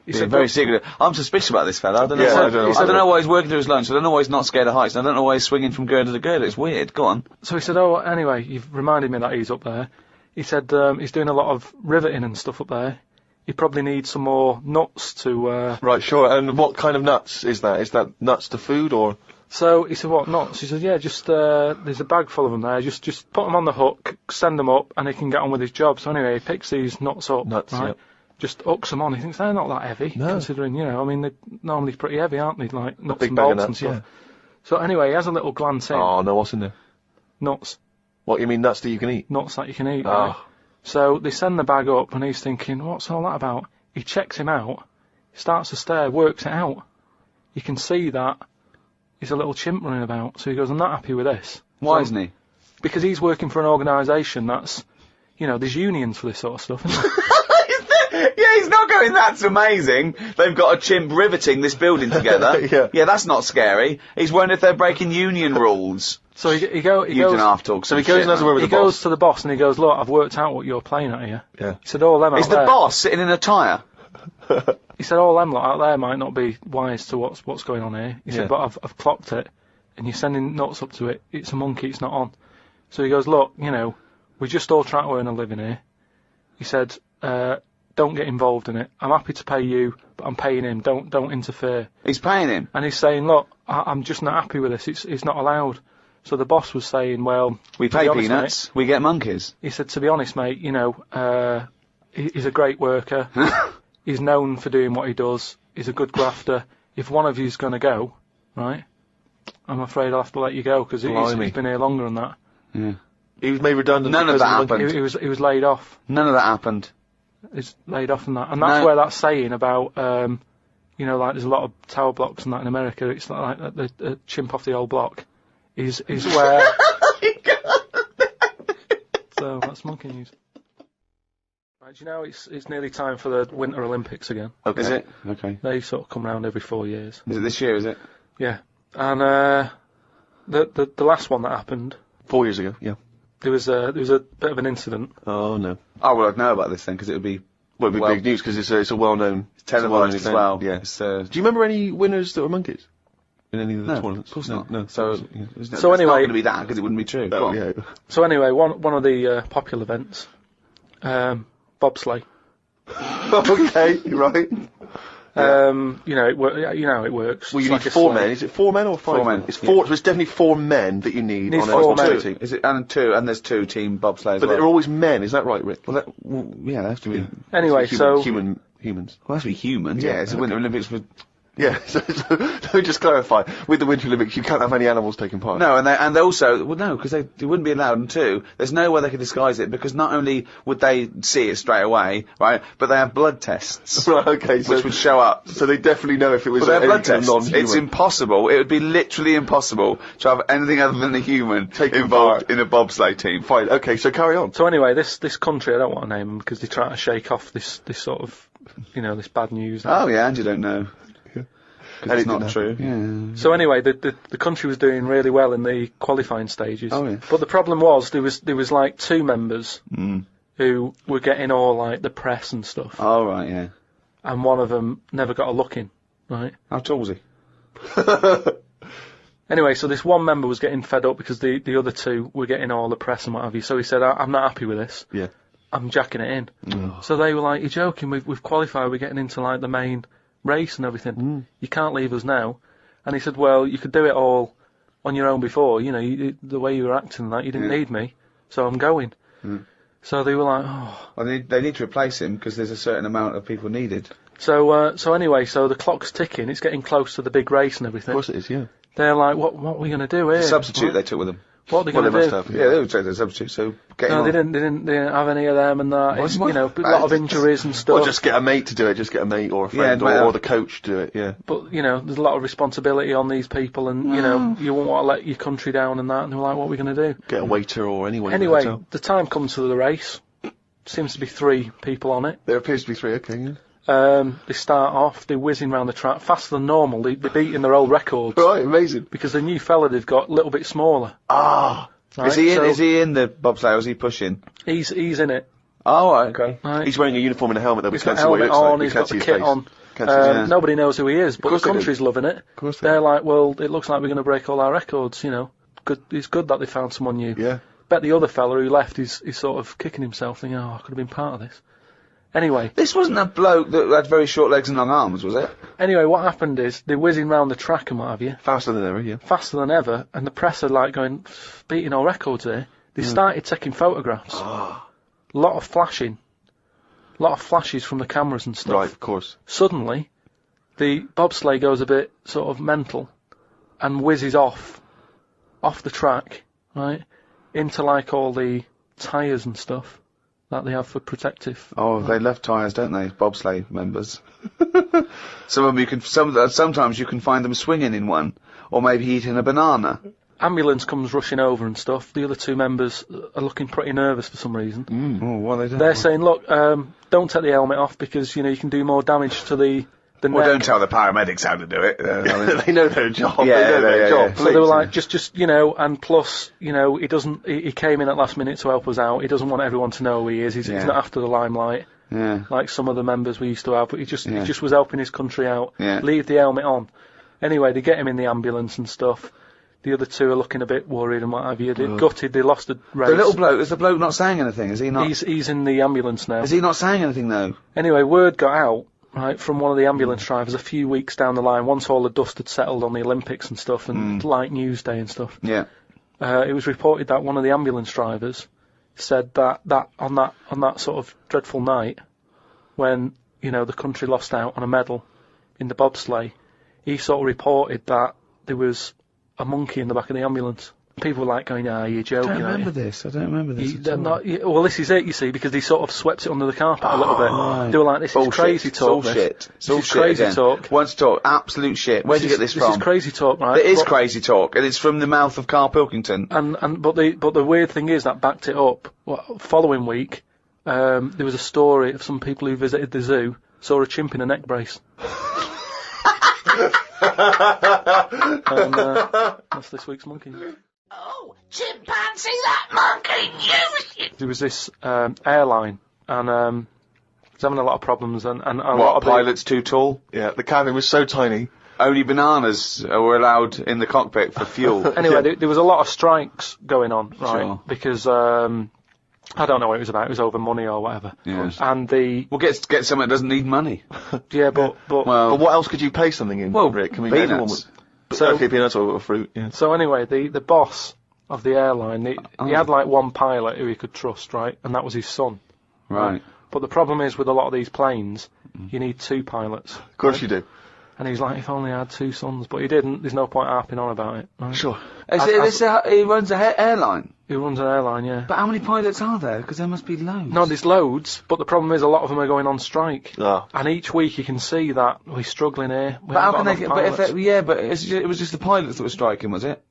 Speaker 1: He
Speaker 3: He's
Speaker 1: said,
Speaker 3: very
Speaker 1: "Look,"
Speaker 3: secretive. I'm suspicious about this fella. I don't know.
Speaker 7: Yeah,
Speaker 3: why,
Speaker 7: I don't know.
Speaker 3: I don't know why he's working through his lunch. I don't know why he's not scared of heights. I don't know why he's swinging from girder to girder. It's weird. Go on.
Speaker 1: So he said, oh, anyway, you've reminded me that he's up there. He said, he's doing a lot of riveting and stuff up there. he probably needs some more nuts to,
Speaker 7: Right, sure. And what kind of nuts is that? Is that nuts to food, or...?
Speaker 1: So he said, what, nuts? He said, yeah, just, there's a bag full of them there, just put them on the hook, send them up, and he can get on with his job. So anyway, he picks these nuts up, right?
Speaker 7: Yep.
Speaker 1: Just hooks them on. He thinks they're not that heavy, considering, you know, I mean, they're normally pretty heavy, aren't they? Like, nuts
Speaker 7: big
Speaker 1: and
Speaker 7: bag of
Speaker 1: bolts and
Speaker 7: nuts,
Speaker 1: stuff.
Speaker 7: yeah.
Speaker 1: So anyway, he has a little glance in.
Speaker 7: Oh, no, what's in there?
Speaker 1: Nuts.
Speaker 7: What, you mean nuts that you can eat?
Speaker 1: Nuts that you can eat, right? So they send the bag up, and he's thinking, what's all that about? He checks him out, starts to stare, works it out. You can see that he's a little chimp running about. So he goes, I'm not happy with this.
Speaker 3: Why isn't he?
Speaker 1: Because he's working for an organisation that's, you know, there's unions for this sort of stuff, isn't there?
Speaker 6: Yeah, he's not going, that's amazing. They've got a chimp riveting this building together.
Speaker 7: Yeah.
Speaker 6: That's not scary. He's wondering if they're breaking union rules.
Speaker 1: So he
Speaker 6: You
Speaker 1: goes,
Speaker 6: didn't have to talk
Speaker 7: So he goes and has a word with
Speaker 1: he
Speaker 7: the boss.
Speaker 1: goes to the boss and he goes, look, I've worked out what you're playing at here.
Speaker 7: Yeah.
Speaker 1: He said, all them out
Speaker 6: Is the
Speaker 1: there.
Speaker 6: boss sitting in a tyre?
Speaker 1: He said, all them lot out there might not be wise to what's going on here. He
Speaker 7: Yeah.
Speaker 1: said, but I've clocked it, and you're sending nuts up to it. It's a monkey, it's not on. So he goes, look, you know, we're just all trying to earn a living here. He said, don't get involved in it. I'm happy to pay you, but I'm paying him. Don't interfere.
Speaker 3: He's paying him.
Speaker 1: And he's saying, look, I'm just not happy with this. It's not allowed. So the boss was saying, well,
Speaker 3: We
Speaker 1: to be
Speaker 3: pay
Speaker 1: honest,
Speaker 3: peanuts.
Speaker 1: mate,
Speaker 3: We get monkeys.
Speaker 1: he said, to be honest, mate, you know, he's a great worker. He's known for doing what he does. He's a good grafter. If one of you's going to go, right, I'm afraid I'll have to let you go because he's been here longer than that.
Speaker 3: Yeah.
Speaker 7: He was made redundant.
Speaker 3: None of
Speaker 7: because
Speaker 3: that
Speaker 7: the monkey.
Speaker 3: happened.
Speaker 1: He was laid off.
Speaker 3: None of that happened.
Speaker 1: He's laid off and that. And that's
Speaker 3: No.
Speaker 1: where that saying about, you know, like there's a lot of tower blocks and that in America. It's like the chimp off the old block is where. So that's monkey news. Right, do you know it's nearly time for the Winter Olympics again?
Speaker 7: Okay.
Speaker 3: Is it? Okay.
Speaker 1: They sort of come round every 4 years.
Speaker 3: Is it this year, is it?
Speaker 1: Yeah. And the last one that happened,
Speaker 7: 4 years ago, yeah.
Speaker 1: there was a bit of an incident.
Speaker 7: Oh, no.
Speaker 3: Oh, well, I'd know about this then, because it would be
Speaker 7: Well, it'd be big news because it's a well-known...
Speaker 3: televised as well.
Speaker 7: Yeah.
Speaker 3: It's,
Speaker 7: Do you remember any winners that were monkeys? In any of the
Speaker 3: No,
Speaker 7: tournaments?
Speaker 3: of course
Speaker 7: No,
Speaker 3: not.
Speaker 7: No.
Speaker 3: So,
Speaker 7: Yeah.
Speaker 3: it's
Speaker 1: So
Speaker 3: not
Speaker 1: anyway-
Speaker 3: going to be that, because it wouldn't be true. Go
Speaker 7: Oh,
Speaker 3: on.
Speaker 7: yeah.
Speaker 1: So anyway, one of the popular events, bobsleigh.
Speaker 7: Okay, right.
Speaker 1: You know how it works.
Speaker 7: Well, you
Speaker 1: It's
Speaker 7: need
Speaker 1: like a
Speaker 7: 4
Speaker 1: sleigh.
Speaker 7: men. Is it 4 men or 5
Speaker 3: 4 men,
Speaker 7: It's
Speaker 3: yeah.
Speaker 7: 4. So it's definitely 4 men that you need
Speaker 1: Need
Speaker 7: on a
Speaker 1: 4
Speaker 7: bobsleigh
Speaker 1: men.
Speaker 7: team.
Speaker 3: Is it, and there's two team bobsleigh as
Speaker 7: But
Speaker 3: well.
Speaker 7: they're always men. Is that right, Rick?
Speaker 3: Well, yeah, they have to be.
Speaker 1: Anyway, so
Speaker 7: humans.
Speaker 3: Well, that's be humans. Yeah, it's the Winter Olympics with.
Speaker 7: Yeah. So let me just clarify. With the Winter Olympics, you can't have any animals taking part.
Speaker 3: No, and they also because they wouldn't be allowed. And two, there's no way they could disguise it because not only would they see it straight away, right, but they have blood tests.
Speaker 7: Right. Okay. So
Speaker 3: Which would show up.
Speaker 7: So they definitely know if it was
Speaker 3: But they have
Speaker 7: any
Speaker 3: blood
Speaker 7: kind of
Speaker 3: tests.
Speaker 7: non-human.
Speaker 3: It's impossible. It would be literally impossible to have anything other than a human
Speaker 7: Taking
Speaker 3: involved
Speaker 7: part.
Speaker 3: in a bobsleigh team.
Speaker 7: Fine. Okay. So carry on.
Speaker 1: So anyway, this country, I don't want to name them because they try to shake off this sort of, you know, this bad news.
Speaker 3: Oh yeah, and you don't know. Because
Speaker 7: And
Speaker 3: it's
Speaker 7: it
Speaker 3: not
Speaker 7: didn't
Speaker 3: true. Yeah.
Speaker 1: So anyway, the country was doing really well in the qualifying stages.
Speaker 3: Oh, yeah.
Speaker 1: But the problem was there was like 2 members
Speaker 3: Mm.
Speaker 1: who were getting all like the press and stuff,
Speaker 3: Oh right, yeah.
Speaker 1: and one of them never got a look in. Right.
Speaker 3: How tall was he?
Speaker 1: Anyway, so this one member was getting fed up because the other 2 were getting all the press and what have you. So he said, I'm not happy with this.
Speaker 7: Yeah.
Speaker 1: I'm jacking it in. So they were like, you're joking, we've qualified, we're getting into like the main race and everything. You can't leave us now. And he said, well, you could do it all on your own before, you know, the way you were acting and that, you didn't need me, so I'm going. So they were like, oh.
Speaker 3: Well, they need to replace him because there's a certain amount of people needed.
Speaker 1: So anyway, so the clock's ticking, it's getting close to the big race and everything.
Speaker 7: Of course it is. Yeah.
Speaker 1: They're like, what are we going to do here?
Speaker 3: The substitute
Speaker 1: What-
Speaker 3: they took with them.
Speaker 1: What are they
Speaker 7: Well, they
Speaker 1: going to
Speaker 7: must
Speaker 1: do?
Speaker 7: have.
Speaker 3: Yeah, they would take the substitute. So get
Speaker 1: No,
Speaker 3: him
Speaker 1: they
Speaker 3: on.
Speaker 1: didn't have any of them and that. It's, you know, a lot of injuries and stuff.
Speaker 7: Or just get a mate to do it. Just get a mate or a friend
Speaker 3: Yeah,
Speaker 7: or the coach to do it. Yeah.
Speaker 1: But, you know, there's a lot of responsibility on these people and, you know, you won't want to let your country down and that. And they're like, what are we going to do?
Speaker 7: Get a waiter or anyone.
Speaker 1: Anyway, the time comes to the race. Seems to be 3 people on it.
Speaker 7: There appears to be 3. Okay. Yeah.
Speaker 1: They start off, they're whizzing around the track faster than normal. They're beating their old records.
Speaker 7: Right. Amazing.
Speaker 1: Because the new fella they've got a little bit smaller.
Speaker 7: Ah.
Speaker 1: Right?
Speaker 3: Is he in the bobsleigh or is he pushing?
Speaker 1: He's in it.
Speaker 3: Oh, right, okay.
Speaker 1: Right?
Speaker 7: He's wearing a uniform and a helmet. That we
Speaker 1: He's got
Speaker 7: can't
Speaker 1: a
Speaker 7: see what he
Speaker 1: helmet
Speaker 7: looks
Speaker 1: on,
Speaker 7: like.
Speaker 1: he's
Speaker 7: We
Speaker 1: got
Speaker 7: can't
Speaker 1: the
Speaker 7: see his
Speaker 1: kit
Speaker 7: face.
Speaker 1: on.
Speaker 7: Can't see his face.
Speaker 1: Nobody knows who he is, but the
Speaker 7: course they do.
Speaker 1: country's loving it.
Speaker 7: Of course they
Speaker 1: They're
Speaker 7: do.
Speaker 1: like, well, it looks like we're going to break all our records, you know. Good. It's good that they found someone new.
Speaker 7: Yeah.
Speaker 1: Bet the other fella who left is sort of kicking himself, thinking, oh, I could have been part of this. Anyway.
Speaker 3: This wasn't a bloke that had very short legs and long arms, was it?
Speaker 1: Anyway, what happened is, they're whizzing round the track and what have you.
Speaker 7: Faster than ever, yeah.
Speaker 1: Faster than ever, and the press are like going, beating all records here. They started taking photographs. Lot of flashing. Lot of flashes from the cameras and stuff.
Speaker 7: Right, of course.
Speaker 1: Suddenly, the bobsleigh goes a bit sort of mental and whizzes off the track, right, into like all the tyres and stuff that they have for protective.
Speaker 3: Oh, they love tyres, don't they? Bobsleigh members. Some of them sometimes you can find them swinging in one, or maybe eating a banana.
Speaker 1: Ambulance comes rushing over and stuff. The other two members are looking pretty nervous for some reason.
Speaker 3: Oh, what are they doing?
Speaker 1: They're saying, look, don't take the helmet off because, you know, you can do more damage to the
Speaker 3: well,
Speaker 1: neck.
Speaker 3: don't tell the paramedics how to do it.
Speaker 7: They know their job.
Speaker 3: Yeah,
Speaker 7: they know their job.
Speaker 1: So they were like, just, you know, and plus, you know, he came in at last minute to help us out. He doesn't want everyone to know who he is. He's not after the limelight.
Speaker 3: Yeah.
Speaker 1: Like some of the members we used to have, but he just was helping his country out.
Speaker 3: Yeah.
Speaker 1: Leave the helmet on. Anyway, they get him in the ambulance and stuff. The other two are looking a bit worried and what have you. They're gutted, they lost the race.
Speaker 3: The little bloke, is the bloke not saying anything? Is he not?
Speaker 1: He's in the ambulance now.
Speaker 3: Is he not saying anything though?
Speaker 1: Anyway, word got out, right, from one of the ambulance drivers a few weeks down the line, once all the dust had settled on the Olympics and stuff, and light news day and stuff.
Speaker 3: Yeah.
Speaker 1: It was reported that one of the ambulance drivers said that on that sort of dreadful night, when, you know, the country lost out on a medal in the bobsleigh, he sort of reported that there was a monkey in the back of the ambulance. People were like going, you're joking.
Speaker 3: I don't remember this.
Speaker 1: Well, this is it, you see, because they sort of swept it under the carpet a little bit. Right. They were like, this is crazy talk.
Speaker 3: Bullshit.
Speaker 1: This is crazy talk.
Speaker 3: Once talk, absolute shit. Where'd you get this from?
Speaker 1: This is crazy talk, right?
Speaker 3: It is crazy talk, and it's from the mouth of Karl Pilkinton.
Speaker 1: But the weird thing is that backed it up. Following week, there was a story of some people who visited the zoo, saw a chimp in a neck brace. And that's this week's monkey.
Speaker 5: Oh, chimpanzee, that monkey news!
Speaker 1: There was this airline, and it's having a lot of problems, and a lot
Speaker 3: What,
Speaker 1: of
Speaker 3: pilots too tall?
Speaker 7: Yeah, the cabin was so tiny.
Speaker 3: Only bananas were allowed in the cockpit for fuel.
Speaker 1: Anyway, there was a lot of strikes going on, right?
Speaker 3: Sure.
Speaker 1: Because I don't know what it was about. It was over money or whatever.
Speaker 3: Yes.
Speaker 1: And
Speaker 3: Well, get someone that doesn't need money.
Speaker 1: yeah, but
Speaker 7: But what else could you pay something in,
Speaker 3: Well,
Speaker 7: Rick? I mean,
Speaker 3: peanuts.
Speaker 7: everyone would...
Speaker 1: So-
Speaker 7: okay, peanuts or fruit, yeah.
Speaker 1: So anyway, the boss of the airline, he had like one pilot who he could trust, right? And that was his son.
Speaker 3: Right.
Speaker 1: But the problem is with a lot of these planes, you need two pilots.
Speaker 7: Of course you do.
Speaker 1: And he's like, if only I had two sons, but he didn't. There's no point harping on about it. Right?
Speaker 7: Sure.
Speaker 3: He runs an airline.
Speaker 1: He runs an airline, yeah.
Speaker 3: But how many pilots are there? Because there must be loads.
Speaker 1: No, there's loads, but the problem is a lot of them are going on strike.
Speaker 7: Ah.
Speaker 1: And each week you can see that we're struggling here.
Speaker 3: But how can they get... But it was just the pilots that were striking, was it?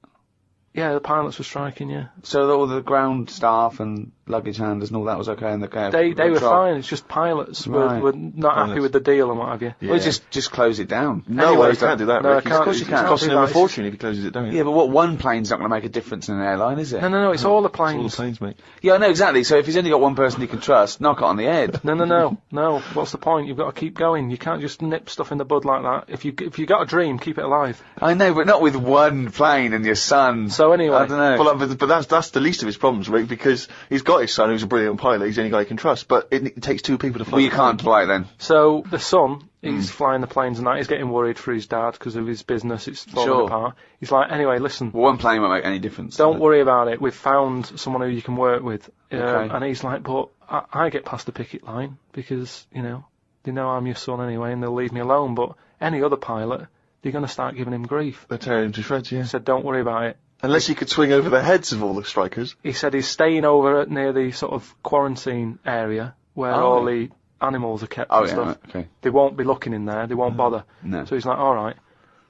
Speaker 1: Yeah, the pilots were striking, yeah.
Speaker 3: So all the ground staff and luggage handlers and all that was okay in the cab?
Speaker 1: They were fine, it's just pilots were not happy with the deal and what have you.
Speaker 7: Yeah.
Speaker 3: Well, just close it down.
Speaker 7: No
Speaker 1: Anyway,
Speaker 7: way, you can't do that,
Speaker 1: no,
Speaker 7: Rick.
Speaker 1: I can't.
Speaker 3: Of course you
Speaker 7: It's
Speaker 3: can't.
Speaker 7: costing him a
Speaker 1: It's-
Speaker 7: fortune if he closes it down.
Speaker 3: Yeah, but what one plane's not going to make a difference in an airline, is it?
Speaker 1: No, it's all the
Speaker 7: It's all the
Speaker 1: planes.
Speaker 7: planes, mate.
Speaker 3: Yeah, I know, exactly. So if he's only got one person he can trust, knock it on the head.
Speaker 1: No. What's the point? You've got to keep going. You can't just nip stuff in the bud like that. If you got a dream, keep it alive.
Speaker 3: I know, but not with one plane and your son.
Speaker 1: So anyway,
Speaker 3: I don't know.
Speaker 7: Well, but that's the least of his problems, Rick, because he's got his son who's a brilliant pilot, he's the only guy he can trust, but it takes two people to fly.
Speaker 3: Well, you can't fly then.
Speaker 1: So the son, he's flying the planes and that. He's getting worried for his dad because of his business. It's falling
Speaker 3: Sure.
Speaker 1: apart. He's like, anyway, listen,
Speaker 3: Well, one plane won't make any difference.
Speaker 1: don't worry about it. We've found someone who you can work with.
Speaker 3: Okay.
Speaker 1: And he's like, but I get past the picket line because, you know, they know I'm your son anyway and they'll leave me alone. But any other pilot, they're going to start giving him grief.
Speaker 7: They're tearing him to shreds, yeah.
Speaker 1: He said, don't worry about it.
Speaker 7: Unless he could swing over the heads of all the strikers.
Speaker 1: He said he's staying over near the sort of quarantine area where all the animals are kept
Speaker 3: Oh,
Speaker 1: and
Speaker 3: yeah,
Speaker 1: stuff.
Speaker 3: right, okay.
Speaker 1: They won't be looking in there. They won't bother.
Speaker 3: No.
Speaker 1: So he's like, all right.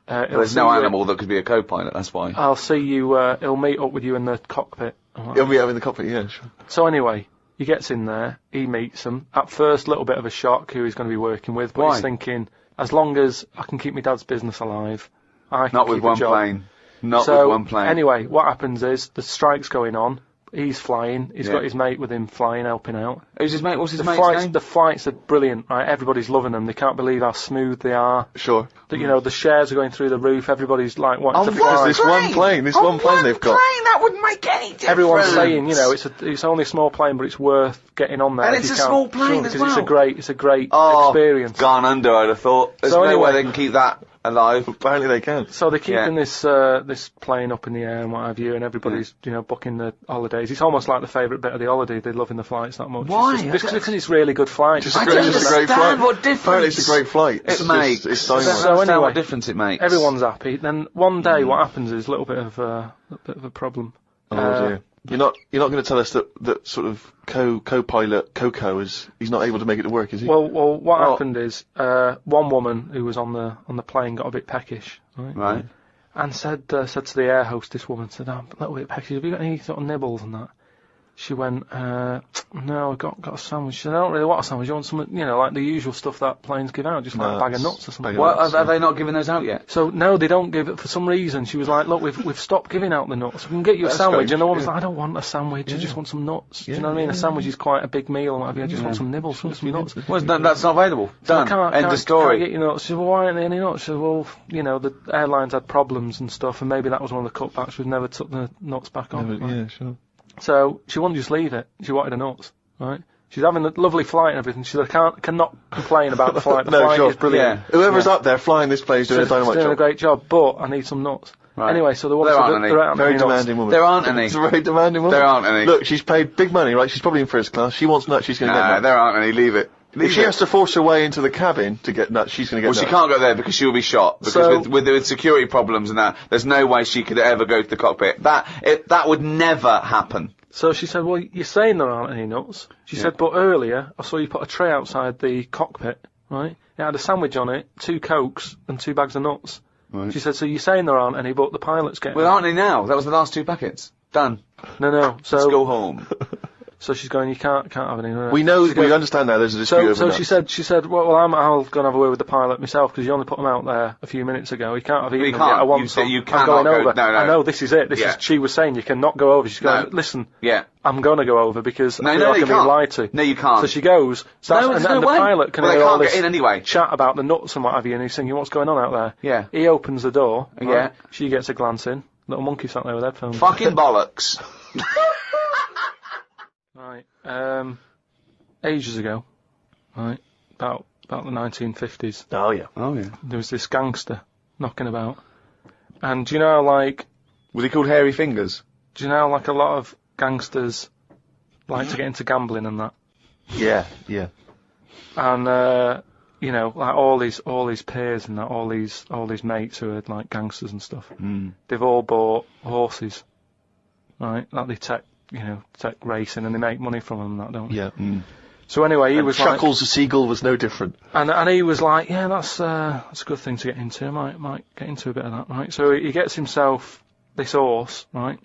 Speaker 3: There's no animal that could be a co-pilot, that's why.
Speaker 1: I'll see you. He'll meet up with you in the cockpit. I'm like,
Speaker 7: He'll be having the cockpit, yeah, sure.
Speaker 1: So anyway, he gets in there. He meets them. At first, a little bit of a shock who he's going to be working with, but
Speaker 3: Why?
Speaker 1: he's thinking, as long as I can keep my dad's business alive, I can
Speaker 3: Not with
Speaker 1: keep a
Speaker 3: one
Speaker 1: job.
Speaker 3: plane. Not
Speaker 1: So
Speaker 3: with one plane.
Speaker 1: anyway, what happens is the strike's going on. he's flying. He's got his mate with him flying, helping out.
Speaker 6: Who's his mate? What's his
Speaker 1: The
Speaker 6: mate's
Speaker 1: flights,
Speaker 6: name?
Speaker 1: the flights are brilliant, right? Everybody's loving them. They can't believe how smooth they are.
Speaker 7: Sure.
Speaker 1: You know, the shares are going through the roof. Everybody's like wanting to fly.
Speaker 7: This one plane they've got.
Speaker 6: That wouldn't make any difference.
Speaker 1: Everyone's saying, you know, it's only a small plane, but it's worth getting on there.
Speaker 6: And
Speaker 1: if
Speaker 6: it's
Speaker 1: you
Speaker 6: a
Speaker 1: can.
Speaker 6: small plane
Speaker 1: because
Speaker 6: as well.
Speaker 1: it's a great
Speaker 6: Oh,
Speaker 1: experience.
Speaker 6: gone under, I'd have thought. There's
Speaker 1: So
Speaker 6: no
Speaker 1: anyway-
Speaker 6: way they can keep that alive.
Speaker 7: Apparently they can.
Speaker 1: So they're keeping this plane up in the air and what have you, and everybody's you know booking the holidays. It's almost like the favourite bit of the holiday. They're loving the flights that much.
Speaker 6: Why?
Speaker 1: Because it's really good flights.
Speaker 7: Just
Speaker 6: I
Speaker 7: a
Speaker 6: don't
Speaker 7: great, just a great
Speaker 6: understand
Speaker 7: flight.
Speaker 6: what difference
Speaker 7: Apparently it's a great flight.
Speaker 6: it makes.
Speaker 7: It's
Speaker 6: I don't
Speaker 7: dynamite.
Speaker 1: So
Speaker 6: understand
Speaker 1: anyway,
Speaker 6: what difference it makes.
Speaker 1: Everyone's happy. Then one day, what happens is a little bit of a problem.
Speaker 7: Oh dear. You're not going to tell us that sort of co-pilot Coco he's not able to make it to work, is he?
Speaker 1: Well, what happened is one woman who was on the plane got a bit peckish,
Speaker 6: Right.
Speaker 1: and said to the air hostess woman, said, "I'm a little bit peckish. Have you got any sort of nibbles and that?" She went, "No, I got a sandwich." She said, "I don't really want a sandwich. You want some, you know, like the usual stuff that planes give out, just like a bag of nuts or something."
Speaker 6: Well, are they not giving those out yet?
Speaker 1: So no, they don't give it for some reason. She was like, "Look, we've stopped giving out the nuts. We can get you a sandwich."
Speaker 7: strange,
Speaker 1: And the woman was like, "I don't want a sandwich. I just want some nuts." Do you know what I mean? A sandwich is quite a big meal and what have you. I just want some nibbles, want some nuts.
Speaker 6: Well, that's not available. Done. End of story.
Speaker 1: Can't get your nuts. She said, "Well, why aren't there any nuts?" She said, "Well, you know, the airlines had problems and stuff, and maybe that was one of the cutbacks. We've never took the nuts back on." Right?
Speaker 7: Yeah, sure.
Speaker 1: So she wouldn't just leave it. She wanted the nuts, right? She's having a lovely flight and everything. She said, "I cannot complain about the flight. The
Speaker 7: No,
Speaker 1: flight
Speaker 7: sure.
Speaker 1: is brilliant.
Speaker 7: Whoever's up there flying this plane is doing a dynamite
Speaker 1: She's doing a
Speaker 7: job.
Speaker 1: great job, but I need some nuts."
Speaker 6: Right.
Speaker 1: Anyway, so the woman
Speaker 6: There
Speaker 1: said
Speaker 6: aren't
Speaker 1: that
Speaker 6: any.
Speaker 1: there aren't
Speaker 7: Very
Speaker 1: any nuts.
Speaker 7: demanding woman.
Speaker 6: There aren't any.
Speaker 7: It's a very demanding woman.
Speaker 6: There aren't any.
Speaker 7: Look, she's paid big money, right? She's probably in first class. She wants nuts, she's going to get
Speaker 6: Nah,
Speaker 7: nuts.
Speaker 6: there aren't any. Leave it.
Speaker 7: If she has to force her way into the cabin to get nuts, she's going to get
Speaker 6: Well,
Speaker 7: nuts.
Speaker 6: she can't go there because she'll be shot. Because
Speaker 1: So-
Speaker 6: with security problems and that, there's no way she could ever go to the cockpit. That would never happen.
Speaker 1: So she said, "Well, you're saying there aren't any nuts." She said, "But earlier I saw you put a tray outside the cockpit, right? It had a sandwich on it, 2 Cokes and 2 bags of nuts."
Speaker 6: Right.
Speaker 1: She said, "So you're saying there aren't any, but the pilot's getting
Speaker 6: Well,
Speaker 1: them."
Speaker 6: aren't they now? That was the last 2 packets. Done.
Speaker 1: No.
Speaker 6: Let's go
Speaker 1: So
Speaker 6: home.
Speaker 1: so she's going, "You can't have any."
Speaker 7: We know, we understand now there's a dispute over
Speaker 1: So
Speaker 7: nuts.
Speaker 1: she said, well, I'll go and have a word with the pilot myself because you only put them out there a few minutes ago. He can't have eaten
Speaker 6: You
Speaker 1: them
Speaker 6: can't.
Speaker 1: yet. I want
Speaker 6: You
Speaker 1: some.
Speaker 6: say you
Speaker 1: I'm
Speaker 6: cannot
Speaker 1: going
Speaker 6: go-
Speaker 1: over.
Speaker 6: no.
Speaker 1: I know this is it.
Speaker 6: Yeah.
Speaker 1: She was saying you cannot go over. She's going,
Speaker 6: No.
Speaker 1: "Listen,
Speaker 6: Yeah.
Speaker 1: I'm going to go over because
Speaker 6: No,
Speaker 1: I feel
Speaker 6: no,
Speaker 1: like
Speaker 6: you
Speaker 1: I'm being
Speaker 6: can't.
Speaker 1: lied to."
Speaker 6: No, you can't.
Speaker 1: So she goes,
Speaker 6: No, there's no
Speaker 1: the
Speaker 6: way.
Speaker 1: pilot can
Speaker 6: Well, they
Speaker 1: hear all
Speaker 6: can't
Speaker 1: this
Speaker 6: get in anyway.
Speaker 1: chat about the nuts and what have you, and he's thinking, "What's going on out there?"
Speaker 6: Yeah.
Speaker 1: He opens the door.
Speaker 6: Yeah.
Speaker 1: Right? She gets a glance in. Little monkey sat there with headphones.
Speaker 6: Fucking bollocks.
Speaker 1: Right. Ages ago, right, about the 1950s,
Speaker 7: Oh, yeah.
Speaker 6: Oh, yeah.
Speaker 1: there was this gangster knocking about. And do you know, like,
Speaker 6: Was he called Hairy Fingers?
Speaker 1: do you know, like, a lot of gangsters like to get into gambling and that?
Speaker 7: Yeah, yeah.
Speaker 1: And, you know, like, all these peers and that, all these mates who are, like, gangsters and stuff, they've all bought horses, right, like they take racing and they make money from them and that, don't they?
Speaker 7: Yeah.
Speaker 1: So anyway, he
Speaker 7: And
Speaker 1: was like,
Speaker 7: Chuckles the Seagull was no different.
Speaker 1: and he was like, "Yeah, that's a good thing to get into. I might get into a bit of that, right?" So he gets himself this horse, right?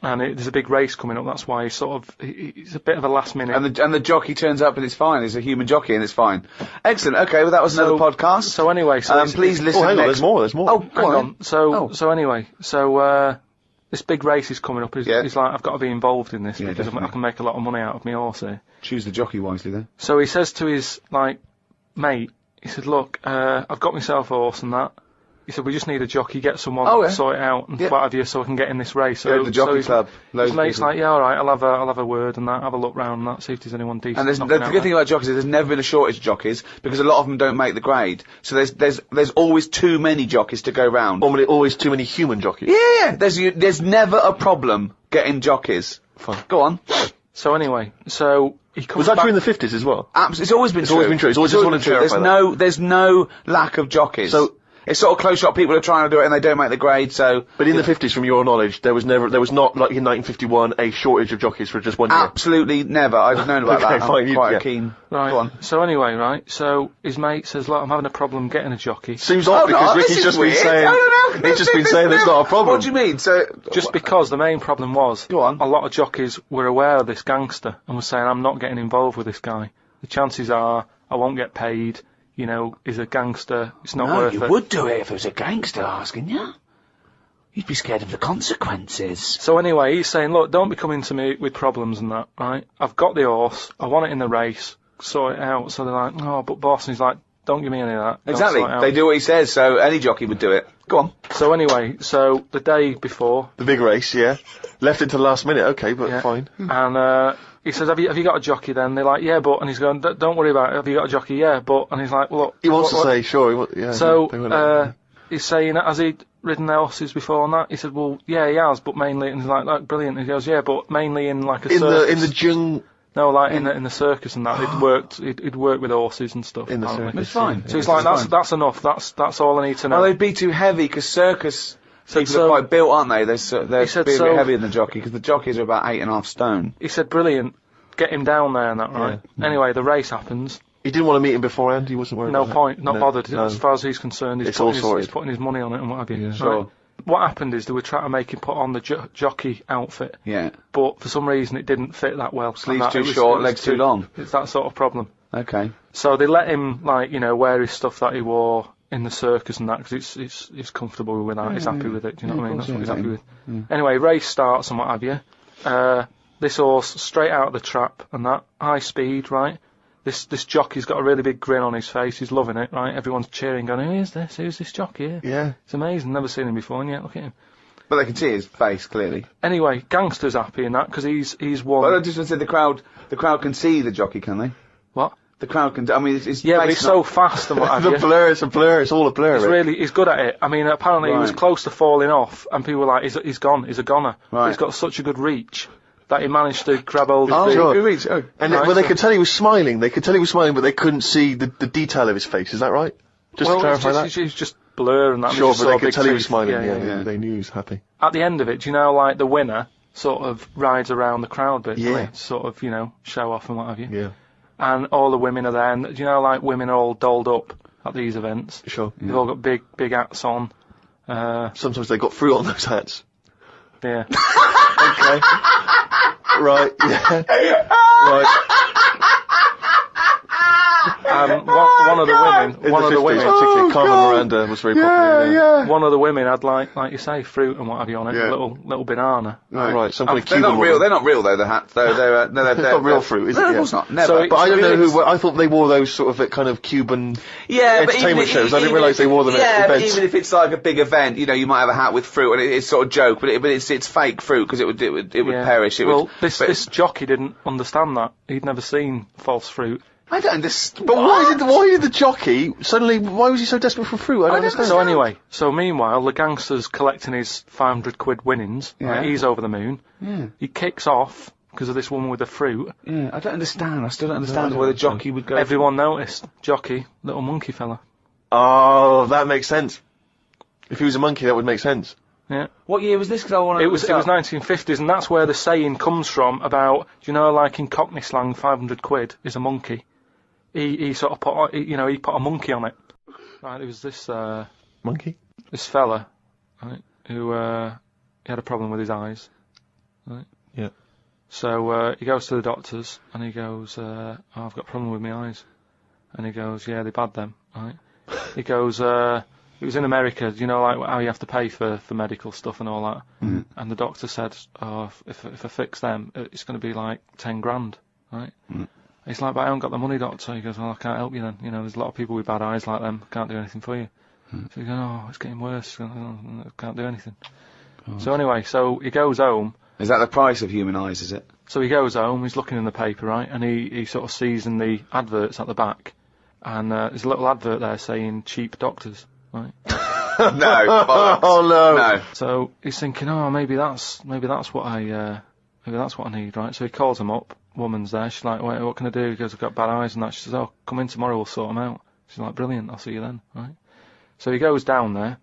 Speaker 1: And there's a big race coming up. That's why he's a bit of a last minute.
Speaker 6: And the jockey turns up and it's fine. He's a human jockey and it's fine. Excellent. Okay, well that was another podcast.
Speaker 1: So anyway,
Speaker 6: please listen
Speaker 7: Oh, hang on,
Speaker 6: next.
Speaker 7: there's more.
Speaker 6: Oh,
Speaker 1: hang
Speaker 6: go
Speaker 1: on. So
Speaker 6: Oh.
Speaker 1: anyway, this big race is coming up. He's like, "I've got to be involved in this because
Speaker 6: definitely.
Speaker 1: I can make a lot of money out of my horse here."
Speaker 6: Choose the jockey wisely then.
Speaker 1: So he says to his mate, he said, "Look, I've got myself a horse and that." He said, "We just need a jockey, get someone
Speaker 6: Oh, yeah.
Speaker 1: to sort it out and what have you, so I can get in this race."
Speaker 6: Go
Speaker 1: So
Speaker 6: to the jockey
Speaker 1: his-
Speaker 6: club. Loads
Speaker 1: His
Speaker 6: of
Speaker 1: mate's
Speaker 6: people.
Speaker 1: like, "Yeah, all right, I'll have a word and that, have a look round and that, see if there's anyone decent."
Speaker 6: And the
Speaker 1: knocking out
Speaker 6: good
Speaker 1: there."
Speaker 6: thing about jockeys is there's never been a shortage of jockeys because a lot of them don't make the grade. So there's always too many jockeys to go round.
Speaker 7: Always too many human jockeys.
Speaker 6: Yeah, there's never a problem getting jockeys.
Speaker 7: Fine.
Speaker 6: Go on.
Speaker 1: So anyway, he comes
Speaker 7: Was that
Speaker 1: back.
Speaker 7: true in the 50s as well?
Speaker 6: It's always been true.
Speaker 7: always been true. It's always just wanted to
Speaker 6: There's
Speaker 7: clarify
Speaker 6: there's no lack of jockeys.
Speaker 7: So-
Speaker 6: it's sort of close shot. People are trying to do it and they don't make the grade. So,
Speaker 7: But in the 50s, from your knowledge, there was not, like in 1951, a shortage of jockeys for just one year.
Speaker 6: absolutely never. I've known about
Speaker 7: Okay,
Speaker 6: that.
Speaker 7: fine,
Speaker 6: I'm quite
Speaker 7: yeah.
Speaker 6: keen.
Speaker 1: Right.
Speaker 6: Go on.
Speaker 1: So anyway, right. So his mate says, "Look, I'm having a problem getting a jockey."
Speaker 7: Seems odd because
Speaker 6: this
Speaker 7: Ricky's
Speaker 6: is
Speaker 7: just
Speaker 6: weird.
Speaker 7: been saying,
Speaker 6: No.
Speaker 7: he's just been saying there's not a problem.
Speaker 6: What do you mean? So,
Speaker 1: Just because the main problem was,
Speaker 6: Go on.
Speaker 1: a lot of jockeys were aware of this gangster and were saying, "I'm not getting involved with this guy. The chances are I won't get paid. You know, he's a gangster. It's not worth it."
Speaker 5: would do it if it was a gangster asking you. You'd be scared of the consequences.
Speaker 1: So anyway, he's saying, look, don't be coming to me with problems and that, right? I've got the horse, I want it in the race, sort it out. So they're like, oh, but boss, and he's like, don't give me any of that. Don't
Speaker 6: Exactly.
Speaker 1: sort it out.
Speaker 6: They do what he says, so any jockey would do it. Go on.
Speaker 1: So anyway, so the day before,
Speaker 7: The big race, yeah. Left it to the last minute, okay, but
Speaker 1: Yeah.
Speaker 7: fine.
Speaker 1: and he says, have you got a jockey then? They're like, yeah, but, and he's going, don't worry about it, have you got a jockey? Yeah, but, and he's like, well, look.
Speaker 7: He wants
Speaker 1: what-
Speaker 7: to say, sure, yeah.
Speaker 1: So,
Speaker 7: they were
Speaker 1: he's saying, has he ridden their horses before and that? He said, well, yeah, he has, but mainly, and he's like, brilliant. And he goes, yeah, but mainly in like a circus.
Speaker 7: in the jung...
Speaker 1: No, like in the circus and that. He'd worked with horses and stuff.
Speaker 7: In the
Speaker 1: apparently.
Speaker 7: circus,
Speaker 6: It's fine.
Speaker 1: So he's like, that's enough, that's all I need to know.
Speaker 6: Well, they'd be too heavy, because circus people
Speaker 1: so-
Speaker 6: are quite built, aren't they? They're
Speaker 1: said
Speaker 6: a bit
Speaker 1: so-
Speaker 6: heavier than the jockey, because the jockeys are about 8.5 stone.
Speaker 1: He said, brilliant, get him down there and that, right? Anyway, the race happens.
Speaker 7: He didn't want to meet him beforehand, he wasn't worried
Speaker 1: No
Speaker 7: about
Speaker 1: point,
Speaker 7: that.
Speaker 1: not
Speaker 7: No,
Speaker 1: bothered.
Speaker 7: no.
Speaker 1: As far as he's concerned,
Speaker 7: It's all sorted.
Speaker 1: he's putting his money on it and what have you. Right?
Speaker 6: Sure.
Speaker 1: What happened is they were trying to make him put on the jockey outfit,
Speaker 6: Yeah.
Speaker 1: but for some reason it didn't fit that well.
Speaker 6: Sleeves
Speaker 1: And that-
Speaker 6: too
Speaker 1: it was-
Speaker 6: short,
Speaker 1: it was
Speaker 6: legs too long.
Speaker 1: It's that sort of problem.
Speaker 6: Okay.
Speaker 1: So they let him, like, wear his stuff that he wore in the circus and that, because he's comfortable with that, he's happy with it, do you know what I mean? That's what he's happy with. Anyway, race starts and what have you. This horse, straight out of the trap and that, high speed, right? This jockey's got a really big grin on his face, he's loving it, right? Everyone's cheering, going, who's this jockey?
Speaker 7: Yeah.
Speaker 1: It's amazing, never seen him before, and yet, look at him.
Speaker 6: But they can see his face, clearly.
Speaker 1: Anyway, Gangster's happy in that, because he's won.
Speaker 6: But I just want to say the crowd can see the jockey, can they?
Speaker 1: What?
Speaker 6: The crowd can, I mean, it's
Speaker 1: Yeah, but
Speaker 6: face
Speaker 1: he's
Speaker 6: not-
Speaker 1: so fast and what have
Speaker 7: The
Speaker 1: you.
Speaker 7: blur, it's a blur, it's all a blur. Rick.
Speaker 1: He's good at it. I mean, apparently he was
Speaker 6: Right.
Speaker 1: close to falling off, and people were like, he's gone, he's a goner.
Speaker 6: Right.
Speaker 1: He's got such a good reach that he managed to grab hold
Speaker 6: Oh,
Speaker 1: of the...
Speaker 7: Sure.
Speaker 6: good reach. Oh.
Speaker 7: And
Speaker 1: Right,
Speaker 7: well, they
Speaker 1: so-
Speaker 7: could tell he was smiling. They could tell he was smiling, but they couldn't see the detail of his face. Is that right? Just
Speaker 1: well,
Speaker 7: to clarify that.
Speaker 1: He's just blur and that. and
Speaker 7: Sure,
Speaker 1: just
Speaker 7: but
Speaker 1: saw
Speaker 7: they
Speaker 1: big
Speaker 7: could tell he was
Speaker 1: teeth.
Speaker 7: smiling.
Speaker 1: Yeah.
Speaker 7: Yeah, they knew he was happy.
Speaker 1: At the end of it, do you know, like, the winner sort of rides around the crowd bit,
Speaker 7: Yeah.
Speaker 1: to sort of, show off and what have you.
Speaker 7: Yeah,
Speaker 1: And all the women are there, and do you know, like, women are all dolled up at these events.
Speaker 7: sure.
Speaker 1: They've all got big hats on.
Speaker 7: Sometimes they got fruit on those hats.
Speaker 1: Yeah.
Speaker 7: Okay. Right. Yeah. Right.
Speaker 1: One of the women,
Speaker 7: In
Speaker 1: one
Speaker 7: the
Speaker 1: of the
Speaker 7: 50s,
Speaker 1: women,
Speaker 7: particularly Carmen Miranda was very popular. Yeah.
Speaker 1: one of the women had like you say, fruit and what have you on it,
Speaker 7: Yeah.
Speaker 1: little banana.
Speaker 7: Right. Some kind of
Speaker 6: They're
Speaker 7: Cuban
Speaker 6: not real.
Speaker 7: woman.
Speaker 6: They're not real though. The hats. They're
Speaker 7: It's not real fruit, is it?
Speaker 6: No, of
Speaker 7: Yeah.
Speaker 6: course not. Never.
Speaker 1: So
Speaker 7: But I don't know
Speaker 6: really
Speaker 7: who. I thought they wore those sort of kind of Cuban
Speaker 6: Yeah, but
Speaker 7: entertainment
Speaker 6: even
Speaker 7: shows. I didn't realise they wore them
Speaker 6: yeah,
Speaker 7: at
Speaker 6: but
Speaker 7: events.
Speaker 6: even if it's like a big event, you might have a hat with fruit, and it's sort of joke, but it's fake fruit because it would
Speaker 1: Yeah.
Speaker 6: perish.
Speaker 1: Well, this jockey didn't understand that. He'd never seen false fruit.
Speaker 6: I don't understand.
Speaker 7: But why did the jockey suddenly? Why was he so desperate for fruit? I don't understand.
Speaker 1: So anyway, meanwhile, the gangster's collecting his 500 quid winnings. Right?
Speaker 6: Yeah.
Speaker 1: He's over the moon.
Speaker 6: Yeah.
Speaker 1: He kicks off because of this woman with the fruit.
Speaker 6: Yeah, I don't understand. I still don't understand why the jockey would go.
Speaker 1: Everyone noticed. Jockey, little monkey fella.
Speaker 7: Oh, that makes sense. If he was a monkey, that would make sense.
Speaker 1: Yeah.
Speaker 6: What year was this? Because I want to.
Speaker 1: It was 1950s, and that's where the saying comes from about, do you know, like in Cockney slang, 500 quid is a monkey. He sort of put, he put a monkey on it. Right, there was this
Speaker 7: Monkey.
Speaker 1: this fella, right, who he had a problem with his eyes. Right.
Speaker 7: Yeah.
Speaker 1: So he goes to the doctors, and he goes, I've got a problem with my eyes. And he goes, yeah, they're bad then, right? He goes, it was in America, you know, like how you have to pay for medical stuff and all that. Mm. And the doctor said, oh, if I fix them, it's going to be like 10 grand, right? Mm. He's like, but I haven't got the money, doctor. He goes, well, I can't help you then. You know, there's a lot of people with bad eyes like them. Can't do anything for you. Mm. So he goes, oh, it's getting worse. I can't do anything. Oh. So anyway, so he goes home.
Speaker 6: Is that the price of human eyes, is it?
Speaker 1: So he goes home, he's looking in the paper, right? And he sort of sees in the adverts at the back. And there's a little advert there saying cheap doctors, right?
Speaker 6: No.
Speaker 7: Oh no.
Speaker 6: No.
Speaker 1: So he's thinking, oh, maybe that's what I need, right? So he calls him up. Woman's there. She's like, wait, what can I do? He goes, I've got bad eyes and that. She says, oh, come in tomorrow, we'll sort them out. She's like, brilliant, I'll see you then, right? So he goes down there,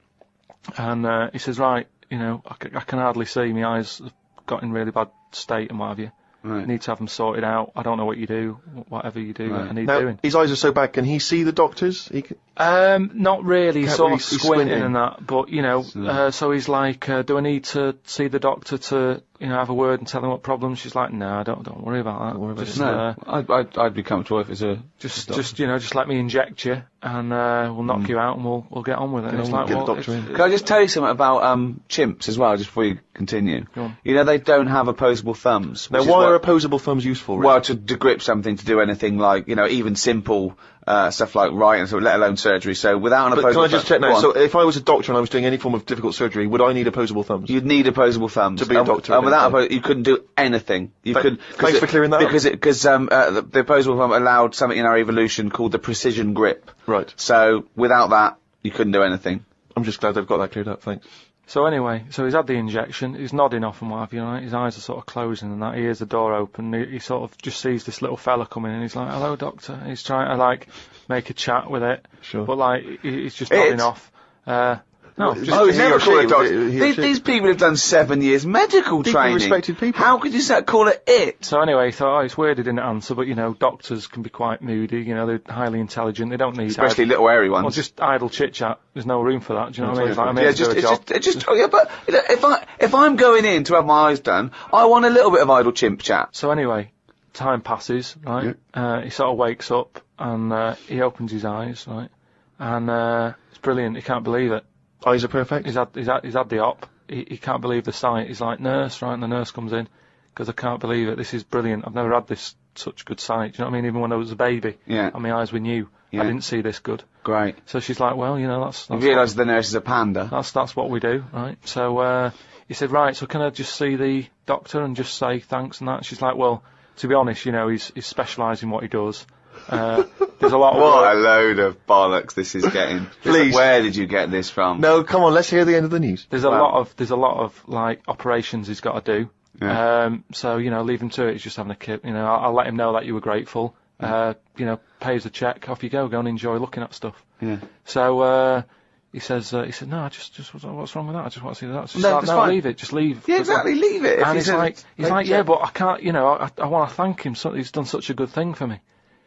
Speaker 1: and he says, right, I can hardly see. My eyes have got in really bad state and what have you.
Speaker 6: Right.
Speaker 1: I need to have them sorted out. I don't know what you do. Whatever you do,
Speaker 6: Right.
Speaker 1: I need
Speaker 7: Now,
Speaker 1: doing.
Speaker 7: his eyes are so bad. Can he see the doctors?
Speaker 1: Not really,
Speaker 7: Can't
Speaker 1: sort
Speaker 7: really
Speaker 1: of
Speaker 7: see
Speaker 1: squinting
Speaker 7: squinting.
Speaker 1: and that, but, so he's like, do I need to see the doctor to, have a word and tell them what problems? She's like, no, don't worry about that. Don't worry about
Speaker 6: it. No, I'd be comfortable if it's a
Speaker 1: just let me inject you and we'll knock you out and we'll get on with it. And it's like, well,
Speaker 6: can I just tell you something about chimps as well, just before you continue?
Speaker 1: Go on.
Speaker 6: You know, they don't have opposable thumbs.
Speaker 7: Now, why are opposable thumbs useful? Rick?
Speaker 6: Well, to grip something, to do anything like, even simple stuff like writing, so let alone surgery. So without an opposable thumb...
Speaker 7: Can I just check now? So if I was a doctor and I was doing any form of difficult surgery, would I need opposable thumbs?
Speaker 6: You'd need opposable thumbs.
Speaker 7: To be a doctor.
Speaker 6: And without you couldn't do anything.
Speaker 7: Thanks for clearing that up.
Speaker 6: Because the opposable thumb allowed something in our evolution called the precision grip.
Speaker 7: Right.
Speaker 6: So without that, you couldn't do anything.
Speaker 7: I'm just glad they've got that cleared up, thanks.
Speaker 1: So anyway, so he's had the injection, he's nodding off and what have you, right? His eyes are sort of closing and that, he hears the door open, he sort of just sees this little fella coming in, he's like, hello doctor, he's trying to like, make a chat with it,
Speaker 7: sure.
Speaker 1: But like, he's just nodding off. No, just
Speaker 6: he's never called it doctor. These people have done 7 years medical training.
Speaker 7: Respected people.
Speaker 6: How could you call it it?
Speaker 1: So anyway, he thought, it's weird he didn't answer, but doctors can be quite moody, they're highly intelligent, they don't need...
Speaker 6: Especially little airy ones.
Speaker 1: Well, just idle chit-chat, there's no room for that, do you know what I mean? It's like, I'm
Speaker 6: here to do a job. But if I'm going in to have my eyes done, I want a little bit of idle chimp chat.
Speaker 1: So anyway, time passes, right? He sort of wakes up, and he opens his eyes, right? And it's brilliant, he can't believe it.
Speaker 7: Eyes are perfect.
Speaker 1: He's had the op. He can't believe the sight. He's like, nurse, right? And the nurse comes in, because I can't believe it. This is brilliant. I've never had such good sight. Do you know what I mean? Even when I was a baby.
Speaker 6: Yeah.
Speaker 1: And my eyes were new. Yeah. I didn't see this good.
Speaker 6: Great.
Speaker 1: So she's like, well, that's
Speaker 6: you realise the nurse is a panda.
Speaker 1: That's what we do, right? So, he said, right, so can I just see the doctor and just say thanks and that? And she's like, well, to be honest, he's specialised in what he does. There's a lot of
Speaker 6: What a load of bollocks this is getting.
Speaker 7: Please.
Speaker 6: Where did you get this from?
Speaker 7: No, come on, let's hear the end of the news.
Speaker 1: There's a lot of like operations he's got to do.
Speaker 6: Yeah.
Speaker 1: So leave him to it. He's just having a kip. I'll let him know that you were grateful. Pays a check. Off you go. Go and enjoy looking at stuff.
Speaker 6: Yeah.
Speaker 1: So he said, no, just what's wrong with that? I just want to see that.
Speaker 6: No, that's fine.
Speaker 1: Leave it. Just leave.
Speaker 6: Yeah, exactly. Leave it.
Speaker 1: And he's like, yeah, but I can't. I want to thank him. He's done such a good thing for me.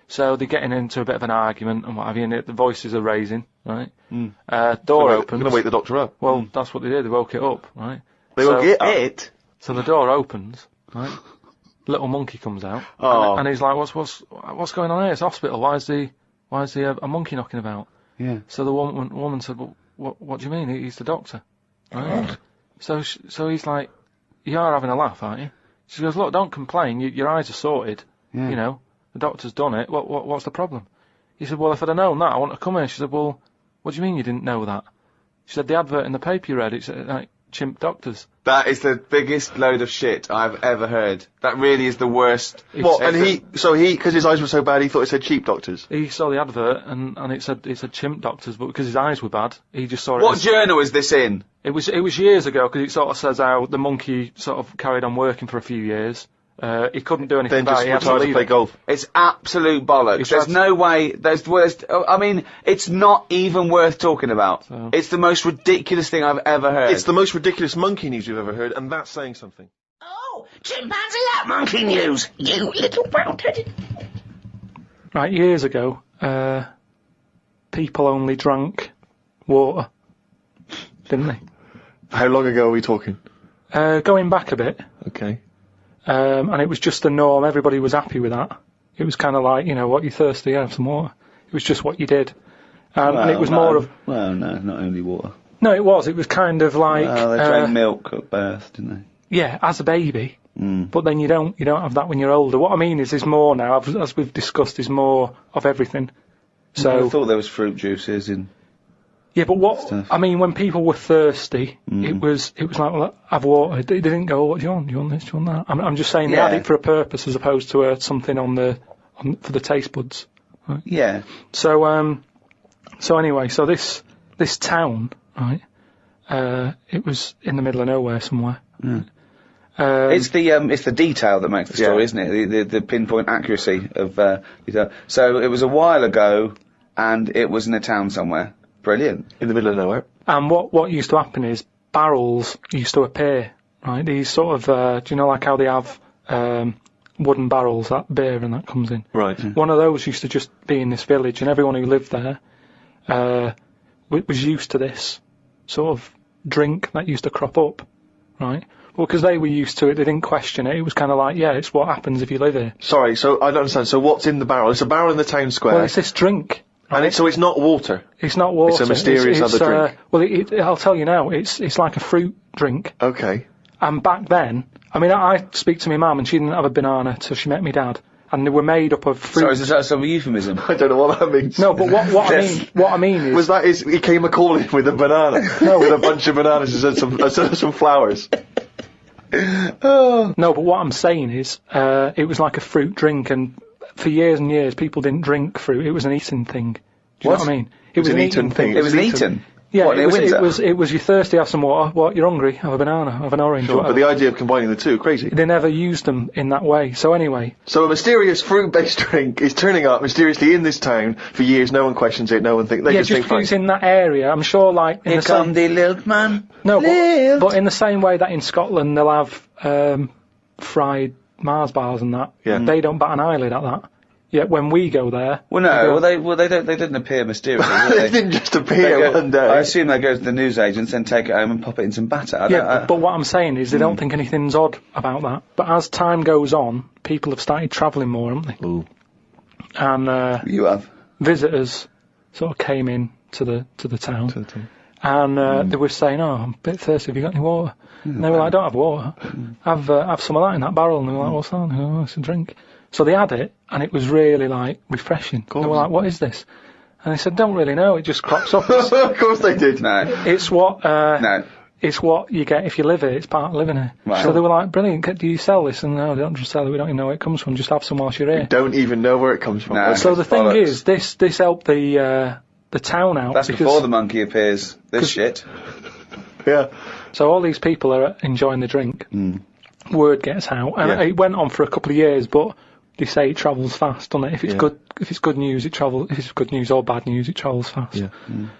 Speaker 1: So they're getting into a bit of an argument and what have you, and the voices are raising, right? Door opens.
Speaker 7: They're going to wake the doctor up.
Speaker 1: Well, that's what they did. They woke it up, right?
Speaker 7: They woke it?
Speaker 1: So the door opens, right? Little monkey comes out, and he's like, "What's going on here? It's a hospital. Why is a monkey knocking about?"
Speaker 6: Yeah.
Speaker 1: So the woman said, "Well, what do you mean? He's the doctor, right?" So he's like, "You are having a laugh, aren't you?" She goes, "Look, don't complain. Your eyes are sorted.
Speaker 6: Yeah.
Speaker 1: The doctor's done it. What's the problem?" He said, "Well, if I'd have known that, I wouldn't have come here." She said, "Well, what do you mean you didn't know that?" She said, "The advert in the paper you read, it's like chimp doctors."
Speaker 6: That is the biggest load of shit I've ever heard. That really is the worst.
Speaker 7: What? And because his eyes were so bad, he thought it said cheap doctors.
Speaker 1: He saw the advert and it said chimp doctors, but because his eyes were bad, he just saw it.
Speaker 6: What journal is this in?
Speaker 1: It was years ago, because it sort of says how the monkey sort of carried on working for a few years. He couldn't do anything about it.
Speaker 7: Then just retired to play golf.
Speaker 6: It's absolute bollocks. There's no way. It's not even worth talking about. So. It's the most ridiculous thing I've ever heard.
Speaker 7: It's the most ridiculous monkey news you've ever heard, and that's saying something.
Speaker 5: Oh, chimpanzee that monkey news, you little brown-headed...
Speaker 1: Right, years ago, people only drank water, didn't they?
Speaker 7: How long ago are we talking?
Speaker 1: Going back a bit.
Speaker 7: Okay.
Speaker 1: And it was just the norm. Everybody was happy with that. It was kind of like, what, you're thirsty, have some water. It was just what you did. And it was more of...
Speaker 4: Well, no, not only water.
Speaker 1: No, it was. It was kind of like...
Speaker 4: Well, they drank milk at birth, didn't they?
Speaker 1: Yeah, as a baby. But then you don't have that when you're older. What I mean is there's more now, as we've discussed, there's more of everything. So
Speaker 4: I thought there was fruit juices in...
Speaker 1: Yeah, but
Speaker 4: stuff.
Speaker 1: I mean, when people were thirsty, it was like, well, have water. They didn't go, what do you want? Do you want this? Do you want that? I'm just saying they had it for a purpose as opposed to something for the taste buds. Right?
Speaker 4: Yeah.
Speaker 1: So anyway, so this town, right? It was in the middle of nowhere somewhere.
Speaker 6: It's the detail that makes the story, isn't it? The pinpoint accuracy of detail. So it was a while ago, and it was in a town somewhere. Brilliant.
Speaker 7: In the middle of nowhere.
Speaker 1: And what used to happen is barrels used to appear, right? These sort of, do you know like how they have wooden barrels, that beer and that comes in?
Speaker 7: Right.
Speaker 1: One of those used to just be in this village, and everyone who lived there was used to this sort of drink that used to crop up, right? Well, because they were used to it, they didn't question it. It was kind of like, yeah, it's what happens if you live here.
Speaker 7: Sorry, so I don't understand. So what's in the barrel? It's a barrel in the town square.
Speaker 1: Well, it's this drink.
Speaker 7: And so it's not water.
Speaker 1: It's not water.
Speaker 7: It's a mysterious other drink.
Speaker 1: Well, I'll tell you now. It's like a fruit drink.
Speaker 7: Okay.
Speaker 1: And back then, I mean, I speak to my mum, and she didn't have a banana till she met me dad, and they were made up of fruit.
Speaker 8: Sorry, is that some euphemism?
Speaker 7: I don't know what that means.
Speaker 1: No, but what I mean is
Speaker 7: he came a calling with a banana, with a bunch of bananas and some flowers.
Speaker 1: No, but what I'm saying is, it was like a fruit drink, and for years and years, people didn't drink fruit. It was an eating thing. Do you know what I mean? It was an eating thing.
Speaker 8: It was eaten?
Speaker 1: Yeah,
Speaker 8: what,
Speaker 1: it was you're thirsty, have some water. What, you're hungry, have a banana, have an orange.
Speaker 7: Sure, but the idea of combining the two, crazy.
Speaker 1: They never used them in that way. So anyway.
Speaker 7: So a mysterious fruit-based drink is turning up mysteriously in this town for years. No one questions it. No one thinks.
Speaker 1: Just because it's in that area. I'm sure, like in
Speaker 8: Here come the milkman.
Speaker 1: No, but in the same way that in Scotland they'll have fried Mars bars and that.
Speaker 7: Yeah.
Speaker 1: They don't bat an eyelid at that. Yet when we go there,
Speaker 8: they didn't appear mysteriously. Did
Speaker 7: they didn't just appear one day.
Speaker 8: I assume they go to the newsagents, then take it home and pop it in some batter.
Speaker 1: But what I'm saying is they don't think anything's odd about that. But as time goes on, people have started travelling more, haven't they?
Speaker 7: Ooh.
Speaker 1: And
Speaker 4: You have.
Speaker 1: visitors sort of came in to the town. And they were saying, "Oh, I'm a bit thirsty. Have you got any water?" And they were like, "I don't have water. Have some of that in that barrel." And they were like, "What's that?" And they go, "Oh, it's a drink." So they had it, and it was really, like, refreshing. They were like, "What is this?" And they said, "Don't really know, it just crops up."
Speaker 7: Of course they did.
Speaker 8: No.
Speaker 1: It's what, it's what you get if you live here, it's part of living here.
Speaker 8: Right.
Speaker 1: So they were like, "Brilliant, do you sell this?" And no, they don't just sell it, we don't even know where it comes from, just have some whilst you're here.
Speaker 7: You don't even know where it comes from.
Speaker 8: No.
Speaker 1: So the thing is, this helped the town out.
Speaker 8: That's before the monkey appears. This shit.
Speaker 7: Yeah.
Speaker 1: So all these people are enjoying the drink. Word gets out, and it went on for a couple of years, but they say it travels fast, doesn't it? If it's good news, it travels. If it's good news or bad news, it travels fast.
Speaker 7: Yeah.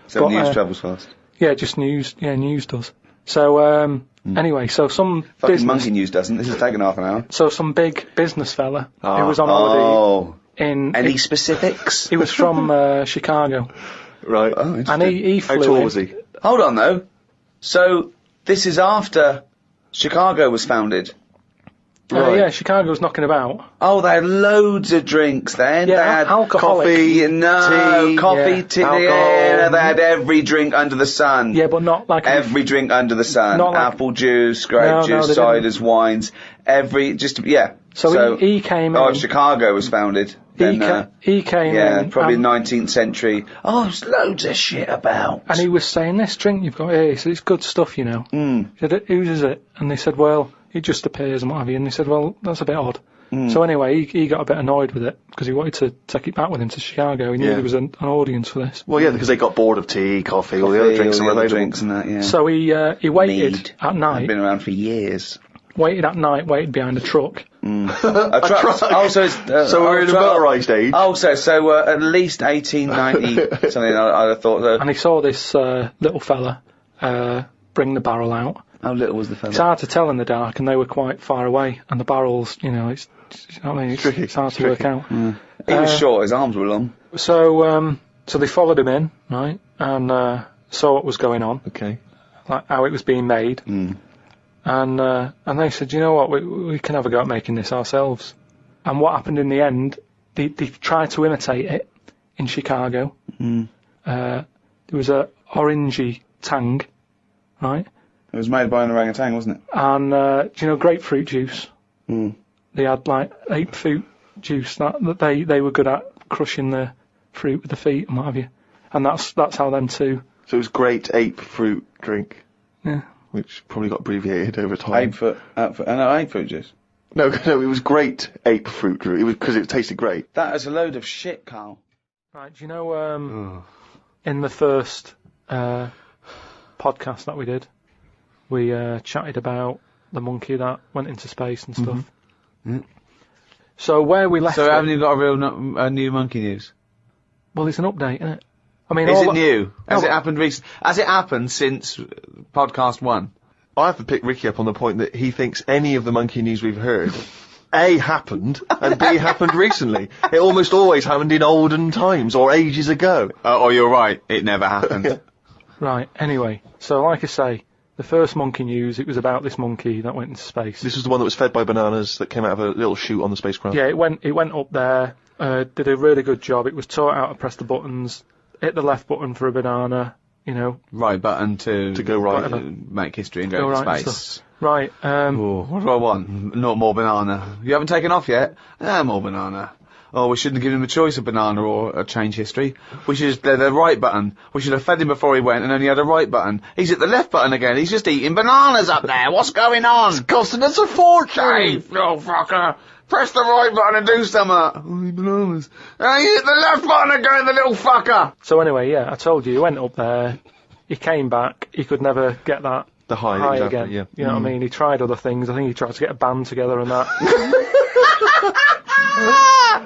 Speaker 8: So news travels fast.
Speaker 1: Yeah, just news. Yeah, news does. So anyway, so some
Speaker 8: Fucking monkey news doesn't. This has taken half an hour.
Speaker 1: So some big business fella who was on holiday in
Speaker 8: any specifics?
Speaker 1: He was from Chicago.
Speaker 7: Right.
Speaker 4: Oh,
Speaker 1: and he flew.
Speaker 7: How tall was he?
Speaker 8: Hold on though. So this is after Chicago was founded.
Speaker 1: Yeah, Chicago was knocking about.
Speaker 8: Oh, they had loads of drinks then.
Speaker 1: Yeah,
Speaker 8: they had
Speaker 1: alcoholic.
Speaker 8: coffee,
Speaker 7: tea,
Speaker 8: coffee, tea,
Speaker 7: alcohol.
Speaker 8: they had every drink under the sun.
Speaker 1: Yeah, but not like
Speaker 8: every drink under the sun.
Speaker 1: Not like
Speaker 8: apple juice, grape juice, ciders, wines,
Speaker 1: So he came in.
Speaker 8: Oh, Chicago was founded. Then,
Speaker 1: he came in.
Speaker 8: Yeah, probably 19th century. Oh, there's loads of shit about.
Speaker 1: And he was saying, this drink you've got here, he said, it's good stuff, you know. He said, whose is it? And they said, well, it just appears and what have you. And they said, well, that's a bit odd. So anyway, he got a bit annoyed with it because he wanted to take it back with him to Chicago. He knew there was an audience for this.
Speaker 7: Well, yeah, because they got bored of tea, coffee, all the other drinks that were available.
Speaker 8: Drinks and that, yeah.
Speaker 1: So he waited at night.
Speaker 8: They've been around for years.
Speaker 1: Waited behind a truck.
Speaker 8: A truck. Oh, so it's,
Speaker 7: so we're in a motorised age.
Speaker 8: Oh, so at least 1890 something. I'd have thought that.
Speaker 1: And he saw this little fella bring the barrel out.
Speaker 8: How little was the fella?
Speaker 1: It's hard to tell in the dark, and they were quite far away. And the barrels, you know, it's hard to work out.
Speaker 8: He was short. His arms were long.
Speaker 1: So they followed him in, right, and saw what was going on.
Speaker 7: Okay.
Speaker 1: Like how it was being made. And they said, you know what, we can have a go at making this ourselves. And what happened in the end, they tried to imitate it in Chicago. There was a orangey tang, right?
Speaker 8: It was made by an orangutan, wasn't it?
Speaker 1: And do you know grapefruit juice? They had like ape fruit juice that they were good at crushing the fruit with the feet and what have you. And that's how them two.
Speaker 7: So it was great ape fruit drink.
Speaker 1: Yeah.
Speaker 7: Which probably got abbreviated over time.
Speaker 8: Ape fruit juice.
Speaker 7: No, it was great ape fruit juice. It was because it tasted great.
Speaker 8: That is a load of shit, Carl.
Speaker 1: Right, do you know, in the first podcast that we did, we chatted about the monkey that went into space and stuff. So where we left
Speaker 8: So haven't you got a new monkey news?
Speaker 1: Well, it's an update, isn't it? I mean,
Speaker 8: is it new? Has it happened Has it happened since podcast 1?
Speaker 7: I have to pick Ricky up on the point that he thinks any of the monkey news we've heard, A, happened, and B, happened recently. It almost always happened in olden times, or ages ago.
Speaker 8: Oh, you're right. It never happened.
Speaker 1: Right, anyway. So, like I say, The first monkey news, it was about this monkey that went into space.
Speaker 7: This was the one that was fed by bananas that came out of a little chute on the spacecraft.
Speaker 1: Yeah, it went up there, did a really good job. It was taught how to press the buttons, hit the left button for a banana, you know.
Speaker 4: Right button to
Speaker 7: go right.
Speaker 1: Whatever.
Speaker 4: Make history and go to
Speaker 1: right and
Speaker 4: space.
Speaker 1: stuff. Right,
Speaker 4: What do I want? Not more banana. You haven't taken off yet? More banana. Oh, we shouldn't have given him a choice of banana or change history. We should have done the right button. We should have fed him before he went and only had a right button. He's at the left button again. He's just eating bananas up there. What's going on? It's costing us a fortune. You fucker. Press the right button and do something. Oh, bananas. And he hit the left button again, the little fucker.
Speaker 1: so anyway, yeah, I told you, he went up there, he came back, he could never get that
Speaker 7: The high,
Speaker 1: high
Speaker 7: exactly,
Speaker 1: again.
Speaker 7: yeah.
Speaker 1: You know what I mean? He tried other things. I think he tried to get a band together and that.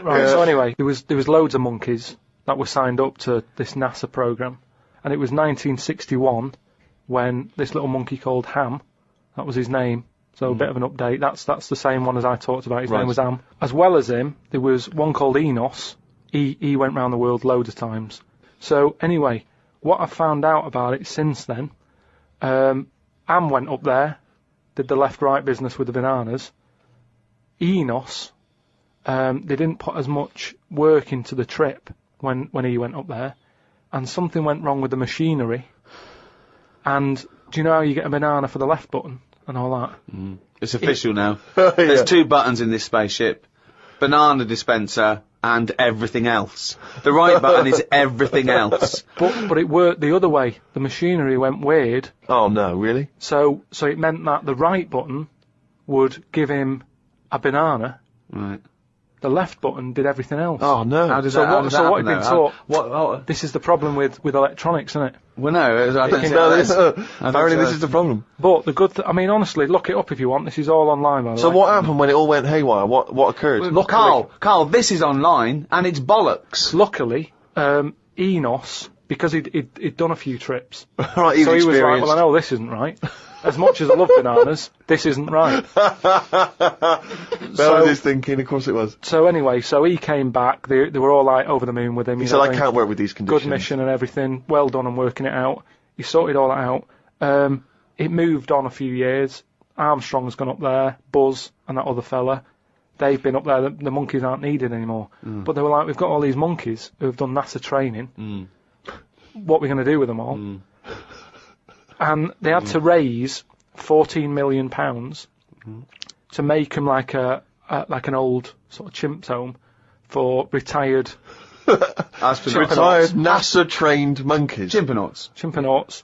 Speaker 1: Right, so anyway, there was loads of monkeys that were signed up to this NASA program, and it was 1961 when this little monkey called Ham, that was his name, so a bit of an update, that's the same one as I talked about, his name was Ham. As well as him, there was one called Enos, he went round the world loads of times. So anyway, what I've found out about it since then, Ham went up there, did the left-right business with the bananas. Enos, they didn't put as much work into the trip when he went up there, and something went wrong with the machinery. And do you know how you get a banana for the left button and all that?
Speaker 4: It's official now. There's 2 buttons in this spaceship. Banana dispenser and everything else. The right button is everything else.
Speaker 1: But it worked the other way. The machinery went weird.
Speaker 7: Oh no, really?
Speaker 1: So it meant that the right button would give him a banana.
Speaker 4: Right.
Speaker 1: The left button did everything else.
Speaker 7: Oh no.
Speaker 4: How does
Speaker 1: So
Speaker 4: that, how
Speaker 1: what?
Speaker 4: does
Speaker 1: So
Speaker 4: that
Speaker 1: what had
Speaker 4: happen
Speaker 1: been
Speaker 4: though?
Speaker 1: taught?
Speaker 4: What?
Speaker 1: This is the problem with electronics, isn't it?
Speaker 4: Well, no, I don't think
Speaker 7: No,
Speaker 4: that is.
Speaker 7: apparently this is the problem.
Speaker 1: But the good. I mean, honestly, look it up if you want. This is all online, by the
Speaker 7: So
Speaker 1: way.
Speaker 7: what happened when it all went haywire? What occurred?
Speaker 4: Look, Carl, this is online and it's bollocks.
Speaker 1: Luckily, Enos, because he'd done a few trips,
Speaker 7: Right, he's
Speaker 1: so he was like,
Speaker 7: experienced.
Speaker 1: well, I know this isn't right. As much as I love bananas, this isn't right.
Speaker 7: That was his thinking, of course it was.
Speaker 1: So anyway, so he came back. They were all like over the moon with him.
Speaker 7: He
Speaker 1: you
Speaker 7: said,
Speaker 1: know,
Speaker 7: I can't work with these conditions.
Speaker 1: good mission and everything. Well done on working it out. He sorted all that out. It moved on a few years. Armstrong's gone up there. Buzz and that other fella. They've been up there. The monkeys aren't needed anymore. But they were like, we've got all these monkeys who have done NASA training. What are we going to do with them all? And they had to raise £14 million to make them like an old sort of chimps home for retired
Speaker 7: Retired NASA-trained monkeys.
Speaker 1: chimpanauts.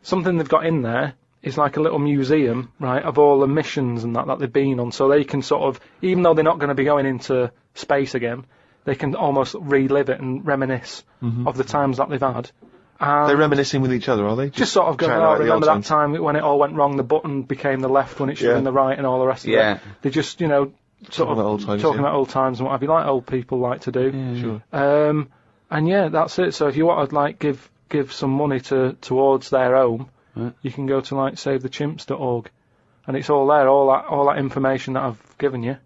Speaker 1: Something they've got in there is like a little museum, right, of all the missions and that they've been on, so they can sort of, even though they're not going to be going into space again, they can almost relive it and reminisce of the times that they've had.
Speaker 7: They're reminiscing with each other, are they?
Speaker 1: Just sort of going,
Speaker 7: chatting
Speaker 1: oh,
Speaker 7: about the
Speaker 1: remember
Speaker 7: old
Speaker 1: that time when it all went wrong, the button became the left when it should have been the right and all the rest of it. They just, you know, sort
Speaker 7: Talking
Speaker 1: of
Speaker 7: about old times,
Speaker 1: talking
Speaker 7: yeah.
Speaker 1: about old times and what have you, like old people like to do.
Speaker 7: Sure.
Speaker 1: And yeah, that's it. So if you want to like give some money towards their home, you can go to like savethechimps.org, and it's all there. All that information that I've given you,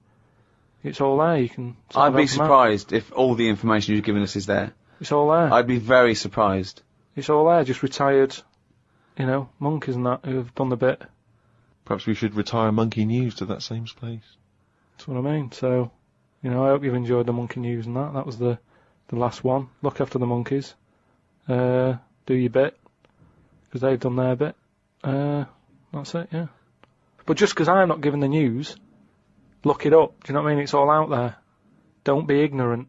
Speaker 1: it's all there. You can.
Speaker 4: I'd be surprised if all the information you've given us is there.
Speaker 1: It's all there.
Speaker 4: I'd be very surprised.
Speaker 1: It's all there. Just retired, you know, monkeys and that who have done the bit.
Speaker 7: Perhaps we should retire Monkey News to that same place.
Speaker 1: That's what I mean. So, you know, I hope you've enjoyed the monkey news and that. That was the last one. Look after the monkeys. Do your bit, because they've done their bit. That's it, yeah. But just because I'm not giving the news, look it up. Do you know what I mean? It's all out there. Don't be ignorant.